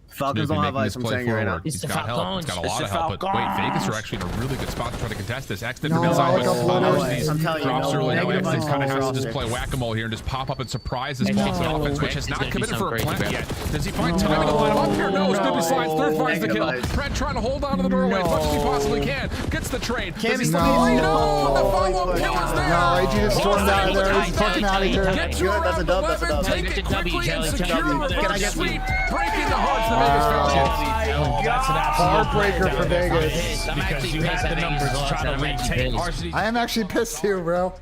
T: Falcons don't have ice, I'm saying right now.
R: He's got help. He's got a lot of help. But wait, Vegas are actually in a really good spot to try to contest this. Exton from inside,
T: I'm telling you,
R: drops early. Now Exton kind of has to
T: roster.
R: just play whack-a-mole here and just pop up and surprise this Boston offense, which has not committed for a plant yet. Does he find time to line him up here? No, Snoopy slides through, finds the kill. Fred trying to hold on to the doorway as much as he possibly can. Gets the trade. Does he still need? No, the follow-up kill is there.
A: No, AG just stormed out of there. He's fucking out of here.
R: Get to
T: That's a dub, that's a dub.
R: take it quickly and secure the
T: Can I get
R: sweep, breaking the hearts of the Vegas Falcons.
P: That's an absolute
A: Heartbreaker for Vegas.
P: Because you had the numbers trying to retake.
A: I am actually pissed too, bro.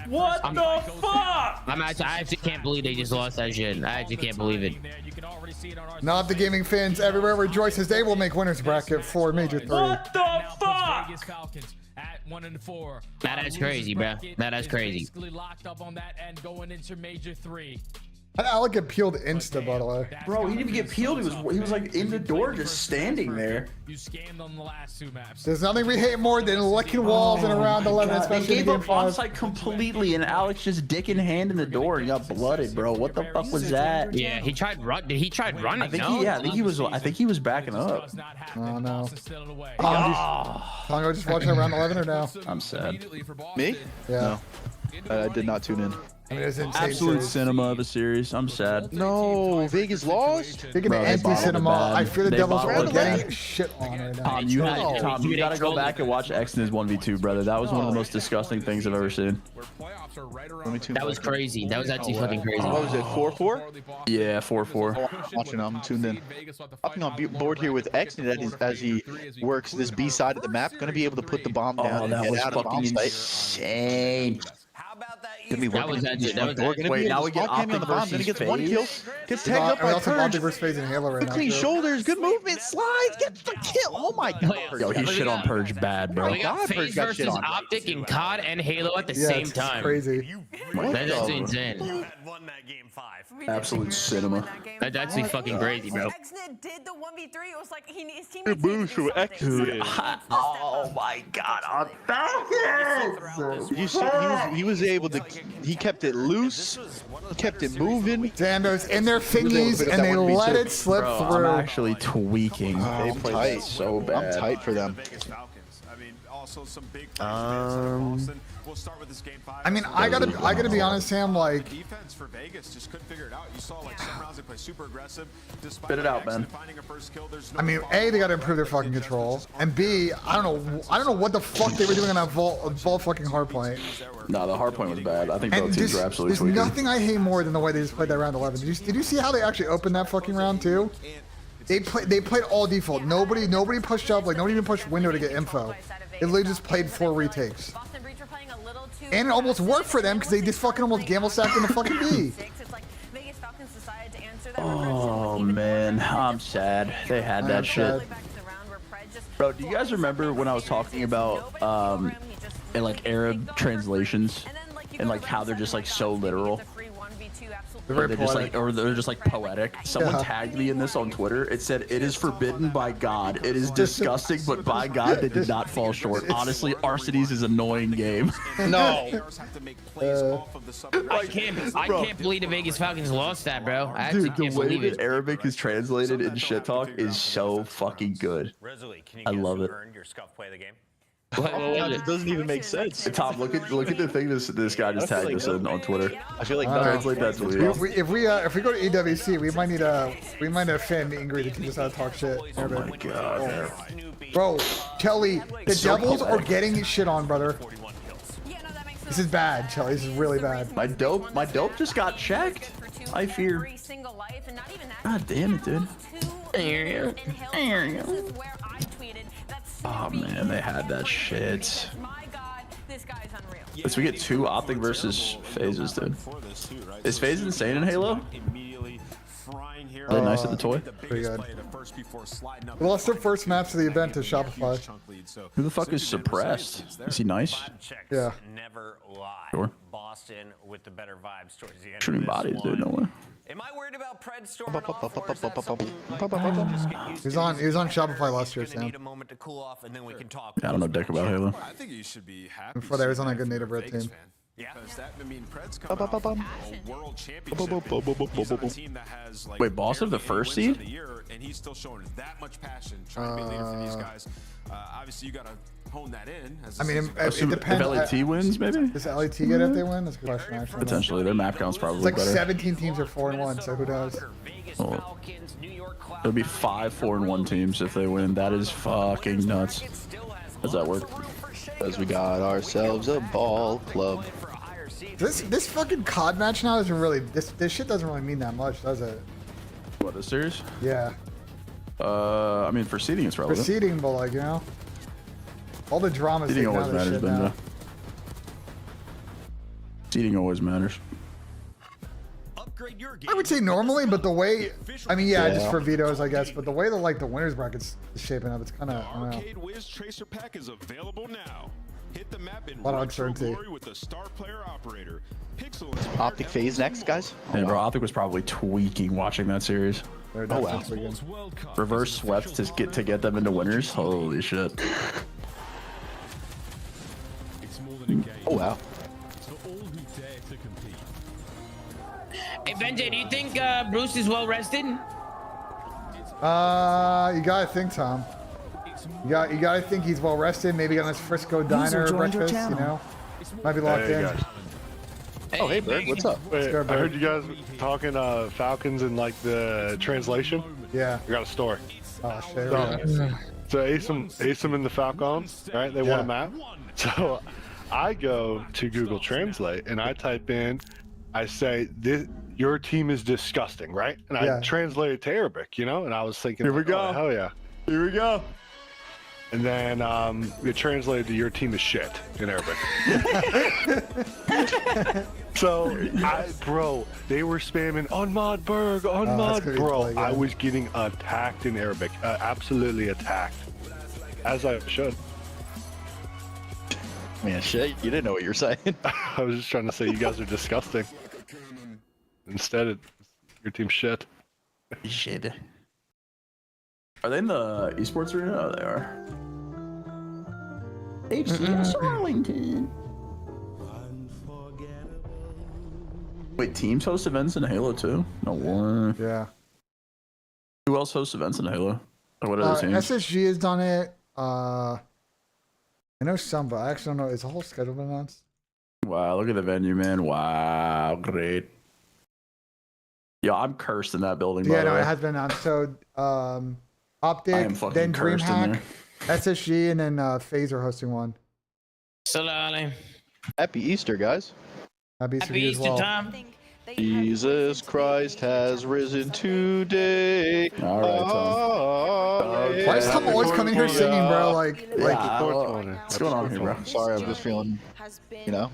L: What the fuck? I actually can't believe they just lost that shit. I actually can't believe it.
A: Not the gaming fans everywhere rejoices. They will make winners bracket for major 3.
L: What the fuck?
P: At 1 and 4.
L: That is crazy, bro. That is crazy.
P: Basically locked up on that end going into major 3.
A: How did Alec get peeled insta, by the way?
M: Bro, he didn't even get peeled. He was like in the door, just standing there.
P: You scammed on the last 2 maps.
A: There's nothing we hate more than licking walls in a round 11,
M: God,
A: especially
M: they
A: in
M: gave
A: game
M: up
A: 5.
M: onside completely, and Alex just dick in hand in the door and got blooded, bro. What the fuck was that?
L: Yeah, he tried running. He tried running.
M: I think he was backing up.
A: Oh no. Tongo just watching around 11 or no?
M: I'm sad.
C: Me?
A: Yeah.
C: No, I did not tune in.
A: I mean, it was insane
M: Absolute
A: series.
M: cinema of a series. I'm sad.
C: No, Vegas lost.
A: Speaking of anti-cinema, I fear the Devils are getting shit on right now.
M: Tom, you gotta go back and watch Exton's 1v2, brother. That was one of the most disgusting things I've ever seen.
L: That was crazy. That was actually fucking crazy.
C: What was it, 4-4?
M: Yeah, 4-4.
C: I'm watching. I'm tuned in. I think I'm bored here with Exton as he works this B side of the map. Gonna be able to put the bomb down.
M: Oh,
C: and
M: that
C: get
M: was
C: out of the bomb
M: fucking
C: site.
M: insane.
C: Wait, now we get Optic on the bomb. Then he gets 1 kill. Gets tagged up by Purge.
A: versus FaZe and Halo right now.
C: Clean
A: too.
C: shoulders, good movement, slides, gets the kill. Oh my God.
M: Yo, he shit on Purge bad, bro.
L: We got FaZe versus Optic and CoD and Halo at the same
A: it's
L: time.
A: Crazy.
L: That's insane.
N: Won that game 5.
M: Absolute cinema.
L: That's actually fucking crazy, bro.
O: Exnid did the 1v3. It was like his teammates.
C: Good moves from Exton.
M: Oh my God, on Falcons!
C: You see, he was able to. He kept it loose. Kept it moving.
A: Damn, those in their thingies and they let it slip
M: Bro,
A: through.
M: I'm actually tweaking. They played that so bad.
C: I'm tight for them.
A: I mean, I gotta be honest, Sam. Like,
Q: defense for Vegas just couldn't figure it out. You saw like some rounds they play super aggressive.
M: Spit it out, man.
A: I mean, A, they gotta improve their fucking control, and B, I don't know what the fuck they were doing on that vault fucking hardpoint.
M: No, the hardpoint was bad. I think both
A: And
M: teams were absolutely
A: there's
M: tweaking.
A: nothing I hate more than the way they just played that round 11. Did you see how they actually opened that fucking round too? They played all default. Nobody pushed up. Like nobody even pushed window to get info. It literally just played 4 retakes. And it almost worked for them because they just fucking almost gamble sacked in the fucking B.
M: Oh man, I'm sad. They had that shit. Bro, do you guys remember when I was talking about in like Arab translations and like how they're just like so literal? They're just like, or they're just like poetic. Someone tagged me in this on Twitter. It said, "It is forbidden by God. It is disgusting, but by God, they did not fall short." Honestly, Arcitys is an annoying game.
C: No.
L: I can't believe the Vegas Falcons lost that, bro. I actually
M: Dude, the
L: can't
M: way
L: believe
M: that
L: it.
M: Arabic is translated in shit talk is so fucking good. I love it.
N: Your scuff play of the game.
C: It doesn't even make sense.
M: Tom, look at the thing this guy just tagged us in on Twitter.
C: I feel like
M: translate that tweet.
A: If we go to EWC, we might need a fan meet and greet to teach us how to talk shit.
M: Oh my God.
A: Bro, Kelly, the
M: so
A: Devils are
M: poetic.
A: getting shit on, brother. This is bad, Kelly. This is really bad.
M: My dope just got checked. I fear. God damn it, dude. Oh man, they had that shit. So we get 2 Optic versus phases, dude. Is FaZe insane in Halo?
Q: frying here.
M: Are they nice at the toy?
A: Pretty good. We lost their first match of the event to Shopify.
M: Who the fuck is suppressed? Is he nice?
A: Yeah.
N: Never lie.
M: Sure.
N: Boston with the better vibes towards the end.
M: Shooting bodies, dude. No way.
N: Am I worried about Pred storming off, or is that
A: He was on Shopify last year, Sam.
N: need a moment to cool off, and then we can talk.
M: I don't know dick about Halo.
Q: I think you should be happy.
A: Before they was on a good native red team.
N: Yeah.
Q: That, I mean, Pred's coming off a world championship. He's on a team that has, like,
M: Wait, Boston the first seed?
Q: of the year, and he's still showing that much passion, trying to be a leader for these guys. Obviously, you got to hone that in. As
A: I mean, it
M: If
A: depends.
M: LAT wins, maybe?
A: Does LAT get if they win? That's a good question, actually.
M: Potentially. Their map count's probably
A: It's like
M: better.
A: 17 teams are 4-1, so who knows?
M: Oh. It'll be 5 4-1 teams if they win. That is fucking nuts. Does that work?
C: Because we got ourselves a ball club.
A: This fucking COD match now isn't really this shit doesn't really mean that much, does it?
M: What, this series?
A: Yeah.
M: I mean, for seeding, it's
A: For
M: relevant.
A: seeding, but like, you know, all the drama's
M: Seeding
A: taken out
M: always
A: of this
M: matters,
A: shit now.
M: Benja. Seeding always matters.
A: I would say normally, but the way, I mean, yeah, just for vetoes, I guess, but the way that like the winners brackets is shaping up, it's kind of, I don't know.
Q: Arcade Wiz Tracer Pack is available now. Hit the map in
A: A lot of
Q: retro
A: uncertainty.
Q: glory with the star player operator. Pixel
C: Optic Phase next, guys.
M: Hey, bro, Optic was probably tweaking watching that series.
A: Oh wow.
M: Reverse swept to get them into winners. Holy shit.
C: Oh wow.
L: Hey, Benji, do you think Bruce is well rested?
A: You gotta think, Tom. You gotta think he's well rested. Maybe on this Frisco diner breakfast, you know, might be locked in.
C: Oh hey, Bird, what's up?
B: Wait, I heard you guys talking Falcons in like the translation.
A: Yeah.
B: I got a story.
A: Oh shit.
B: So Asim in the Falcons, right? They won a map. So I go to Google Translate and I type in, I say, your team is disgusting, right? And I translate it to Arabic, you know? And I was thinking, here we go. Oh, hell yeah. Here we go. And then it translated to your team is shit in Arabic. So, bro, they were spamming on Mod Berg, on Mod, bro. I was getting attacked in Arabic, absolutely attacked, as I should.
C: Man, shit, you didn't know what you were saying.
B: I was just trying to say you guys are disgusting. Instead, your team's shit.
M: Shit. Are they in the esports arena? Oh, they are. HCS Arlington. Wait, teams host events in Halo too? No way.
A: Yeah.
M: Who else hosts events in Halo? Or what other teams?
A: SSG has done it. I know some, but I actually don't know. Is the whole schedule been announced?
M: Wow, look at the venue, man. Wow, great. Yo, I'm cursed in that building.
A: Yeah,
M: by the
A: no,
M: way.
A: it has been announced. So, Optic,
M: I am fucking
A: then
M: cursed in
A: DreamHack,
M: there.
A: SSG, and then FaZe are hosting one.
L: Salale.
C: Happy Easter, guys.
A: Happy Easter,
L: Happy
A: to you as
L: Easter,
A: well.
L: Tom.
C: Jesus Christ has risen today.
M: All right, Tom.
A: Why is Tom always coming here singing, bro? Like,
M: what's going on here, bro?
C: Sorry, I'm just feeling, you know,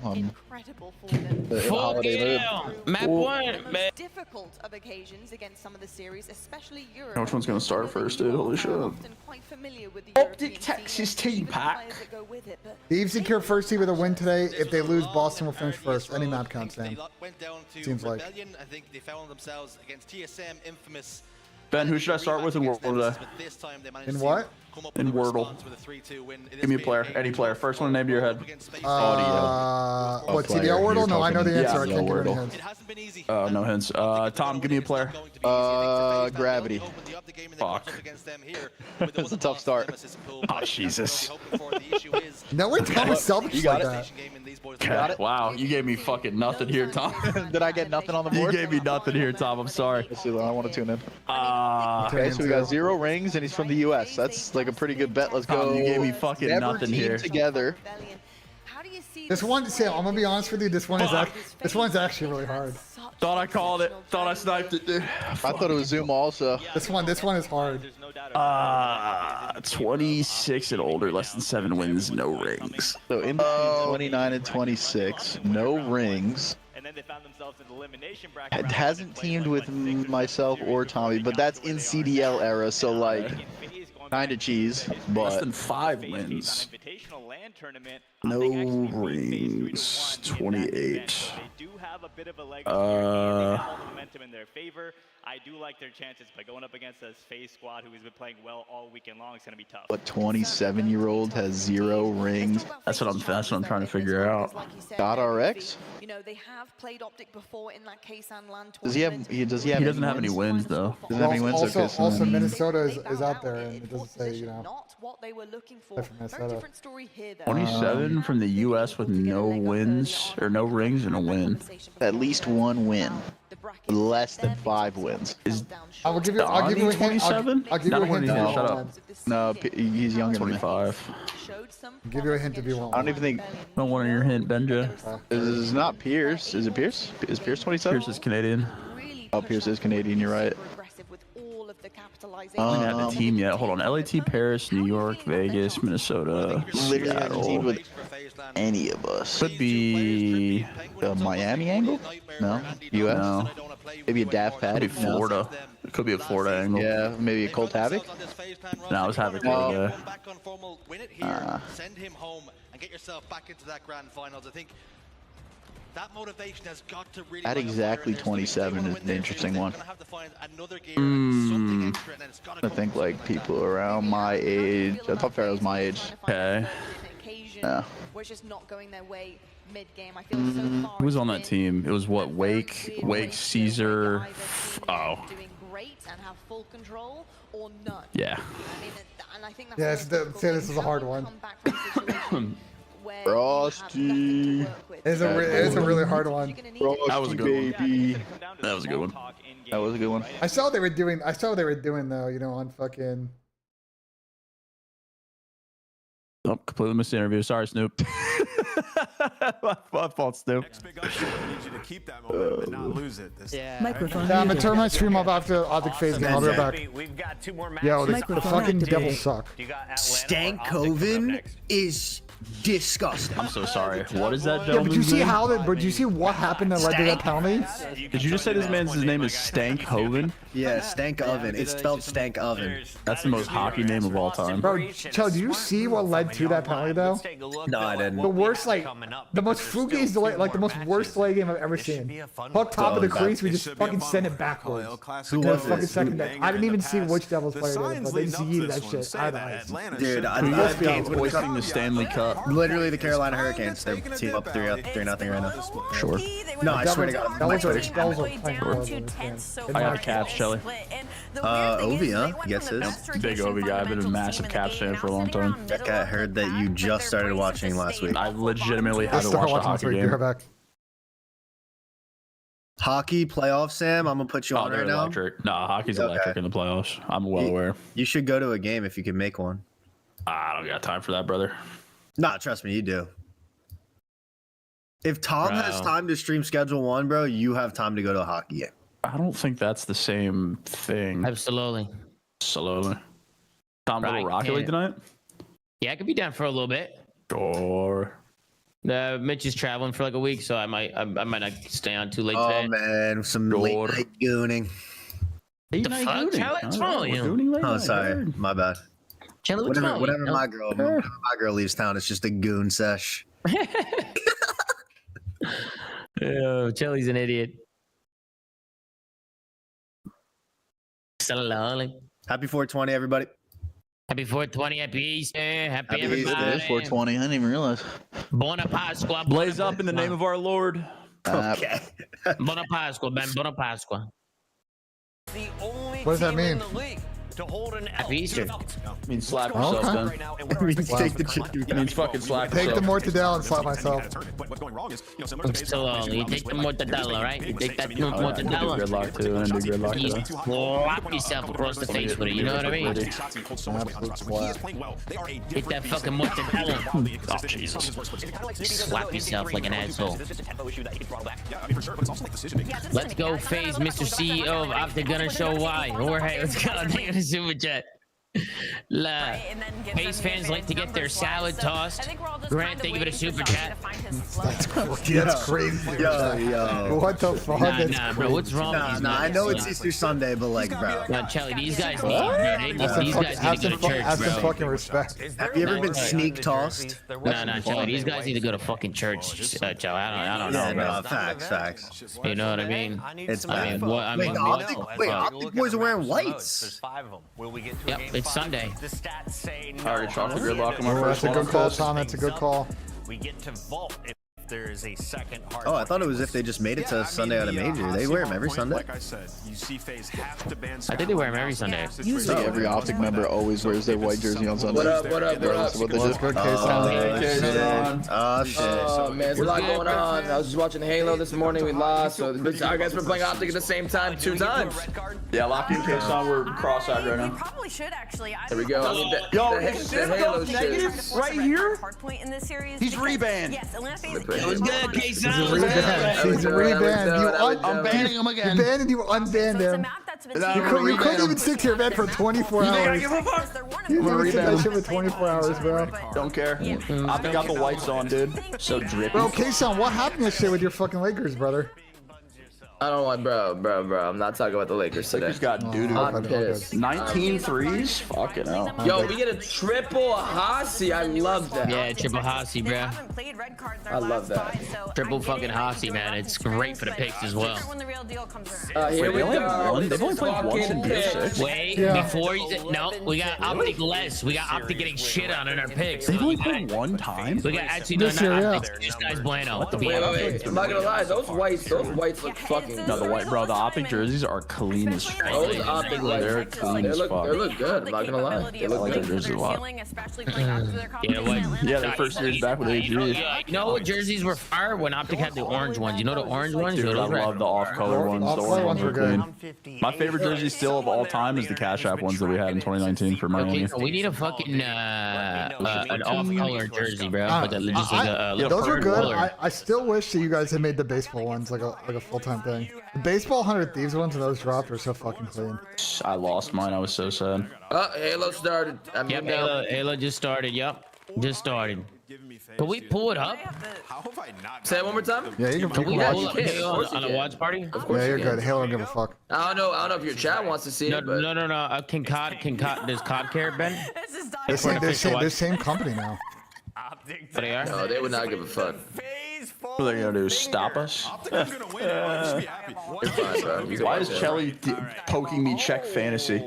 C: the
L: Fuck
C: holiday
L: yeah. Map one, man.
D: Difficult of occasions against some of the series, especially Europe.
M: Which one's gonna start first, dude? Holy shit. Optic Texas team pack.
A: Thieves secure first team with a win today. If they lose, Boston will finish first. Any map count, Sam. Seems like.
E: I think they found themselves against TSM, infamous.
M: Ben, who should I start with in Wordle today?
A: In what?
M: In Wordle. Give me a player, any player. First one named to your head.
A: What, CDL Wordle? No, I know the answer. I can't give any hints.
M: No hints. Tom, give me a player.
C: Gravity.
M: Fuck.
C: That's a tough start.
M: Oh, Jesus.
A: No way, Tom is selfish
C: You got
A: like
C: it.
A: that.
C: Got it.
M: Wow, you gave me fucking nothing here, Tom.
C: Did I get nothing on the
M: You
C: board?
M: gave me nothing here, Tom. I'm sorry.
C: Let's see, I want to tune in. Okay, so we got 0 rings, and he's from the U.S. That's like a pretty good bet. Let's go.
M: Tom, you gave me fucking
C: Never
M: nothing
C: team
M: here.
C: together.
A: This one, Sam, I'm gonna be honest with you. This one's actually really hard.
M: Thought I called it. Thought I sniped it, dude.
C: I thought it was Zoom also.
A: This one is hard.
M: 26 and older, less than 7 wins, no rings.
C: So in between 29 and 26, no rings.
F: they found themselves in the elimination bracket.
C: It hasn't teamed with myself or Tommy, but that's in CDL era, so like kind of cheese. But
M: less than 5 wins. No rings. 28.
F: Momentum in their favor. I do like their chances, but going up against a FaZe squad who has been playing well all weekend long, it's going to be tough.
C: What 27-year-old has 0 rings?
M: That's what I'm trying to figure out.
C: .RX?
D: You know, they have played Optic before in that case and land.
C: Does he have? He
M: doesn't have any wins though.
C: Doesn't have any wins.
A: Also, Minnesota is out there, and it doesn't say, you know.
D: Not what they were looking for. Very different story here, though.
M: 27 from the U.S. with no wins or no rings and a win.
C: At least 1 win. Less than 5 wins.
A: I'll give you a hint.
M: 27?
A: I'll give you a hint.
M: Shut up.
C: No, he's younger than me.
M: 25.
A: I'll give you a hint if you want.
C: I don't even think.
M: Don't want your hint, Benja.
C: This is not Pierce. Is it Pierce? Is Pierce 27?
M: Pierce is Canadian.
C: Oh, Pierce is Canadian. You're right.
M: I don't have the team yet. Hold on. LAT, Paris, New York, Vegas, Minnesota,
C: Literally hasn't teamed with any of us. Could be the Miami angle? No. US?
M: No.
C: Maybe a Daft Pad?
M: Could be Florida. It could be a Florida angle.
C: Yeah, maybe a Colt Havoc?
M: No, it was Havoc the other day.
E: Send him home and get yourself back into that grand finals. I think that motivation has got to really.
C: At exactly 27 is an interesting one. I think like people around my age. I thought Pharaoh's my age.
M: Okay.
C: Yeah.
D: We're just not going their way mid-game. I feel so far.
M: Who was on that team? It was what? Wake, Caesar. Oh.
D: Doing great and have full control or none.
M: Yeah.
D: I mean, and I think that's
A: Yeah, this is a hard one.
C: Frosty.
A: It's a really hard one.
M: That was a good one. That was a good one.
C: That was a good one.
A: I saw what they were doing though, you know, on fucking.
M: Oh, completely missed the interview. Sorry, Snoop. my fault, Snoop.
A: Microphone. Yeah, I'm gonna turn my stream off after Optic FaZe game. I'll be right back.
N: We've got 2 more matches.
A: Yo, the fucking Devils suck.
G: Stank Coven is disgusting.
M: I'm so sorry. What is that?
A: Yeah, but you see how that? But you see what happened that led to that penalty?
M: Did you just say this man's name is Stank Hoven?
G: Yeah, Stank Oven. It's spelled Stank Oven.
M: That's the most hockey name of all time.
A: Bro, Chell, did you see what led to that penalty though?
G: No, I didn't.
A: The worst, like, the most flukiest delay, like the most worst delay game I've ever seen. Puck top of the crease, we just fucking send it backwards.
G: Who was it?
A: Fucking second day. I didn't even see which Devils player did it, but they just yeeted that shit out of the ice.
G: Dude,
M: Hurricanes hoisting the Stanley Cup.
G: Literally the Carolina Hurricanes. They're team up 3-0 right now.
M: Sure.
G: No, I swear to God.
A: That was a playing
M: I got the Caps, Shelly.
G: Ovi, huh? He gets his.
M: Big Ovi guy. I've been a massive Caps fan for a long time.
G: That guy heard that you just started watching last week.
M: I legitimately haven't watched a hockey game.
G: Hockey playoffs, Sam. I'm gonna put you on right now.
M: Electric. Nah, hockey's electric in the playoffs. I'm well aware.
G: You should go to a game if you can make one.
M: I don't got time for that, brother.
G: Nah, trust me, you do. If Tom has time to stream schedule 1, bro, you have time to go to a hockey game.
M: I don't think that's the same thing.
L: Absolutely.
M: Tom, little Rocket League tonight?
L: Yeah, I could be down for a little bit.
M: Sure.
L: Mitch is traveling for like a week, so I might not stay on too late today.
G: Oh man, some late night gooning.
L: The fuck, Charlie? What's wrong with you?
G: Oh, sorry, my bad.
L: Charlie, what's wrong?
G: Whenever my girl leaves town, it's just a goon sesh.
L: Oh, Charlie's an idiot.
G: Happy 420, everybody.
L: Happy 420, happy Easter, happy everybody.
C: Easter. 420. I didn't even realize.
L: Buona Pasqua.
M: Blaze up in the name of our Lord.
G: Okay.
L: Buona Pasqua, Ben. Buona Pasqua.
A: What does that mean?
L: Happy Easter.
M: Means slap yourself, then.
G: It means take the chip.
M: It means fucking slap
A: Take
M: yourself.
A: the mortadella and slap myself.
L: So you take the mortadella, right? You take that mortadella.
M: Gridlock too, and do gridlock
L: You
M: too.
L: slap yourself across the face with it, you know what I mean? Take that fucking mortadella.
M: Oh, Jesus.
L: Slap yourself like an asshole. Let's go, FaZe, Mr. CEO of Optic Gonna Show Why. Or hey, let's go. Super chat. Pace fans like to get their salad tossed. Grant, thank you for the super chat.
A: That's crazy.
T: Yo.
A: What the fuck?
L: Nah, bro. What's wrong with these
T: Nah, I
L: guys?
T: know it's Easter Sunday, but like, bro.
L: No, Charlie, these guys need, these guys need to go to church,
A: Have some
L: bro.
A: fucking respect.
T: Have you ever been sneak tossed?
L: Nah, Charlie, these guys need to go to fucking church, Charlie. I don't know, bro.
T: No, facts.
L: You know what I mean?
T: It's bad.
L: Wait,
T: Optic boys are wearing whites.
L: Yep, it's Sunday.
M: I already shot the gridlock on my
A: That's
M: first
A: a
M: one.
A: good call, Tom. That's a good call.
N: We get to vault if there is a second hard.
T: Oh, I thought it was if they just made it to Sunday out of major. They wear them every Sunday.
Q: Like I said, you see FaZe have to ban.
L: I think they wear them every Sunday.
C: Every Optic member always wears their white jersey on Sunday.
M: What up?
A: Let's go, K-Sound.
T: Oh, shit.
M: Oh, man, there's a lot going on. I was just watching Halo this morning. We lost. So our guys were playing Optic at the same time 2 times. Yeah, Locky and K-Son, we're cross-eyed right now.
O: Probably should actually.
M: There we go.
C: Yo, is Sim goes negative right here? He's rebanned.
O: Yes, Atlanta FaZe.
L: It was good, K-Sound.
A: He's a rebanned.
C: I'm banning him again.
A: You banned and you unbanned him. You couldn't even stick to your bed for 24 hours. You didn't even stick that shit for 24 hours, bro.
C: Don't care. Optic got the whites on, dude. So drippy.
A: Bro, K-Sound, what happened yesterday with your fucking Lakers, brother?
M: I don't want, bro. I'm not talking about the Lakers today.
C: Lakers got doo-doo.
M: I'm pissed.
C: 19 threes? Fucking hell.
M: Yo, we get a triple Hasi. I love that.
L: Yeah, triple Hasi, bro.
M: I love that.
L: Triple fucking Hasi, man. It's great for the picks as well.
M: Here we go.
C: They've only played once in BO6.
L: Wait, before you... No, we got Optic less. We got Optic getting shit on in our picks.
C: They've only played one time?
L: We got actually no, not Optic. This guy's Bueno.
M: Wait. I'm not gonna lie. Those whites look fucking
C: No, the white, bro. The Optic jerseys are clean as fuck.
M: Those Optic whites,
C: they're clean as fuck.
M: They look good. I'm not gonna lie. They look
C: like
M: good.
C: their jerseys a lot.
L: Yeah,
C: their first year's back with AG.
L: You know what jerseys were fire when Optic had the orange ones? You know the orange ones?
C: Dude, I love the off-color ones. The orange ones were clean. My favorite jersey still of all time is the Cash App ones that we had in 2019 for Miami.
L: Okay, so we need a fucking an off-color jersey, bro.
A: Those are good. I still wish that you guys had made the baseball ones like a full-time thing. The baseball 100 Thieves ones and those dropped are so fucking clean.
C: I lost mine. I was so sad.
M: Halo started.
L: Yep, Halo just started. Yep, just started. Can we pull it up?
Q: How have I not?
M: Say it one more time.
A: Yeah, you
L: Can we
A: watch
L: pull up Halo on a watch party?
M: Of course
A: Yeah, you're
M: you
A: good.
M: can.
A: Halo don't give a fuck.
M: I don't know if your chat wants to see it, but
L: No. Can COD, does COD care, Ben?
A: They're same company now.
L: They are?
M: no, they would not give a fuck.
C: What are they gonna do? Stop us?
M: You're fine, bro. You can
C: Why
M: watch
C: is
M: it.
C: Chelly poking me check fantasy?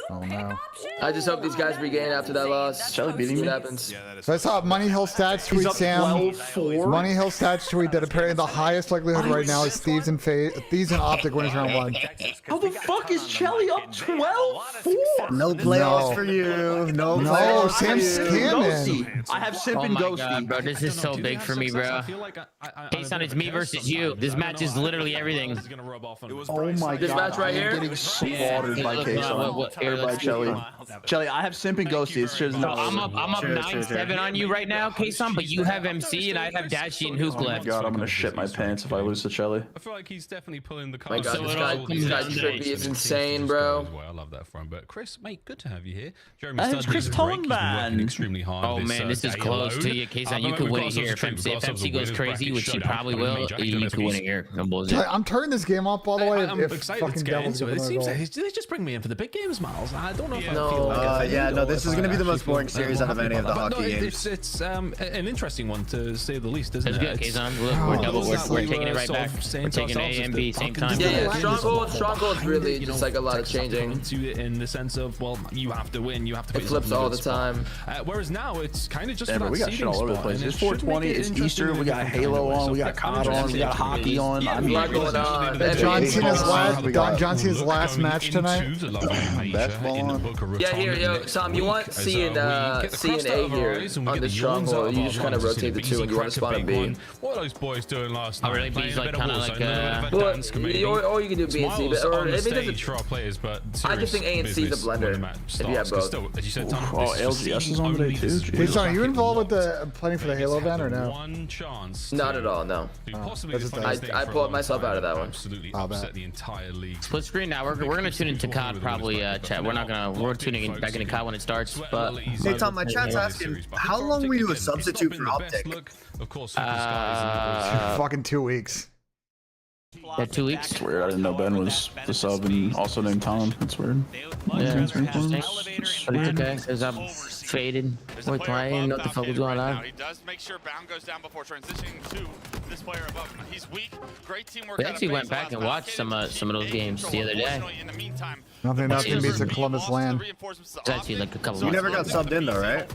A: Oh no.
M: I just hope these guys regain after that loss.
C: Shelly beating
M: What
C: me?
M: happens?
A: So I saw Money Hill Stats tweet,
C: He's up
A: Sam.
C: 12-4.
A: Money Hill Stats tweet that apparently the highest likelihood right now is Thieves and Optic winners round 1.
C: How the fuck is Chelly up 12-4?
T: No playoffs for you. No playoffs.
A: Sam's scamming.
C: Ghosty. I have Simp
L: Oh
C: and
L: my
C: Ghosty.
L: god, bro, this is so big for me, bro. K-Son, it's me versus you. This match is literally everything.
C: Oh my god.
M: This match right here?
C: I'm getting slaughtered by K-Son. By Chelly. Chelly, I have Simp and Ghosty. It's just
L: So I'm up 9-7 on you right now, K-Son, but you have MC and I have Dashi and Hook
C: Oh my
L: left.
C: god, I'm gonna shit my pants if I lose to Chelly.
K: I feel like he's definitely pulling the
M: My
K: card.
M: god, this guy Trippy is insane, bro.
K: I love that from. But Chris, mate, good to have you here. Jeremy
C: It's Chris Tolman.
K: extremely hard.
L: Oh man, this is close to you, K-Son. You could win it here. If MC goes crazy, which he probably will, you could win it here. No bullshit.
A: I'm turning this game off, by the way.
K: I'm
A: if
K: excited
A: fucking
K: to get
A: Devils
K: into it.
A: get
K: It
A: another
K: seems
A: goal.
K: like they just bring me in for the big games, Miles. I don't know if I
M: No.
K: feel like
T: Yeah, no, this is gonna be the most boring series out of any of the
K: But no,
T: hockey games.
K: it's an interesting one to say the least, isn't
L: It's
K: it?
L: good, K-Son. Look, we're taking it right back. We're taking A and B same time.
M: Yeah, Stronghold's really just like a lot of changing.
K: Into it in the sense of, well, you have to win, you have to put
M: It flips
K: yourself in a
M: all
K: good
M: the
K: spot.
M: time.
K: Whereas now it's kind of just
C: Yeah,
K: for
C: but
K: that
C: we got shit
K: seeding
C: all over the
K: spot,
C: place.
K: and it
C: It's
K: should make
C: 420,
K: it
C: it's
K: interesting
C: Easter,
K: in a
C: we got
K: different
C: Halo
K: kind of way.
C: on,
K: So
C: we got
K: I'm
C: COD on,
K: interested
C: we got
K: to
C: hockey
K: see
C: on.
K: this.
C: I mean,
M: lot going on.
A: John Cena's last match tonight.
C: Basketball on.
M: Yeah, here, Tom, you want C and A here on the Stronghold. You just kind of rotate the two and you want to spawn a B.
K: What are those boys doing last
L: Oh,
K: night?
L: really?
K: Playing
L: B's
K: a
L: like
K: bit of
L: kinda
K: also,
L: like,
K: a little bit of a
M: Well,
K: dance committee.
M: or you can do B and C,
K: Smiles
M: or
K: on the
M: if it
K: stage
M: doesn't.
K: for our players, but
M: I just think A and C the
K: serious business when the
M: blender.
K: match
M: If you have
K: starts, 'cause
M: both.
K: still, as you said, Tom,
C: Oh,
K: this is
C: LGS is on
K: only
C: today too.
K: this
C: Jeez.
A: Hey, son, are you involved with the planning for the Halo event or no?
K: one chance.
M: Not at all, no. I pulled myself out of that one.
K: Absolutely
A: I'll bet.
K: upset the entire league.
L: Split screen now. We're gonna tune into COD probably, chat. We're tuning in back into COD when it starts. But
G: hey Tom, my chat's asking, how long were you a substitute for Optic?
R: Of course,
A: fucking 2 weeks.
L: Yeah, 2 weeks.
M: It's weird. I didn't know Ben was the sub and also named Tom. That's weird.
L: Yeah, it's okay, because I'm faded. We're playing. What the fuck was going on?
K: He does make sure Bound goes down before transitioning to this player above him. He's weak. Great teamwork.
L: We actually went back and watched some of those games the other day.
A: Nothing beats a Columbus land.
L: It's actually like a couple.
G: You never got subbed in though, right?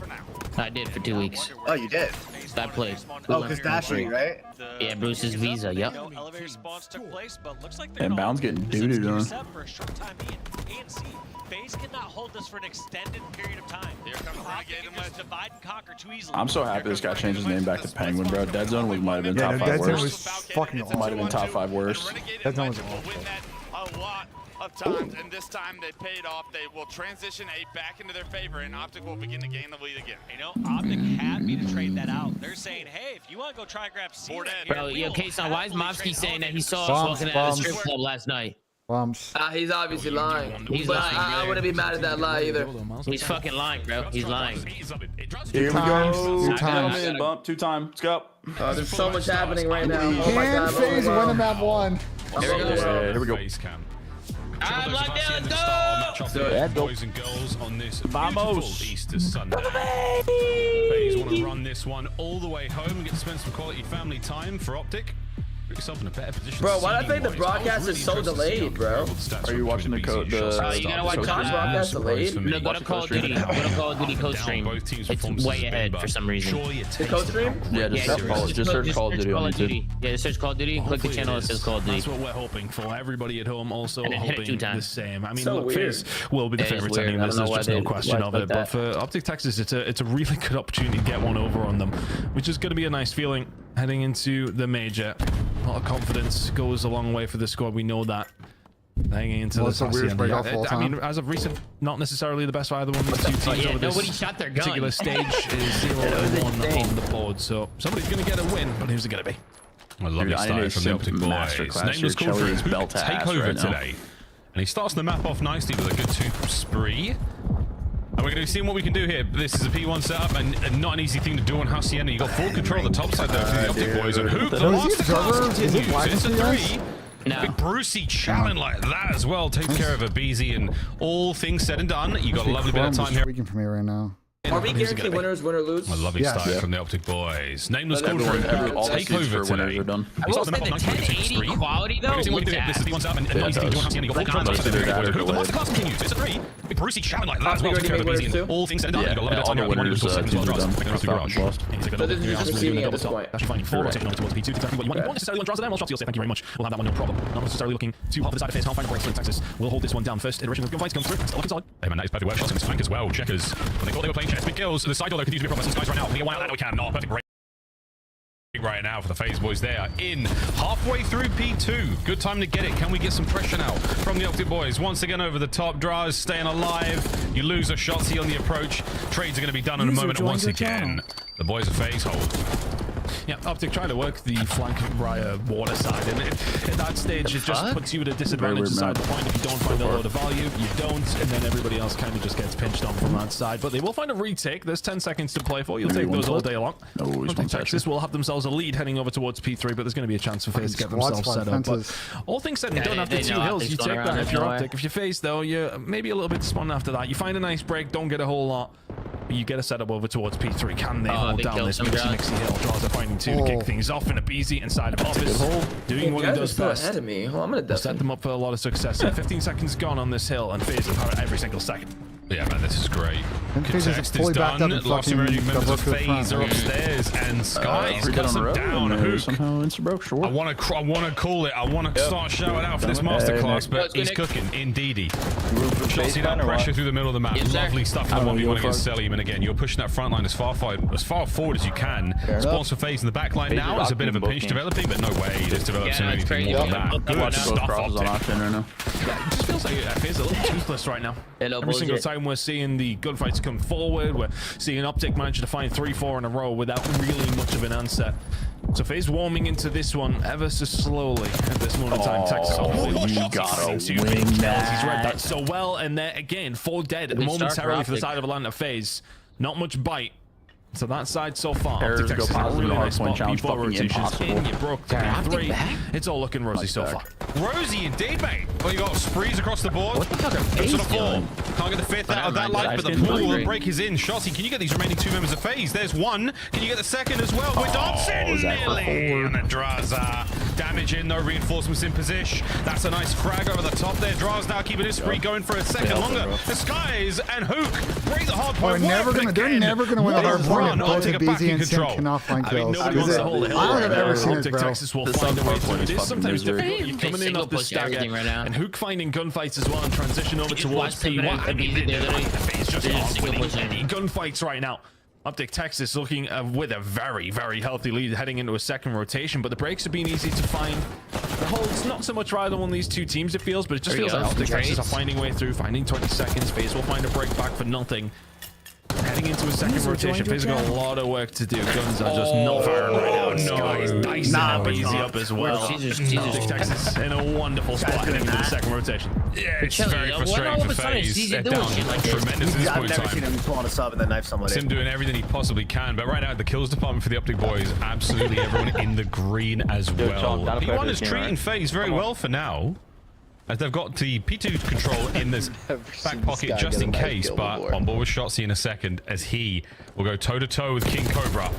L: I did for 2 weeks.
G: Oh, you did?
L: I played.
G: Oh, because Dashing, right?
L: Yeah, Bruce's visa. Yep.
M: And Bound's getting doo-doo on.
N: FaZe cannot hold this for an extended period of time. Divide and conquer too easily.
M: I'm so happy this guy changed his name back to Penguin, bro. Dead Zone might have been top 5
A: Dead Zone
M: worst.
A: was fucking awesome.
M: Might have been top 5 worst.
A: Dead Zone was awful.
K: A lot of times, and this time they paid off. They will transition A back into their favor, and Optic will begin to gain the lead again.
N: You know, Optic happy to trade that out. They're saying, hey, if you want to go try and grab C,
L: bro, yo, K-Son, why is Mobsky saying that he saw us walking at the strip club last night?
I: He's obviously lying.
L: He's
I: but
L: lying,
I: I wouldn't be mad at that lie either.
L: He's fucking lying, bro. He's lying.
M: Here we go.
A: 2 times.
M: Bump 2 times. Let's go.
I: There's so much happening right now. Oh my
A: Can
I: God.
A: FaZe win a map 1?
M: Here we go.
L: I'm locked down. Go.
R: Boys and girls on this beautiful Easter Sunday. FaZe want to run this one all the way home and get to spend some quality family time for Optic. Put yourself in a better position.
I: Bro, why do I think the broadcast is so delayed, bro?
M: Are you watching the code?
L: You gotta watch
I: broadcast delayed?
L: No, go to Call of Duty. Go to Call of Duty code stream. It's way ahead for some reason.
I: The code stream?
M: Yeah, just search Call of Duty on YouTube.
L: Yeah, search Call of Duty. Click the channel that says Call of Duty.
R: That's what we're hoping for. Everybody at home also hoping the same. I mean,
I: So
R: look, FaZe will be the favourites. I mean, there's just no question of it. But for Optic Texas, it's a really good opportunity to get one over on them, which is going to be a nice feeling heading into the major. A lot of confidence goes a long way for the squad. We know that. Hanging into this I mean, as of recent, not necessarily the best for either one of the 2 teams over this particular stage is 0-1 on the board. So somebody's going to get a win, but who's it going to be? A lovely start from the Optic boys. Name was called for his takeover today. And he starts the map off nicely with a good 2 spree. And we're going to be seeing what we can do here. This is a P1 setup and not an easy thing to do on Hacienda. You got full control of the top side there for the Optic boys. And who? The masterclass continues. It's a 3.
L: No.
R: Big Brucey challenge like that as well. Takes care of a BZ, and all things said and done, you got a lovely bit of time here.
A: Speaking for me right now.
I: Are we guaranteed winners, win or lose?
R: A lovely start from the Optic boys. Nameless code for takeover today.
L: I will say the 1080 quality though.
R: This is the one up and not easy to do on Hacienda. You got full control of the masterclass continues. It's a 3. Big Brucey challenge like that as well. Takes care of a BZ, and all things said and done, you got a lovely bit of time here.
M: Winners
R: So this
I: is just receiving at this point.
R: Actually finding 4 rotating over towards P2. Exactly what you want. You won't necessarily want draws of them. You'll say thank you very much. We'll have that one, no problem. Not necessarily looking too hard for the side of FaZe. Can't find a break in Texas. We'll hold this one down first. Iteration of the fights comes through. Still looking solid. They have a nice better work shots in this flank as well. Checkers. When they thought they were playing chess, big kills. The side door though continues to be a problem. Some guys right now. Can we get one out? We can. Not perfect break right now for the FaZe boys. They are in halfway through P2. Good time to get it. Can we get some pressure now from the Optic boys? Once again over the top. Draws staying alive. You lose a shot here on the approach. Trades are going to be done in a moment once again. The boys of FaZe hold. Yeah, Optic trying to work the flank via water side, and at that stage it just puts you at a disadvantage inside the point. If you don't find a load of value, you don't, and then everybody else kind of just gets pinched on from that side. But they will find a retake. There's 10 seconds to play for. You'll take those all day long. Texas will have themselves a lead heading over towards P3, but there's going to be a chance for FaZe to get themselves set up. But all things said, you don't have the 2 hills. You take that if you're Optic. If you're FaZe, though, you're maybe a little bit despondent after that. You find a nice break, don't get a whole lot. You get a setup over towards P3. Can they hold down this mixy hill? Draws are finding 2 to kick things off in a BZ inside of office. Doing what he does best.
I: Ahead of me. Well, I'm gonna
R: set them up for a lot of success. 15 seconds gone on this hill, and FaZe have power every single second. Yeah, man, this is great. Contest is done. Lots of emerging members of FaZe are upstairs, and Sky's got some down hook. I want to call it. I want to start shouting out for this masterclass, but he's cooking. Indeedy. See that pressure through the middle of the map. Lovely stuff from the 1v1 against Selim, and again, you're pushing that front line as far forward as you can. Spawns for FaZe in the back line now. There's a bit of a pinch developing, but no way this develops into anything more than that. Good stuff, Optic. It just feels like FaZe a little toothless right now. Every single time time we're seeing the gunfights come forward. We're seeing Optic manage to find 3-4 in a row without really much of an answer. So FaZe warming into this one ever so slowly at this moment in time. Texas,
M: you gotta win that.
R: He's read that so well, and there again, 4 dead momentarily for the side of Atlanta FaZe. Not much bite. So that side so far,
M: Pairs go positive
R: really
M: hard
R: nice
M: point
R: spot.
M: challenge,
R: P4
M: fucking
R: rotations
M: impossible.
R: in, you broke 3. It's all looking rosy so far. Rosy indeed, mate. Well, you got sprees across the board.
M: What the fuck are
R: Goes to the
M: FaZe
R: 4.
M: doing?
R: Can't get the 5th out of that life, but the pool break is in. Shotty, can you get these remaining 2 members of FaZe? There's 1. Can you get the 2nd as well? We're dancing nearly. And then Draza. Damage in, no reinforcements in position. That's a nice frag over the top there. Draz now keeping his spree going for a second longer. The Skies and Hook break the hard point.
A: They're never gonna win a hard point if both BZ and Sim cannot find kills.
R: Nobody wants to hold it.
A: I don't think I've ever seen it, bro.
R: Texas will find a way through. It is sometimes difficult. You're coming in off the stagger, and Hook finding gunfights as well and transition over towards P1. He's just not winning any gunfights right now. Optic Texas looking with a very, very healthy lead heading into a second rotation, but the breaks have been easy to find. The holds not so much rather on these 2 teams, it feels, but it just feels like Optic Texas are finding way through, finding 20 seconds. FaZe will find a break back for nothing. Heading into a second rotation, FaZe got a lot of work to do. Guns are just not firing right now. Sky's dicing up easy up as well. Optic Texas in a wonderful spot heading into the second rotation. Yeah, it's very frustrating for FaZe. They're down tremendous at this point in time.
G: I've never seen him pull on a sub and then knife somebody.
R: Sim doing everything he possibly can, but right now the kills department for the Optic boys, absolutely everyone in the green as well. P1 is treating FaZe very well for now, as they've got the P2 control in this back pocket just in case, but on board with Shotzi in a second as he will go toe-to-toe with King Cobra.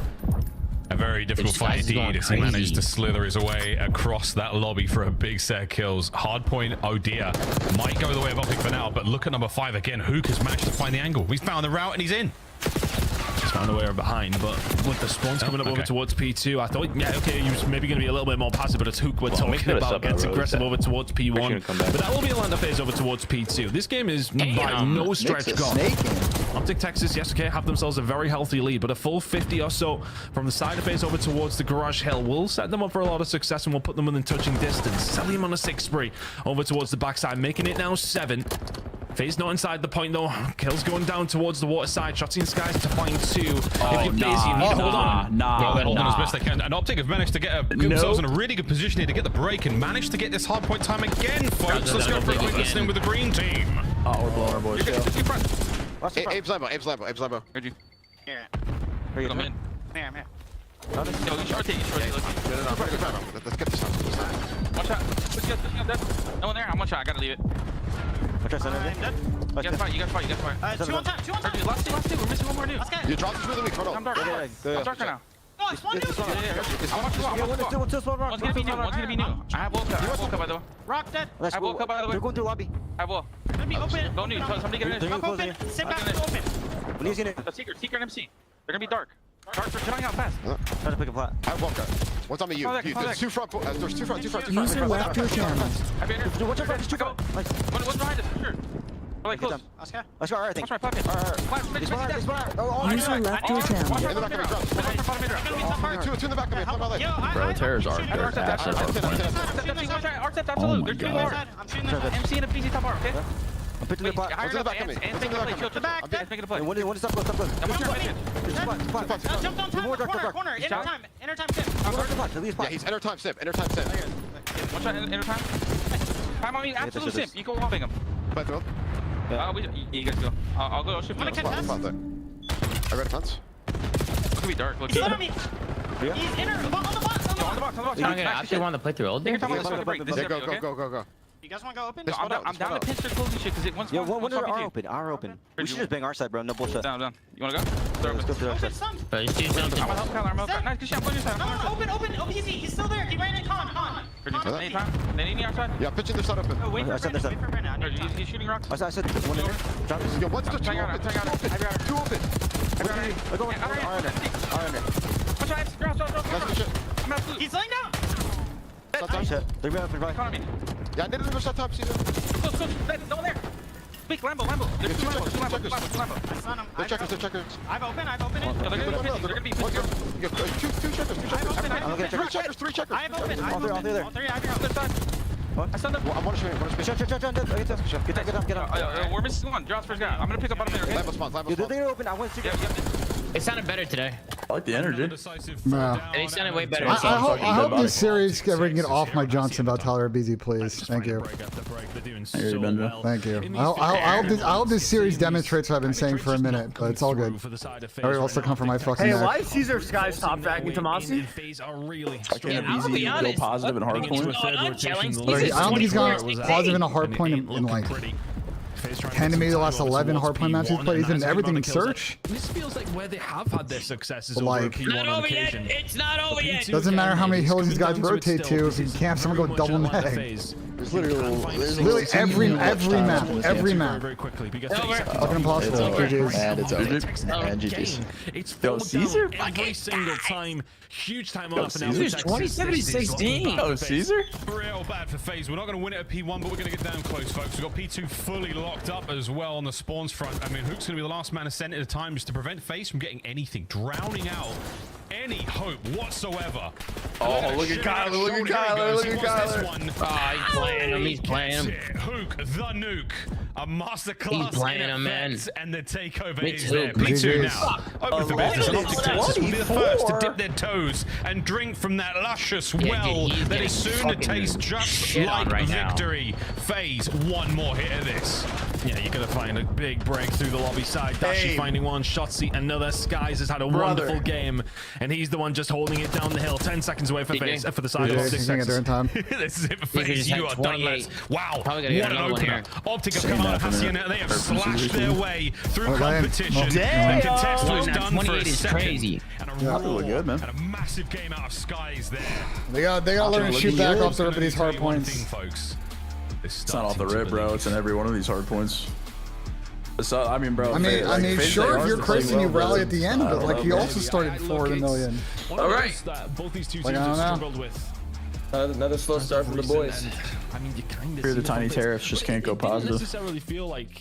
R: A very difficult fight indeed as he managed to slither his way across that lobby for a big set of kills. Hardpoint, oh dear, might go the way of Optic for now, but look at number 5 again. Hook has managed to find the angle. He's found the route and he's in. He's found a way behind, but with the spawns coming up over towards P2, I thought, yeah, okay, he was maybe going to be a little bit more passive, but it's Hook we're talking about. Gets aggressive over towards P1, but that will be Atlanta FaZe over towards P2. This game is by no stretch gone. Optic Texas, yes, okay, have themselves a very healthy lead, but a full 50 or so from the side of FaZe over towards the Garage Hill will set them up for a lot of success and will put them within touching distance. Selium on a 6 spree over towards the backside, making it now 7. FaZe not inside the point though. Kills going down towards the water side. Shots in skies to find 2. If you're busy, you need to hold on. Well, they're holding as best they can. And Optic have managed to get themselves in a really good position here to get the break and managed to get this hard point time again, folks. Let's go for a quick listening with the green team.
M: Oh, we're blowing our boys.
K: Abe's Lambo.
H: Heard you.
K: Here.
H: Where you coming in?
K: Here, I'm here.
H: Yo, you short it.
K: Let's get this one.
H: One shot. Push it, dead. No one there. I'm one shot. I gotta leave it.
K: I'm dead.
H: You guys fight.
K: 2 on time.
H: Last two. We're missing one more dude.
K: Let's get it.
Q: You dropped this really weak. Hold on.
H: I'm dark. I'm darker now.
K: No, it's one dude.
H: I'm watching One's gonna be new. I have woke up by the way.
K: Rock dead.
H: I have woke up by the way.
K: They're going through lobby.
H: I have woke.
K: Gonna be open.
H: Go new. Somebody get in.
K: Rock open. Sit back. Open.
H: When he's in it. Secret and MC. They're gonna be dark. Dark for shutting out fast.
K: Try to pick a plot.
Q: I have one guy. What's on me? There's 2 front. There's 2 front.
S: User left your channel.
H: I've been here. Watch out, just go. One's behind us for sure. Like close.
K: Let's go. Alright, I think.
H: Watch my pocket.
S: User left your channel.
Q: In the back of me, drop. 2 in the back of me.
M: Bro, Terror's arc.
H: Absolute. They're 2 more.
K: I'm shooting the
H: MC and a PC top bar, okay?
K: I'm pitching the plot.
Q: What's in the back of me?
H: And take the play. Chill. Let's make it a play.
K: What is up?
H: What's your mission?
K: Jump on time. Corner. Inner time. Tip.
Q: Yeah, he's enter time sip.
H: One shot inner time. Time on me. Absolute simp. You go wallbang him. You guys go. I'll go. I'll shoot.
Q: I read fence.
H: It's gonna be dark. Look.
K: He's on me. He's inner. On the box.
H: On the box.
L: I actually want to play through old.
H: Take your time on this one. Break. This is
Q: Go.
K: You guys want to go open?
H: I'm down to pinch their closing shit because it once.
K: One are open. We should just bang our side, bro. No bullshit.
H: Down. You wanna go?
K: Let's go through our side.
H: I'm gonna help Kyler. Nice, good shot. Put your side.
K: No, open. He's still there. He ran in con.
H: Anytime. They need our side.
Q: Yeah, pitching their side open.
K: Wait for Brandon.
H: He's shooting rocks.
K: I said one in there. Drop this.
Q: Yo, what's the 2 open? 2 open.
K: We're going.
H: I'm absolute.
K: He's laying down.
Q: They're going up right.
H: Economy.
Q: Yeah, I did it in shot top season.
H: Close. No one there. Speak, Lambo. There's 2 Lambo.
K: I saw him.
Q: They're checkers.
K: I've opened it.
H: Yeah, they're gonna be 2 checkers.
Q: 2 checkers. 3 checkers.
K: I've opened.
Q: All three.
K: All three. I've
H: I stunned him.
K: I want to shoot. Get down.
H: We're missing one. Drops first guy. I'm gonna pick up bottom there.
L: It sounded better today.
M: I like the energy.
A: No.
L: It sounded way better.
A: I hope this series ever can get off my Johnson about Tyler BZ, please. Thank you. Thank you. I hope this series demonstrates what I've been saying for a minute, but it's all good. Everybody wants to come for my fucking
G: Hey,
A: neck.
G: why is Caesar Skies top fracking Tomasi?
M: Can BZ go positive and hard point?
A: I don't think he's gone positive in a hard point in like 10 to maybe the last 11 hardpoint maps he's played. He's been in everything in search.
R: This feels like where they have had their successes over
A: Like,
R: P1 on occasion.
L: It's not over yet.
A: Doesn't matter how many hills these guys rotate to. If you can't, someone go double neck.
M: There's
A: Literally every map.
R: Very quickly.
A: Fucking impossible. GG's.
M: And it's over. And GG's.
R: It's
M: Yo, Caesar?
R: every single time. Huge time
M: Yo,
R: off.
M: Caesar's
L: 27-16.
M: Oh, Caesar?
R: Real bad for FaZe. We're not going to win it at P1, but we're going to get down close, folks. We've got P2 fully locked up as well on the spawns front. I mean, Hook's going to be the last man ascent at a time just to prevent FaZe from getting anything, drowning out any hope whatsoever.
M: Oh, look at Kyler, look at Kyler, look at Kyler.
L: Oh, he's playing him.
R: Hook, the nuke. A masterclass
L: He's playing
R: in
L: him, man.
R: effects, and the takeover
L: It's
R: is there.
L: Hook.
R: P2
A: GG's.
R: now. Open for business. And Optic Texas will be the first to dip their toes and drink from that luscious well
L: he's
R: that is soon to taste just
L: shit on
R: like
L: right now.
R: victory. FaZe, one more hit of this. Yeah, you're going to find a big break through the lobby side. Dashi finding one. Shotzi, another. Skies has had a wonderful game, and he's the one just holding it down the hill. 10 seconds away for FaZe, for the side of Optic Texas. This is it for FaZe. You are done, lads. Wow, what an opener. Optic have come out of Hacienda. They have slashed their way through competition. And Contest was done for a second. And a massive game out of Skies there.
A: They got to learn to shoot back off everybody's hard points.
R: Folks.
M: It's not off the rip, bro. It's in every one of these hard points. So, I mean, bro.
A: I mean, sure, if you're crazy, you rally at the end, but like he also started 4 in a million.
R: All right. Both these two teams have struggled with.
I: Another slow start from the boys.
R: I mean, you kind of
M: Here, the tiny tariffs just can't go positive.
R: I didn't necessarily feel like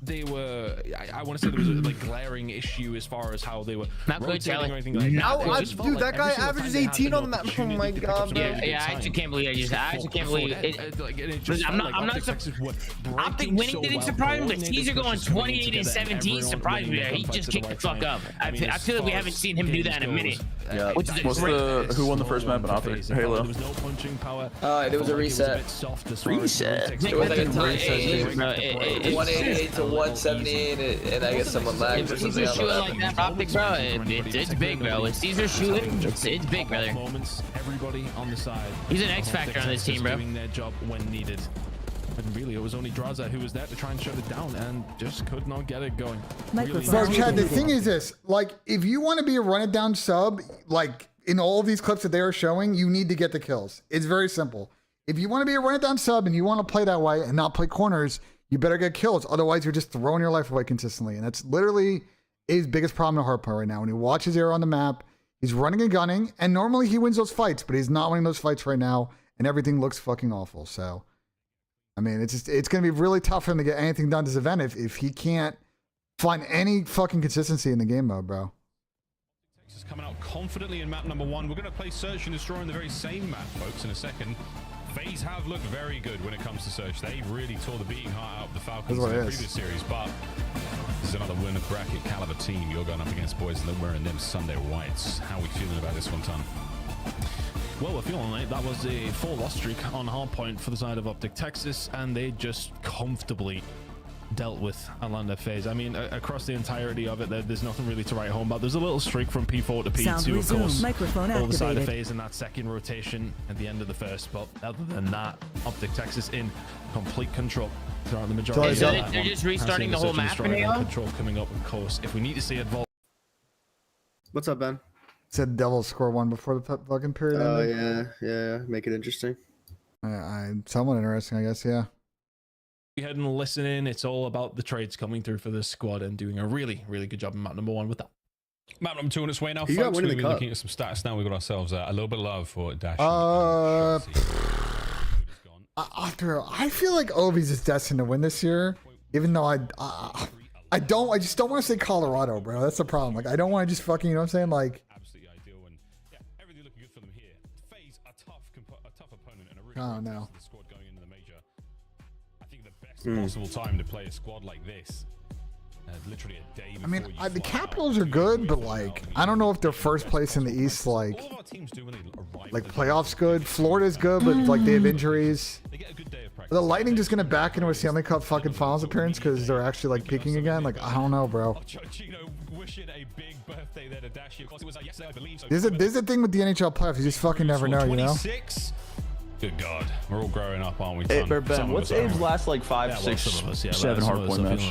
R: they were. I want to say there was a like glaring issue as far as how they were rotating or anything like that.
G: Dude, that guy averages 18 on the map. Oh my god, bro.
L: Yeah, I actually can't believe I actually can't believe it. I'm not surprised. Optic winning didn't surprise me, but Caesar going 28 and 17 surprised me there. He just kicked the fuck up. I feel like we haven't seen him do that in a minute.
M: Yeah. Who won the first map in Optic? Halo.
H: There was no punching power.
I: There was a reset.
M: Reset.
I: It was like a tie. 188 to 178, and I guess someone lagged or something.
L: Caesar shooting like that, Optic, bro. It's big, bro. When Caesar shooting, it's big, brother.
H: Moments, everybody on the side.
L: He's an X factor on this team, bro.
H: Doing their job when needed. And really, it was only Draza who was there to try and shut it down, and just could not get it going.
A: Bro, Chad, the thing is this: like, if you want to be a run it down sub, like in all of these clips that they are showing, you need to get the kills. It's very simple. If you want to be a run it down sub and you want to play that way and not play corners, you better get kills. Otherwise, you're just throwing your life away consistently. And that's literally his biggest problem in hardpoint right now. When he watches Air on the map, he's running and gunning, and normally he wins those fights, but he's not winning those fights right now, and everything looks fucking awful. So, I mean, it's going to be really tough for him to get anything done this event if he can't find any fucking consistency in the game mode, bro.
R: Texas coming out confidently in map number 1. We're going to play Search and Destroy on the very same map, folks, in a second. FaZe have looked very good when it comes to Search. They really tore the beating heart out of the Falcons in the previous series, but this is another winner bracket caliber team. You're going up against boys and they're wearing them Sunday whites. How are we feeling about this one, Ton?
H: Well, we're feeling like that was a 4-loss streak on hardpoint for the side of Optic Texas, and they just comfortably dealt with Atlanta FaZe. I mean, across the entirety of it, there's nothing really to write home about. There's a little streak from P4 to P2, of course.
S: Microphone
H: All the side of
S: activated.
H: FaZe in that second rotation at the end of the first, but other than that, Optic Texas in complete control throughout the majority of that.
L: They're just restarting the whole map now?
H: Control coming up, of course. If we need to see it vault.
T: What's up, Ben?
A: Said Devils score 1 before the fucking period.
T: Oh,
A: ended.
T: yeah. Make it interesting.
A: Somewhat interesting, I guess, yeah.
H: Go ahead and listen in. It's all about the trades coming through for this squad and doing a really, really good job in map number 1 with that.
R: Map number 2 on its way now,
T: You got
R: folks.
T: one in
R: We'll
T: the
R: be
T: cup.
R: looking at some stats now. We've got ourselves a little bit of love for Dash.
A: I feel like Ovi's is destined to win this year, even though I just don't want to say Colorado, bro. That's the problem. Like, I don't want to just fucking, you know what I'm saying? Like,
R: absolutely ideal, and yeah, everything looking good for them here. FaZe a tough opponent and a really
A: I don't know.
R: the squad going possible time to play a squad like this. Literally a day
A: I mean, the Capitals are good, but like, I don't know if they're first place in the East. Like playoffs good. Florida's good, but like they have injuries. Are the Lightning just gonna back into a Stanley Cup fucking Finals appearance because they're actually like peaking again? Like, I don't know, bro. There's a thing with the NHL playoffs. You just fucking never know, you know.
R: Good God, we're all growing up, aren't we?
M: Hey, Ben, what's Abe's last like 5, 6, 7 hardpoint match?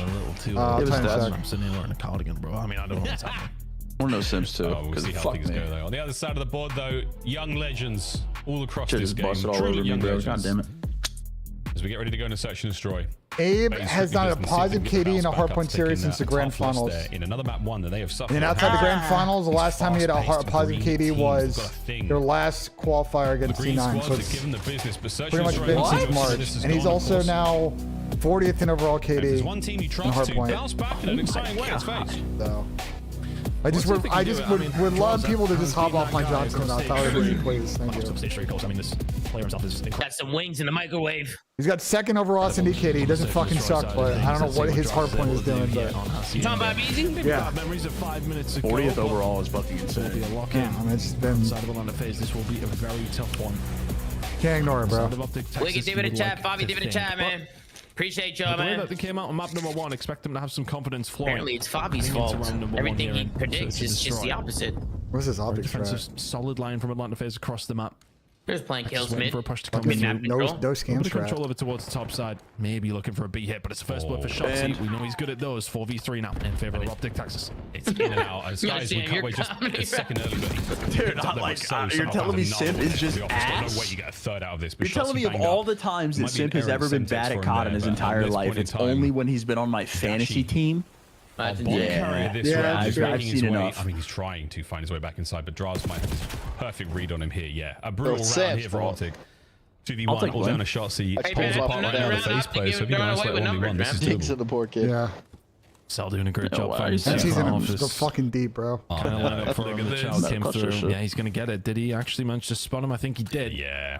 P: It was that. I'm sitting here wearing a cardigan, bro. I mean, I don't know what's happening.
M: Or no Sims too.
R: We'll see how things go though. On the other side of the board, though, young legends all across this game. Truly young legends.
M: God damn it.
R: As we get ready to go into search and destroy.
A: Abe has done a positive KD in a hardpoint series since the grand finals.
R: In another map one that they have suffered.
A: And outside the grand finals, the last time he had a positive KD was their last qualifier against C9. So it's pretty much been since March. And he's also now 40th in overall KD in hardpoint. So. I just would love people to just hop off my Johnson about Tyler, please. Thank you.
P: I mean, this player himself is
L: got some wings in the microwave.
A: He's got second overall Cindy KD. He doesn't fucking suck, but I don't know what his hard point is doing. But
L: you talking about easy?
A: Yeah.
K: Memories of 5 minutes ago.
M: 40th overall is fucking insane.
K: Be a lock
A: Yeah, I mean, it's just been.
K: Side of the phase. This will be a very tough one.
A: Can't ignore it, bro.
L: Wiggy, give it a chat, Bobby. Give it a chat, man. Appreciate you,
K: the way
L: man.
K: that they came out on map number 1, expect them to have some confidence flowing.
L: Apparently, it's Fabi's fault. Everything he predicts is just the opposite.
A: What's his optic
K: defensive solid line from Atlanta phase across the map.
L: There's playing kills mid.
K: For a push to come
A: in. No scam strat.
K: Control over towards the top side. Maybe looking for a B hit, but it's the first blood for Shotzi. We know he's good at those. 4v3 now in favor of Optic Texas.
R: It's in and out. As guys, we can't wait just a second early, but
M: dude, you're telling me Simp is just ass?
R: No way you get a third out of this.
M: You're telling me of all the times that Simp has ever been bad at COD in his entire life, it's only when he's been on my fantasy team?
R: I've seen enough. I mean, he's trying to find his way back inside, but Draz might have his perfect read on him here. Yeah, a brutal round here for Optic. 2v1, all down a shot, see, pulls apart right down the face player, so if you can isolate 1v1, this is doable.
A: Yeah.
K: Sal doing a great job.
A: That season was fucking deep, bro.
K: Look at this. Came through. Yeah, he's going to get it. Did he actually manage to spot him? I think he did.
R: Yeah.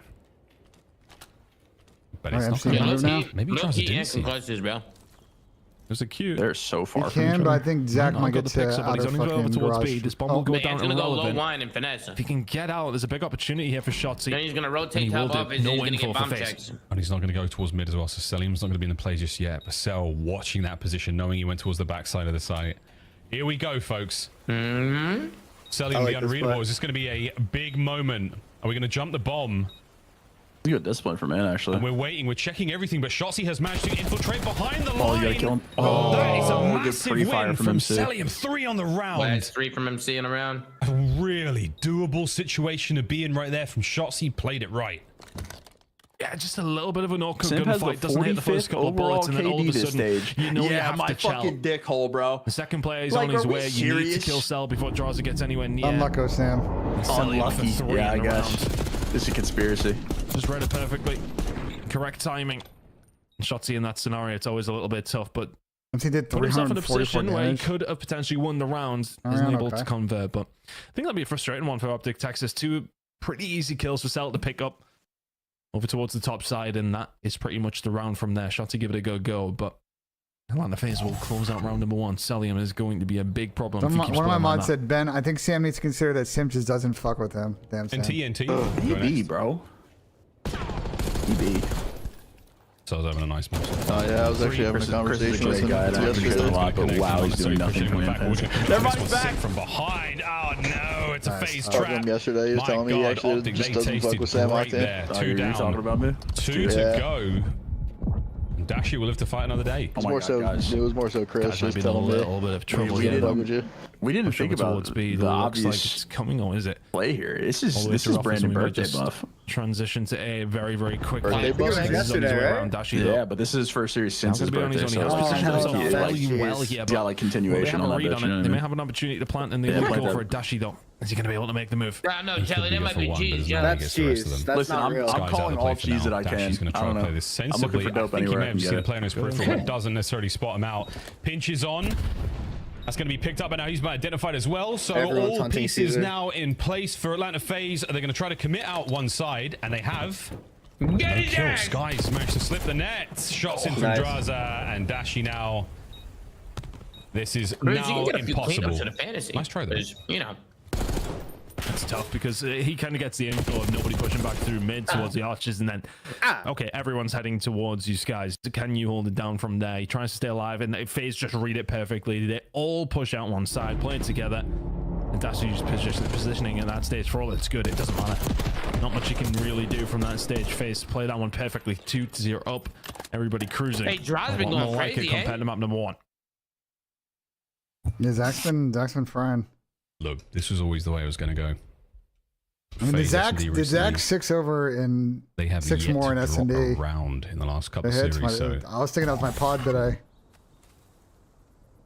R: But it's not maybe he tries to do this.
K: There's a Q.
M: They're so far
A: from each other. But I think Zach might get to out of fucking
K: towards
A: garage.
K: B. This bomb will go down
L: gonna go low
K: irrelevant.
L: line and finesse.
K: If he can get out, there's a big opportunity here for Shotzi.
L: Then he's gonna rotate top up. He's gonna get bomb checks.
R: And he's not going to go towards mid as well, so Selim's not going to be in the play just yet. But Sel watching that position, knowing he went towards the backside of the site. Here we go, folks. Selim, the unreadable. Is this going to be a big moment? Are we going to jump the bomb?
M: Good discipline for man, actually.
R: And we're waiting. We're checking everything, but Shotzi has managed to infiltrate behind the line.
M: Oh, you gotta kill him.
R: Oh, that is a massive win from
M: MC.
R: Selim. 3 on the round.
L: Well, it's 3 from MC in a round.
R: A really doable situation to be in right there from Shotzi. Played it right.
K: Yeah, just a little bit of an awkward
M: Simp has
K: gunfight.
M: the
K: Doesn't hit the first
M: 45th
K: couple of bullets, and then all of a
M: KD
K: sudden,
M: this stage.
K: you know you have
M: my
K: to chow.
M: fucking dick hole, bro.
K: The second player is
M: Like,
K: on his
M: are we
K: way. You need to
M: serious?
K: kill Cell before Drawser gets anywhere near.
A: Unlucky, Sam.
M: Unlucky. Yeah, I guess. This is a conspiracy.
K: Just read it perfectly. Correct timing. Shotzi in that scenario, it's always a little bit tough, but
A: he did
K: put himself in a
A: 344
K: position where he
A: damage.
K: could have potentially won the round. Isn't able to convert, but I think that'd be a frustrating one for Optic Texas. 2 pretty easy kills for Cell to pick up over towards the top side, and that is pretty much the round from there. Shotzi give it a go, but Atlanta FaZe will close out round number 1. Celium is going to be a big problem.
A: One of my mods said, Ben, I think Sam needs to consider that Sim just doesn't fuck with him. Damn, Sam.
R: TNT.
M: EB, bro. EB.
R: So I was having a nice match.
C: Oh yeah, I was actually having a conversation with him yesterday.
M: But wow, he's doing nothing for me.
R: Never mind, back from behind. Oh no, it's a phase
C: I was
R: trap.
C: him yesterday. He was telling me he actually just doesn't fuck with Sam
R: right
C: Octane.
R: there. 2 down.
M: Talking about me?
R: 2 to go. Dashi will live to fight another day.
C: It was more so Chris just telling me.
K: A little bit of trouble.
C: We
M: didn't think about
K: speed.
M: the
K: Looks like
M: obvious
K: it's coming, or is it?
M: Play here. This is Brandon birthday buff.
K: Transition to a very, very quick
C: birthday buff.
M: Yeah, but this is his first series since his birthday. So he's got like continuation on that bitch.
K: They may have an opportunity to plant, and they will go for a Dashi though. Is he going to be able to make the move?
L: No, Charlie, that might be cheese.
A: That's cheese. That's not real.
M: I'm calling all cheese that I can.
R: He's going to try to play this sensibly. I think he may have seen a play on his peripheral, but doesn't necessarily spot him out. Pinch is on. That's going to be picked up, and now he's been identified as well. So all pieces now in place for Atlanta FaZe. They're going to try to commit out one side, and they have.
L: Get it,
R: kill. Skies managed to slip the net. Shots in from Draza and Dashi now. This is now impossible. Nice try though.
L: You know.
K: It's tough because he kind of gets the info of nobody pushing back through mid towards the arches, and then okay, everyone's heading towards you guys. Can you hold it down from there? He tries to stay alive, and FaZe just read it perfectly. They all push out one side, playing together, and that's just positioning at that stage. For all it's good, it doesn't matter. Not much you can really do from that stage. FaZe play that one perfectly. 2-0 up. Everybody cruising.
L: Hey, Draw's been going crazy,
K: compared to map number 1.
A: Yeah, Zach's been frying.
R: Look, this was always the way it was going to go.
A: I mean, the Zach 6 over and
R: they have
A: 6 more in S&D.
R: Around in the last couple of series. So.
A: I was thinking that was my pod today.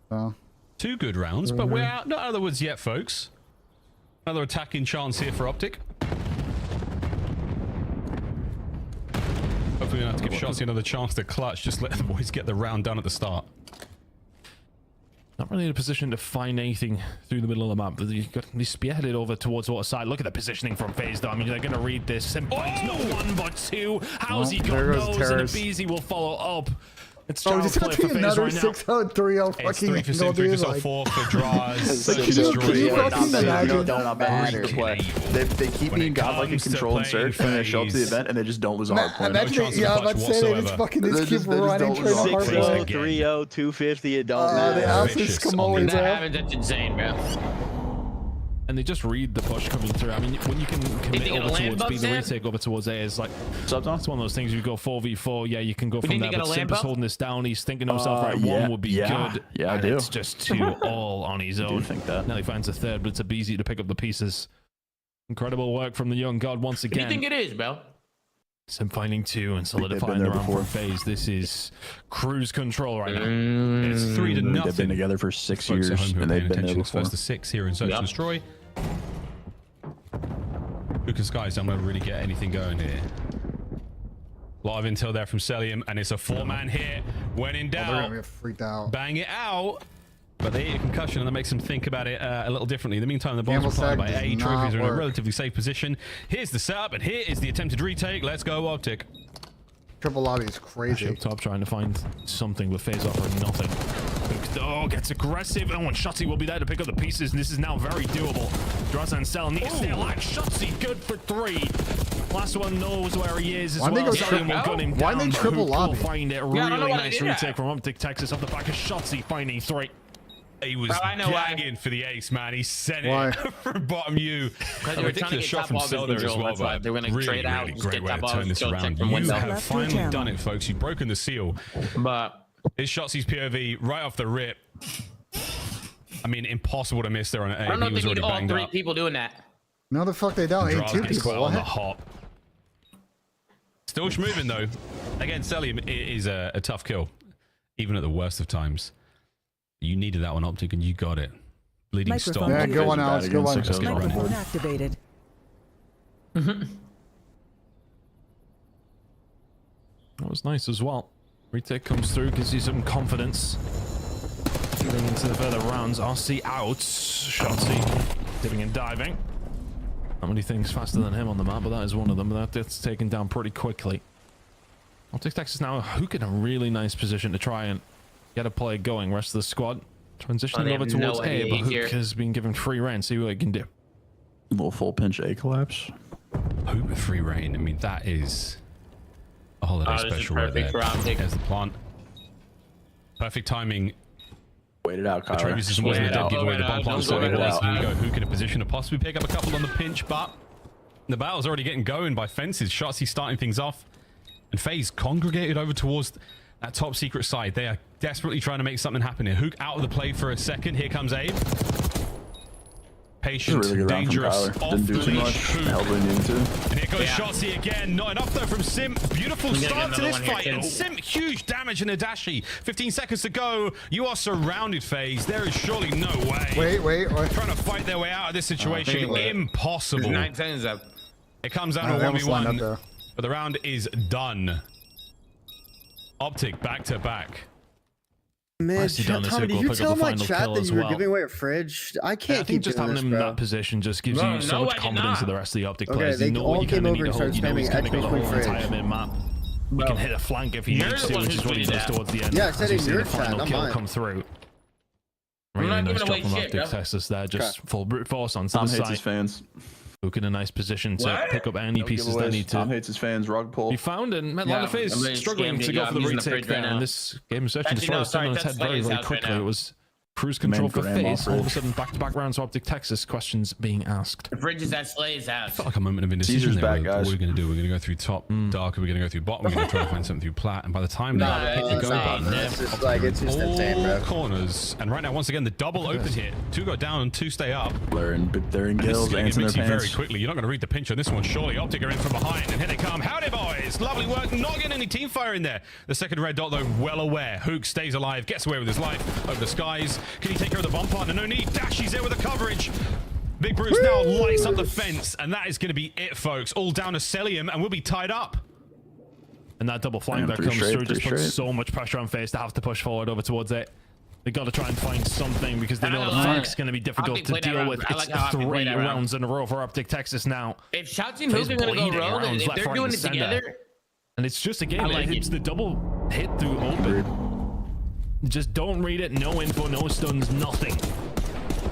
A: So.
R: 2 good rounds, but we're not out of the woods yet, folks. Another attacking chance here for Optic. Hopefully we don't have to give Shotzi another chance to clutch. Just let the boys get the round done at the start.
K: Not really in a position to find anything through the middle of the map. You've got to spearhead it over towards water side. Look at the positioning from FaZe though. I mean, they're going to read this. Sim finds not 1 but 2. How's he got those? And Abizi will follow up. It's
A: just
K: play for FaZe
A: another
K: right now.
A: 6-0, 3-0 fucking.
R: It's 3 for Sim, 3 for 4 for draws.
C: They keep being godlike in control and search, and they show up to the event, and they just don't lose a hard point.
A: Let's say they just fucking keep running, trading hard point.
C: 3-0, 250, it don't matter.
A: They absolutely scumoli, bro.
L: That's insane, bro.
K: And they just read the push coming through. I mean, when you can commit over towards B, the retake over towards A is like, it's one of those things. You go 4v4, yeah, you can go from there. But Simp is holding this down. He's thinking to himself, right, 1 would be good.
C: Yeah,
K: and it's just 2 all on his own.
C: I think that.
K: Now he finds a 3rd, but it's Abizi to pick up the pieces. Incredible work from the young god once again.
L: What do you think it is, bro?
K: Simp finding 2 and solidifying the round for FaZe. This is cruise control right now.
R: It's 3-0.
C: They've been together for 6 years, and they've been there before.
R: First to 6 here in Search and Destroy. Lucas Skies, I'm going to really get anything going here. A lot of intel there from Celium, and it's a 4-man hit. When in doubt,
A: they're gonna get freaked out.
R: Bang it out. But they hit a concussion, and that makes them think about it a little differently. In the meantime, the bombs are applied by A. Trophies are in a relatively safe position. Here's the setup, and here is the attempted retake. Let's go, Optic.
A: Triple lobby is crazy.
K: Up top trying to find something with FaZe offering nothing. Oh, gets aggressive. Oh, and Shotzi will be there to pick up the pieces. And this is now very doable. Draza and Cell need to stay alive. Shotzi good for 3. Last one knows where he is as well. Why
A: they triple lobby?
K: We'll find it. Really nice retake from Optic Texas off the back of Shotzi finding 3.
R: He was gagging for the ace, man. He sent it from bottom U. A ridiculous shot from Cell there as well, but really great way to turn this around. You have finally done it, folks. You've broken the seal.
L: But
R: it's Shotzi's POV right off the rip. I mean, impossible to miss there on an A.
L: I don't know if
R: he was
L: they need
R: already
L: all
R: banged
L: 3
R: up.
L: people doing that.
A: No, the fuck they don't. Ain't 2 people.
R: On the hop. Still moving though. Again, Celium is a tough kill, even at the worst of times. You needed that one, Optic, and you got it. Bleeding stop.
A: Yeah, go on, Alex. Go on.
S: Microphone activated.
K: That was nice as well. Retake comes through, gives you some confidence. Getting into the further rounds. RC out. Shotzi dipping and diving. Not many things faster than him on the map, but that is one of them. That's taken down pretty quickly. Optic Texas now hooking a really nice position to try and get a play going. Rest of the squad transitioning over towards A, but Hook has been given free reign. See what he can do.
C: A little full pinch A collapse.
R: Hook with free reign. I mean, that is a holiday special right there. There's the plant. Perfect timing.
C: Wait it out, Kyle.
R: The trophy system wasn't a dead giveaway. The bomb plant certainly was. Here we go. Hook in a position to possibly pick up a couple on the pinch, but the battle's already getting going by fences. Shotzi starting things off. And FaZe congregated over towards that top secret side. They are desperately trying to make something happen here. Hook out of the play for a second. Here comes Abe. Patient,
C: really
R: dangerous, off
C: Didn't do too much. Held when he needed to.
R: And here goes Shotzi again. Not enough though from Sim. Beautiful start to this fight. And Sim, huge damage in Adachi. 15 seconds to go. You are surrounded, FaZe. There is surely no way.
A: Wait.
R: Trying to fight their way out of this situation. Impossible.
L: 9 seconds up.
R: It comes down to 1v1. But the round is done. Optic back to back.
T: Man, Tommy, did you tell my chat that you were
K: well.
T: giving away a fridge? I can't
K: I
T: keep
K: think just
T: doing
K: having
T: this,
K: him in
T: bro.
K: that position just gives you so much confidence to the rest of the Optic
T: Okay,
K: players.
T: they
K: You know
T: all
K: what you
T: came
K: kind of
T: over
K: need to
T: and
K: hold.
T: started
K: You know he's
T: spamming
K: going to go the
T: exclamation
K: whole
T: point
K: entire
T: fridge.
K: mid-map. He can hit a flank if he needs to, which is what he does towards the end.
T: Yeah, I said
K: as you
T: in
K: see
T: your
K: the
T: chat,
K: final
T: not
K: kill
T: mine.
K: come through.
L: I'm
K: Really
L: not
K: nice
L: giving
K: job
L: away
K: from
L: shit,
K: Optic
L: bro.
K: Texas there. Just full brute force onto
C: Tom
K: the
C: hates
K: side.
C: his fans.
K: Luke in a nice position to
C: What?
K: pick up any
C: No
K: pieces they
C: giveaways.
K: need to.
C: Tom hates his fans. Rug pull.
K: He found and met
L: Yeah,
K: Lanaface
L: I'm really
K: struggling
L: scammed
K: to
L: it.
K: go
L: Yeah,
K: for
L: I'm
K: the
L: using the
K: retake
L: fridge
K: there,
L: right
K: and
L: now.
K: this game is actually
L: Actually, no,
K: destroyed on its
L: that's
K: head very,
L: Slay's
K: very
L: house right
K: quickly.
L: now.
K: It was cruise control for
C: Grandma
K: FaZe. All of a
C: fridge.
K: sudden, back-to-back rounds of Optic Texas. Questions being asked.
L: The fridge is at Slay's house.
R: Felt like a moment of indecision
C: Caesar's
R: there.
C: back,
R: What
C: guys.
R: are we going to do? We're going to go through top dark, or we're going to go through bottom, we're going to try to find something through plat, and by the time they hit the go button,
T: It's just like, it's just
R: all
T: insane, bro.
R: corners, and right now, once again, the double open here. 2 go down and 2 stay up.
C: They're in
R: And this is
C: gills,
R: going
C: ants
R: to
C: in
R: get
C: their
R: mixy very
C: pants.
R: quickly. You're not going to read the pinch on this one. Surely Optic are in from behind, and here they come. Howdy, boys. Lovely work. Not getting any team fire in there. The second red dot, though, well aware. Hook stays alive, gets away with his life over the skies. Can he take care of the bomb partner? No need. Dashies there with the coverage. Big Bruce now lights up the fence, and that is going to be it, folks. All down to Celium, and we'll be tied up.
K: And that double flank that comes through just puts so much pressure on FaZe to have to push forward over towards it. They got to try and find something because they know the flank's going to be difficult to deal with. It's 3 rounds in a row for Optic Texas now.
L: If Shotzi and Hook are going to go rogue,
K: rounds
L: if
K: left,
L: they're
K: right,
L: doing
K: and
L: it
K: center.
L: together,
K: And it's just, again,
L: I like
K: it's the double hit through open. Just don't read it. No info, no stuns, nothing.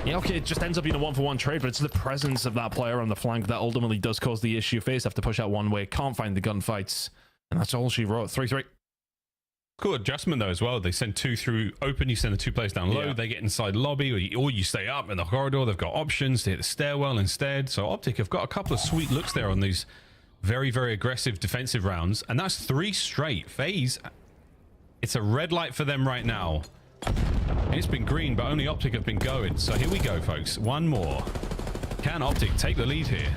K: Yeah, okay, it just ends up being a 1-for-1 trade, but it's the presence of that player on the flank that ultimately does cause the issue. FaZe have to push out one way, can't find the gunfights, and that's all she wrote. 3-3.
R: Cool adjustment though as well. They send 2 through open, you send the 2 players down low,
K: Yeah.
R: they get inside lobby, or you stay up in the corridor. They've got options to hit the stairwell instead. So Optic have got a couple of sweet looks there on these very, very aggressive defensive rounds, and that's 3 straight. FaZe, it's a red light for them right now. And it's been green, but only Optic have been going. So here we go, folks. One more. Can Optic take the lead here?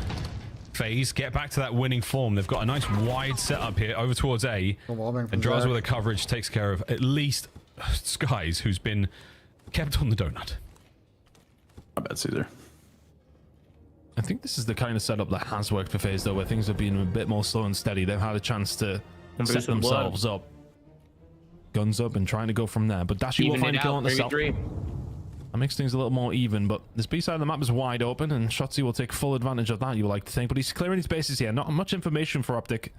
R: FaZe get back to that winning form. They've got a nice wide setup here over towards A, and drives with the coverage, takes care of at least Skies, who's been kept on the donut.
C: I bet Caesar.
K: I think this is the kind of setup that has worked for FaZe, though, where things have been a bit more slow and steady. They've had a chance to set themselves up. Guns up and trying to go from there. But Dashi will find a kill on the self. That makes things a little more even, but this B side of the map is wide open, and Shotzi will take full advantage of that, you would like to think. But he's clearing his bases here. Not much information for Optic.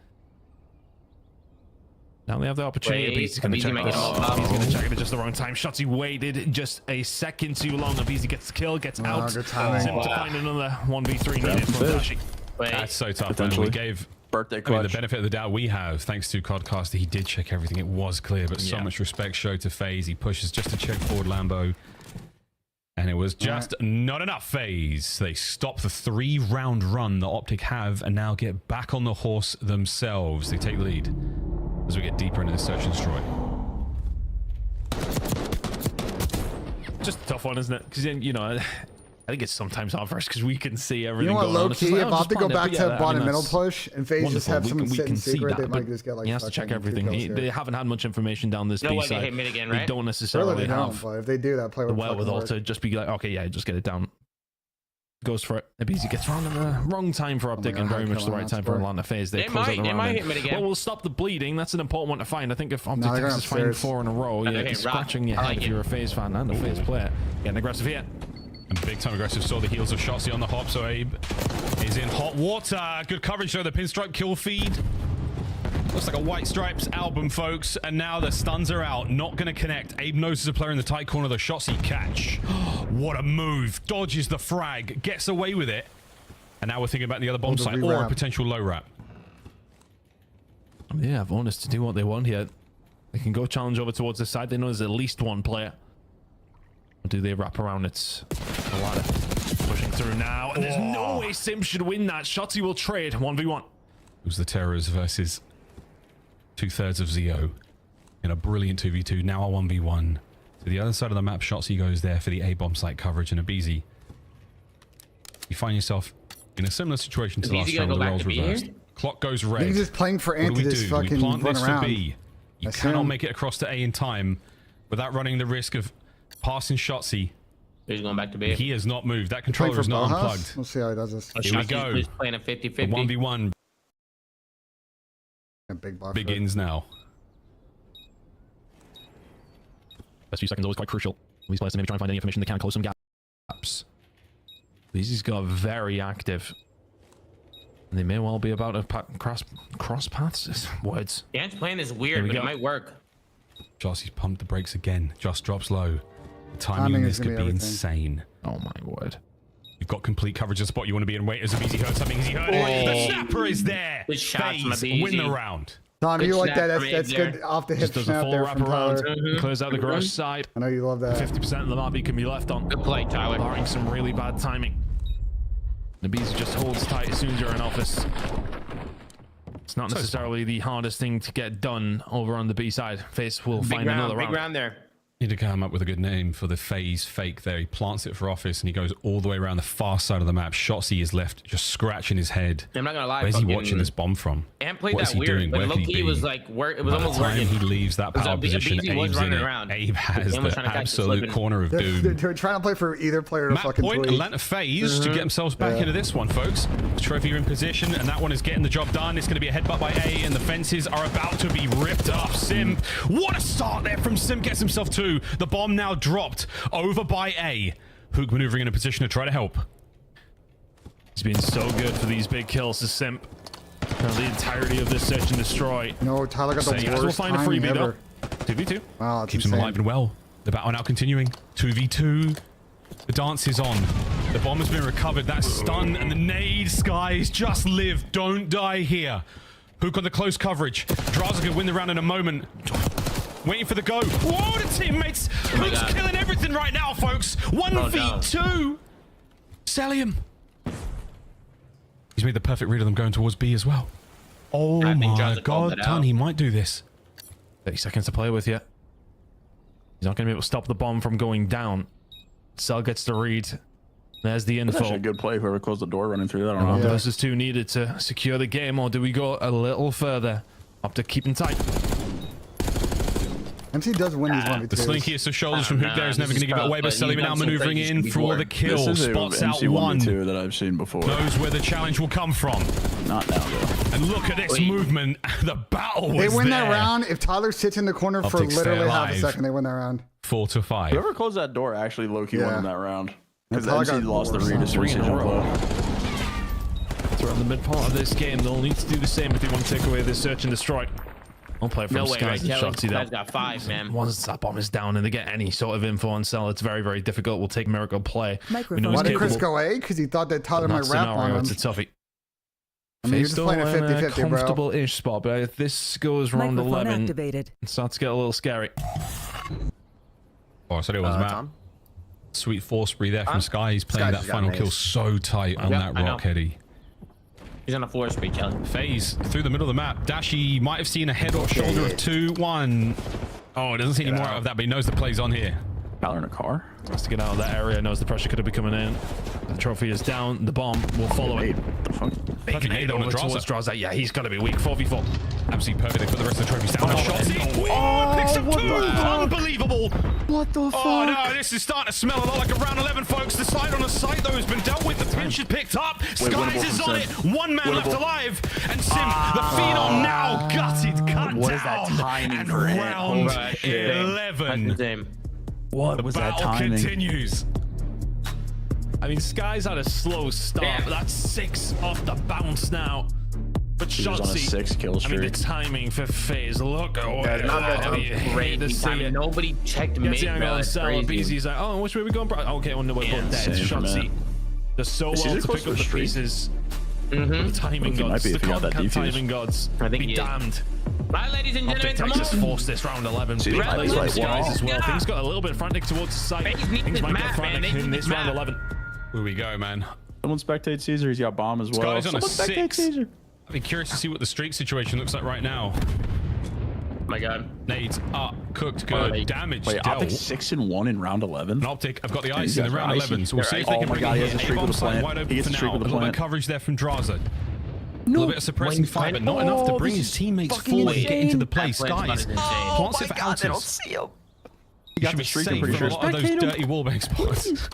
K: Now they have the opportunity. He's going to check this. He's going to check it at just the wrong time. Shotzi waited just a second too long. And Beezy gets the kill, gets out. Zim to find another 1v3 needed from Dashi.
R: That's so tough, man. We gave
C: birthday
R: the benefit of the doubt we have, thanks to Codcaster. He did check everything. It was clear, but so much respect showed to FaZe. He pushes just to check forward Lambo. And it was just not enough. FaZe. They stop the 3-round run that Optic have and now get back on the horse themselves. They take the lead as we get deeper into the search and destroy.
K: Just a tough one, isn't it? Because, you know, I think it's sometimes hard for us because we can see everything.
A: You know what,
K: low
A: key, if Optic go back to bottom middle push and FaZe just have someone sit in secret, they might just get like.
K: He has to check everything. They haven't had much information down this B side.
L: hit mid again, right?
K: They don't necessarily have
A: but if they do, that player
K: the
A: will
K: wherewithal to just be like, okay, yeah, just get it down. Goes for it. Easy gets wrong in the wrong time for Optic and very much the right time for Atlanta FaZe. They close out the round. Well, we'll stop the bleeding. That's an important one to find. I think if Optic Texas find 4 in a row, you're scratching your head if you're a FaZe fan and a FaZe player. Getting aggressive here.
R: And big time aggressive saw the heels of Shotzi on the hop, so Abe is in hot water. Good coverage though, the pinstripe kill feed. Looks like a White Stripes album, folks. And now the stuns are out. Not going to connect. Abe notices a player in the tight corner. The Shotzi catch. What a move. Dodges the frag. Gets away with it. And now we're thinking about the other bomb site or a potential low wrap.
K: Yeah, Bonus to do what they want here. They can go challenge over towards the side. They know there's at least one player. Or do they wrap around? It's a lot of pushing through now. And there's no way Sim should win that. Shotzi will trade 1v1.
R: It was the Terrors versus 2/3 of Zio in a brilliant 2v2. Now a 1v1. To the other side of the map, Shotzi goes there for the A-bomb site coverage, and a BZ. You find yourself in a similar situation to the last round with the roles reversed. Clock goes red.
A: He's just playing for Ant to just fucking
R: we plant
A: run
R: this
A: around.
R: for B. You cannot make it across to A in time without running the risk of passing Shotzi.
L: He's going back to B.
R: He has not moved. That controller is not unplugged.
A: We'll see how he does this.
R: Here we go.
L: He's playing a 50-50.
R: 1v1
A: big bar
R: begins now.
K: First few seconds always quite crucial. These players to maybe try and find any information they can, close some gaps. These got very active. And they may well be about to cross paths. Words.
L: Dan's plan is weird, but it might work.
R: Joss, he's pumped the brakes again. Just drops low. The timing on this could be insane.
K: Oh my word.
R: You've got complete coverage of the spot you want to be in. Wait, as Easy heard something. Easy heard it. The snapper is there.
L: Good shots from
R: FaZe
L: Easy.
R: win the round.
A: Tom, you like that? That's good off the hip
K: Just does a
A: snap
K: full
A: there
K: wrap
A: from
K: around.
A: Tyler.
K: Clears out the garage side.
A: I know you love that.
K: 50% of the map he can be left on.
L: Good play, Tyler.
K: Barring some really bad timing. Nabeezy just holds tight as soon as you're in office. It's not necessarily the hardest thing to get done over on the B side. FaZe will find another round.
L: Big round there.
R: Need to come up with a good name for the FaZe fake there. He plants it for office and he goes all the way around the far side of the map. Shotzzy is left just scratching his head.
L: I'm not gonna lie.
R: Where's he watching this bomb from?
L: And played
R: What is
L: that
R: he
L: weird,
R: doing?
L: but
R: Where could he
L: low-key
R: be?
L: was like work. It was
R: By the
L: almost
R: time
L: working.
R: he leaves that power position,
L: Beezy was
R: Abe's in
L: running
R: it.
L: around.
R: Abe has
L: Him was
R: the
L: trying to catch the
R: absolute
L: slipping.
R: corner of doom.
A: They're trying to play for either player to
R: Map
A: fucking
R: point,
A: tweet.
R: Atlanta FaZe to get themselves back into this one, folks. Trophy in position, and that one is getting the job done. It's going to be a headbutt by A, and the fences are about to be ripped up. Sim, what a start there from Sim. Gets himself 2. The bomb now dropped over by A. Hook maneuvering in a position to try to help.
K: He's been so good for these big kills to Simp. The entirety of this search and destroy.
A: No, Tyler got the
K: FaZe
A: worst
K: will find a
A: timing
K: freebie
A: ever.
K: though. 2v2.
A: Wow,
R: Keeps him alive and well. The battle now continuing. 2v2. The dance is on. The bomb has been recovered. That stun and the nade. Skies, just live. Don't die here. Hook on the close coverage. Draza could win the round in a moment. Waiting for the go. Whoa, the teammates. Hook's killing everything right now, folks. 1v2. Cellium. He's made the perfect read of them going towards B as well. Oh my god, Ton, he might do this.
K: 30 seconds to play with yet. He's not going to be able to stop the bomb from going down. Cell gets the read. There's the info.
M: That's actually a good play. Whoever closed the door running through that. I don't know.
K: 1 versus 2 needed to secure the game, or do we go a little further? Up to keeping tight.
A: MC does win these 1v2s.
R: The slinkiest of shoulders from Hook there is never going to give it away, but Cellium now maneuvering in for the kill.
M: This is
R: Spots
M: a
R: out
M: MC
R: one.
M: 1v2 that I've seen before.
R: Knows where the challenge will come from.
M: Not now, though.
R: And look at this movement. The battle was
A: They win
R: there.
A: that round if Tyler sits in the corner for
R: Optics stay
A: literally half a
R: alive.
A: second. They win that round.
R: 4-5.
M: Whoever closed that door actually low-key won in that round. Because
A: Tyler
M: MC
A: got
M: lost the
A: worse.
M: read as soon as he
K: in a
M: jumped
K: row.
M: low.
K: So we're in the mid part of this game. They'll need to do the same if they want to take away this search and destroy. One player from
L: No way,
K: Skies
L: right?
K: and Shotzzy
L: Guy's
K: though.
L: got 5, man.
K: Once that bomb is down and they get any sort of info on Cell, it's very, very difficult. We'll take Miracle play. We know
A: Why
K: he's
A: did Chris
K: capable.
A: go A? Because he thought that Tyler
K: In
A: might
K: that
A: rap on
K: scenario,
A: him.
K: it's a toughie.
A: I mean, you're
K: FaZe
A: just playing a
K: still in
A: 50-50, bro.
K: comfortable-ish spot, but if this goes round
S: Microphone
K: 11,
S: activated.
K: it starts to get a little scary.
R: Oh, so it was Matt.
G: Tom?
R: Sweet force spree there from Sky. He's playing
G: Sky's
R: that
G: just got
R: final
G: an
R: kill
G: ace.
R: so tight on
L: Yep,
R: that
L: I know.
R: rock, Eddie.
L: He's on a floor speed challenge.
R: FaZe through the middle of the map. Dashi might have seen a head or shoulder of 2-1. Oh, it doesn't see any more out of that, but he knows the play's on here.
M: Tyler in a car?
K: Has to get out of that area. Knows the pressure could be coming in. The trophy is down. The bomb will follow it.
R: Big nade on a
K: Over towards
R: Draza.
K: Draza. Yeah, he's got to be weak. 4v4.
R: Absolutely perfect. They put the rest of the trophies down. Shotzzy.
K: Oh,
R: Picks up
K: what
R: 2.
K: the fuck?
R: Unbelievable.
A: What the fuck?
R: Oh no, this is starting to smell a lot like a round 11, folks. The side on the site, though, has been dealt with. The pinch is picked up. Skies is on it. One man left alive. And Sim, the Phenom now gutted, cut
M: What
R: down.
M: is that timing
R: and
M: for it?
R: round
M: Holy shit.
R: 11.
M: What
R: The
M: was that
R: battle
M: timing?
R: continues.
K: I mean, Sky's had a slow start, but that's 6 off the bounce now. But
M: He was on a
K: Shotzzy,
M: 6-kill
K: I mean, the
M: streak.
K: timing for FaZe, look at what
L: Yeah, not that
K: you hate
L: great
K: to see
L: timing.
K: it.
L: Nobody checked
K: Gets
L: mid,
K: the angle
L: bro.
K: on
L: That's
K: Cell, and
L: crazy.
K: BZ's like, oh, which way we going, bro? Okay, on the way,
L: Yeah,
K: but dead.
M: same for
K: Shotzzy.
M: me.
K: Does so
M: Is
K: well
M: Caesar
K: to
M: close
K: pick
M: to
K: up
M: a
K: the
M: streak?
K: pieces.
L: Mm-hmm.
K: The timing
M: He might
K: gods,
M: be
K: the
M: if he got that
K: content
M: defuse.
K: timing gods.
L: I think
K: Be
L: he is.
K: damned.
L: Right, ladies and
K: Optic
L: gentlemen, come
K: Texas
L: on.
K: forced this round 11.
M: See,
K: Big
M: he might
K: plays
M: be
K: from
M: like,
K: Skies
M: wow.
K: as well.
L: Yeah.
K: Things got a little bit frantic towards the side.
L: FaZe need
K: Things
L: this
K: might
L: map,
K: get frantic
L: man. They
K: in
L: need
K: this
L: this
K: round
L: map.
K: 11.
R: Here we go, man.
M: Someone spectate Caesar. He's got bomb as well.
R: Sky's on a
M: Someone spectate
R: 6.
M: Caesar.
R: I'd be curious to see what the streak situation looks like right now.
L: Oh my god.
R: Nades up, cooked good,
L: Wait,
R: damage
M: Wait,
R: dealt.
M: Optic 6-1 in round 11.
R: An Optic, I've got the ice
M: He's
R: in the
M: got
R: round
M: icy.
R: 11, so we'll see if they
M: Oh
R: can
M: my
R: bring
M: God,
R: it
M: he has
R: in.
M: a streak with
R: A-bomb
M: a
R: side
M: plant.
R: wide open
M: He gets
R: for
M: a streak
R: now.
M: with
R: A
M: a
R: little bit of
M: plant.
R: coverage there from Draza. A little bit of suppressing fire, but not enough to bring his teammates forward and get into the play. Skies plants it for outers.
M: He
R: You
M: got
R: should
M: the
R: be
M: streak,
R: safe
M: I'm pretty
R: from
M: sure.
R: a lot of those
M: Spectate him.
R: dirty wallbang spots.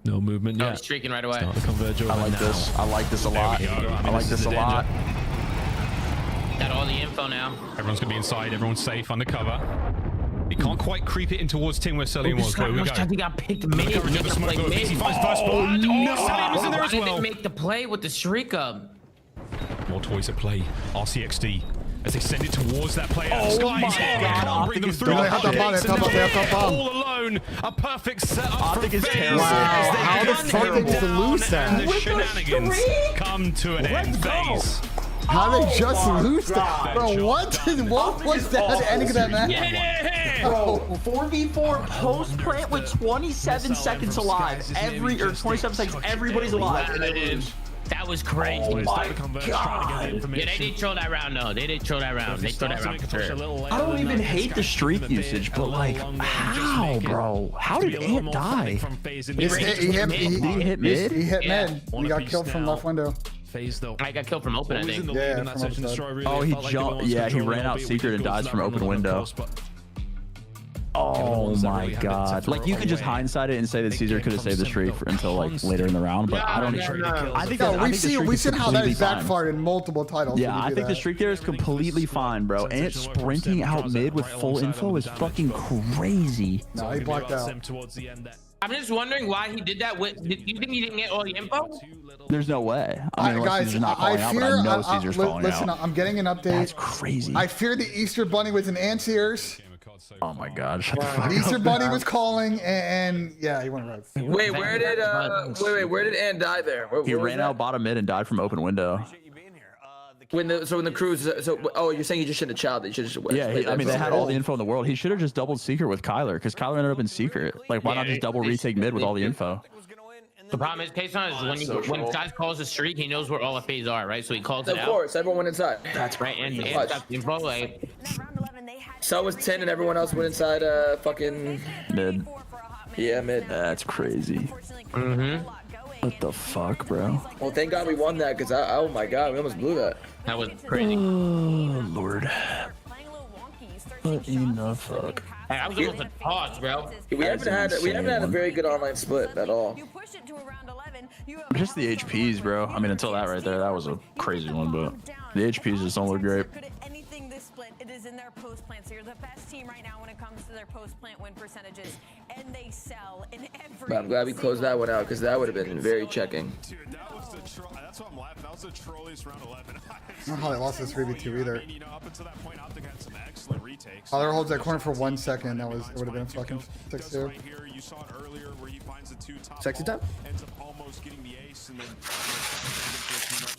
K: No movement
L: Oh,
K: yet.
L: he's streaking right away.
K: Start to converge over
M: I like
K: now.
M: this. I like this a lot.
R: we go. I mean,
M: I like
K: this
M: this
K: is
M: a
K: the
M: lot.
L: Got all the info now.
R: Everyone's going to be inside. Everyone's safe, undercover. He can't quite creep it in towards Ting where Celine was. Go, we go.
L: He got picked mid. He
R: finds first blood.
L: No!
R: Celine was in there
L: Why
R: as
L: did
R: well.
L: they make the play with the streak up?
R: More toys at play. RCXD as they send it towards that player.
L: Oh my God.
R: Can't bring them through. All alone. A perfect setup from FaZe.
A: Wow, how the fuck did they lose that?
R: And the shenanigans come to an end. FaZe.
A: How they just lose that? Bro, what was that ending of that match?
M: Bro, 4v4 post plant with 27 seconds alive. 27 seconds, everybody's alive. And they lose.
L: That was crazy.
M: Oh my God.
L: Yeah, they did throw that round though. They did throw that round. They threw that round for sure.
M: I don't even hate the streak usage, but like, how, bro? How did Ant die?
A: He hit mid. He hit mid. He got killed from left window.
K: FaZe though.
L: I got killed from open, I think.
A: Yeah, from outside.
M: Oh, he jumped. Yeah, he ran out secret and dies from open window. Oh my God! Like you could just hindsight it and say that Caesar could have saved the streak until like later in the round, but I don't. I think
A: we've seen how that is backfired in multiple titles.
M: Yeah, I think the streak there is completely fine, bro. And sprinting out mid with full info is fucking crazy.
A: No, he blacked out.
L: I'm just wondering why he did that. Do you think he didn't get all the info?
M: There's no way. I mean,
A: guys,
M: Caesar's not falling out, but I know Caesar's falling
A: listen,
M: out.
A: I'm getting an update.
M: That's crazy.
A: I fear the Easter Bunny was in Ant's ears.
M: Oh my God! Shut the fuck
A: Easter
M: up.
A: Bunny was calling, and yeah, he went red.
I: Wait, where did Ant die there?
M: He ran out bottom mid and died from open window.
I: When the cruise, you're saying he just shouldn't have chowed. He should just.
M: Yeah, I mean they had all the info in the world. He should have just doubled secret with Kyler because Kyler ended up in secret. Like why not just double retake mid with all the info?
L: The problem is, Kayson is when guys calls a streak, he knows where all the FaZe are, right? So he calls it out.
I: Of course, everyone went inside.
L: That's right, and got the info. Like,
I: so was 10, and everyone else went inside. Fucking
M: mid.
I: Yeah, mid.
M: That's crazy. What the fuck, bro?
I: Well, thank God we won that, because oh my God, we almost blew that.
L: That was crazy.
M: Oh Lord. What in the fuck?
L: Hey, I was almost a toss, bro.
I: We haven't had a very good online split at all.
M: Just the HPs, bro. I mean, until that right there, that was a crazy one, but the HPs just don't look great.
O: Anything this split, it is in their post plant. So you're the best team right now when it comes to their post plant win percentages, and they sell in every.
I: But I'm glad we closed that one out because that would have been very checking.
Q: Dude, that's what I'm laughing. That was the trolliest round 11.
A: I don't know how they lost this 3v2 either.
Q: You know, up until that point, Optic had some excellent retakes.
A: Tyler holds that corner for 1 second. It would have been a fucking 6-2.
Q: Right here, you saw it earlier where he finds the two top.
T: Sexy time.
Q: Ends up almost getting the ace and then.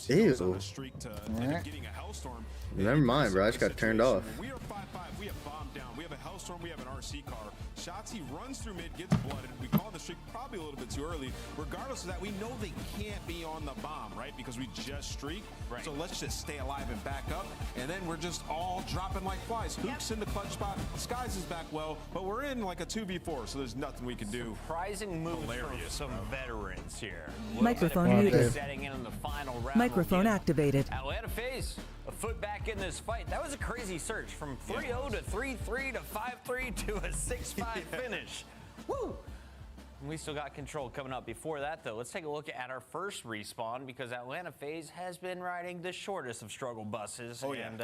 T: Ew.
Q: On a streak to end up getting a hellstorm.
T: Never mind, bro. I just got turned off.
Q: We are 5-5. We have bombed down. We have a hellstorm. We have an RC car. Shotzzy runs through mid, gets blooded. We call the streak probably a little bit too early. Regardless of that, we know they can't be on the bomb, right? Because we just streaked. Right. So let's just stay alive and back up. And then we're just all dropping like flies. Hook's in the clutch spot. Skies is back well, but we're in like a 2v4, so there's nothing we can do.
N: Surprising move from some veterans here.
S: Microphone muted.
N: Setting in the final round.
S: Microphone activated.
N: Atlanta FaZe a foot back in this fight. That was a crazy surge from 3-0 to 3-3 to 5-3 to a 6-5 finish. Woo! And we still got control coming up. Before that, though, let's take a look at our first respawn because Atlanta FaZe has been riding the shortest of struggle buses. And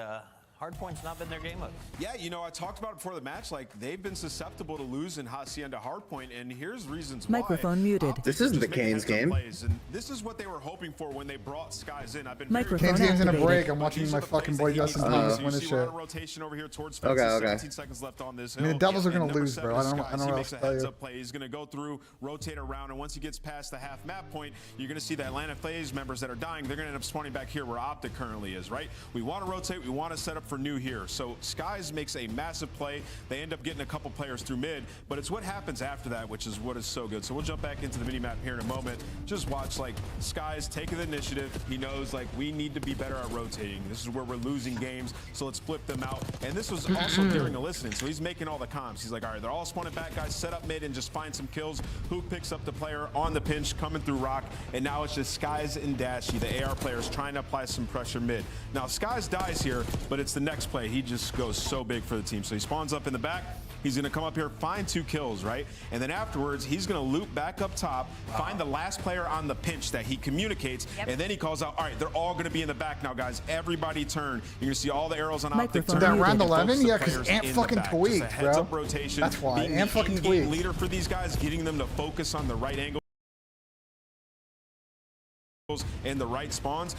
N: Hardpoint's not been their game mode.
Q: Yeah, you know, I talked about it before the match. Like, they've been susceptible to losing Hacienda Hardpoint, and here's reasons
S: Microphone
Q: why.
S: muted.
T: This isn't the Canes game.
Q: And this is what they were hoping for when they brought Skies in. I've been
S: Microphone
A: Canes game's in a
S: activated.
A: break. I'm watching my fucking boy Justin Thomas win this shit.
Q: Rotation over here towards
T: Okay.
Q: 17 seconds left on this hill.
A: I mean, the Devils are
Q: And
A: gonna lose,
Q: number
A: bro. I
Q: 7
A: don't
Q: Skies,
A: know
Q: he
A: what
Q: makes
A: else
Q: a
A: to tell
Q: heads
A: you.
Q: up play. He's gonna go through, rotate around, and once he gets past the half map point, you're gonna see the Atlanta FaZe members that are dying. They're gonna end up spawning back here where Optic currently is, right? We want to rotate. We want to set up for new here. So Skies makes a massive play. They end up getting a couple players through mid, but it's what happens after that, which is what is so good. So we'll jump back into the mini map here in a moment. Just watch, like, Skies taking the initiative. He knows, like, we need to be better at rotating. This is where we're losing games, so let's flip them out. And this was also during the listening, so he's making all the comms. He's like, all right, they're all spawning back, guys, set up mid and just find some kills. Who picks up the player on the pinch, coming through rock, and now it's just Skies and Dashy, the AR players, trying to apply some pressure mid. Now, Skies dies here, but it's the next play. He just goes so big for the team. So he spawns up in the back, He's going to come up here, find 2 kills, right? And then afterwards, he's going to loop back up top, find the last player on the pinch that he communicates, and then he calls out, all right, they're all going to be in the back now, guys. Everybody turn. You're going to see all the arrows on optic turn.
A: That round 11? Yeah, because Ant fucking tweaked, bro.
Q: Heads-up rotation.
A: That's why.
Q: Being
A: Ant fucking
Q: the
A: tweaked.
Q: leader for these guys, getting them to focus on the right angle and the right spawns.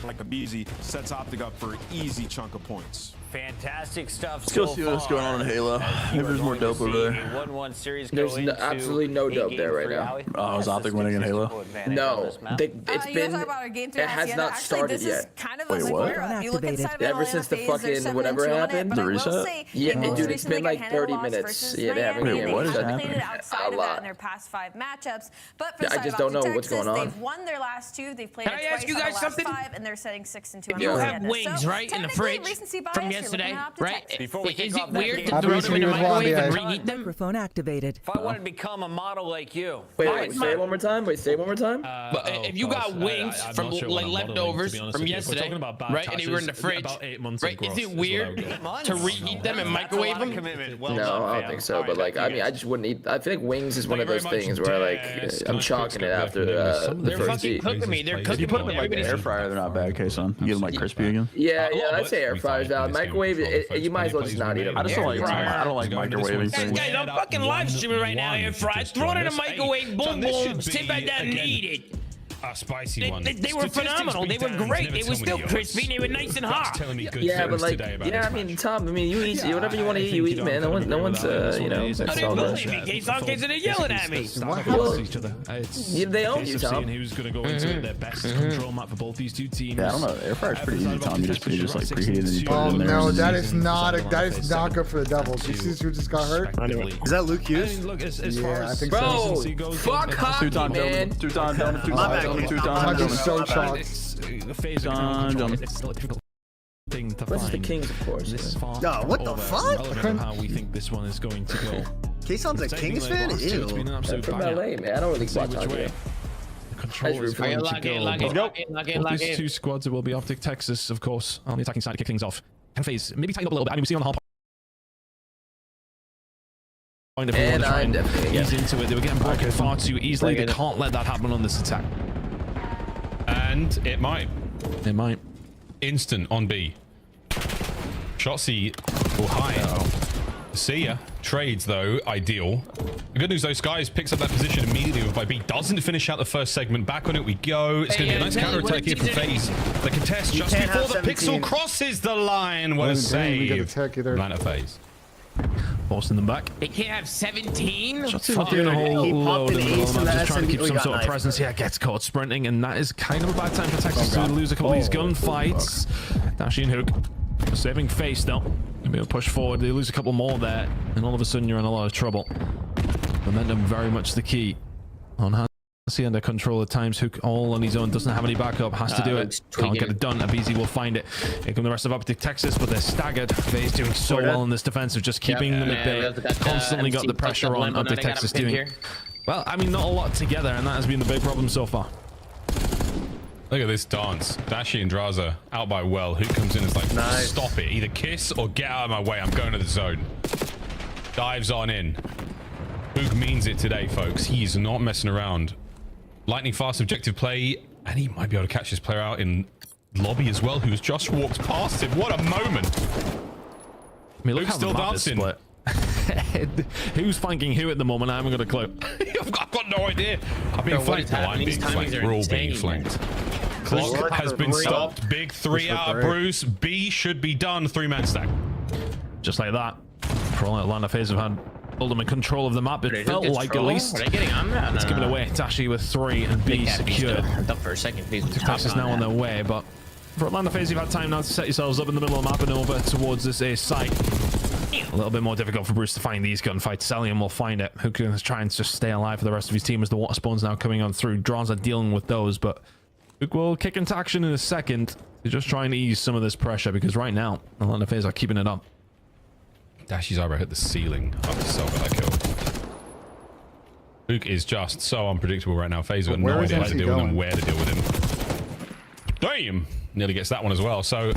Q: Like a beezy, sets Optic up for an easy chunk of points.
N: Fantastic stuff.
M: Let's go see what's going on in Halo. Maybe there's more dope over there.
N: 1-1 series.
I: There's absolutely no dope there right now.
M: Oh, is Optic winning in Halo?
I: No, it's been. It has not started yet.
M: Wait, what?
I: Ever since the fucking whatever happened.
M: The reset?
I: Yeah, dude, it's been like 30 minutes. Yeah, they haven't
M: Wait, what is happening?
O: A lot in their past 5 matchups, but for
I: I just don't know what's going on.
O: They've won their last 2. They've played
L: Can I ask you guys something?
O: 5, and they're setting 6-2.
L: You have wings, right, in the fridge from yesterday, right? Is it weird to throw them in the microwave and reheat them?
S: Microphone activated.
N: If I wanted to become a model like you.
I: Wait, say it one more time. Say it one more time.
L: If you got wings from like leftovers from yesterday, right, and they were in the fridge, right? Is it weird to reheat them and microwave them?
I: No, I don't think so. But like, I mean, I just wouldn't eat. I feel like wings is one of those things where I'm chalking it after the first eat.
L: Cooking me. They're cooking.
M: You put them in like the air fryer, they're not bad. Okay, son. You get them like crispy again.
I: Yeah, I'd say air fryers out. Microwave, you might as well just not eat them.
M: I just don't like. I don't like microwaving things.
L: Guys, I'm fucking live streaming right now. Air fries. Throw it in the microwave. Boom, boom. Sit back down and eat it.
R: Spicy ones.
L: They were phenomenal. They were great. They were still crispy. They were nice and hot.
I: Yeah, but like, I mean, Tom, I mean, you eat whatever you want to eat. You eat, man. No one's, you know. That's all that.
L: They're yelling at me.
I: They own you, Tom.
K: Who's going to go into their best control map for both these two teams?
M: Yeah, I don't know. Air fryer's pretty easy, Tom. You just like preheat it and you put it in there.
A: Oh no, that is not good for the Devils. You see who just got hurt?
G: Is that Luke Hughes?
A: Yeah, I think
I: so.
A: Bro,
I: fuck hockey, man.
A: I'm so shocked.
K: It's still a difficult thing to
I: What's
K: find.
I: the Kings, of course.
K: This far
G: No, what the fuck?
K: relevant how we think this one is going to go.
G: Kayson's a Kings fan?
K: It's been an
I: I'm
K: absolute
I: from
K: banger.
I: LA, man. I don't really
K: See
I: watch
K: which
I: hockey.
K: way the control is going to go. These 2 squads, it will be Optic Texas, of course, on the attacking side to kick things off. And phase, maybe tighten up a little bit. I mean, we see on the hard point if we want to try and ease into it. They were getting broken far too easily. They can't let that happen on this attack.
R: And it might.
K: It might.
R: Instant on B. Shotzi will hide. See ya. Trades, though, ideal. The good news, though, Skies picks up that position immediately by B. Doesn't finish out the first segment. Back on it we go. It's going to be a nice counter-attack here from FaZe. The contest just before the pixel crosses the line. What a save. Line FaZe.
K: Forcing them back.
L: They can't have 17?
K: Shotzi doing a whole load of just trying to keep some sort of presence. Yeah, gets caught sprinting, and that is kind of a bad time for Texas to lose a couple of these gunfights. Dashy and Hook saving face though. Maybe they'll push forward. They lose a couple more there, and all of a sudden you're in a lot of trouble. Momentum very much the key on how to see under control at times. Hook all on his own, doesn't have any backup, has to do it. Can't get it done. Abizi will find it. Here come the rest of Optic Texas, but they're staggered. FaZe doing so well in this defensive, just keeping them at bay. Constantly got the pressure on Optic Texas doing. Well, I mean, not a lot together, and that has been the big problem so far.
R: Look at this dance. Dashi and Draza out by well. Who comes in and is like, stop it. Either kiss or get out of my way. I'm going to the zone. Dives on in. Hook means it today, folks. He's not messing around. Lightning fast objective play. And he might be able to catch this player out in lobby as well, who's just walked past him. What a moment.
K: I mean, look
R: Hook's
K: how
R: still
K: the map is
R: dancing.
K: split. Who's flanking who at the moment? I haven't got a clue.
R: I've got no idea. I'm being flanked. No, I'm being flanked. We're all being flanked. Clock has been stopped. Big 3 out of Bruce. B should be done. 3-man stack.
K: Just like that. For all Atlanta FaZe have had ultimate control of the map. It felt like at least.
L: Are they getting on that?
K: Let's give it away. Dashi with 3 and B secured.
L: For a second,
K: Texas now on their way, but for Atlanta FaZe, you've had time now to set yourselves up in the middle of the map and over towards this A site. A little bit more difficult for Bruce to find these gunfights. Salium will find it. Who can try and just stay alive for the rest of his team as the water spawns now coming on through. Draws are dealing with those, but Hook will kick into action in a second. They're just trying to ease some of this pressure because right now, Atlanta FaZe are keeping it up.
R: Dashi's eyebrow hit the ceiling after Selva that kill. Hook is just so unpredictable right now. FaZe got no idea how to deal with him, where to deal with him. Damn! Nearly gets that one as well. So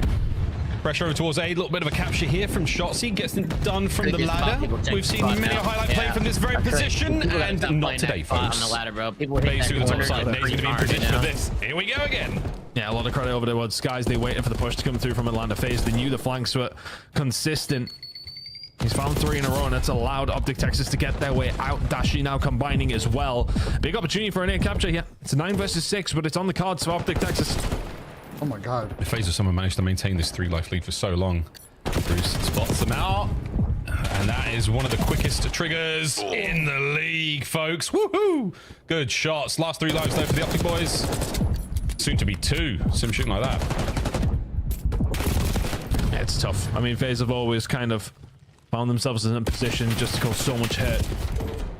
R: Pressure over towards A. A little bit of a capture here from Shotzzy. Gets them done from the ladder. We've seen many a highlight play from this very position, and not today, folks.
L: On the ladder, bro. People hit
R: Phase through the top
L: corner
R: side. Nate's going to be in position for this. Here we go again.
K: Yeah, a lot of credit over towards Skies. They waited for the push to come through from Atlanta FaZe. They knew the flanks were consistent. He's found 3 in a row, and that's allowed Optic Texas to get their way out. Dashi now combining as well. Big opportunity for an A capture here. It's a 9 versus 6, but it's on the cards for Optic Texas.
A: Oh my god.
R: The FaZe of Summer managed to maintain this 3-life lead for so long. Bruce spots them out. And that is one of the quickest triggers in the league, folks. Woohoo! Good shots. Last 3 lives, though, for the Optic boys. Soon to be 2. Sim shooting like that.
K: Yeah, it's tough. I mean, FaZe have always kind of found themselves in a position just to cause so much hurt.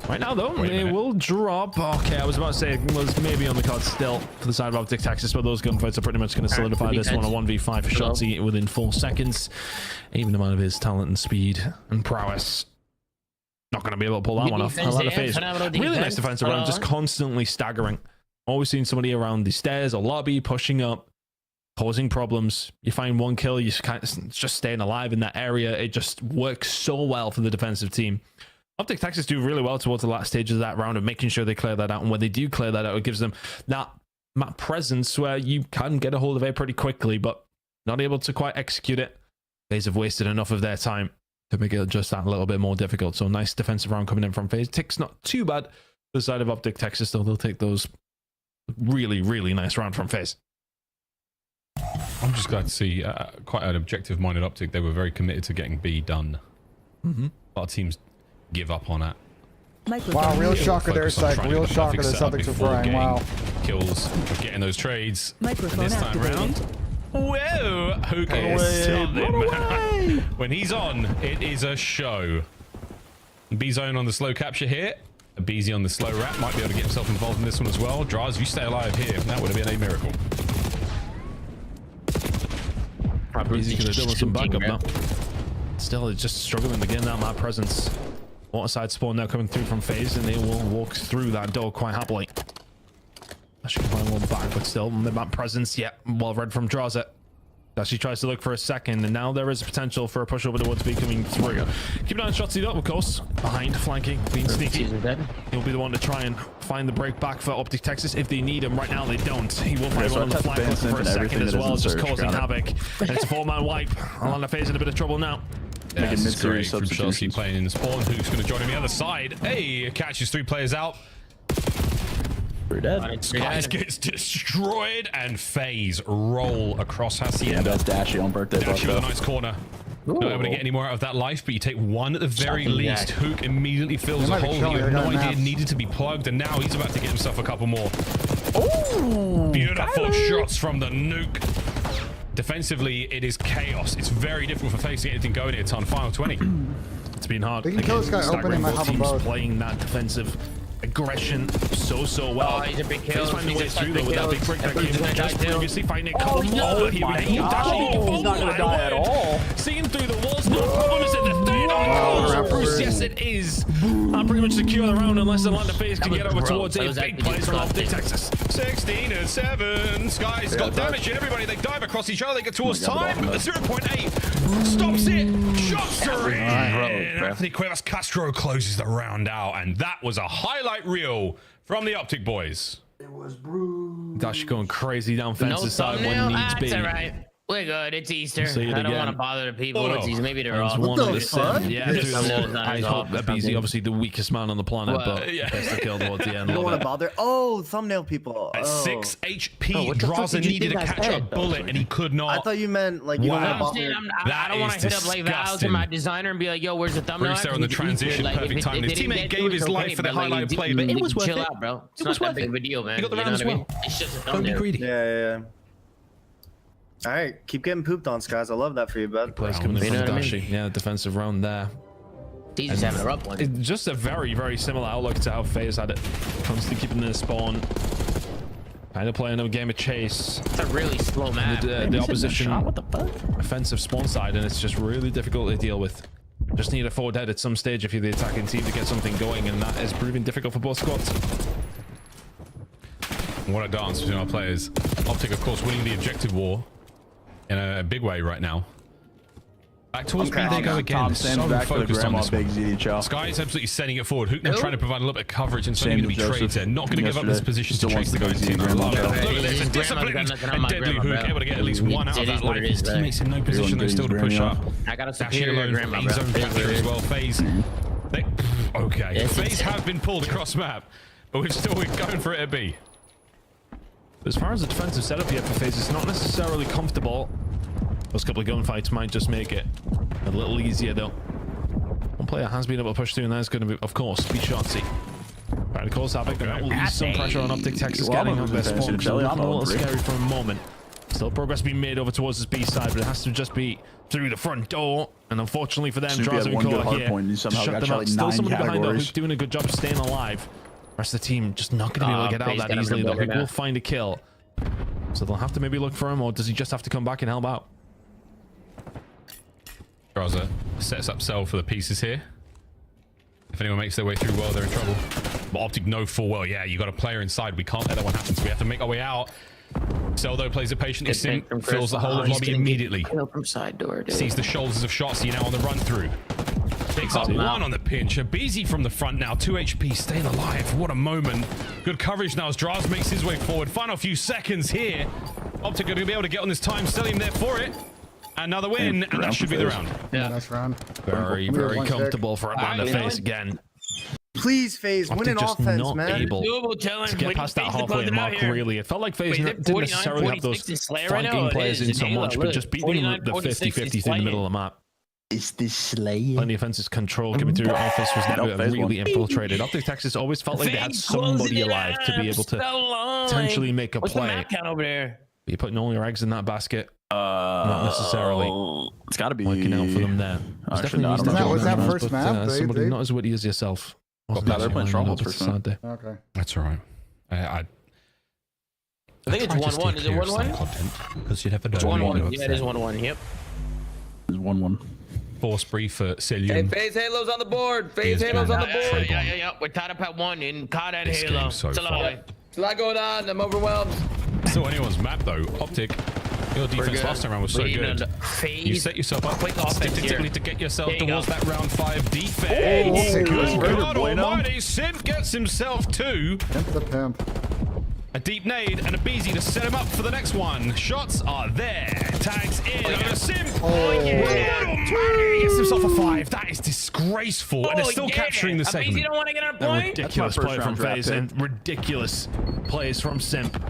K: Right now, though, they will drop. Okay, I was about to say it was maybe on the card still for the side of Optic Texas, but those gunfights are pretty much going to solidify this one. A 1v5 for Shotzzy within 4 seconds. Even amount of his talent and speed and prowess. Not going to be able to pull that one off. A lot of FaZe. Really nice defensive round, just constantly staggering. Always seen somebody around the stairs or lobby pushing up, causing problems. You find 1 kill, you kind of just staying alive in that area. It just works so well for the defensive team. Optic Texas do really well towards the last stages of that round of making sure they clear that out. And when they do clear that out, it gives them that map presence where you can get a hold of it pretty quickly, but not able to quite execute it. FaZe have wasted enough of their time to make it just that little bit more difficult. So nice defensive round coming in from FaZe. Tick's not too bad to the side of Optic Texas, though. They'll take those really, really nice round from FaZe.
R: I'm just glad to see quite an objective-minded Optic. They were very committed to getting B done. A lot of teams give up on it.
A: Wow, real shocker there, Psych. Real shocker that Celtics are frying. Wow.
R: Kills, getting those trades.
S: Microphone
R: And this time round, whoa, Hook is something, man. When he's on, it is a show. B-Zone on the slow capture here. BZ on the slow wrap. Might be able to get himself involved in this one as well. Draz, if you stay alive here, that would have been a miracle.
K: BZ could have done with some backup now. Still, it's just struggling to get that map presence. Waterside spawn now coming through from FaZe, and they will walk through that door quite happily. She can find one back, but still, the map presence, yeah, well read from Draz. She tries to look for a second, and now there is potential for a push over towards B coming through. Keep an eye on Shotzzy up, of course. Behind, flanking, being sneaky. He'll be the one to try and find the break back for Optic Texas if they need him. Right now, they don't. He will find one on the flank for a second as well, just causing havoc. And it's a 4-man wipe. Alana FaZe in a bit of trouble now.
R: That's great from Chelsea playing in the spawn. Who's going to join him on the other side? Hey, catches 3 players out.
C: We're dead.
R: Skies gets destroyed, and FaZe roll across Hacienda.
C: Yeah, that's Dashy on birthday.
R: Dashy with a nice corner. Not able to get any more out of that life, but you take 1 at the very least. Hook immediately fills a hole he had no idea needed to be plugged, and now he's about to get himself a couple more.
C: Oh,
R: beautiful shots from the nuke. Defensively, it is chaos. It's very difficult for FaZe to get anything going here. It's on final 20.
K: It's been hard.
A: They can kill this guy opening my
K: teams
A: both.
K: Playing that defensive aggression so well.
L: Oh, he's a big kill.
K: He's finding ways through though with that big break that came from just previously finding a couple more. He would aim Dashi.
C: He's not going to die at all.
K: Seeing through the walls, no problem. Is it the third on Bruce? Yes, it is. I'm pretty much secure the round unless Atlanta FaZe can get over towards a big place from Optic Texas.
R: 16 and 7. Skies got damage. Everybody, they dive across each other. They get towards time. 0.8 stops it. Shots are in. Anthony Cuevas Castro closes the round out, and that was a highlight reel from the Optic boys.
A: It was bruised.
K: Dashi going crazy down fences side when needs be.
L: That's all right. We're good. It's Easter.
K: See
L: I don't want to bother the people.
K: Oh, no.
L: It's Easter. Maybe they're off.
K: What the fuck? Yeah,
L: Yes.
K: I hope that BZ, obviously the weakest man on the planet, but best to kill towards the end.
G: You don't want to bother. Oh, thumbnail people.
R: At
G: Oh.
R: 6 HP, Draza needed to catch a bullet, and he could not.
G: I thought you meant like you don't want to bother.
L: I don't want to hit up like Val to my designer and be like, "Yo, where's the thumbnail?"
R: Bruce there on the transition, perfect time. His teammate gave his life for the highlight play, but it was worth it.
L: Chill out, bro. It's not that big of a deal, man.
R: You got the round as well.
L: It's just a
R: Don't be
L: thumbnail.
R: greedy.
G: Yeah. All right, keep getting pooped on, Skies. I love that for you, bud.
K: Plays coming in from Dashi. Yeah, defensive round there.
L: He's just having a rough one.
K: It's just a very, very similar outlook to how FaZe had it. Constantly keeping their spawn. Kind of playing a game of chase.
L: It's a really slow map.
K: The opposition
L: What the fuck?
K: offensive spawn side, and it's just really difficult to deal with. Just need a forward head at some stage if you're the attacking team to get something going, and that is proving difficult for both squads.
R: What a dance between our players. Optic, of course, winning the objective war in a big way right now. Back towards B they go again. So focused on this one. Sky is absolutely sending it forward. Hook now trying to provide a little bit of coverage and suddenly going to be trades there. Not going to give up this position to chase the guy in team. Look at this. A disciplined and deadly Hook. Able to get at least one out of that life. His teammates in no position though still to push up. Dashing alone from main zone back there as well. FaZe. Okay. FaZe have been pulled across map, but we're going for it at B.
K: As far as the defensive setup yet for FaZe, it's not necessarily comfortable. Those couple of gunfights might just make it a little easier though. One player has been able to push through, and that's going to be, of course, be Shotzi. Right, of course, Havoc, and that will ease some pressure on Optic Texas getting on their spawn. It's a little scary for a moment. Still progress being made over towards this B side, but it has to just be through the front door. And unfortunately for them, Draza and Kola here to shut them out. Still somebody behind though who's doing a good job staying alive. The rest of the team just not going to be able to get out that easily though. Hook will find a kill. So they'll have to maybe look for him, or does he just have to come back and help out?
R: Draza sets up cell for the pieces here. If anyone makes their way through well, they're in trouble. But Optic know full well, yeah, you got a player inside. We can't let that one happen, so we have to make our way out. Cell though plays it patiently. Sim fills the whole of lobby immediately.
L: From side door, dude.
R: Sees the shoulders of Shotzi now on the run through. Picks up one on the pinch. Abizi from the front now. 2 HP staying alive. What a moment. Good coverage now as Draz makes his way forward. Final few seconds here. Optic are going to be able to get on this time. Stellium there for it. Another win, and that should be the round.
A: Yeah, nice round.
K: Very, very comfortable for Atlanta FaZe again.
T: Please, FaZe, win an offense,
K: not
T: man.
K: Able to get past that halfway mark, really. It felt like FaZe didn't necessarily have those flanking players in so much, but just beating them the 50-50 through the middle of the map.
M: Is this Slay?
K: Plenty of offensive control coming through. Office was never really infiltrated. Optic Texas always felt like they had somebody alive to be able to potentially make a play.
L: Over there?
K: But you're putting all your eggs in that basket. Not necessarily.
M: It's got to be
K: working out for them there.
A: Actually, was that first map?
K: Somebody not as witty as yourself.
M: They're playing Strongholds first map.
A: Okay.
R: That's all right.
L: I think it's 1-1. Is it 1-1?
R: Because you never know.
L: It's 1-1. Yeah, it is 1-1. Yep.
M: It's 1-1.
R: Force brief for Celium.
L: Hey, FaZe Halo's on the board. FaZe Halo's on the board. Yeah. We're tied up at 1 in CoD and Halo.
R: So
L: it's a lot going on. I'm overwhelmed.
R: Still anyone's map though. Optic, your defense last time around was so good. You set yourself up statistically to get yourself towards that round 5 defense. Good God almighty, Simp gets himself 2.
A: The pimp.
R: A deep nade and a Beezy to set him up for the next one. Shots are there. Tags in. Simp. Gets himself a 5. That is disgraceful. And they're still capturing the segment.
L: Beezy don't want to get a point.
K: Ridiculous play from FaZe and ridiculous plays from Simp.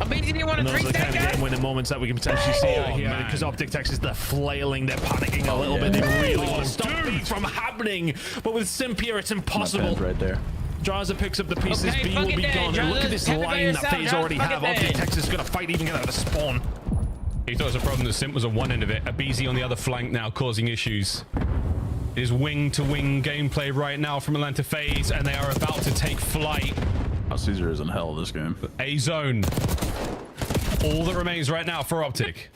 L: Beezy didn't want to
K: those are the kind of game-winning moments that we can potentially see out here because Optic Texas, they're flailing, they're panicking a little bit. They really want to stop it from happening. But with Simp here, it's impossible.
M: Right there.
K: Draza picks up the pieces. B will be gone. And look at this line that FaZe already have. Optic Texas is going to fight even get out of the spawn.
R: He thought it was a problem that Simp was on one end of it. Abizi on the other flank now causing issues. It is wing-to-wing gameplay right now from Atlanta FaZe, and they are about to take flight.
M: Caesar is in hell this game.
R: A zone. All that remains right now for Optic.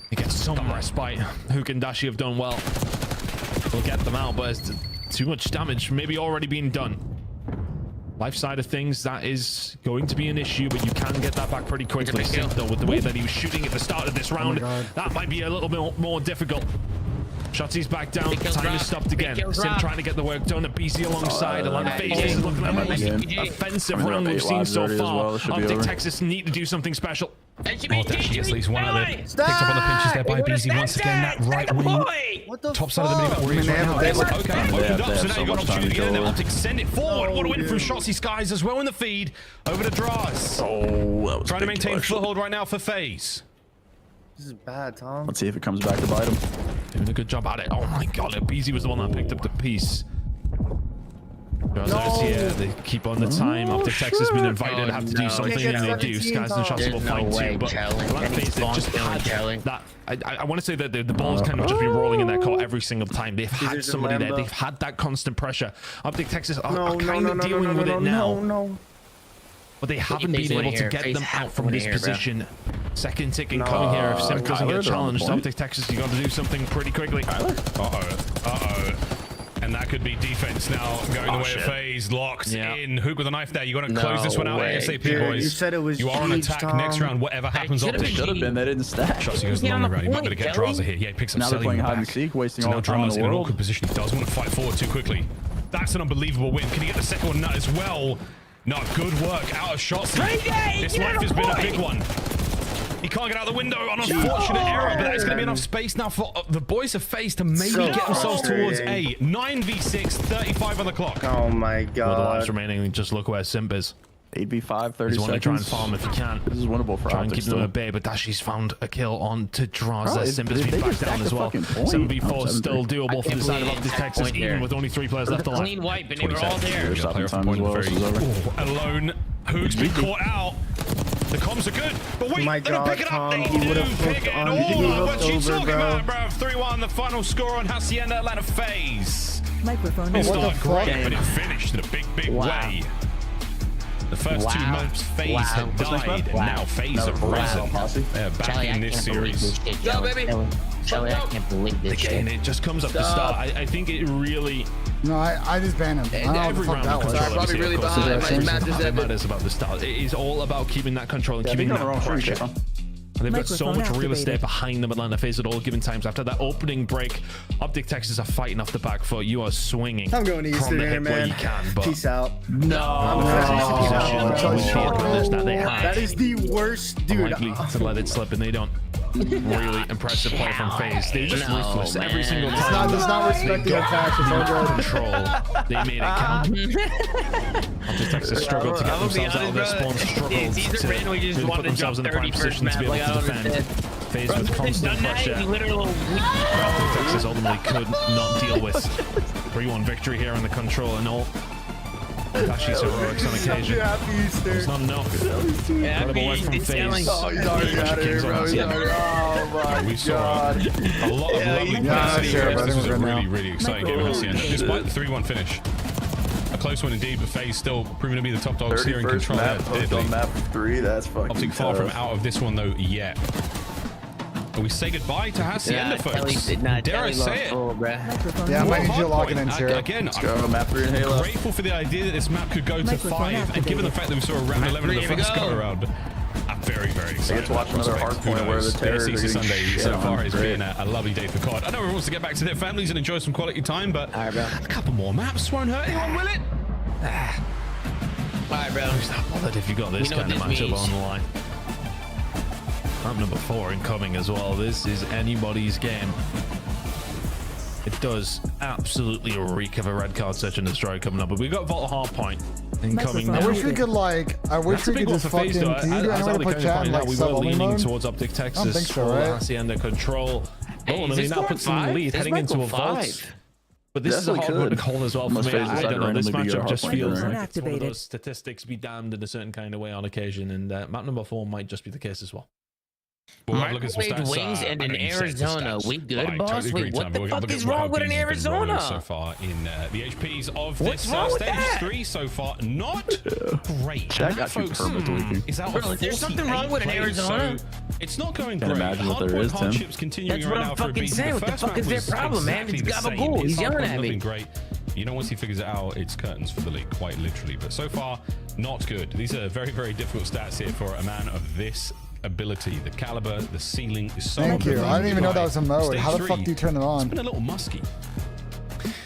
K: He gets some respite. Hook and Dashi have done well. We'll get them out, but it's too much damage maybe already being done. Life side of things, that is going to be an issue, but you can get that back pretty quickly. Simp, though, with the way that he was shooting at the start of this round, that might be a little bit more difficult. Shotzi's back down. Time is stopped again. Simp trying to get the work done. BC alongside. Atlanta FaZe is looking at the most offensive run we've seen so far. Optic Texas need to do something special.
R: Dashi gets at least one out of it. Picked up on the pinches there by BZ once again. That right wing. Top side of the minimap where he's right now. Okay, opened up. So now you've got an opportunity to get in there. Optic send it forward. What a win from Shotzi Skies as well in the feed. Over to Draz.
M: That was
R: trying to maintain foothold right now for FaZe.
T: This is bad, Tom.
M: Let's see if it comes back to bite him.
K: Doing a good job at it. Oh my god, BZ was the one that picked up the piece. Yeah, they keep on the time. Optic Texas has been invited to have to do something, and they do. Skies and Shots will fight too, but just that. I want to say that the ball has kind of just been rolling in their court every single time. They've had somebody there. They've had that constant pressure. Optic Texas are kind of dealing with it now. But they haven't been able to get them out from this position. Second ticking coming here. If Simp doesn't get challenged, Optic Texas, you got to do something pretty quickly.
R: And that could be defense now going the way of FaZe. Locked in. Hook with a knife there. You got to close this one out ASAP, boys.
G: You said it was
R: You are on attack next round. Whatever happens, Optic.
M: Should have been. They didn't stack.
R: Shotzi goes long around. He might be able to get Draza here. Yeah, he picks up
M: Now they're
R: Selly
M: playing hide and
R: back.
M: seek, wasting
R: So
M: all
R: now
M: the time in
R: Draza's
M: the
R: in an
M: world.
R: awkward position. He does want to fight forward too quickly. That's an unbelievable win. Can he get the second one nut as well? No, good work out of Shotzi. This life has been a big one. He can't get out the window on an unfortunate error, but that's going to be enough space now for the boys of FaZe to maybe get themselves towards a 9v6, 35 on the clock.
G: Oh my god.
K: With the lives remaining, just look where Simp is.
M: 8v5, 30
K: You want to try and
M: seconds.
K: farm if you can.
M: This is winnable for
K: Try and
M: Optic
K: keep them
M: still.
K: at bay, but Dashi's found a kill on to Draza.
M: Bro,
K: Simp has
M: they
K: been back
M: just
K: down
M: stacked
K: as
M: the
K: well.
M: fucking point.
K: 7v4 is still
M: 7-3.
K: doable for the side of Optic Texas, even with only 3 players left alive.
L: Clean wipe, and they were all there.
M: Stopping time as well. This is over.
R: Alone. Hook's been caught out. The comms are good, but wait,
G: My
R: they don't
G: God,
R: pick it up.
G: Tom,
R: They
G: he
R: do
G: would've
R: pick
G: hooked
R: it
G: on-
R: all
G: he
R: up.
G: hooked
R: What you
G: over,
R: talking
G: bro.
R: about, bro? 3-1, the final score on Hacienda Atlanta FaZe.
S: Microphone.
R: It
S: What the
R: started
S: fuck?
R: great, but it finished in a big way. The first 2 maps, FaZe had died. Now FaZe have risen. They're back in this series.
L: Go, baby. Shelly, I can't believe this
K: Again,
L: shit.
K: it just comes up the start. I think it really...
A: No, I just banned him. I don't know what the
K: Every
A: fuck
K: round
A: that
K: of
A: was.
K: control,
I: probably really behind. My match is
K: it
I: ended.
K: matters about the start. It is all about keeping that control and keeping that pressure. And they've got so
S: Microphone
K: much real estate
S: activated.
K: behind them, Atlanta FaZe, at all given times. After that opening break, Optic Texas are fighting off the back foot. You are swinging.
G: I'm going Eastern
K: from the
G: here,
K: hip where
G: man.
K: you can, but
G: Peace out.
K: that
G: is the worst, dude.
K: Unlikely to let it slip, and they don't. Really impressive play from FaZe. They're just ruthless every single time.
A: It's not respecting attacks. It's all good.
K: Control. They made it count. Optic Texas struggled to get themselves out of their spawn. Struggled
L: These are randomly just
K: really
L: wanted
K: put
L: to jump
K: themselves in the
L: 30
K: prime
L: first
K: position to be
L: map.
K: able
L: Like,
K: to
L: I don't
K: defend.
L: understand.
K: FaZe
L: Bro,
K: with
L: this
K: constant
L: done that,
K: pressure.
L: he literally
K: Texas ultimately could not deal with 3-1 victory here in the control and all. Dashi's heroics on occasion. It's not enough. Incredible work from FaZe.
M: Oh, he's already out of here, bro. He's already, oh my
R: We saw
M: god.
R: a lot of lovely plays. This was a really exciting game at Hacienda, despite the 3-1 finish. A close one indeed, but FaZe still proving to be the top dogs here in
M: 31st
R: control.
M: map, hooked on map 3. That's fucking
R: Optic far from
M: tough.
R: out of this one though yet. We say goodbye to Hacienda, folks. Dare I say it?
A: Yeah, I might need you to log in and share.
R: Again,
M: Let's go, map 3 and Halo.
R: grateful for the idea that this map could go to 5, and given the fact that we saw around 11 in the first go around, I'm very excited.
M: I get to watch another hard point where the Terrors are getting
R: Sunday
M: shit
R: so
M: on.
R: far has
M: Great.
R: been a lovely day for CoD. I know everyone wants to get back to their families and enjoy some quality time, but a couple more maps won't hurt anyone, will it?
L: Alright, bro.
K: Who's not bothered if you got this
L: You know
K: kind of
L: what this
K: matchup
L: means.
K: on the line? Map number 4 incoming as well. This is anybody's game. It does absolutely reek of a red card search and destroy coming up, but we got Vault Hard Point incoming now.
A: I wish we could I wish
K: That's a
A: we
K: big
A: could
K: one
A: just
K: for FaZe,
A: fucking.
K: though.
A: Can you do
K: As
A: anyone to
K: Ali
A: put
K: kind of
A: chat in
K: pointed
A: like
K: out, we were
A: sub-only
K: leaning
A: mode?
K: towards Optic Texas.
A: think so,
K: for
A: right?
K: Hacienda control.
L: Hey,
K: Oh,
L: is
K: and
L: this
K: that
L: going
K: puts them in the
L: 5?
K: lead,
L: This
K: heading
L: might
K: into
L: go
K: a vault.
L: 5.
K: But this is a hard one to call as well for
M: Unless
K: me.
M: FaZe
K: I
M: decide
K: don't know.
M: to
K: This
M: randomly be a
K: matchup
M: hard
K: just
M: point
K: feels
M: there.
K: like it's one of
S: Activated.
K: those statistics be damned in a certain kind of way on occasion, and map number 4 might just be the case as well.
R: We'll have a look at some
L: Microwave
R: stats,
L: wings and
R: I
L: an
R: know you said the
L: Arizona.
R: stats,
L: We
R: but
L: good,
R: I
L: boss?
R: totally agree,
L: Wait, what
R: Tom.
L: the
R: We'll have a
L: fuck
R: look
L: is
R: at what
L: wrong with
R: our
L: an
R: BENJ has been rolling
L: Arizona?
R: so far in the HPs of
L: What's
R: this
L: wrong with
R: stage
L: that?
R: 3 so far. Not great.
M: Chat
R: And
M: got you
R: folks,
M: perma-tweaking.
R: is out
L: Bro,
R: of
L: there's something
R: 48
L: wrong with an
R: plays,
L: Arizona?
R: so it's not going
M: Can't
R: great.
M: imagine what
R: Hard
M: there
R: point
M: is, Tim.
R: hardships continuing
L: That's what
R: right
L: I'm
R: now for a
L: fucking
R: beat.
L: saying.
R: The
L: What the
R: first
L: fuck
R: map
L: is their
R: was
L: problem, man?
R: exactly
L: It's
R: the same.
L: gabagool.
R: His
L: He's
R: hard
L: yelling
R: point
L: at
R: not
L: me.
R: been great. You know, once he figures it out, it's curtains for the league, quite literally. But so far, not good. These are very difficult stats here for a man of this ability. The caliber, the ceiling is so
A: Thank you. I didn't even know that was a mode.
R: Stage
A: How the fuck
R: 3,
A: do you turn it
R: It's
A: on?
R: been a little musky.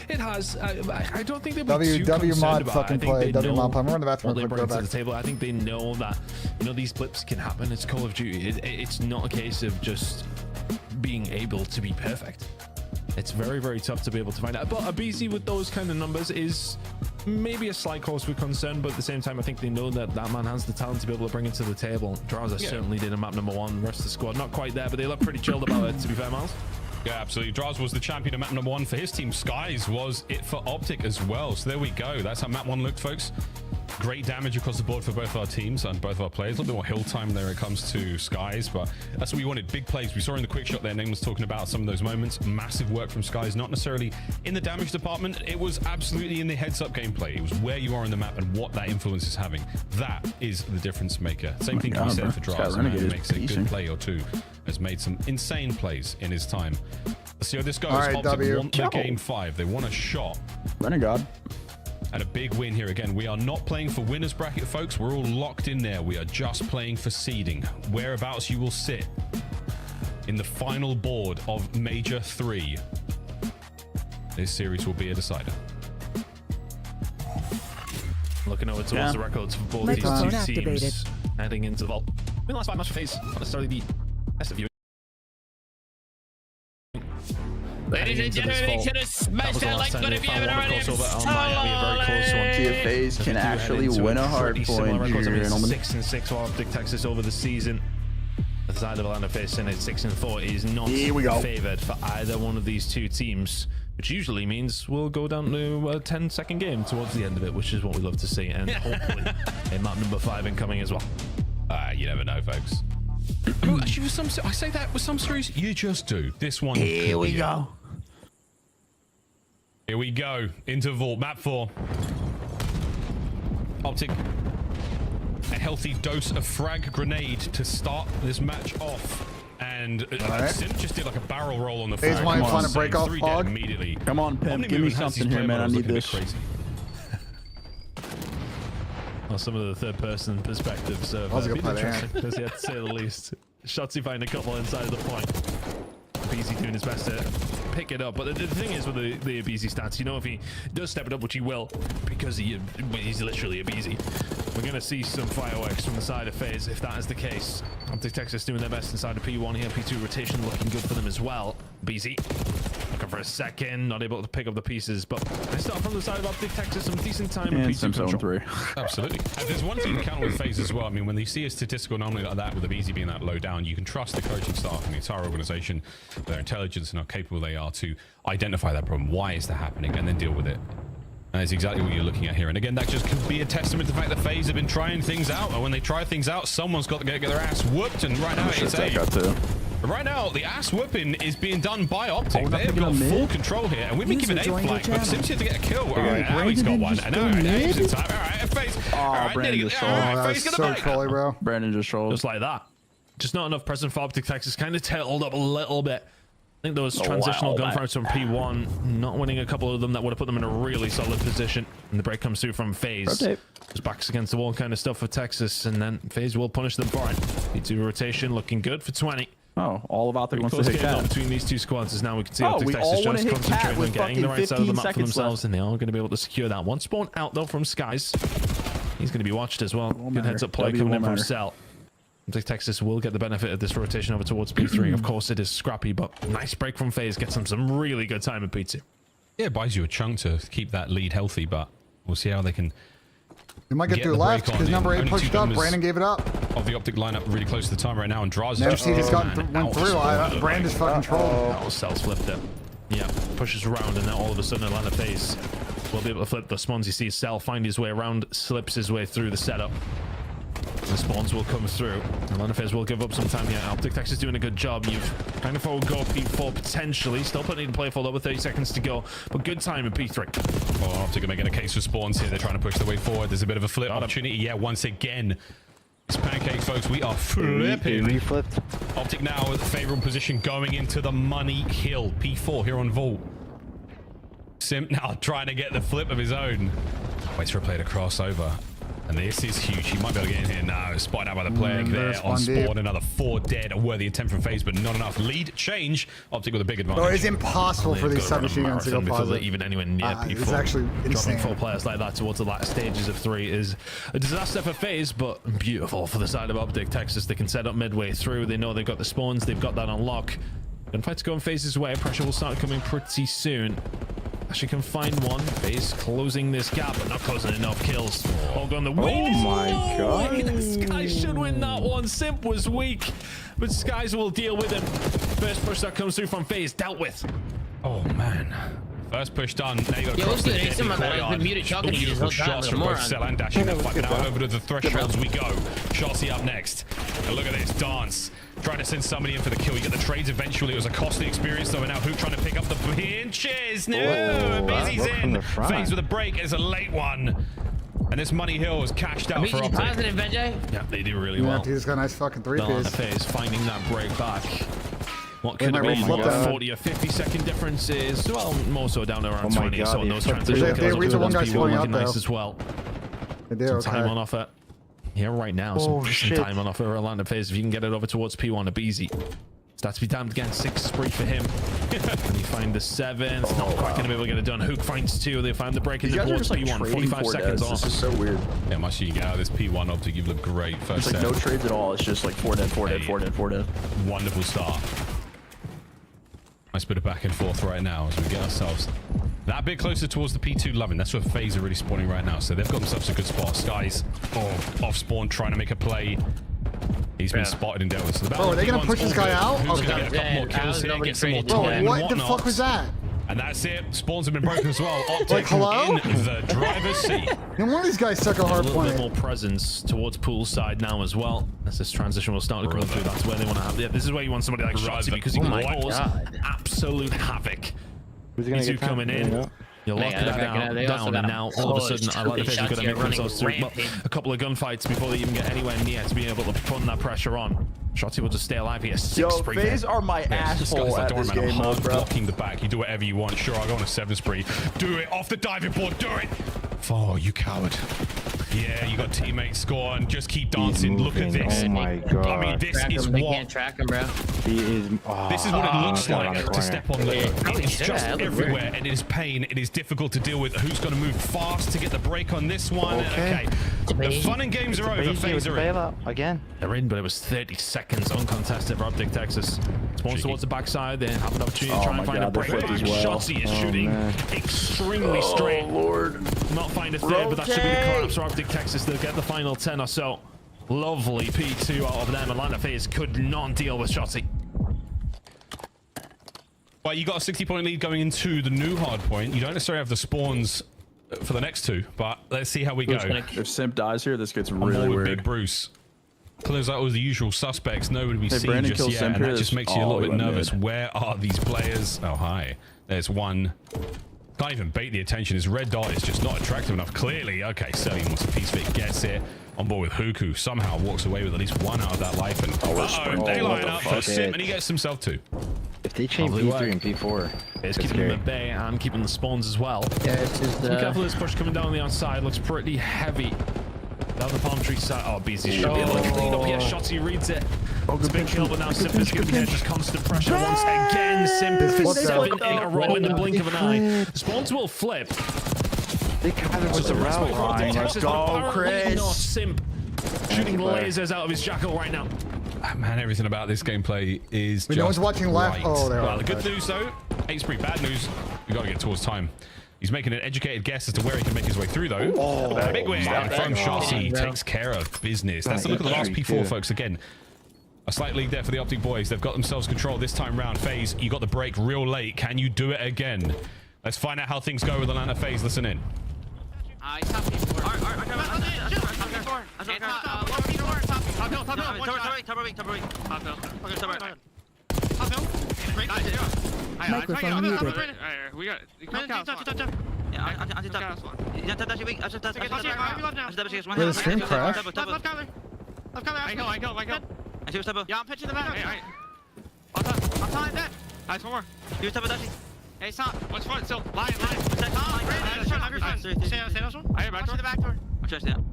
K: It has. I don't think they'll be too
A: W
K: concerned
A: mod
K: about
A: fucking
K: it. I think
A: play.
K: they
A: W
K: know
A: mod play. I'm going to the bathroom.
K: what they
A: Quick, go
K: bring to
A: back.
K: the table. I think they know that these blips can happen. It's Call of Duty. It's not a case of just being able to be perfect. It's very tough to be able to find out. But a BC with those kind of numbers is maybe a slight cause for concern, but at the same time, I think they know that that man has the talent to be able to bring it to the table. Draza certainly did in map number 1. The rest of the squad not quite there, but they look pretty chilled about it, to be fair, Miles.
R: Yeah, absolutely. Draz was the champion of map number 1 for his team. Skies was it for Optic as well. So there we go. That's how map 1 looked, folks. Great damage across the board for both our teams and both our players. A little bit more hill time there when it comes to Skies, but that's what we wanted. Big plays. We saw in the quick shot there, Name was talking about some of those moments. Massive work from Skies, not necessarily in the damage department. It was absolutely in the heads-up gameplay. It was where you are in the map and what that influence is having. That is the difference maker. Same thing can be said for Draz. A man who makes a good play or two, has made some insane plays in his time. Let's see how this goes.
A: All right,
R: Optic
A: W.
R: want the game 5. They want a shot.
M: Renegade.
R: And a big win here. Again, we are not playing for winners bracket, folks. We're all locked in there. We are just playing for seeding. Whereabouts you will sit in the final board of Major 3. This series will be a decider.
K: Looking over towards the records for both these two teams heading into the vault. In the last 5 match phase, not necessarily the best of you.
L: Ladies and gentlemen, make sure to smash that like button if you haven't already.
M: TFAs can actually win a hard point here, gentlemen.
K: 6-6 for Optic Texas over the season. The side of Atlanta facing at 6-4 is not favored for either one of these two teams, which usually means we'll go down to a 10-second game towards the end of it, which is what we love to see, and hopefully a map number 5 incoming as well.
R: You never know, folks. Actually, with some, I say that with some series, you just do. This one.
M: Here we go.
R: Here we go into Vault map 4. Optic, a healthy dose of frag grenade to start this match off. And Sim just did like a barrel roll on the frag.
A: He's trying to break off Fog.
R: Immediately.
M: Come on, Pimp, give me something here, man. I need this.
K: Well, some of the third-person perspectives have been interesting, because he had to say the least. Shotzi find a couple inside of the point. BZ doing his best to pick it up, but the thing is with the BZ stats, you know, if he does step it up, which he will, because he's literally a BZ, we're going to see some fireworks from the side of FaZe if that is the case. Optic Texas doing their best inside of P1 here. P2 rotation looking good for them as well. BZ looking for a second, not able to pick up the pieces, but they start from the side of Optic Texas, some decent time in P2 control.
R: Absolutely. And there's one thing you count with FaZe as well. I mean, when you see a statistical anomaly like that with the BZ being that low down, you can trust the coaching staff and the entire organization, their intelligence and how capable they are to identify that problem. Why is that happening? And then deal with it. And that's exactly what you're looking at here. And again, that just could be a testament to the fact that FaZe have been trying things out. And when they try things out, someone's got to get their ass whooped. And right now, it's right now, the ass whooping is being done by Optic. They've got full control here. And we've been given a flag, but Sims had to get a kill. All right, now he's got one. And all right, now he's in time. All right, FaZe. All right,
M: Brandon just
A: trolly, bro.
M: Brandon just trolled.
K: Just like that. Just not enough present for Optic Texas. Kind of tailed up a little bit. I think those transitional gunfires from P1, not winning a couple of them, that would have put them in a really solid position. And the break comes through from FaZe. Just backs against the wall kind of stuff for Texas, and then FaZe will punish them for it. P2 rotation looking good for 20.
M: Oh, all about the wants to hit cat.
K: Between these two squads is now we can see Optic Texas just concentrating on getting the right side of the map for themselves, and they are going to be able to secure that. One spawn out though from Skies. He's going to be watched as well. Good heads up play coming in from Cell. Texas will get the benefit of this rotation over towards P3. Of course, it is scrappy, but nice break from FaZe. Gets them some really good time at P2.
R: Yeah, it buys you a chunk to keep that lead healthy, but we'll see how they can.
A: They might get through left because number 8 pushed up. Brandon gave it up.
R: Of the Optic lineup really close to the time right now, and Draws
A: MC just went through. Brandon's fucking trolled.
K: Cells flipped it. Yeah, pushes around, and now all of a sudden Atlanta FaZe will be able to flip the spawns. You see Cell find his way around, slips his way through the setup. The spawns will come through. Atlanta FaZe will give up some time here. Optic Texas doing a good job. You've kind of forego P4 potentially. Still plenty to play for, over 30 seconds to go. But good time in P3.
R: Oh, Optic are making a case for spawns here. They're trying to push their way forward. There's a bit of a flip opportunity. Yeah, once again. It's pancakes, folks. We are flipping.
M: We flipped.
R: Optic now with a favorable position going into the money hill. P4 here on Vault. Sim now trying to get the flip of his own. Waits for a player to cross over. And this is huge. He might be able to get in here now. Spotted out by the player there on spawn. Another 4 dead. A worthy attempt from FaZe, but not enough. Lead change. Optic with a big advantage.
A: Oh, it's impossible for these submachine guns to go positive.
K: Even anywhere near P4.
A: It's actually insane.
K: Dropping 4 players like that towards the latter stages of 3 is a disaster for FaZe, but beautiful for the side of Optic Texas. They can set up midway through. They know they've got the spawns. They've got that on lock. Gunfight to go in FaZe's way. Pressure will start coming pretty soon. Actually can find one. FaZe closing this gap, but not closing enough kills. All gone the wings.
M: Oh my god.
K: Skies should win that one. Simp was weak, but Skies will deal with him. First push that comes through from FaZe dealt with.
R: Oh man. First push done. Now you got to cross the deadly courtyard. Shots from both Cell and Dashing. They're fighting out over to the thresholds we go. Shotzi up next. And look at this dance. Trying to send somebody in for the kill. You get the trades eventually. It was a costly experience though. And now Hoop trying to pick up the pinches. No, Busy's in. FaZe with a break. It's a late one. And this money hill is cashed out for Optic.
L: Positive, BENJ.
K: Yeah, they do really well.
A: He's got a nice fucking 3-piece.
K: FaZe finding that break back. What could have been 40 or 50-second differences? Well, more so down to around 20. So on those transition kills, looking nice as well. Some time on offer. Yeah, right now, some time on offer. Atlanta FaZe, if you can get it over towards P1, it'd be easy. Starts to be damned again. 6 spree for him. Can he find the 7th? Not quite going to be able to get it done. Hook finds 2. They find the break in the towards P1. 45 seconds off.
M: This is so weird.
R: Yeah, much you can get out of this P1 optic. You've looked great first
M: set. It's like no trades at all. It's just like 4 dead, 4 dead, 4 dead, 4 dead.
R: Wonderful start. Nice bit of back and forth right now as we get ourselves that bit closer towards the P2 loving. That's where FaZe are really spawning right now. So they've got themselves a good spot. Sky's off spawn trying to make a play. He's been spotted and dealt with. So
A: are they going to push this guy out?
R: Who's going to get a couple more kills here, get some more time.
A: What the fuck was that?
R: And that's it. Spawns have been broken as well. Optic
A: like, hello?
R: in the driver's seat.
A: And one of these guys took a hard
K: point. A little bit more presence towards pool's side now as well. As this transition will start to come through. That's where they want to have. Yeah, this is where you want somebody like Shotzi because he can cause absolute havoc. He's coming in. You're locking it down, and now all of a sudden, I like the FaZe are going to make themselves through a couple of gunfights before they even get anywhere near to being able to put that pressure on. Shotzi will just stay alive here. 6 spree.
M: FaZe are my asshole at this game mode, bro.
R: Blocking the back. You do whatever you want. Sure, I'll go on a 7 spree. Do it off the diving board. Do it. Oh, you coward. Yeah, you got teammates scoring. Just keep dancing. Look at this.
H: Oh my god.
R: I mean, this is
L: They
R: what.
L: can't track him, bro.
R: This is what it looks like to step on there. It's just everywhere, and it is pain. It is difficult to deal with. Who's going to move fast to get the break on this one? Okay. The fun and games are over. FaZe are in.
H: Again.
K: They're in, but it was 30 seconds uncontested for Optic Texas. Spawns towards the backside. They have an opportunity to try and find a break. Shotzi is shooting extremely straight.
M: Oh, Lord.
K: Not find a third, but that should be the collapse for Optic Texas. They'll get the final 10 or so. Lovely P2 out of them. Atlanta FaZe could not deal with Shotzi.
R: Well, you got a 60-point lead going into the new hard point. You don't necessarily have the spawns for the next 2, but let's see how we go.
M: If Simp dies here, this gets
R: I'm
M: really
R: with
M: weird.
R: Big Bruce. Close out all the usual suspects. Nobody we see
M: Brandon
R: just yet, and that just makes you a little bit nervous. Where are these players? Oh, hi. There's one. Can't even bait the attention. His red dot is just not attractive enough. Clearly, okay, Selly wants a piece of it, gets it. On board with Huku, somehow walks away with at least 1 out of that life. And they line up for Sim, and he gets himself 2.
H: If they change P3 and P4,
K: it's keeping them at bay and keeping the spawns as well.
H: Yeah, it's just.
K: Be careful of this push coming down the outside. Looks pretty heavy. Down the palm tree side. Oh, BZ should be able to clean up here. Shotzi reads it. It's a big kill, but now Simp is giving here just constant pressure once again. Simp for 7 in a row in the blink of an eye. Spawns will flip.
H: They kind of was a route line.
K: Let's go, Chris. Not Simp shooting lasers out of his jackal right now.
R: Man, everything about this gameplay is
A: no one's watching left. Oh, there.
R: Well, the good news though, 8 spree. Bad news, we got to get towards time. He's making an educated guess as to where he can make his way through, though. Oh, big win from Shotzi. Takes care of business. That's a look at the last P4, folks. Again, a slight lead there for the Optic boys. They've got themselves control this time round. FaZe, you got the break real late. Can you do it again? Let's find out how things go with Atlanta FaZe. Listen in.
S: Microphone muted.
H: We got
A: Wait, the stream crashed?
H: Yeah, I'm pitching the back. I'm telling that. Nice, one more. You step it, hey, stop. What's front? Still. Line. Stay those one. I hear back door. The back door. I'm just down.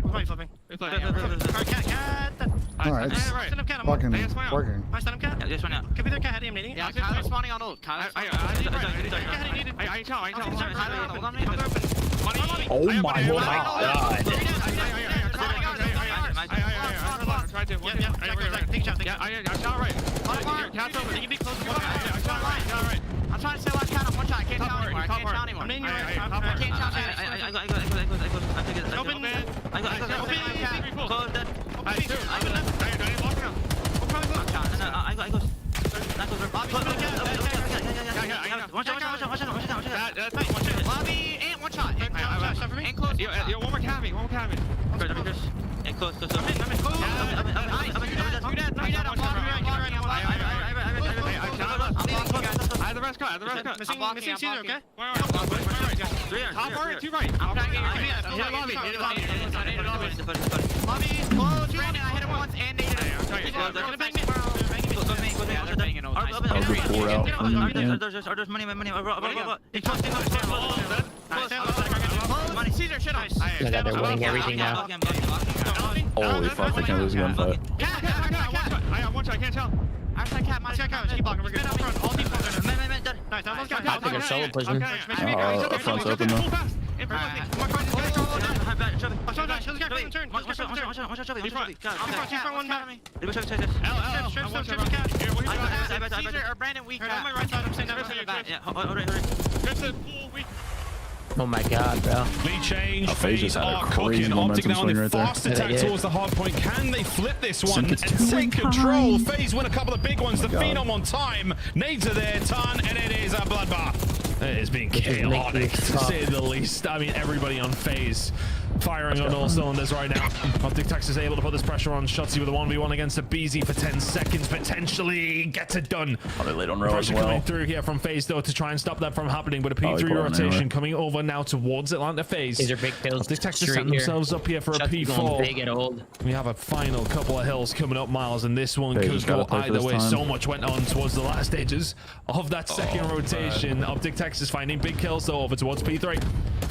H: We're flipping.
A: Alright, it's working.
H: I stand him cat. Yeah, just one out. Could be their cat heading, needing. Yeah, cat spawning on ult. I hold on me.
M: Oh my god. I'm trying to say left cat on one shot. I can't tell anymore. I can't tell anymore. I'm in your right. I can't tell Lobby and one shot. And close. Yo, one more cabin. And close. I have the rest cut. Missing Caesar, okay? Top right, 2 right. I'm trying to get lobby. Lobby, close, I hit him once and needed it. Go to bang me. Our I'll go 4 out from yeah.
W: There's money.
L: They're winning everything now.
M: Holy fuck, they can't lose a gunfight.
W: I can't tell. Outside cat, my cat, keep blocking. We're good. All deep blocking. Nice.
L: I think they're solo pushing.
M: Front's open though.
L: Oh my god, bro.
R: Lead change.
M: FaZe just had a crazy
R: cooking. Optic
M: momentum
R: now on
M: swing
R: the
M: right there.
R: fast attack towards the hard point. Can they flip this one and
M: It's
R: take control?
M: behind.
R: FaZe win a couple of big ones. The Phenom on time. Nades are there, Tan, and it is a bloodbath. It is being chaotic, to say the least. I mean, everybody on FaZe firing on all cylinders right now. Optic Texas able to put this pressure on Shotzi with a 1v1 against a BZ for 10 seconds. Potentially gets it done.
M: Oh, they laid on row as
R: Pressure
M: well.
R: coming through here from FaZe, though, to try and stop that from happening. But a P3 rotation coming over now towards Atlanta FaZe.
L: These are big kills.
R: Optic Texas setting themselves up here for a P4.
L: Big and old.
R: We have a final couple of hills coming up, Miles, and this one
M: They
R: could
M: just
R: go
M: gotta play for
R: either
M: this
R: way.
M: time.
R: So much went on towards the last stages of that second rotation. Man. Optic Texas finding big kills, though, over towards P3.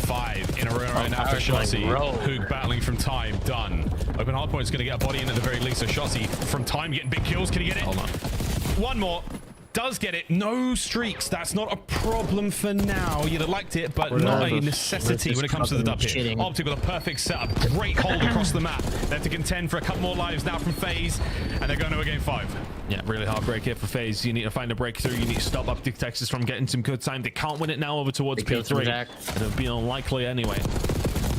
I: 5 in a row right now for Shotzi. Hoog battling from time, done. Open hard point is going to get a body in at the very least. So Shotzi from time getting big kills. Can he get it? Hold on. One more. Does get it. No streaks. That's not a problem for now. You'd have liked it, but not a necessity when it comes to the dub here. Optic with a perfect setup. Great hold across the map. They have to contend for a couple more lives now from FaZe, and they're going to a game 5.
R: Yeah, really hard break here for FaZe. You need to find a breakthrough. You need to stop Optic Texas from getting some good time. They can't win it now over towards P3. It'll be unlikely anyway.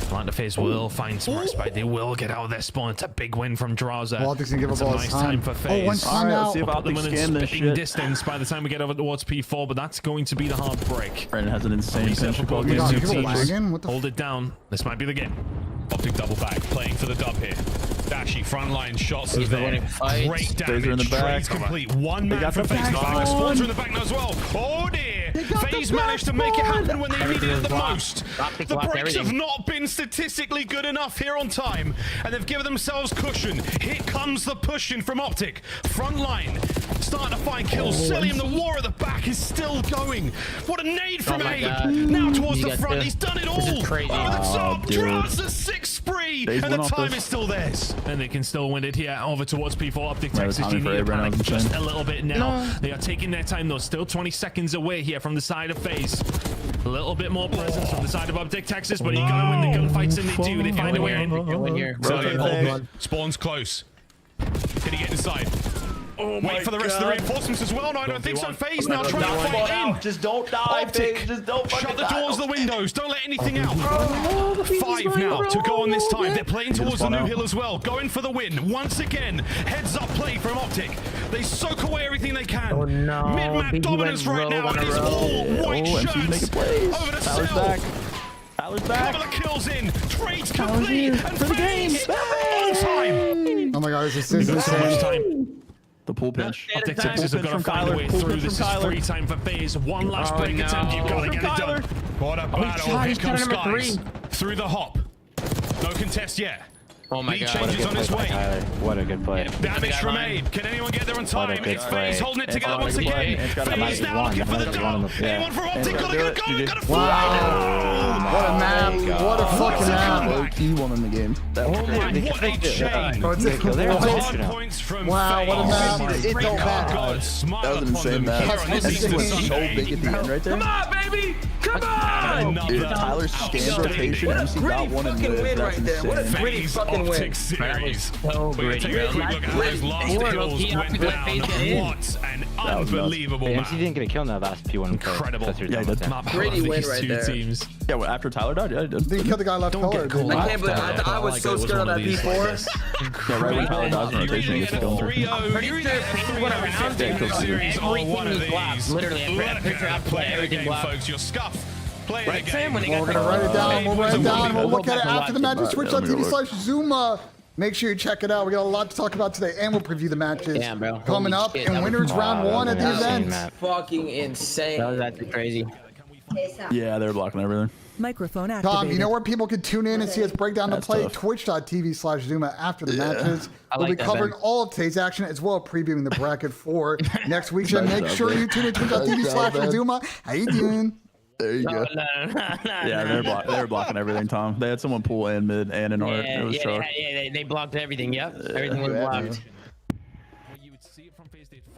R: Atlanta FaZe will find some respite. They will get out of their spawn. It's a big win from Draza.
A: Well, Optic's gonna give
R: It's
A: up
R: a
A: all
R: nice
A: his
R: time for FaZe.
A: Oh, one time
M: Alright,
A: out.
M: let's see if
R: Put them
M: Optic
R: in
M: scan this
R: spitting
M: shit.
R: distance by the time we get over towards P4, but that's going to be the hard break.
M: Brandon has an insane
R: Reset
M: pinch.
R: for both
A: Oh my
R: these
A: God,
R: two
A: give a
R: teams.
A: wagon? What the
R: Hold it down. This might be the game. Optic double back, playing for the dub here. Dashy frontline shots are there. Great
M: Phaser in
R: damage.
M: the back.
R: Trades complete. One
M: They
R: man
M: got
R: for
M: the
R: FaZe.
M: back
R: Spawns
M: on.
R: in the back now as well. Oh dear. FaZe managed to make it happen when they needed it the most. The breaks have not been statistically good enough here on time, and they've given themselves cushion. Here comes the pushing from Optic. Front line starting to find kills. Celium, the war at the back is still going. What a nade from Abe. Now towards the front. He's done it all. Over the top. Draws a 6 spree, and the time is still theirs. And they can still win it here over towards P4. Optic Texas, you need to panic just a little bit now. They are taking their time, though. Still 20 seconds away here from the side of FaZe. A little bit more presence from the side of Optic Texas, but you gotta win the gunfights, and they do. They find a way in.
I: Spawns close. Can he get inside?
R: Oh
I: Wait for the rest of the reinforcements as well. No, I don't think so. FaZe now trying to fight in.
M: Just don't die,
I: Optic.
M: FaZe. Just don't
I: Shut the doors, the windows. Don't let anything out.
M: Oh,
I: 5 now to go on this time. They're playing towards the
M: spawn
I: new
M: out.
I: hill as well. Going for the win. Once again, heads up play from Optic. They soak away everything they can.
L: Oh no.
I: Mid-map dominance right now. It is all white shirts. Over to
M: Tyler's
I: Cell.
M: back. Tyler's back.
I: Couple of kills in. Trades complete. And
M: for the game.
I: on time.
A: Oh my God, this is
R: So much
A: insane.
R: time.
M: The pull pinch.
R: Optic Texas have got to find a way through. This is free time for FaZe. One last break attempt. You've got to get it done.
I: What a battle. Here comes Skies. Through the hop. No contest yet.
L: Oh my
I: Lead
L: god.
I: changes on his way.
W: What a good play.
I: Damage from Abe. Can anyone get there on time?
W: good
I: It's
W: play.
I: FaZe holding it together once
M: good play.
I: again.
M: It's gotta
I: FaZe
M: be
I: now looking for the dub. Anyone from Optic? Gotta get a goal. Gotta fly.
A: What a map. What a fucking map.
M: Low-key one in the game. That was crazy.
I: What a chain.
A: Oh, it's
I: Hard points from
A: Wow, what a map.
I: FaZe.
A: It don't matter.
I: God, smile
M: That was an
I: upon
M: insane
I: them
M: map.
I: here on this
M: That
I: Easter
M: thing was so
I: Sunday.
M: big at the end right there.
H: Come on, baby! Come on!
M: Dude, Tyler's scanned rotation, MC got one and lived. That's insane.
I: FaZe Optic series.
L: So
I: We're going to take a quick look at how his last kills went down. What an unbelievable map.
W: didn't get a kill in that last P1.
R: Incredible.
M: Yeah, he did.
R: Map
T: Pretty
R: of
T: win
R: these
T: right
R: two
T: there.
R: teams.
M: Yeah, well, after Tyler died, yeah, he did.
A: They killed the guy left color.
R: caught
T: I can't believe I was so scared on that P4.
M: Yeah, right when Tyler dies in rotation, he gets a kill.
L: Pretty sure FaZe went around
I: Series or one of
L: everything was black.
I: these.
L: Literally, I'm pretty sure I played
I: Play the
L: everything
I: game,
L: black.
I: folks. Your scuff. Play the
L: Right,
I: game.
L: Sam? When they got
A: We're gonna write it down. We'll write it down. We'll look at it after the match. Twitch.tv/Zuma. Make sure you check it out. We got a lot to talk about today, and we'll preview the matches
L: Damn, bro.
A: coming
L: Holy
A: up.
L: shit,
A: And
L: that was
A: winners round one at the
L: insane,
A: event.
L: man.
T: Fucking insane.
L: That was actually crazy.
M: Yeah, they were blocking everything.
S: Microphone activated.
A: Tom, you know where people can tune in and see us break down the play? Twitch.tv/Zuma after the matches. We'll be covering all of today's action as well as previewing the bracket for next weekend. Make sure you tune in to Twitch.tv/Zuma. How you doing?
M: There you go. Yeah, they were blocking everything, Tom. They had someone pull in mid and in art. It was chalk.
L: They blocked everything. Yep, everything was blocked.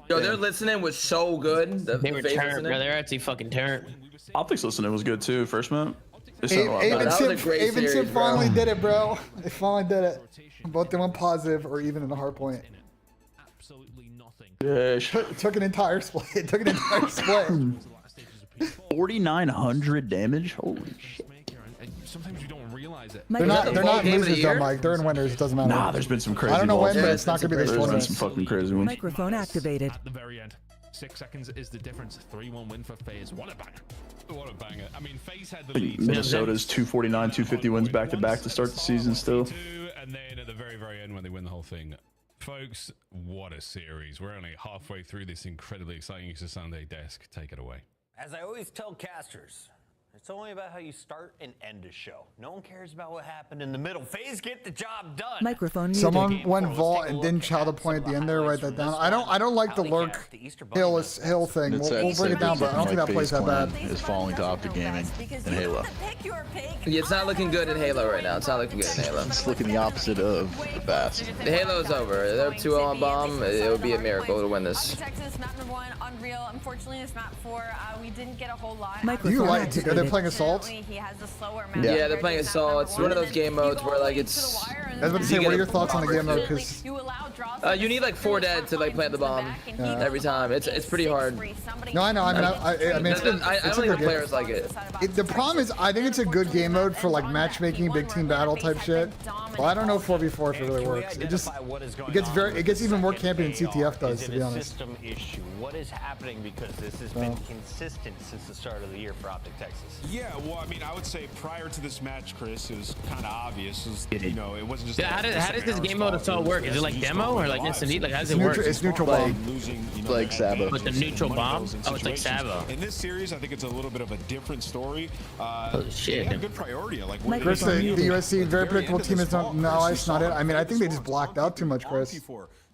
J: Yo, their listening was so good.
L: They were turned, bro. They're actually fucking turned.
M: Optics listening was good too. First map.
A: Avenson finally did it, bro. They finally did it. Both them went positive or even in the hard point.
K: Absolutely nothing.
M: Yeah,
A: took an entire split. It took an entire split.
M: 4,900 damage. Holy shit.
K: Sometimes you don't realize it.
A: They're not losers though, Mike. They're in winners. It doesn't matter.
M: Nah, there's been some crazy.
A: I don't know when,
M: balls.
A: but it's not gonna be this one.
M: There's been some fucking crazy ones.
S: Microphone activated.
K: At the very end. 6 seconds is the difference. 3-1 win for FaZe. What a banger. What a banger. I mean, FaZe had the lead.
M: Minnesota's 249, 250 wins back to back to start the season still.
I: And then at the very, very end when they win the whole thing. Folks, what a series. We're only halfway through this incredibly exciting Sunday desk. Take it away.
N: As I always tell casters, it's only about how you start and end a show. No one cares about what happened in the middle. FaZe get the job done.
S: Microphone muted.
A: Someone went vault and didn't child a point at the end there. Write that down. I don't like the lurk hill thing. We'll bring it down, but I don't think that plays that bad.
C: Is falling to Optic Gaming in Halo.
J: Yeah, it's not looking good in Halo right now. It's not looking good in Halo.
C: It's looking the opposite of fast.
J: The Halo's over. They're 2-0 on bomb. It would be a miracle to win this.
O: Texas, map number 1, Unreal. Unfortunately, this map 4, we didn't get a whole lot.
A: Do you like it? Are they playing Assault?
O: He has a slower map.
J: Yeah, they're playing Assault. It's one of those game modes where like it's.
A: I was about to say, what are your thoughts on the game mode? Because
J: you need like 4 dead to like plant the bomb every time. It's pretty hard.
A: No, I know. I mean, it's been.
J: I don't think the players like it.
A: The problem is, I think it's a good game mode for like matchmaking, big team battle type shit. Well, I don't know 4v4 if it really works. It gets even more campy than CTF does, to be honest.
N: System issue. What is happening, because this has been consistent since the start of the year for Optic Texas?
Q: Yeah, well, I mean, I would say prior to this match, Chris, it was kind of obvious. It wasn't just.
L: How does this game mode Assault work? Is it like demo or like instant heat? Like how does it work?
A: It's neutral bomb.
C: Like Sabo.
L: With the neutral bomb? Oh, it's like Sabo.
Q: In this series, I think it's a little bit of a different story.
L: Shit.
Q: They have good priority. Like
A: Chris, the USC very predictable team is no, it's not it. I mean, I think they just blocked out too much, Chris.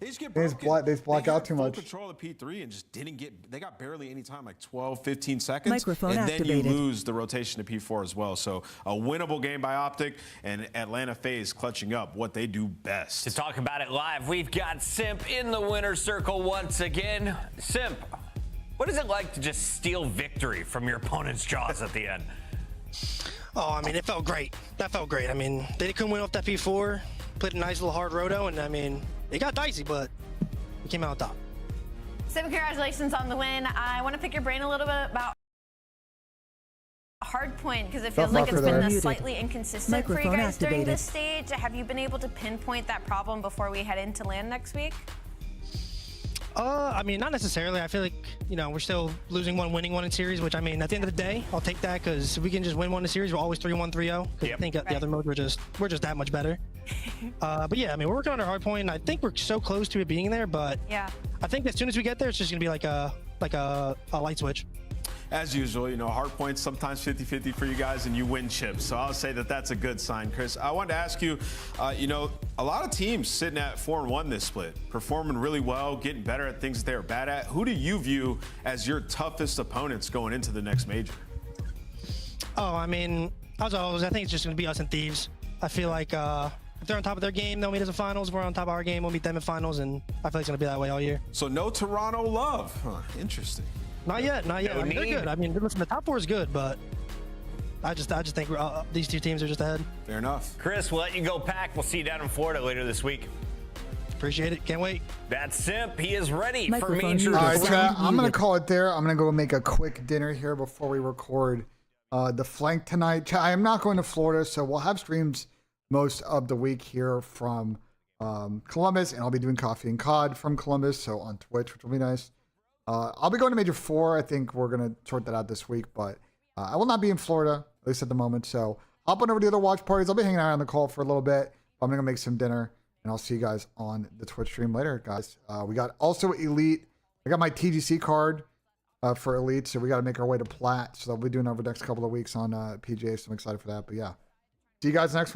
A: They just block out too much.
Q: Control of P3 and just didn't get. They got barely any time, like 12, 15 seconds.
S: Microphone
Q: and
S: activated.
Q: Then you lose the rotation to P4 as well. So a winnable game by Optic, and Atlanta FaZe clutching up what they do best.
N: To talk about it live, we've got Simp in the winner's circle once again. Simp, what is it like to just steal victory from your opponent's jaws at the end?
U: Oh, I mean, it felt great. That felt great. I mean, they couldn't win off that P4, played a nice little hard roto, and I mean, it got dicey, but we came out on top.
O: Sim, congratulations on the win. I want to pick your brain a little bit about Hardpoint, because it feels like it's been slightly inconsistent for you guys during this stage. Have you been able to pinpoint that problem before we head into LAN next week?
U: I mean, not necessarily. I feel like, you know, we're still losing one, winning one in series, which, I mean, at the end of the day, I'll take that, because if we can just win one in series, we're always 3-1, 3-0. I think the other mode, we're just that much better. But yeah, I mean, we're working on our hard point, and I think we're so close to it being there, but
O: yeah,
U: I think as soon as we get there, it's just gonna be like a light switch.
Q: As usual, you know, hard points sometimes 50-50 for you guys, and you win chips. So I'll say that that's a good sign, Chris. I wanted to ask you, you know, a lot of teams sitting at 4-1 this split, performing really well, getting better at things that they're bad at. Who do you view as your toughest opponents going into the next major?
U: Oh, I mean, as always, I think it's just gonna be us and Thieves. I feel like if they're on top of their game, they'll meet us in finals. We're on top of our game, we'll meet them in finals, and I feel like it's gonna be that way all year.
Q: So no Toronto love, huh? Interesting.
U: Not yet, not yet. I mean, they're good. I mean, listen, the top four is good, but I just think these two teams are just ahead.
Q: Fair enough.
N: Chris, we'll let you go pack. We'll see you down in Florida later this week.
U: Appreciate it. Can't wait.
N: That's Simp. He is ready for
A: Microphone
N: major.
A: All right, chat. I'm gonna call it there. I'm gonna go make a quick dinner here before we record the flank tonight. Chat, I am not going to Florida, so we'll have streams most of the week here from Columbus, and I'll be doing coffee and COD from Columbus, so on Twitch, which will be nice. I'll be going to Major 4. I think we're going to sort that out this week, but I will not be in Florida, at least at the moment. So hop on over to the other watch parties. I'll be hanging out on the call for a little bit. I'm going to make some dinner, and I'll see you guys on the Twitch stream later, guys. We got also Elite. I got my TGC card for Elite. So we got to make our way to Plat. So we'll be doing over the next couple of weeks on PGA. So I'm excited for that. But yeah, see you guys next.